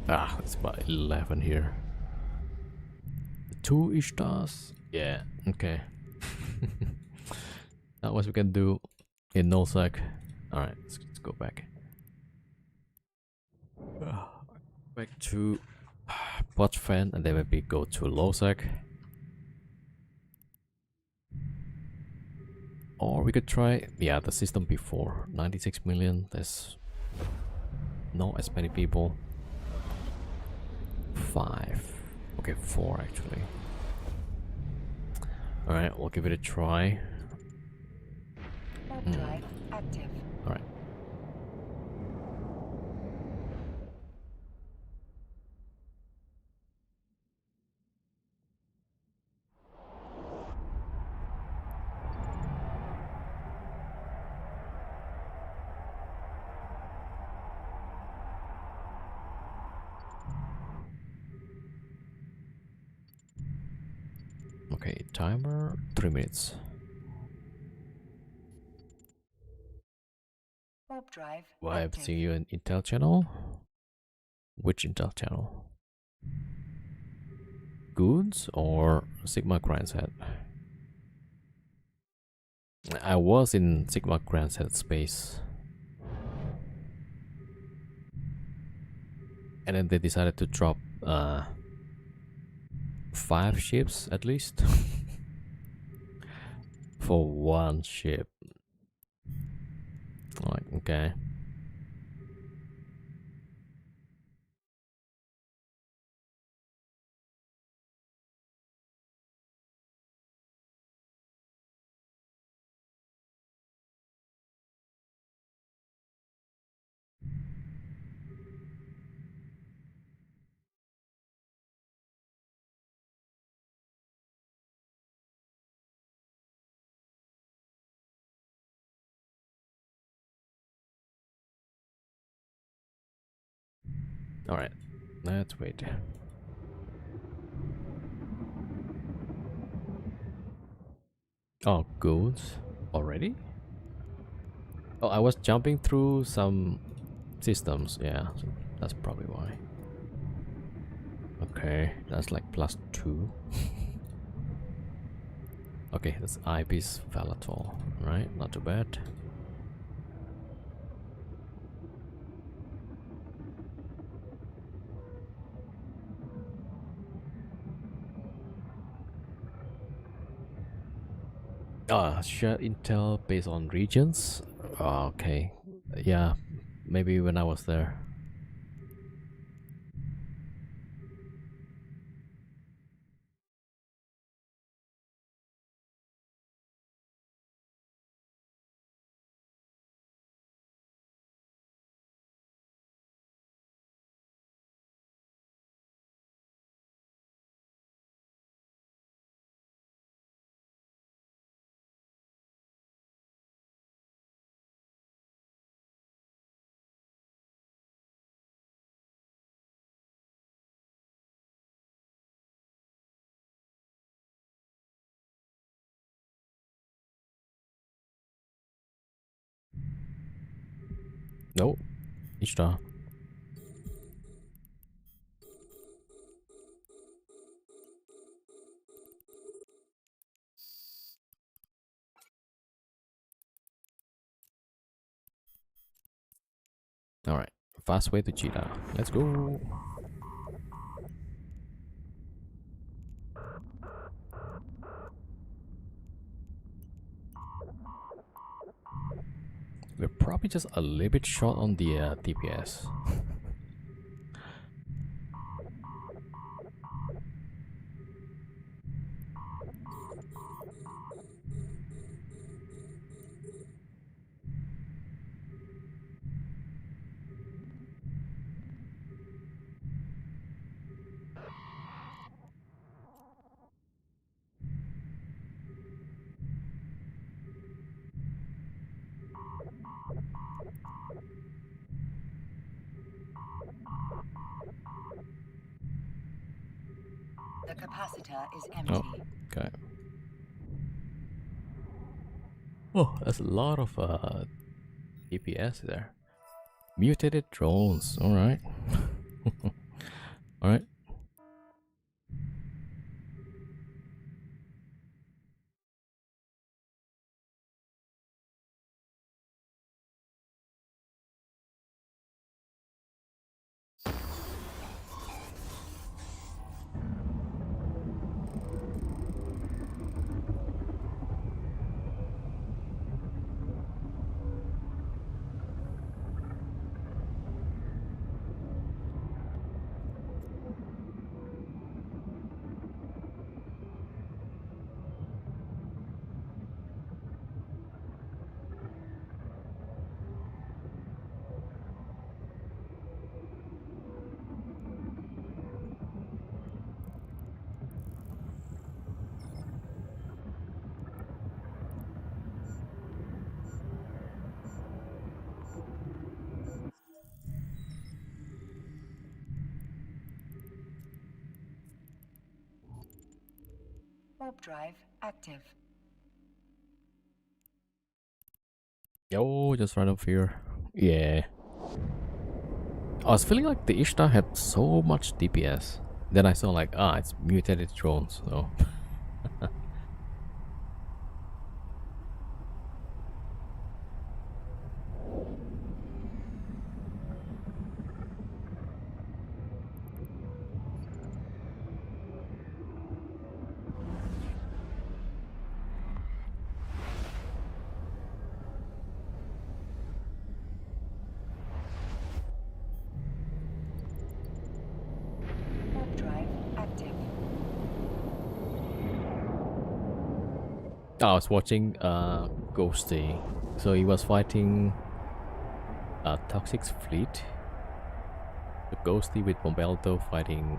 Ah, it's about 11 here. Two stars. Yeah, okay. Not what we can do in no sec. Alright, let's go back. Back to bot fan and then maybe go to low sec. Or we could try, yeah, the system before. 96 million, there's not as many people. 5. Okay, 4 actually. Alright, we'll give it a try. Warp drive active. Alright. Okay, timer 3 minutes. Warp drive Well, I have active. seen you in Intel channel. Which Intel channel? Goods or Sigma Grand Set? I was in Sigma Grand Set space. And then they decided to drop 5 ships at least for one ship. Like, okay. Alright, let's wait. Oh, goods already? Oh, I was jumping through some systems, yeah, so that's probably why. Okay, that's like +2. Okay, that's Ibis Valatol, right? Not too bad. Share intel based on regions? Okay, yeah, maybe when I was there. No, Ishtar. All right, fast way to Cheetah. Let's go. We're probably just a little bit short on the DPS. The capacitor is Oh, empty. okay. Oh, there's a lot of DPS there. Mutated drones. All right. All right. Warp drive active. Yo, just right up here. Yeah. I was feeling like the Ishtar had so much DPS. Then I saw like, it's mutated drones. So Warp drive active. I was watching Ghosty. So he was fighting Toxic's fleet. The Ghosty with Bombelto fighting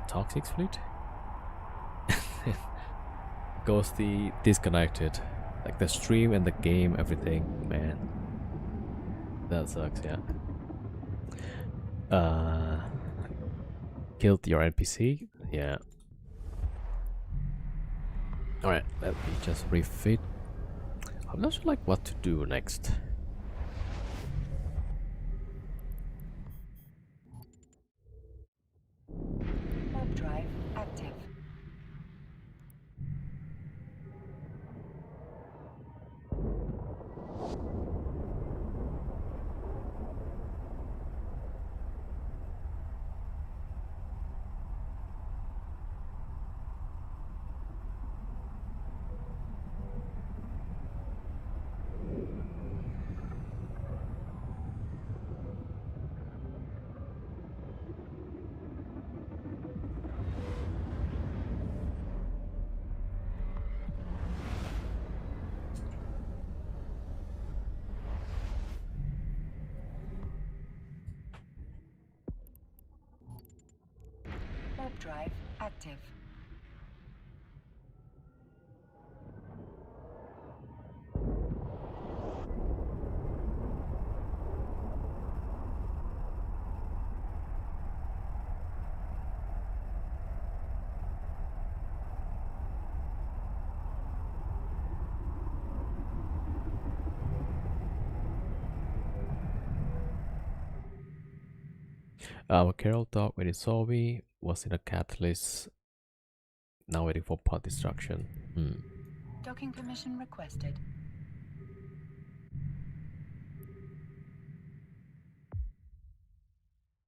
Toxic's fleet. Ghosty disconnected. Like the stream and the game, everything. Man. That sucks, yeah. Killed your NPC? Yeah. Alright, let me just refit. I'm not sure like what to do next. Warp drive active. Warp drive active. Our Carol dog when it saw me was in a catalyst. Now waiting for part destruction. Docking permission requested.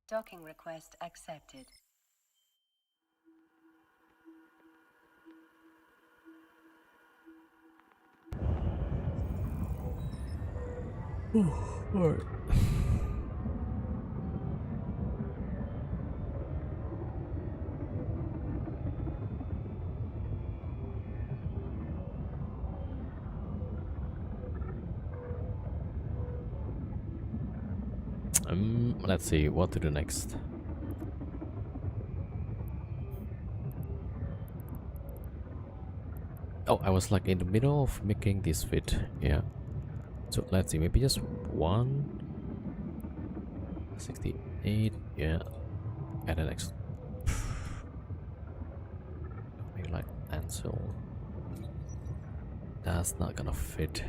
Docking request accepted. Alright. Let's see what to do next. Oh, I was like in the middle of making this fit. Yeah. So let's see, maybe just 168. Yeah. And the next. Maybe like Ansel. That's not gonna fit.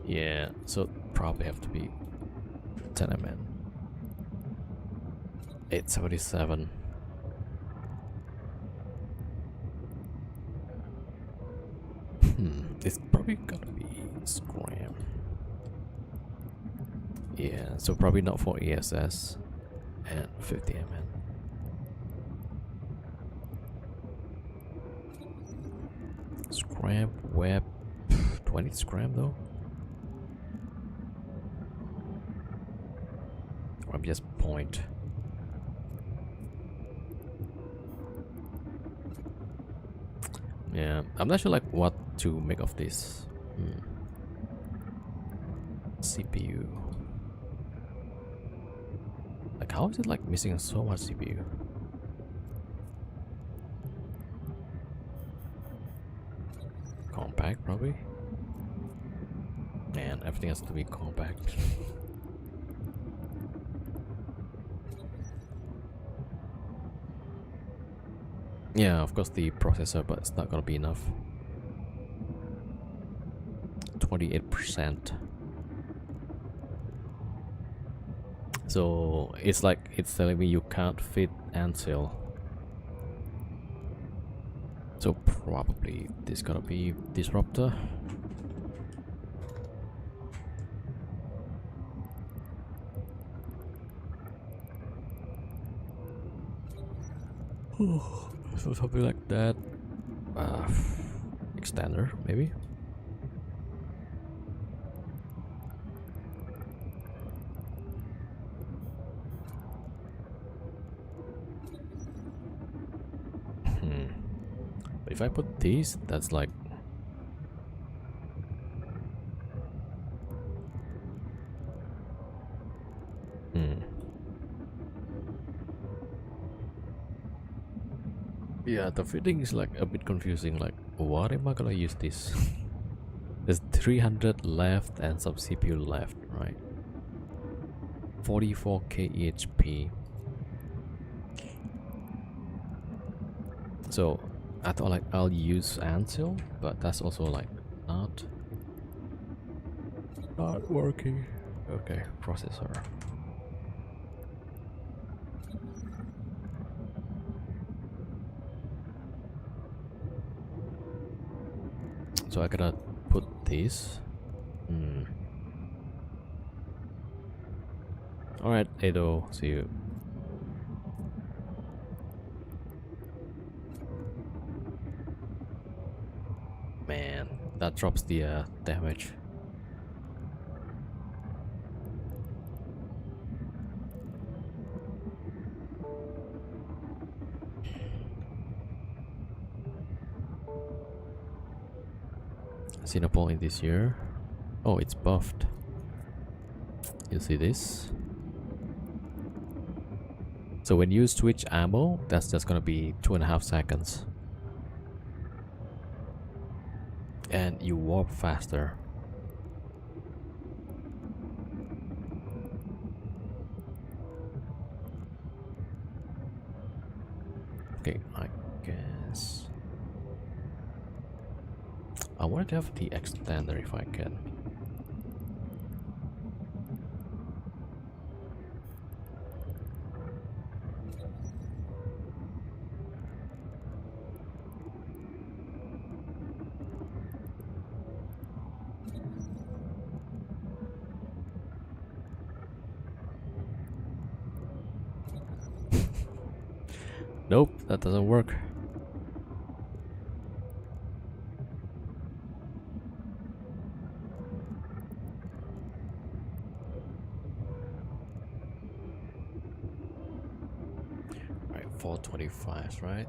Yeah, so probably have to be 10 mm. 877. It's probably gonna be Scram. Yeah, so probably not for ESS and 50 mm. Scram web 20 scram though. Or just point. Yeah, I'm not sure like what to make of this. CPU. Like how is it like missing so much CPU? Compact probably. Man, everything has to be compact. Yeah, of course the processor, but it's not gonna be enough. 28%. So it's like it's telling me you can't fit Ansel. So probably this gonna be disruptor. So something like that. Extender maybe. But if I put these, that's like yeah, the fitting is like a bit confusing. Like, what am I gonna use this? There's 300 left and some CPU left, right? 44k EHP. So I thought like I'll use Ansel, but that's also like not working. Okay, processor. So I gotta put this. Alright, Edo, see you. Man, that drops the damage. Cinnapol in this year. Oh, it's buffed. You see this? So when you switch ammo, that's just gonna be 2.5 seconds. And you warp faster. Okay, I guess FPS. I wanted to have the extender if I can. Nope, that doesn't work. Alright, 425, right?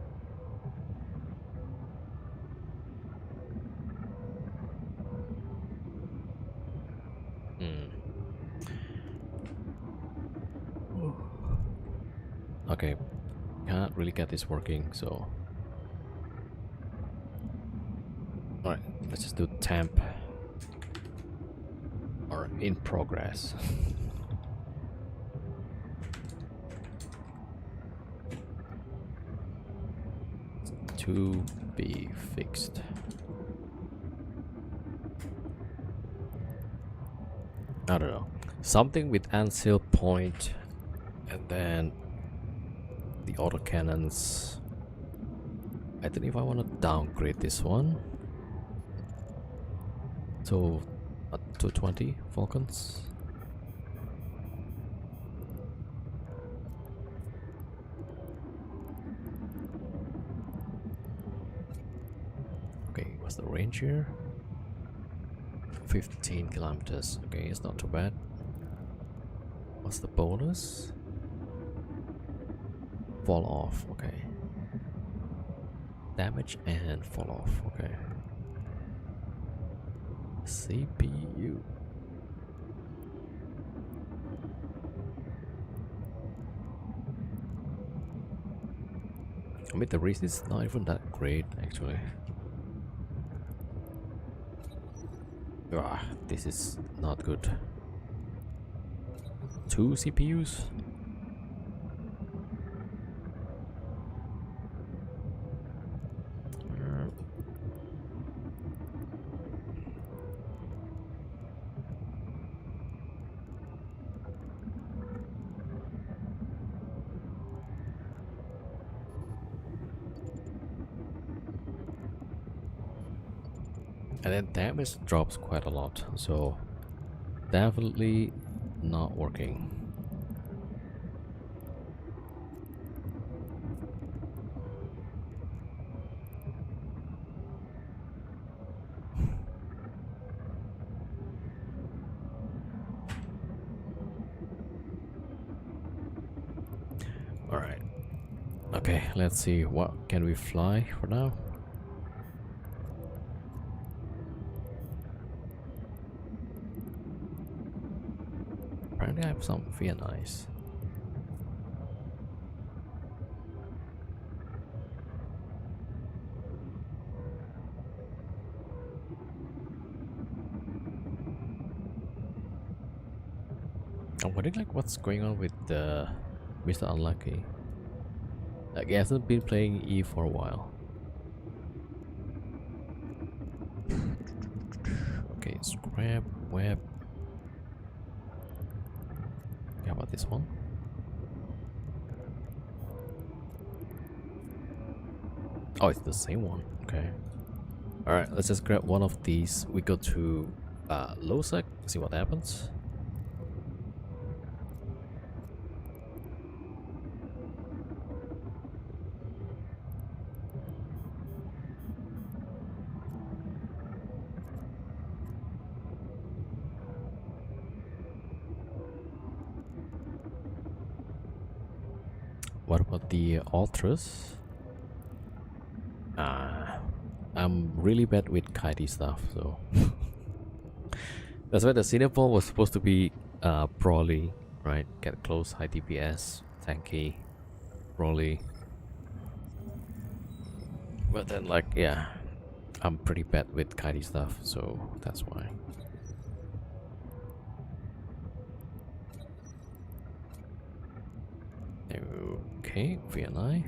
Okay, can't really get this working, so... Alright, let's just do temp. Or in progress. To be fixed. I don't know. Something with ansil point and then the autocannons. I don't know if I want to downgrade this one. So, 220 Falcons. Okay, what's the range here? 15 kilometers. Okay, it's not too bad. What's the bonus? Fall off. Okay. Damage and fall off. Okay. CPU. I mean, the race is not even that great, actually. Ah, this is not good. 2 CPUs? And then damage drops quite a lot, so definitely not working. Alright. Okay, let's see, what can we fly for now? Apparently I have some VNIs. I'm wondering like what's going on with Mr. Unlucky. Like he hasn't been playing E for a while. Okay, scrap, web. How about this one? Oh, it's the same one. Okay. Alright, let's just grab one of these. We go to low sec, see what happens. What about the Ultras? I'm really bad with kitey stuff, so that's why the Cinepol was supposed to be brawly, right? Get close, high DPS, tanky, brawly. But then, like, yeah, I'm pretty bad with kitey stuff, so that's why. Okay, VNI.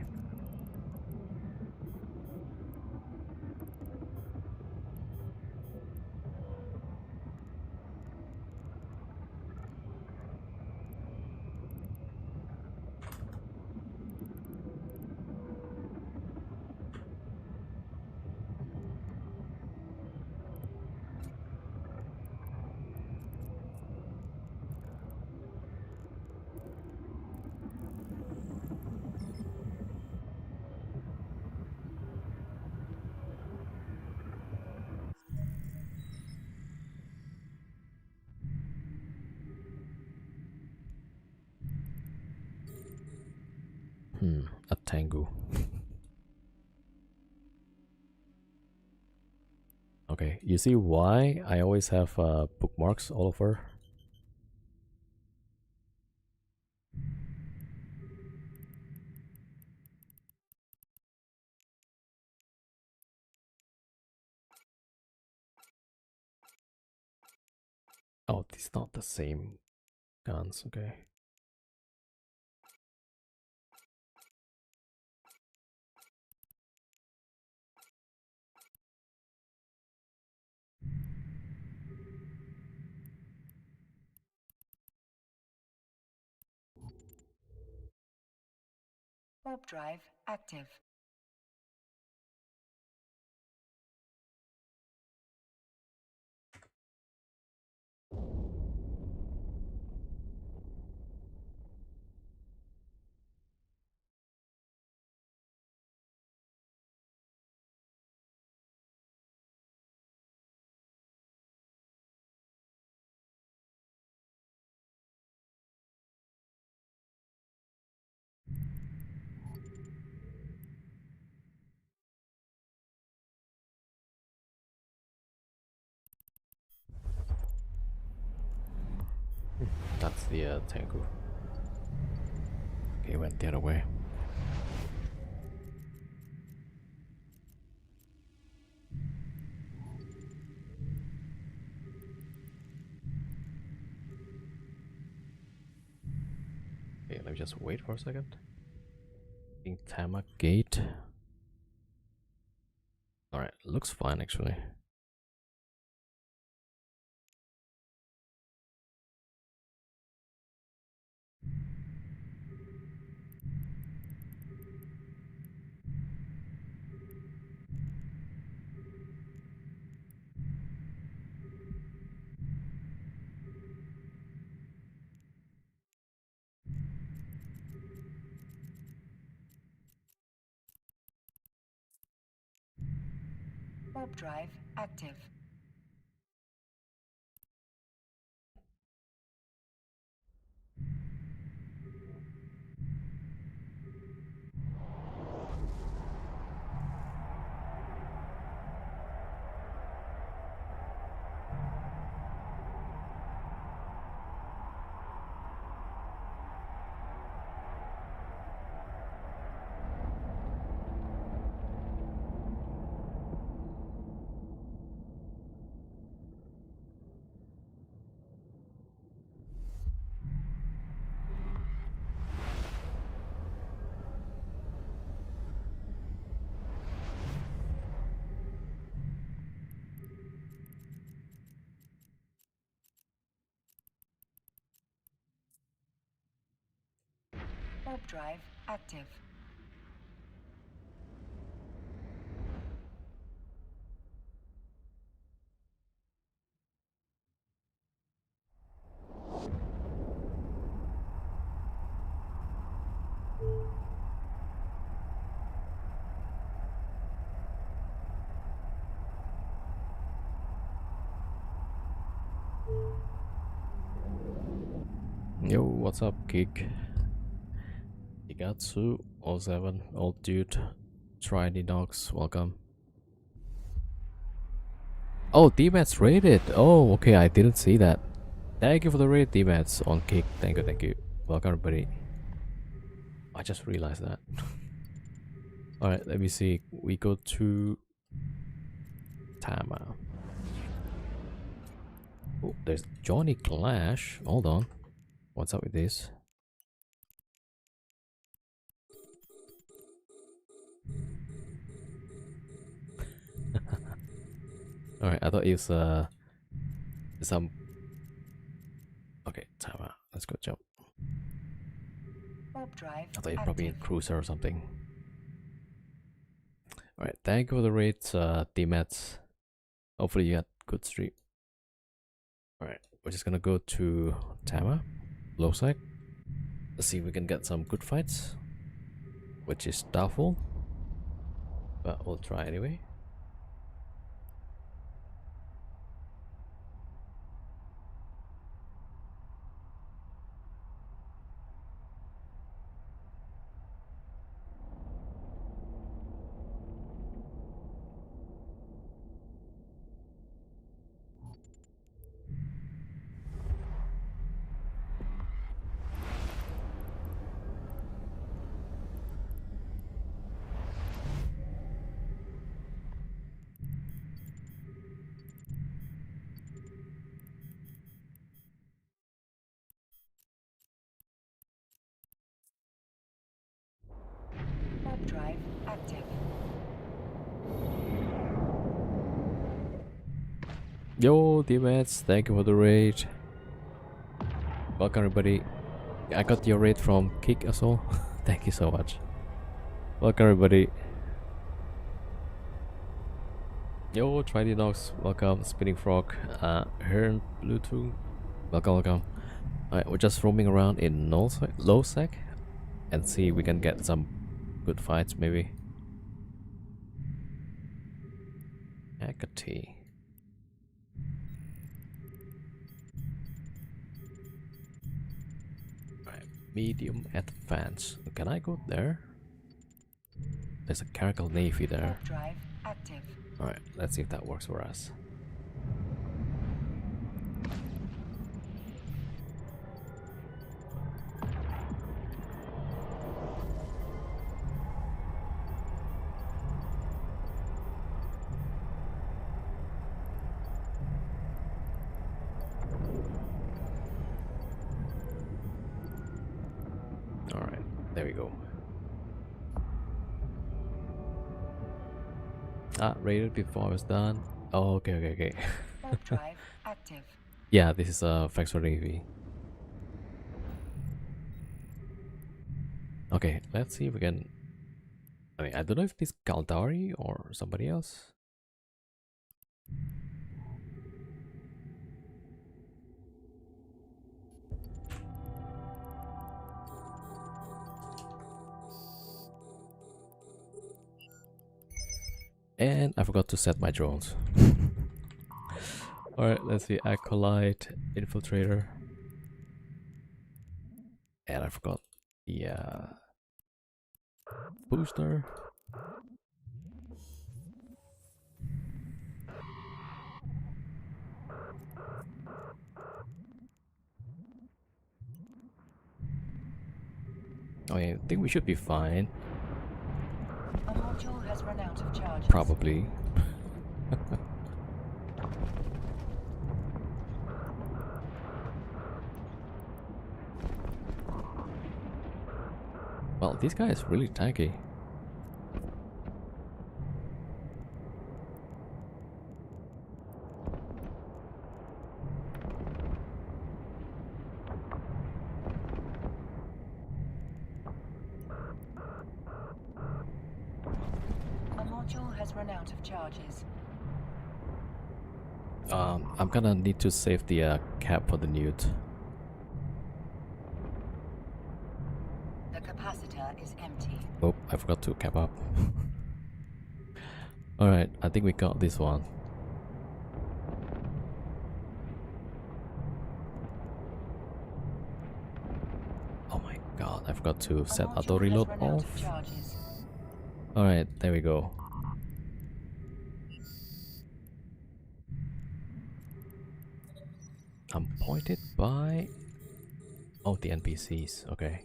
A Tengu. Okay, you see why I always have bookmarks all over? Oh, it's not the same guns, okay. Warp drive active. That's the Tengu. Okay, went the other way. Okay, let me just wait for a second. In Tama Gate. Alright, looks fine actually. Warp drive active. Warp drive active. Yo, what's up, Geek? Igatsu 07, old dude. Try the dogs, welcome. Oh, D-Mats rated. Oh, okay, I didn't see that. Thank you for the raid, D-Mats on Kick. Thank you, thank you. Welcome, everybody. I just realized that. Alright, let me see. We go to Tama. Oh, there's Johnny Clash. Hold on. What's up with this? Alright, I thought it was some. Okay, Tama. Let's go jump. Warp drive I thought you're probably in active. Cruiser or something. Alright, thank you for the raids, D-Mats. Hopefully you had good stream. Alright, we're just gonna go to Tama, low side. Let's see if we can get some good fights, which is doubtful, but we'll try anyway. drive active. Yo, teammates, thank you for the raid. Welcome everybody. I got your raid from Kick as well. Thank you so much. Welcome everybody. Yo, Tridinox, welcome. Spinning Frog, Hearn Bluetooth, welcome, welcome. Alright, we're just roaming around in low sec and see if we can get some good fights maybe. Hecate. Alright, medium advance. Can I go there? There's a Caracal Navy there. Warp drive active. Alright, let's see if that works for us. Alright, there we go. Rated before I was done. Oh, okay. Warp drive active. Yeah, this is a Factor Navy. Okay, let's see if we can. I mean, I don't know if this Kaldari or somebody else. And I forgot to set my drones. Alright, let's see. Acolyte, Infiltrator. And I forgot the booster. Okay, I think we should be fine. A module has run out of charges. Probably. Well, this guy is really tanky. A module has run out of charges. I'm gonna need to save the cap for the newt. The capacitor is empty. Oh, I forgot to cap up. Alright, I think we got this one. Oh my god, I forgot to set auto reload off. Alright, there we go. I'm pointed by... Oh, the NPCs, okay.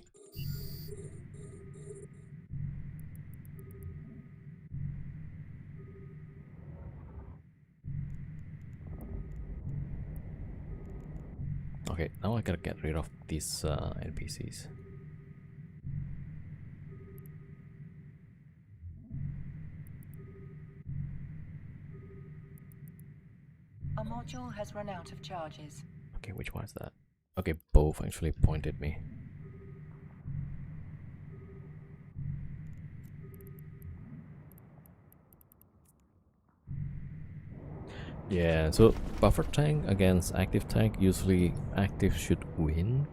Okay, now I gotta get rid of these NPCs. A module has run out of charges. Okay, which one is that? Okay, both actually pointed me. Yeah, so buffer tank against active tank, usually active should win.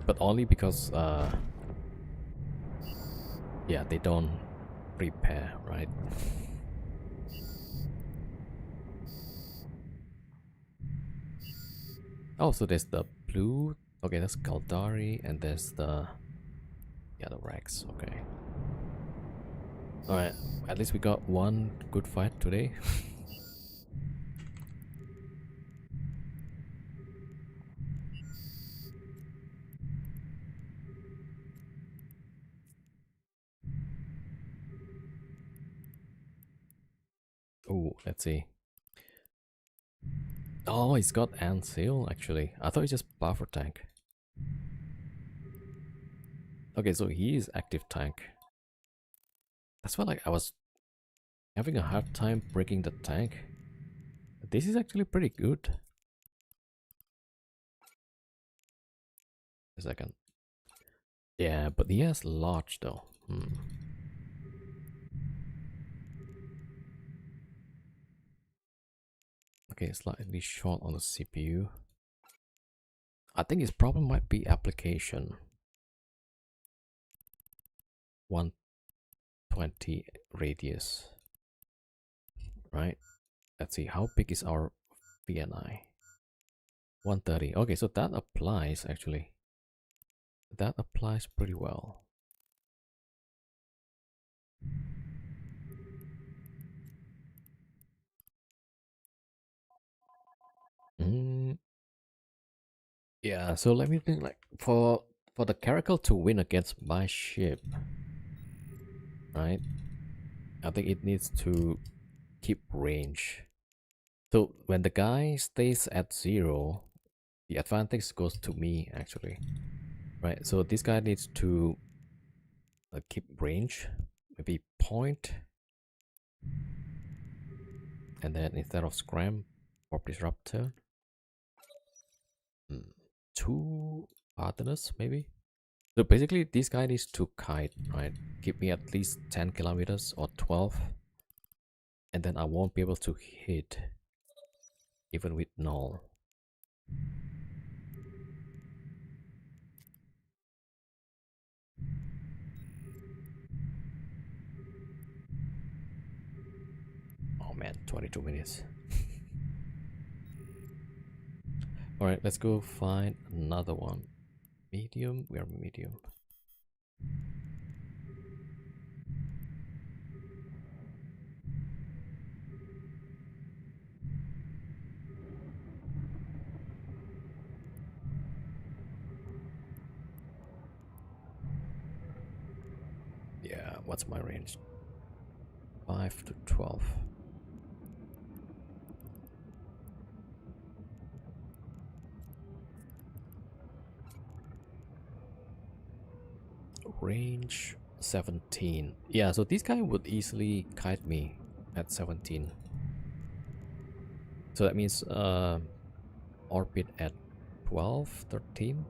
But only because, yeah, they don't repair, right? Oh, so there's the blue, okay, that's Kaldari, and there's the Rex, okay. Alright, at least we got one good fight today. Oh, let's see. Oh, he's got Ant Seal actually. I thought it's just buffer tank. Okay, so he is active tank. That's why like I was having a hard time breaking the tank. This is actually pretty good. A second. Yeah, but he has large though. Okay, slightly short on the CPU. I think his problem might be application. 120 radius. Right? Let's see, how big is our VNI? 130. Okay, so that applies actually. That applies pretty well. Yeah, so let me think like for the character to win against my ship, right? I think it needs to keep range. So when the guy stays at 0, the advantage goes to me actually. Right? So this guy needs to keep range, maybe point, and then instead of scram or disruptor, 2 partners maybe. So basically this guy needs to kite, right? Give me at least 10 kilometers or 12, and then I won't be able to hit even with null. Oh man, 22 minutes. Alright, let's go find another one. Medium, we are medium. Yeah, what's my range? 5 to 12. Range 17. Yeah, so this guy would easily kite me at 17. So that means orbit at 12, 13,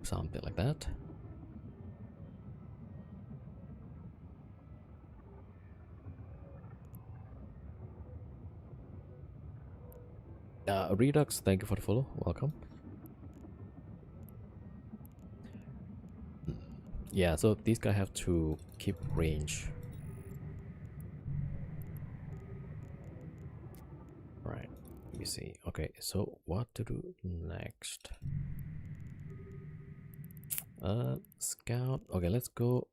something like that. Redux, thank you for the follow. Welcome. Yeah, so these guys have to keep range. Right, let me see. Okay, so what to do next? Scout. Okay, let's go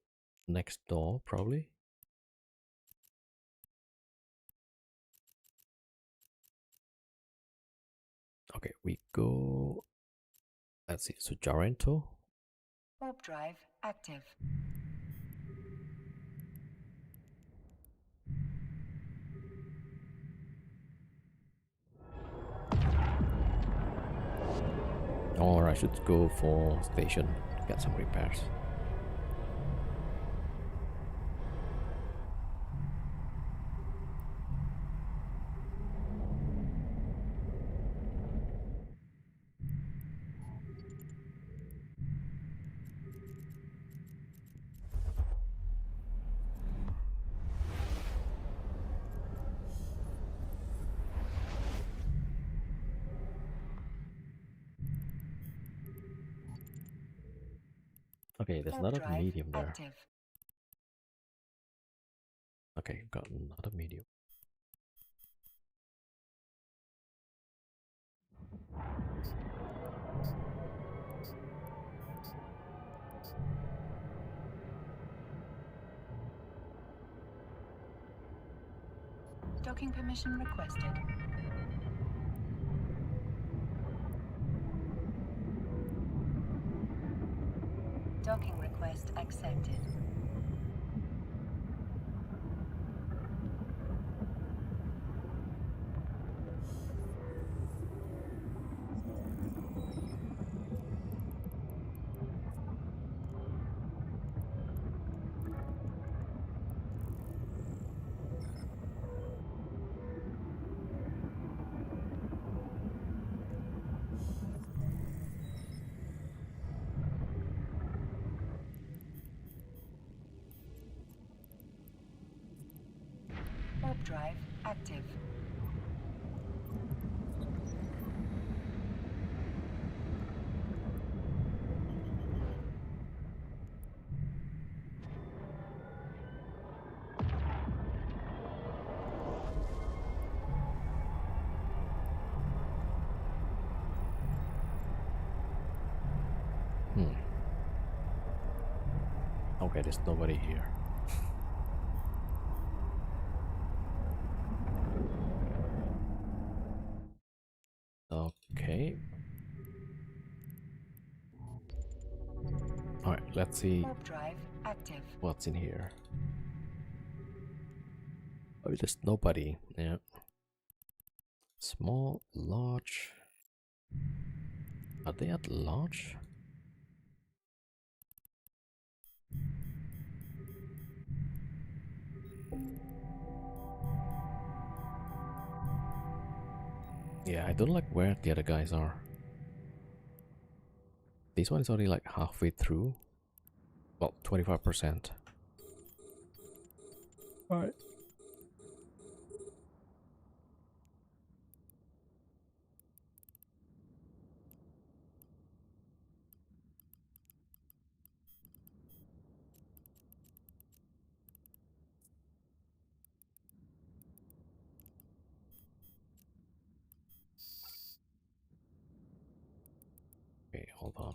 next door, probably. Okay, we go. Let's see. So Jarento. Warp drive active. Or I should go for station, get some repairs. Okay, there's Warp another drive medium there. active. Okay, got another medium. Docking permission requested. Docking request accepted. Warp drive active. Okay, there's nobody here. Okay. Alright, let's see Warp drive active. what's in here. Oh, there's nobody. Yeah. Small, large. Are they at large? Yeah, I don't like where the other guys are. This one is already like halfway through. Well, 25%. Alright. Okay, hold on.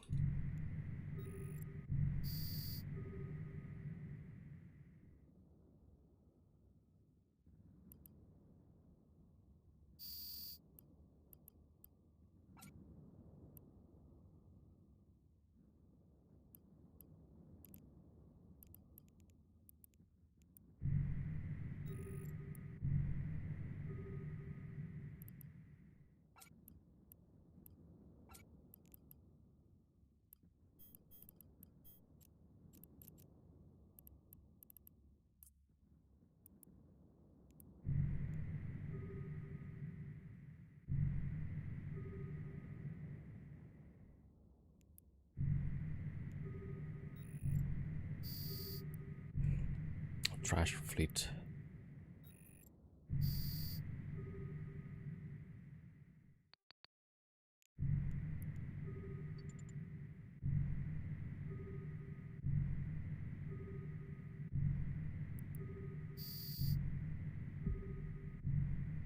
Trash fleet.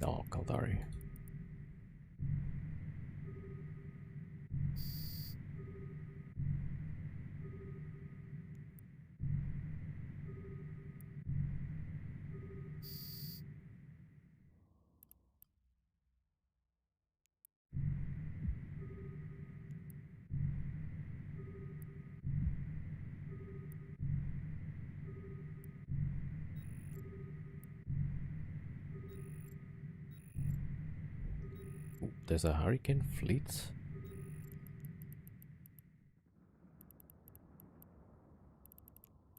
Oh, Kaldari. Ooh, there's a hurricane fleet.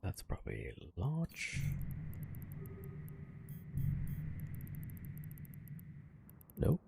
That's probably large. No.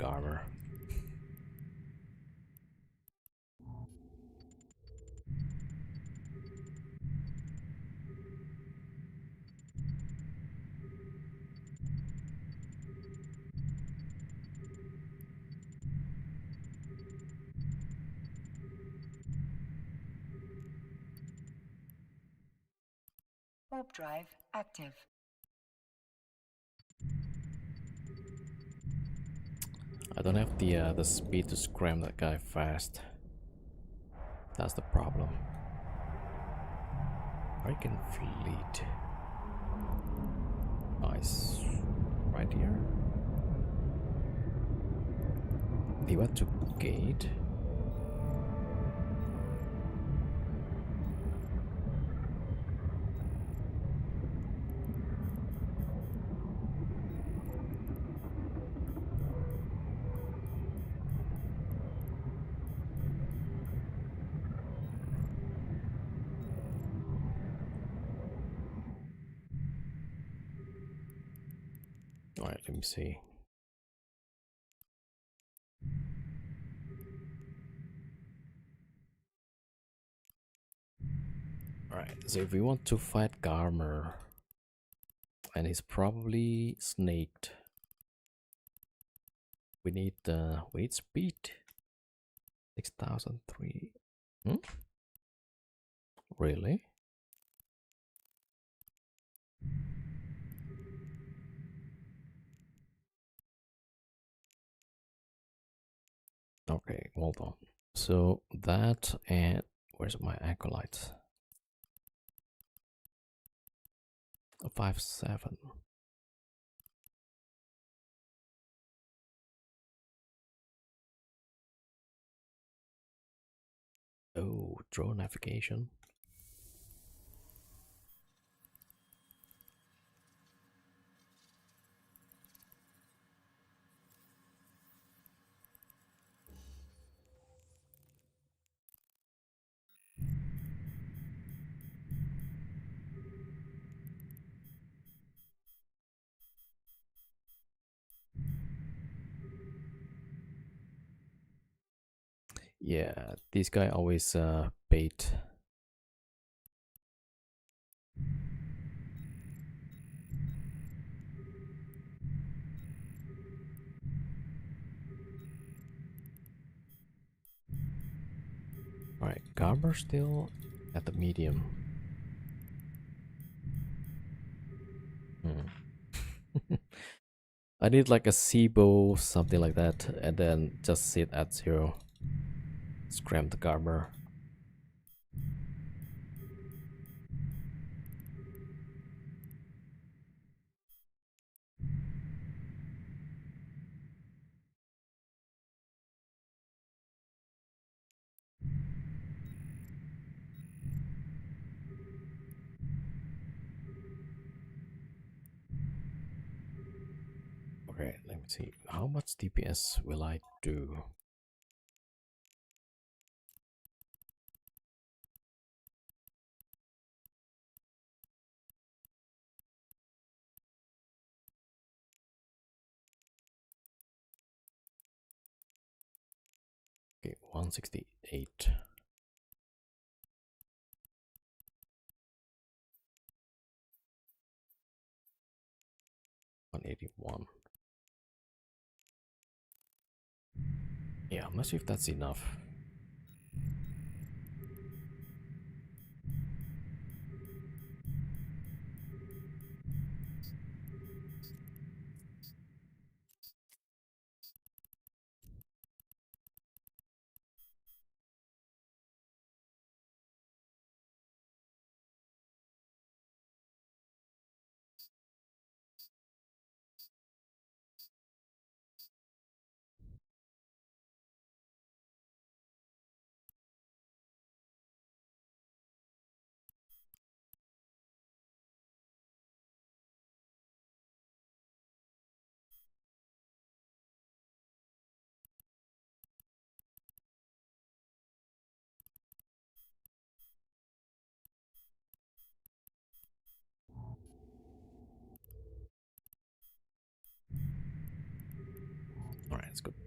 the armor. Warp drive active. I don't have the speed to scram that guy fast. That's the problem. I can fleet. Nice. Right here. He went to gate. Alright, let me see. Alright, so if we want to fight Garmer, and he's probably snaked, we need speed. 6,003. Hmm? Really? Okay, hold on. So that and where's my acolytes? 5-7. Oh, drone navigation. Yeah, this guy always bait. Alright, Garber still at the medium. Hmm. I need like a Sibo, something like that, and then just sit at 0. Scram the Garber. Okay, let me see. How much DPS will I do? Okay, 168. 181. Yeah, I'm not sure if that's enough.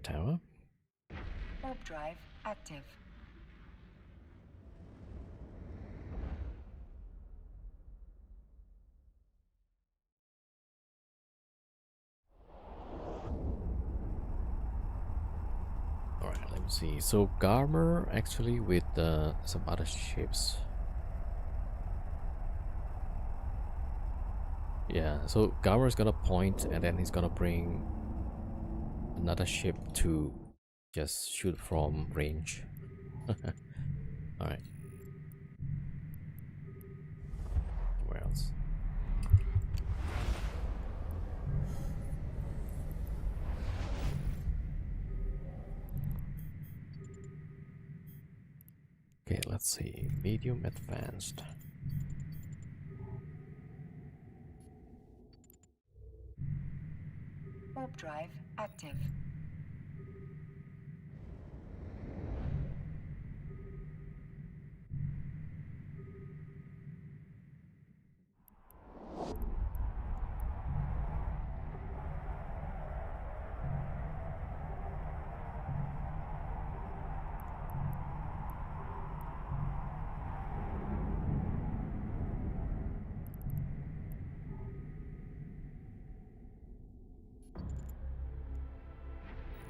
tower. Warp drive active. Alright, let me see. So Garmer actually with some other ships. Yeah, so Garmer is gonna point and then he's gonna bring another ship to just shoot from range. Alright. Where else? Okay, let's see. Medium advanced. Warp drive active.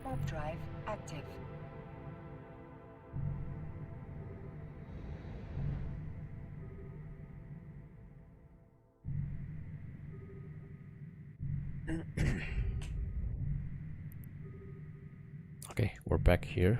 Warp drive active. Okay, we're back here.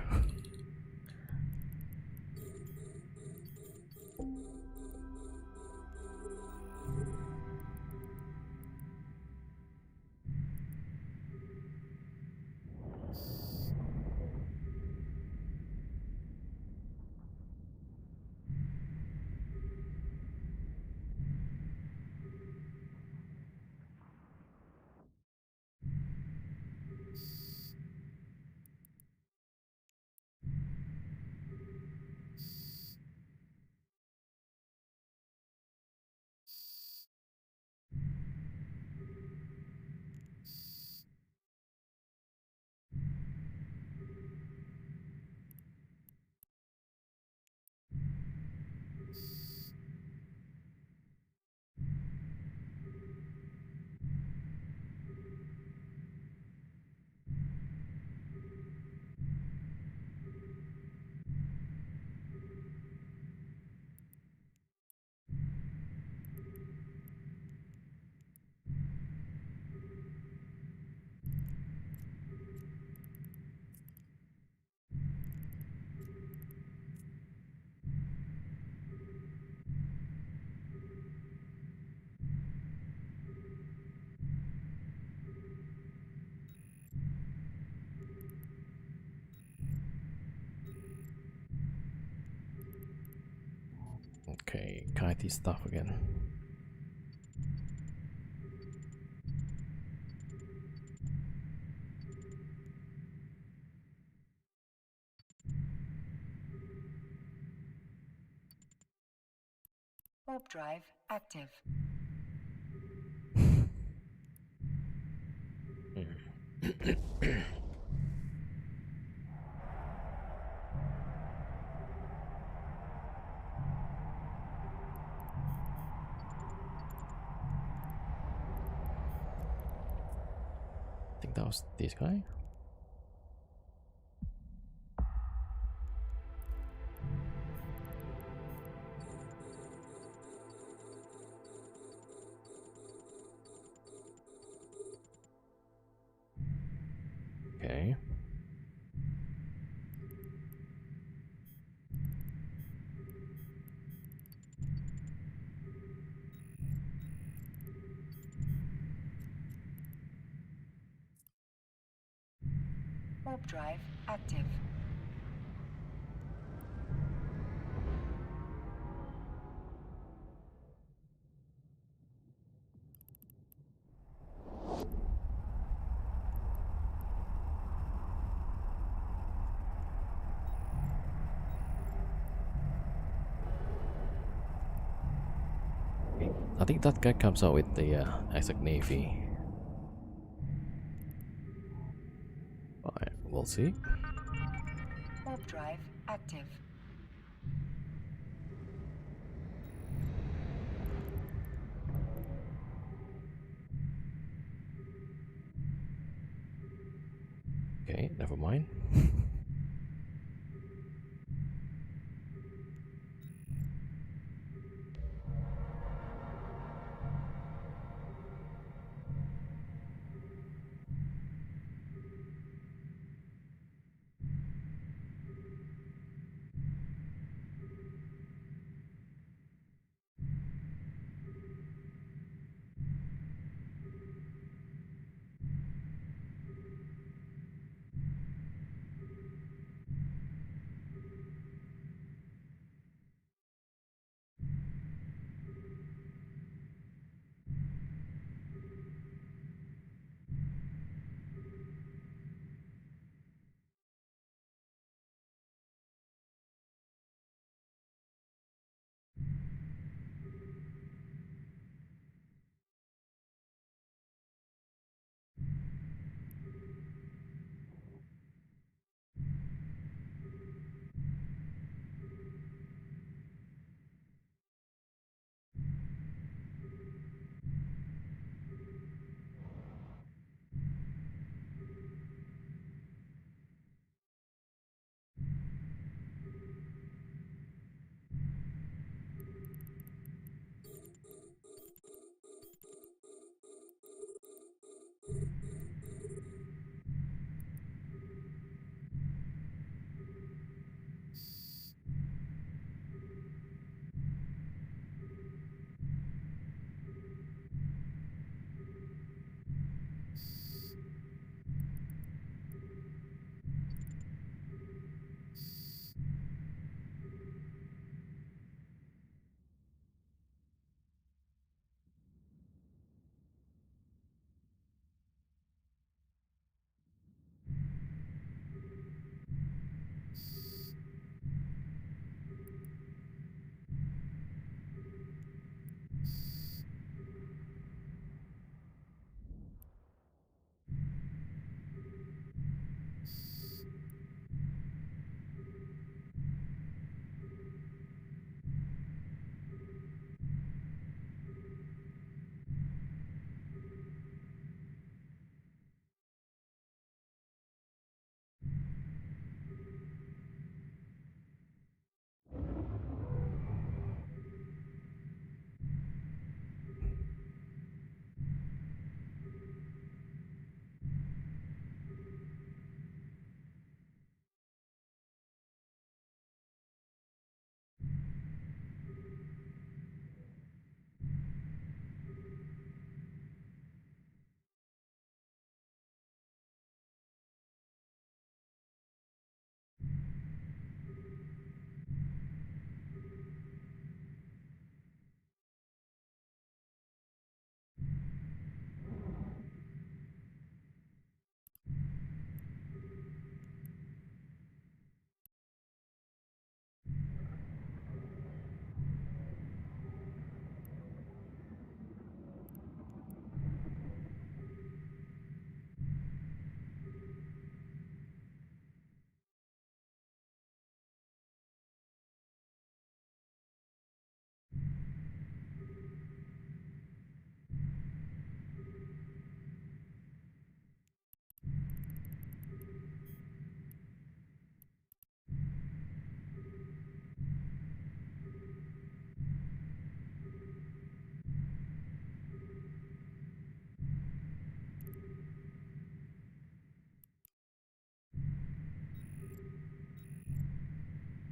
Okay, kitey stuff again. Warp drive active. I think that was this guy. Okay. Warp drive active. I think that guy comes out with the Isaac Navy. Alright, we'll see. Warp drive active. Okay, never mind.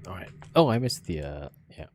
All right. Oh, I missed the yeah.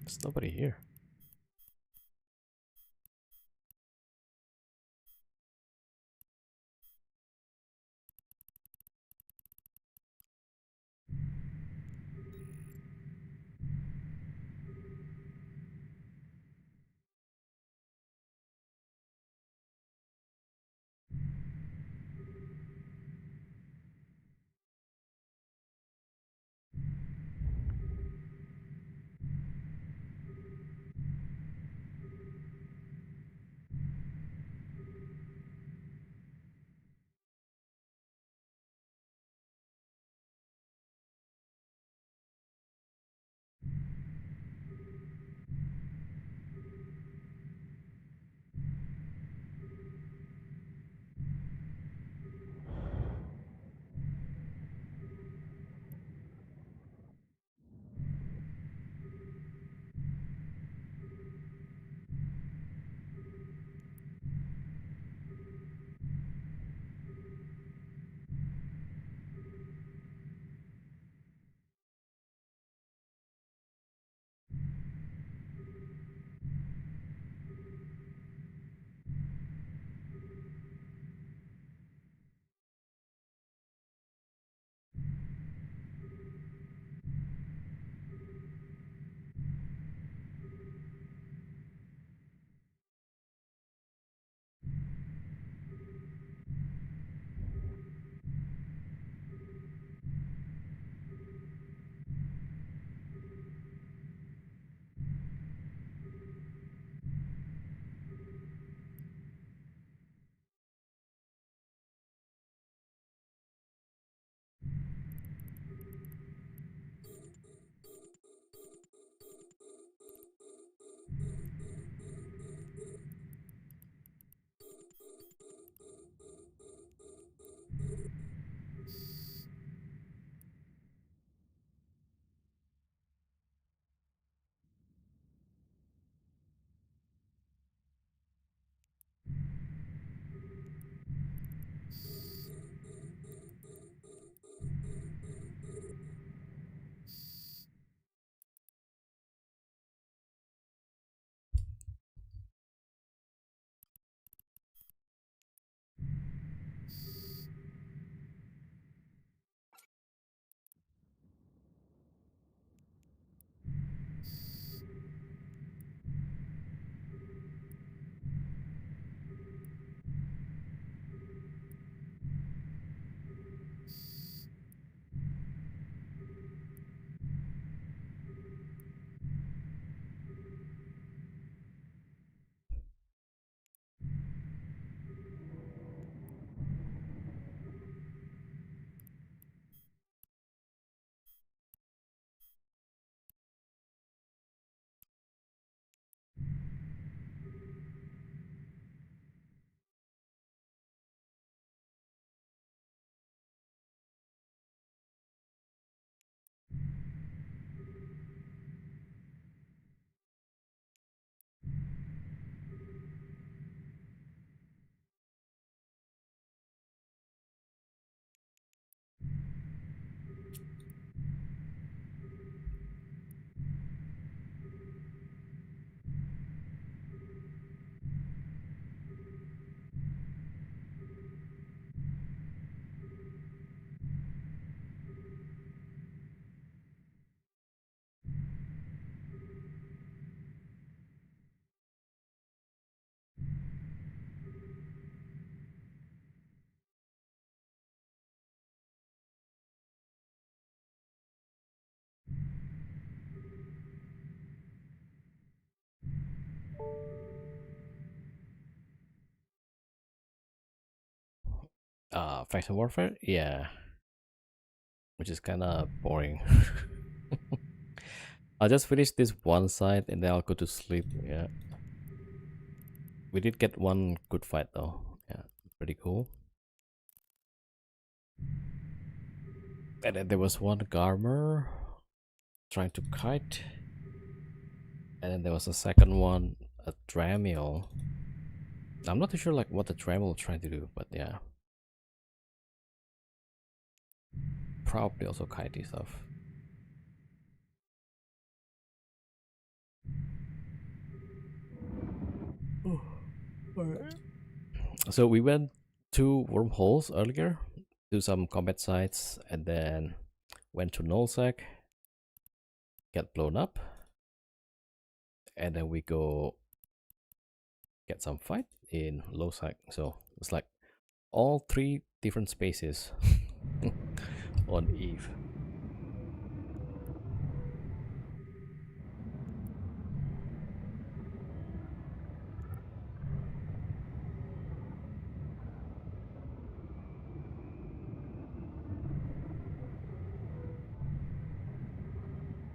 There's nobody here. Faction warfare, yeah, which is kind of boring. I'll just finish this one side and then I'll go to sleep. Yeah, we did get one good fight though. Yeah, pretty cool. And then there was one Garmer trying to kite, and then there was a second one, a Dramiel. I'm not too sure like what the Dramiel was trying to do, but yeah, probably also kitey stuff. So we went to wormholes earlier, do some combat sites, and then went to Nullsec, get blown up, and then we go get some fight in Lowsec. So it's like all three different spaces on Eve.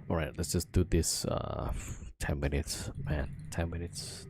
All right, let's just do this 10 minutes, man. 10 minutes.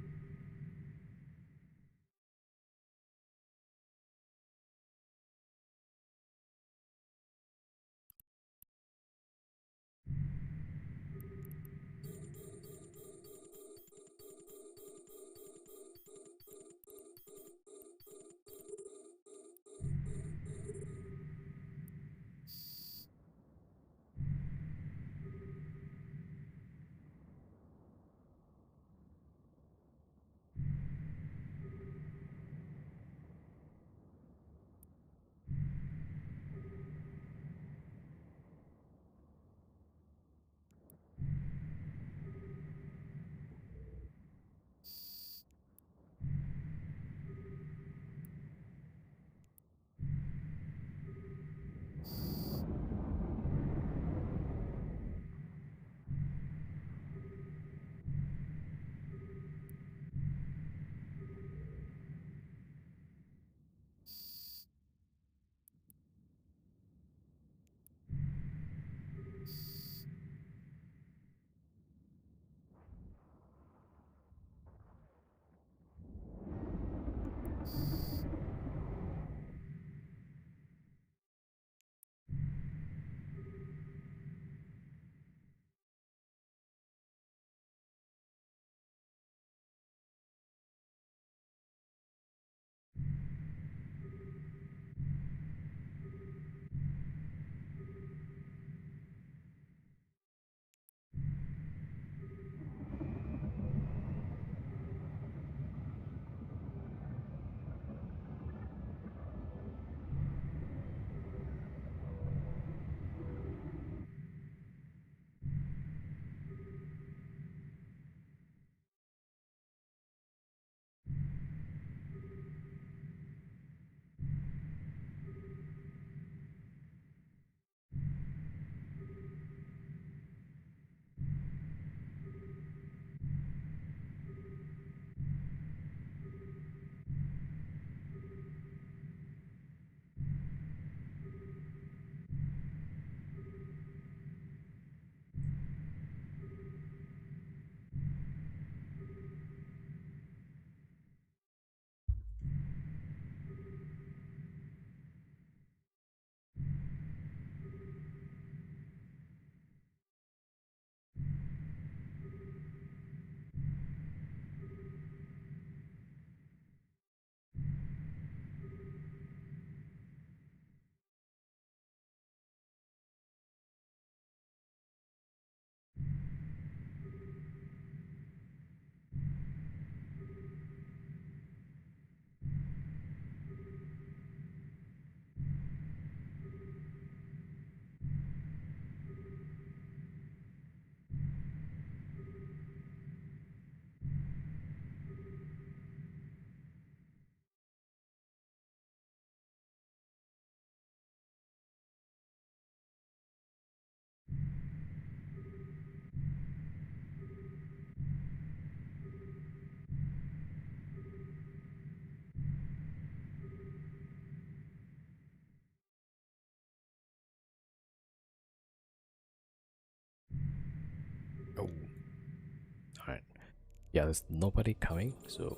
Yeah, there's nobody coming, so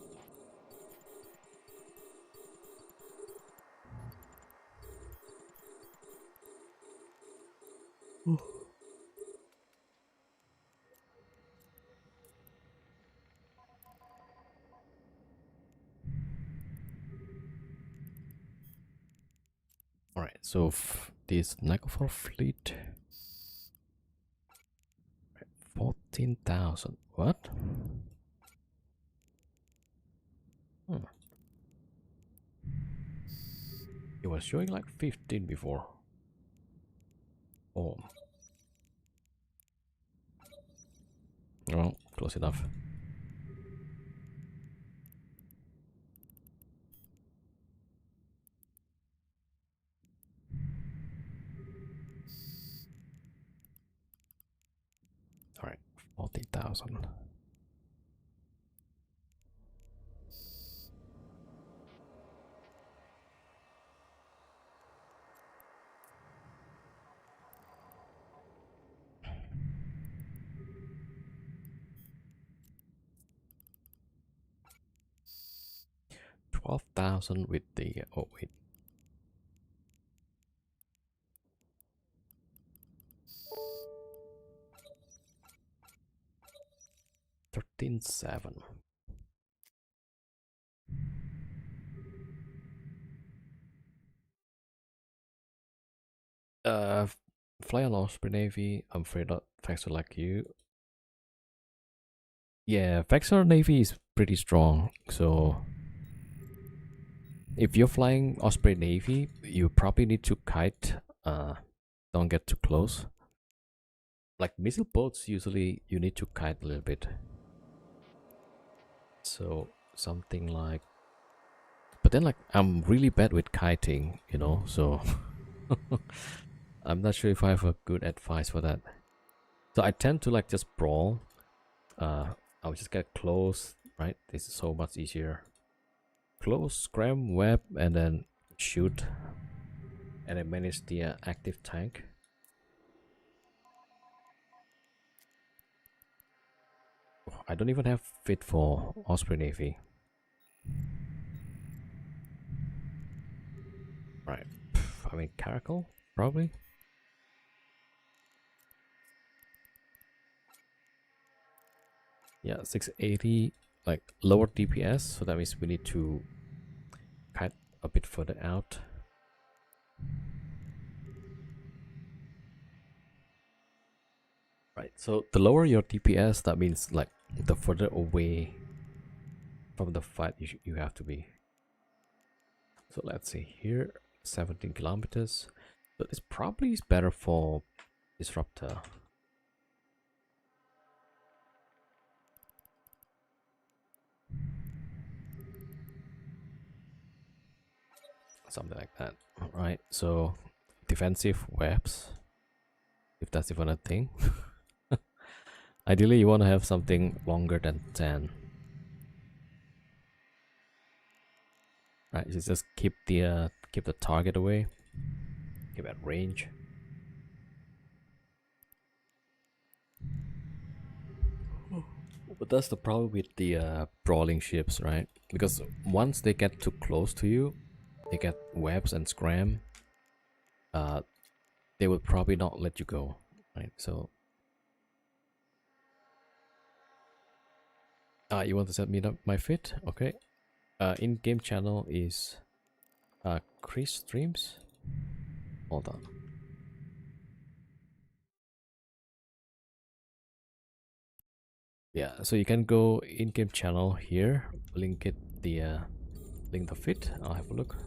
all right. So this Niagara fleet, 14,000. What? Hmm. It was showing like 15 before. Oh, well, close enough. All right, 40,000. 12,000 with the oh wait, 13,700. Uh, fly on Osprey Navy. I'm afraid not. Factor like you. Yeah, Vexor Navy is pretty strong. So if you're flying Osprey Navy, you probably need to kite. Don't get too close. Like missile boats, usually you need to kite a little bit. So something like, but then like I'm really bad with kiting, you know. So I'm not sure if I have a good advice for that. So I tend to like just brawl. I'll just get close, right? This is so much easier. Close, scram, web, and then shoot, and then manage the active tank. Oh, I don't even have fit for Osprey Navy. Right. I mean, Caracal, probably. Yeah, 680, like lower DPS, so that means we need to cut a bit further out. Right, so the lower your DPS, that means like the further away from the fight you have to be. So let's see here, 17 kilometers. So this probably is better for Disruptor. Something like that. Right, so defensive webs, if that's even a thing. Ideally, you want to have something longer than 10. Right, you just keep the target away, keep at range. But that's the problem with the brawling ships, right? Because once they get too close to you, they get webs and scram. They will probably not let you go, right? So, you want to set me up my fit? Okay. In-game channel is Chris Streams. Hold on. Yeah, so you can go in-game channel here, link it link the fit. I'll have a look.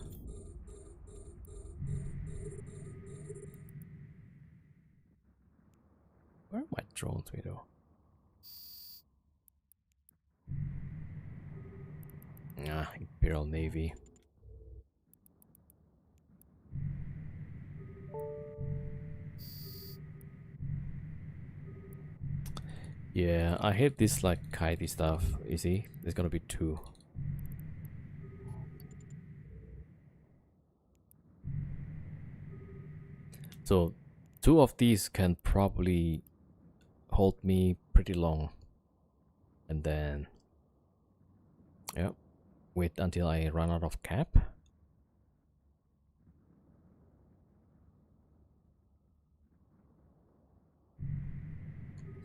Where are my drones, though? Ah, Imperial Navy. Yeah, I hate this like kitey stuff. You see, there's gonna be two. So, two of these can probably hold me pretty long, and then Wait until I run out of cap.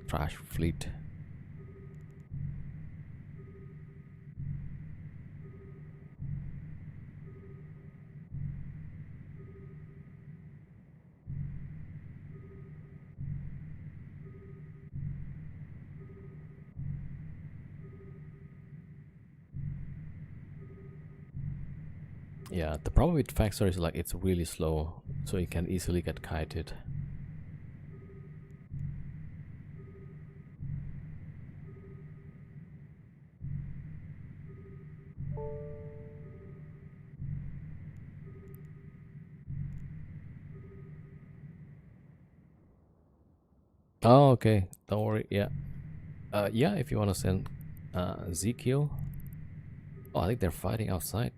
Trash fleet. Yeah, the problem with Faxor is like it's really slow, so it can easily get kited. Oh, okay. Don't worry. Yeah. Yeah, if you want to send Ezekiel. Oh, I think they're fighting outside.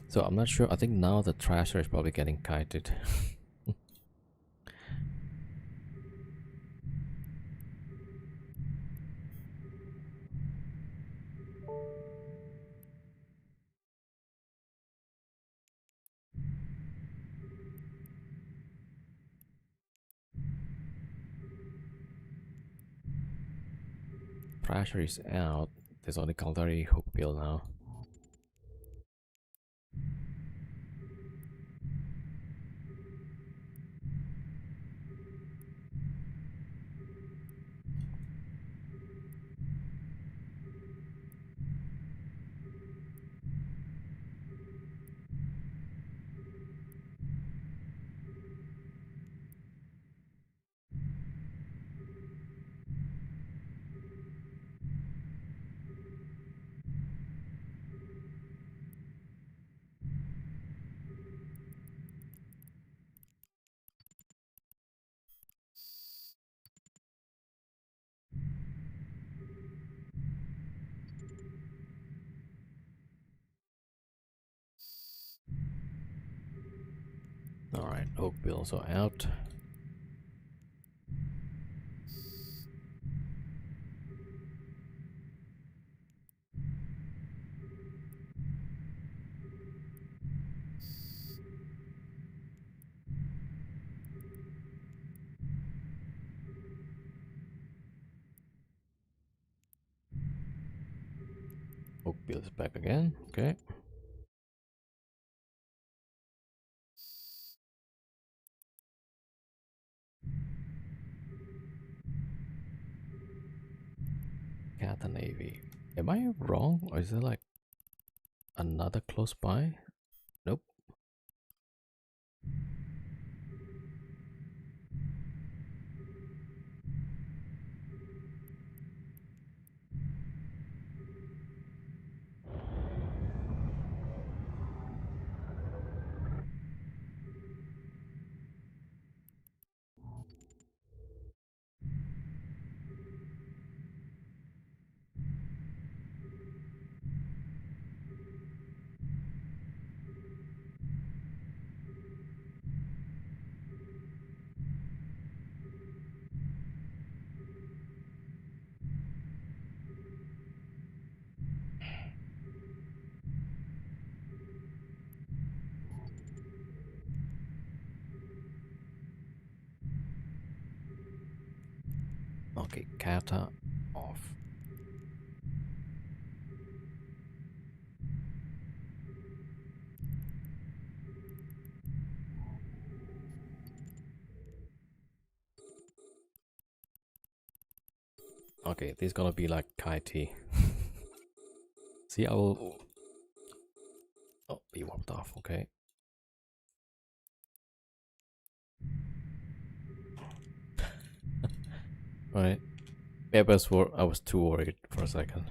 So I'm not sure. I think now the Thrasher is probably getting kited. Thrasher is out. There's only Caldari Hookbill now. Alright, Hookbill also out. Hookbill is back again. Okay. Cat Navy. Am I wrong? Or is there like another close by? Nope. Okay, Kata off. Okay, this is gonna be like kitey. See, I will. Oh, he warped off. Okay. Alright. Yeah, but I was too worried for a second.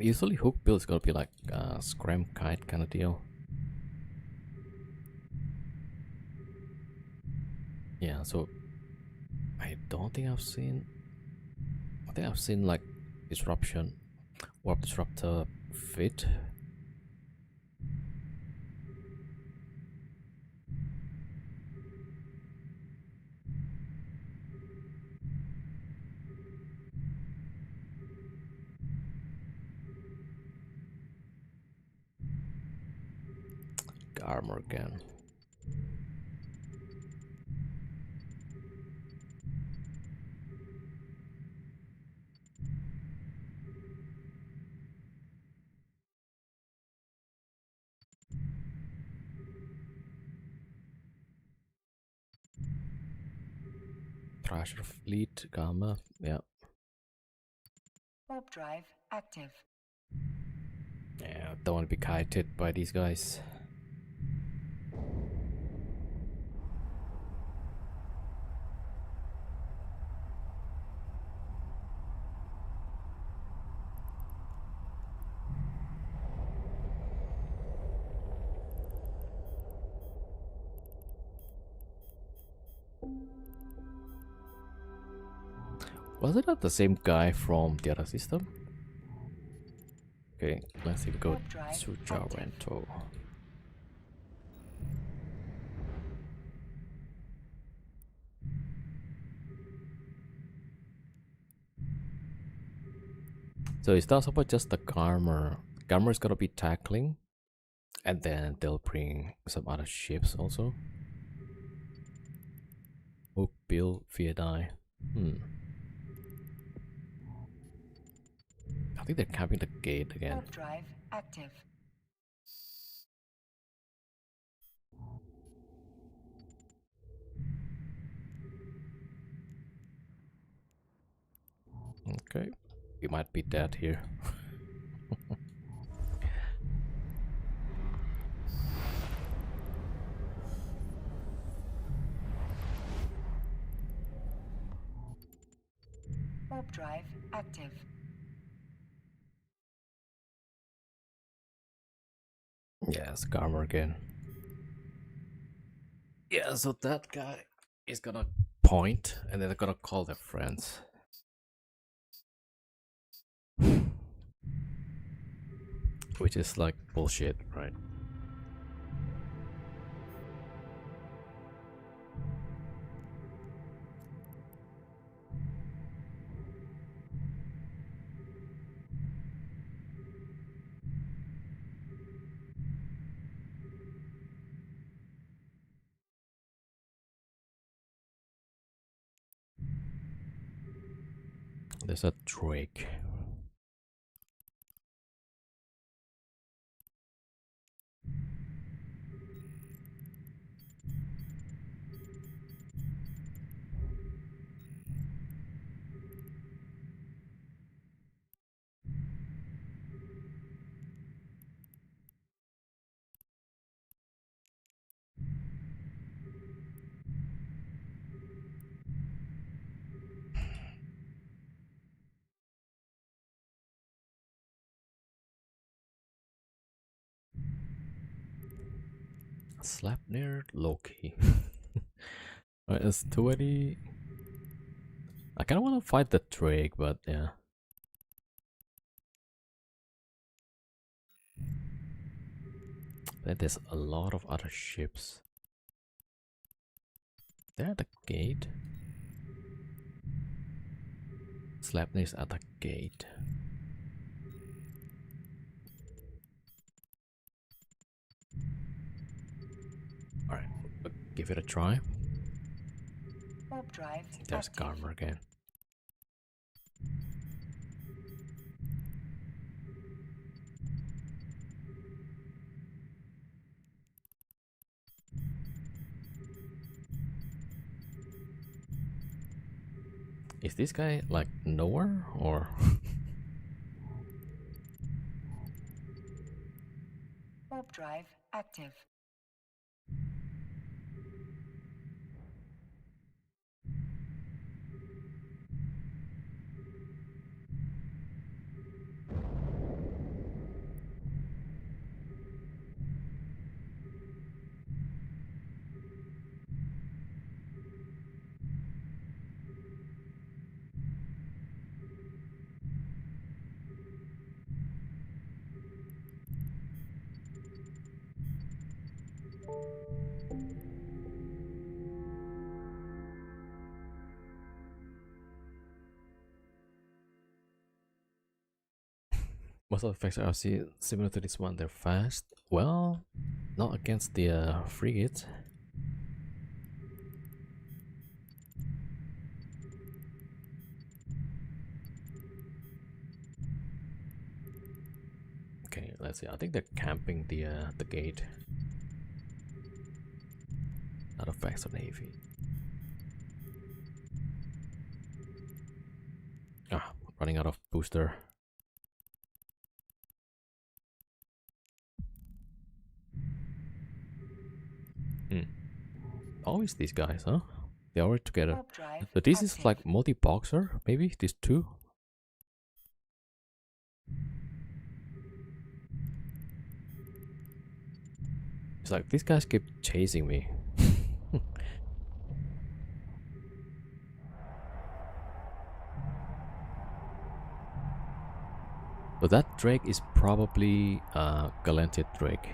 Usually hook build is gonna be like scram kite kind of deal. Yeah, so I don't think I've seen. I think I've seen like disruption, warp disruptor fit. Armor again. Thrasher fleet, Gamma, yeah. Warp drive active. Yeah, don't want to be kited by these guys. Was it not the same guy from the other system? Okay, let's see if we go Warp drive Suja active. Rento. So it's not about just the Garmer. Garmer is gonna be tackling, and then they'll bring some other ships also. Hook, Bill, Viadai. I think they're capping the gate again. Warp drive active. Okay, we might be dead here. Warp drive active. Yes, Garmer again. Yeah, so that guy is gonna point, and then they're gonna call their friends. Which is like bullshit, right? There's a Drake. Slapnir, Loki. Alright, it's 20. I kinda wanna fight the Drake, but yeah. But there's a lot of other ships. They're at the gate. Slapnir's at the gate. Alright, give it a try. Warp drive There's active. Garmer again. Is this guy like nowhere or? Warp drive active. Most of the effects I see similar to this one. They're fast. Well, not against the frigates. Okay, let's see. I think they're camping the gate. Not effects on heavy. Ah, running out of booster. Hmm. Always these guys, huh? They're already together. Warp drive But this is active. like multi-boxer, maybe? These two? It's like these guys keep chasing me. But that Drake is probably a Galanted Drake,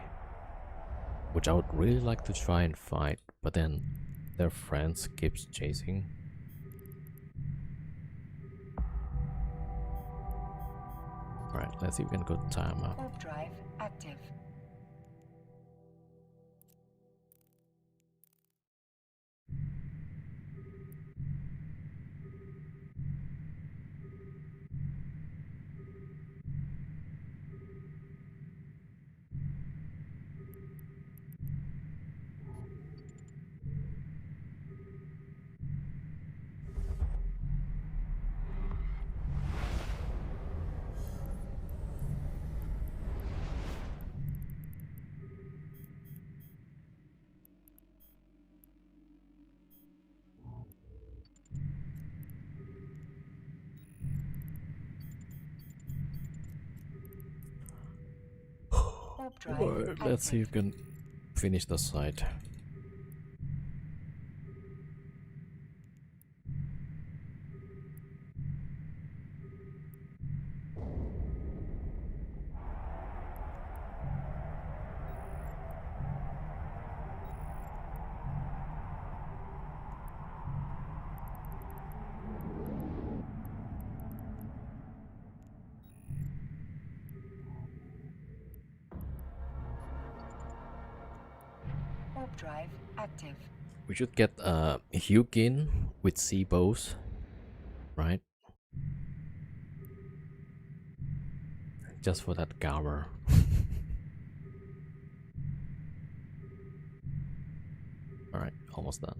which I would really like to try and fight, but then their friends keeps chasing. Alright, let's see if we can go time up. Warp drive active. Warp drive Alright, let's see if we can finish the site. Warp drive active. We should get Hugin with sea bows, right? Just for that Gower. Alright, almost done.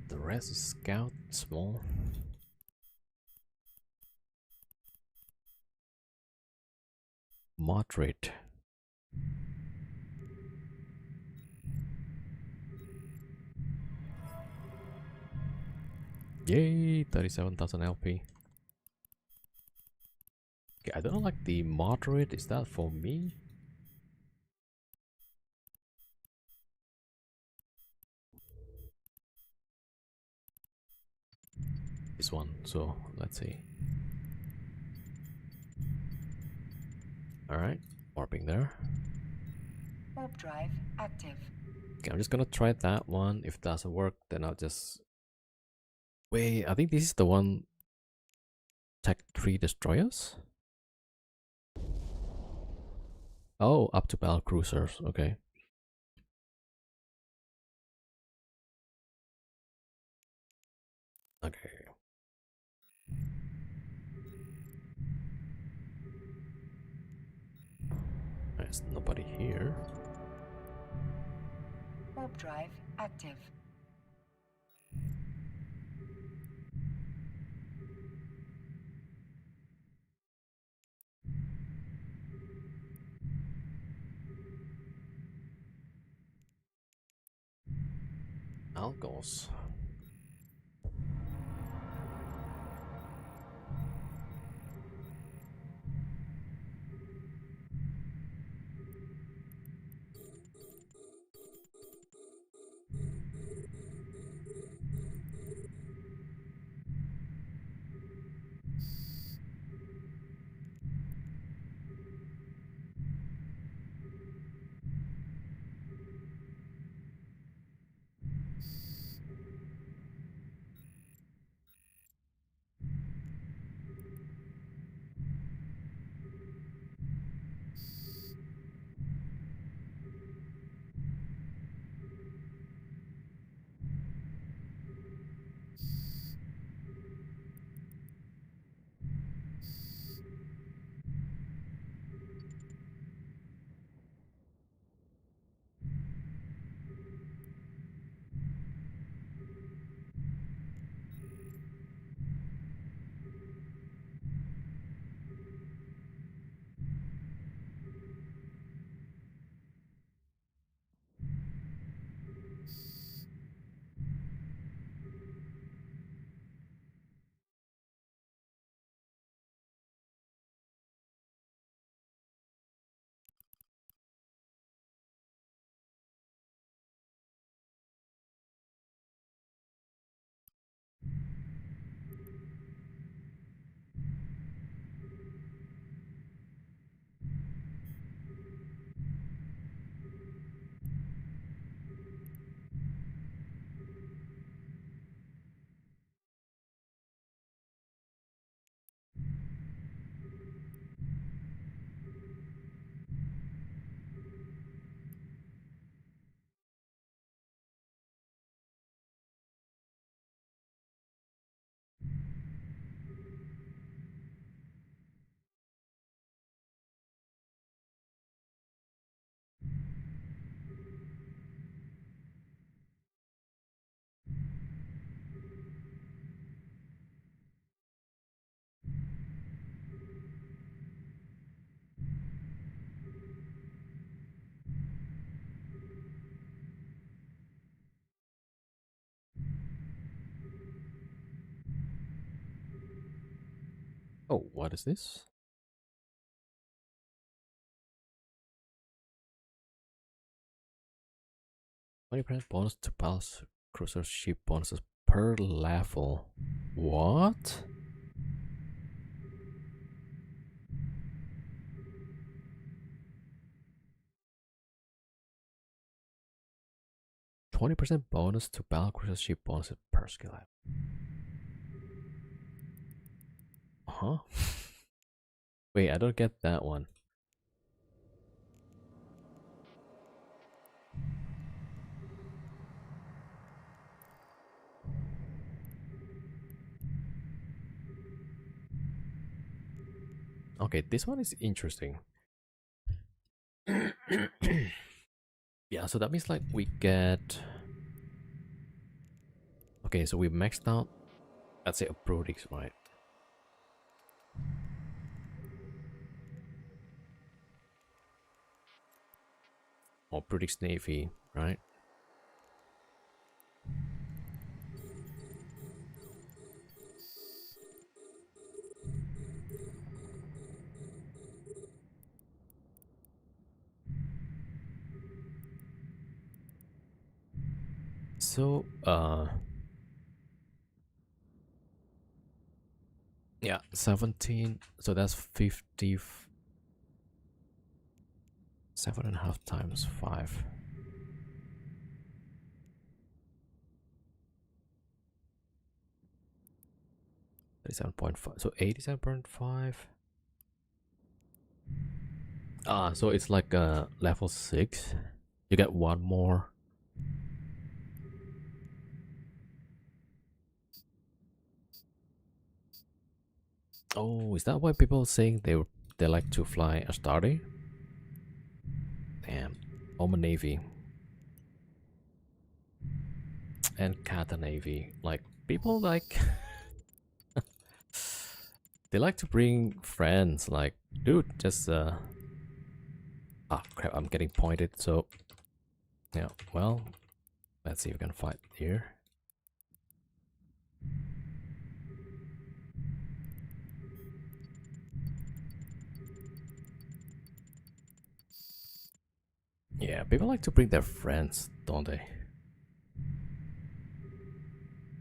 The rest is scout, small. Moderate. Yay, 37,000 LP. Okay, I don't like the moderate. Is that for me? This one. So let's see. Alright, warping there. Warp drive active. Okay, I'm just gonna try that one. If it doesn't work, then I'll just... Wait, I think this is the one... Tech 3 destroyers? Oh, up to battle cruisers, okay. Okay. There's nobody here. Warp drive active. Algos. Oh, what is this? 20% bonus to palace cruiser ship bonuses per level. What? %20 bonus to battle cruiser ship bonuses per skill level. Huh? Wait, I don't get that one. Okay, this one is interesting. Yeah, so that means like we get... Okay, so we maxed out, let's say, a Brodix, right? Or Brodix Navy, right? So, yeah, 17. So that's 57.5 times 5. 37.5. So 87.5. Ah, so it's like level 6. You get one more. Oh, is that why people saying they like to fly Astarte? Damn. Oma Navy and Kata Navy. Like people like they like to bring friends. Like, dude, just ah crap, I'm getting pointed. So yeah, well, let's see if we can fight here. Yeah, people like to bring their friends, don't they?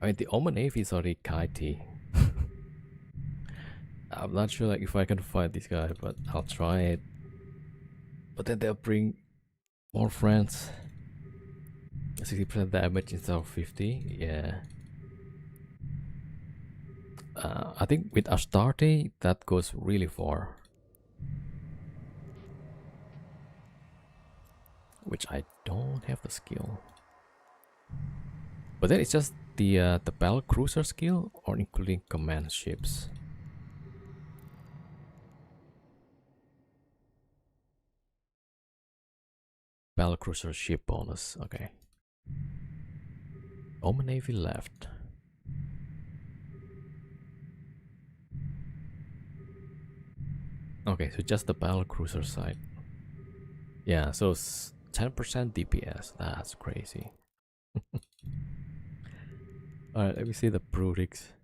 I mean, the Oma Navy is already kitey. I'm not sure like if I can fight this guy, but I'll try it. But then they'll bring more friends. 60% damage instead of 50. Yeah. I think with Astarte that goes really far. Which I don't have the skill. But then it's just the battle cruiser skill or including command ships. Battle cruiser ship bonus. Okay. Oman Navy left. Okay, so just the battle cruiser side. Yeah, so 10% DPS. That's crazy. Alright, let me see the Brutix.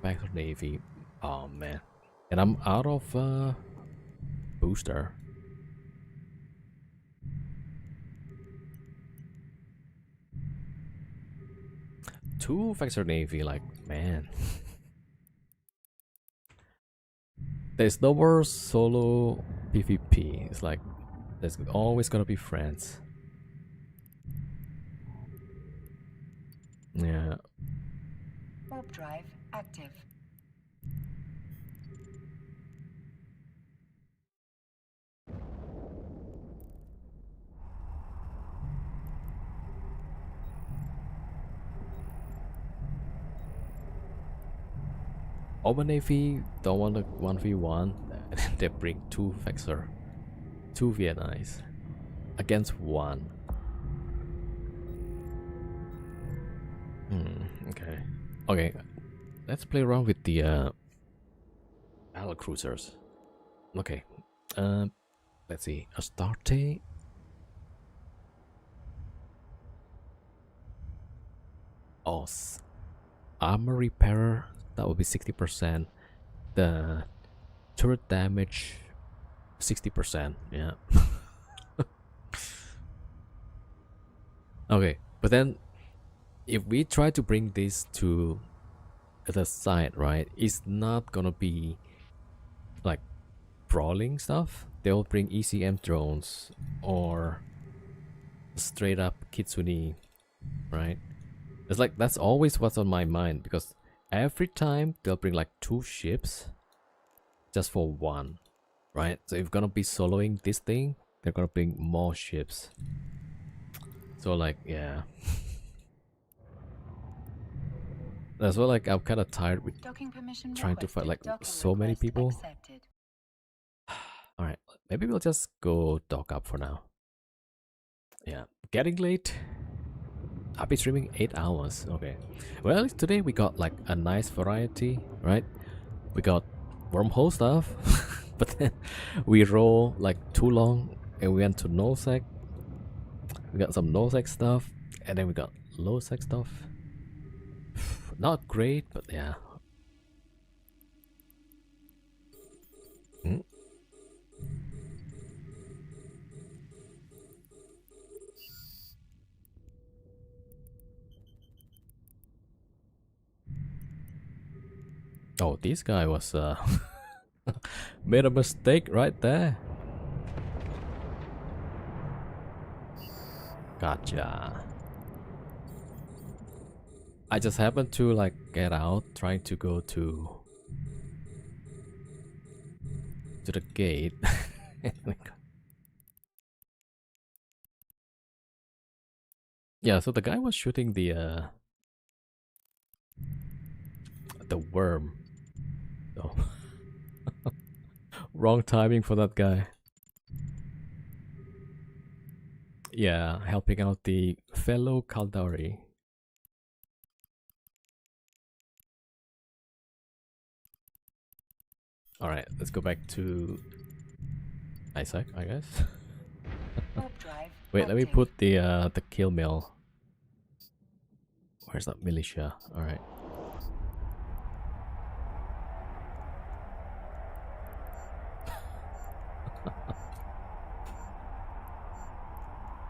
Back to Navy. Oh man. And I'm out of booster. 2 Vector Navy, like, man. There's no more solo PvP. It's like, there's always gonna be friends. Yeah. Warp drive active. Open Navy don't want a 1v1. They bring 2 Vexor. 2 VNIs. Against 1. Okay. Okay. Let's play around with the battle cruisers. Okay. Let's see. Astarte. Oh, armor repairer. That would be 60%. The turret damage 60%. Yeah. Okay. But then if we try to bring this to the side, right, it's not gonna be like brawling stuff. They'll bring ECM drones or straight up Kitsune, right? It's like that's always what's on my mind because every time they'll bring like 2 ships just for 1, right? So if you're gonna be soloing this thing, they're gonna bring more ships. So like, yeah. That's why like I'm kind of tired with Docking permission trying to fight requested. like Docking so many request people. accepted. All right, maybe we'll just go dock up for now. Yeah, getting late. I'll be streaming 8 hours. Okay. Well, today we got like a nice variety, right? We got wormhole stuff, but then we roll like too long and we went to no sec. We got some no sec stuff, and then we got low sec stuff. Not great, but yeah. Hmm? Oh, this guy was made a mistake right there. Gotcha. I just happened to like get out, trying to go to the gate. Yeah, so the guy was shooting the worm. Oh, wrong timing for that guy. Yeah, helping out the fellow Kaldari. Alright, let's go back to Isaac, I guess. Warp drive Wait, let me active. put the kill mill. Where's that militia? Alright.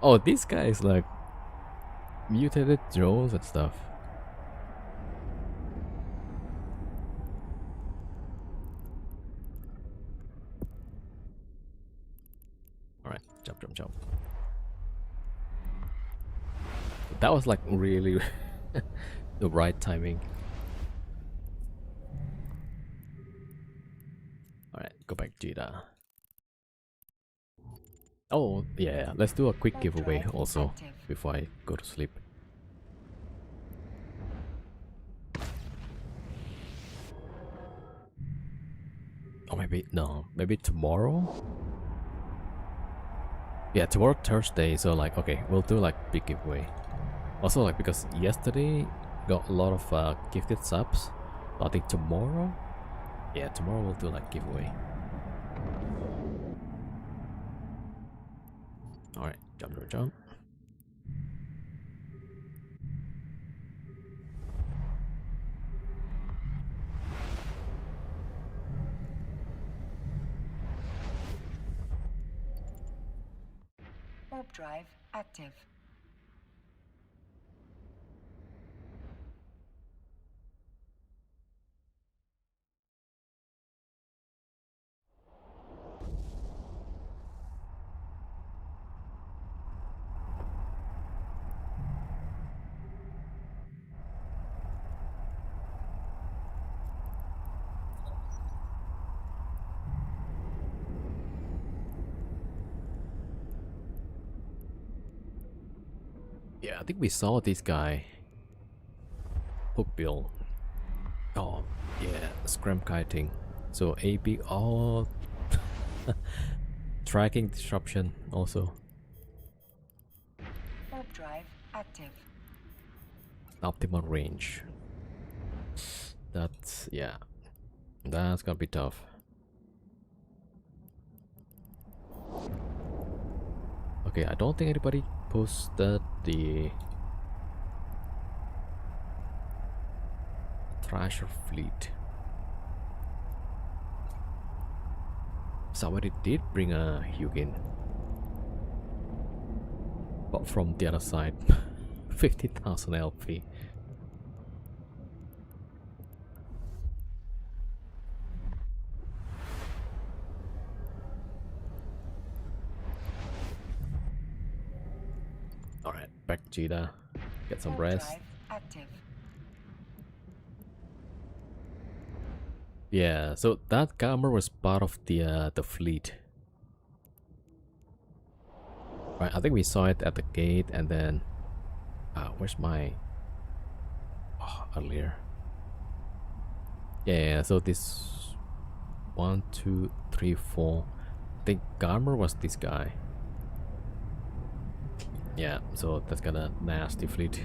Oh, these guys like mutated drones and stuff. Alright, jump, jump, jump. That was like really the right timing. Alright, go back Jida. Oh, yeah, let's do a quick giveaway also before I go to sleep. Or maybe, no, maybe tomorrow? Yeah, tomorrow Thursday, so like, okay, we'll do like big giveaway. Also like, because yesterday got a lot of gifted subs, so I think tomorrow, yeah, tomorrow we'll do like giveaway. Alright, jump, jump, jump. Warp drive active. Yeah, I think we saw this guy. Hook bill. Oh, yeah, scram kiting. So AB, oh, tracking disruption also. Warp drive active. Optimal range. That's, yeah, that's gonna be tough. Okay, I don't think anybody posted the Thrasher fleet. Somebody did bring a Hugin, but from the other side. 50,000 LP. Alright, back Jida. Get some Warp rest. drive active. Yeah, so that camera was part of the fleet. Right, I think we saw it at the gate, and then where's my earlier? Yeah, so this 1, 2, 3, 4. think Garmer was this guy. Yeah, so that's kind of nasty fleet.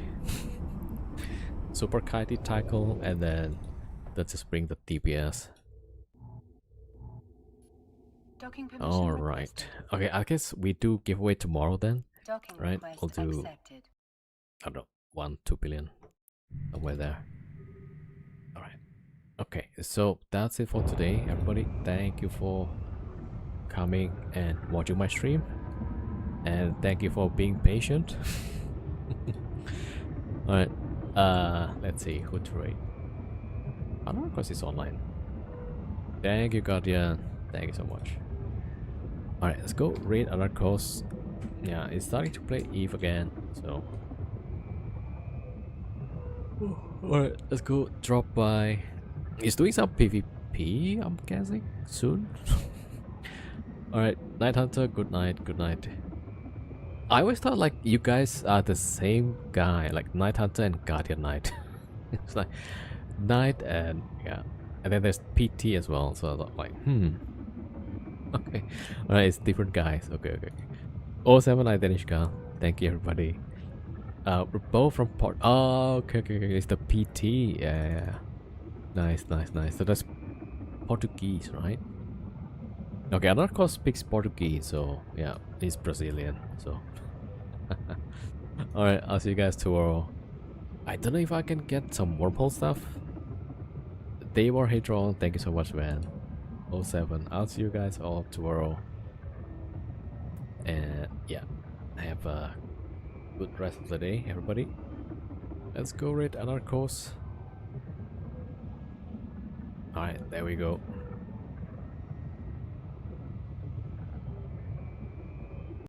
Super kitey tackle, and then let's just bring the TPS. Docking permission All requested. right. Okay, I guess we do giveaway tomorrow then. Docking Right? request We'll do, accepted. I don't know, 1-2 billion somewhere there. All right. Okay, so that's it for today, everybody. Thank you for coming and watching my stream, and thank you for being patient. All right. Let's see who to rate. I don't know because it's online. Thank you, Guardian. Thank you so much. All right, let's go raid another course. Yeah, it's starting to play Eve again, so. Alright, let's go drop by. He's doing some PvP, I'm guessing, soon. Alright, Night Hunter, good night, good night. I always thought like you guys are the same guy, like Night Hunter and Guardian Knight. It's like Knight and yeah. And then there's PT as well, so I thought like, Okay. Alright, it's different guys. Okay, okay. 079 Danishka. Thank you everybody. We're both from Port. Oh, okay, okay, okay. It's the PT. Yeah, yeah, yeah. Nice, nice, nice. So that's Portuguese, right? Okay, another course speaks Portuguese, so yeah, he's Brazilian. So, all right, I'll see you guys tomorrow. I don't know if I can get some wormhole stuff. Daywar Hadron, thank you so much, man. 07. I'll see you guys all tomorrow. And yeah, have a good rest of the day, everybody. Let's go raid another course. Alright, there we go.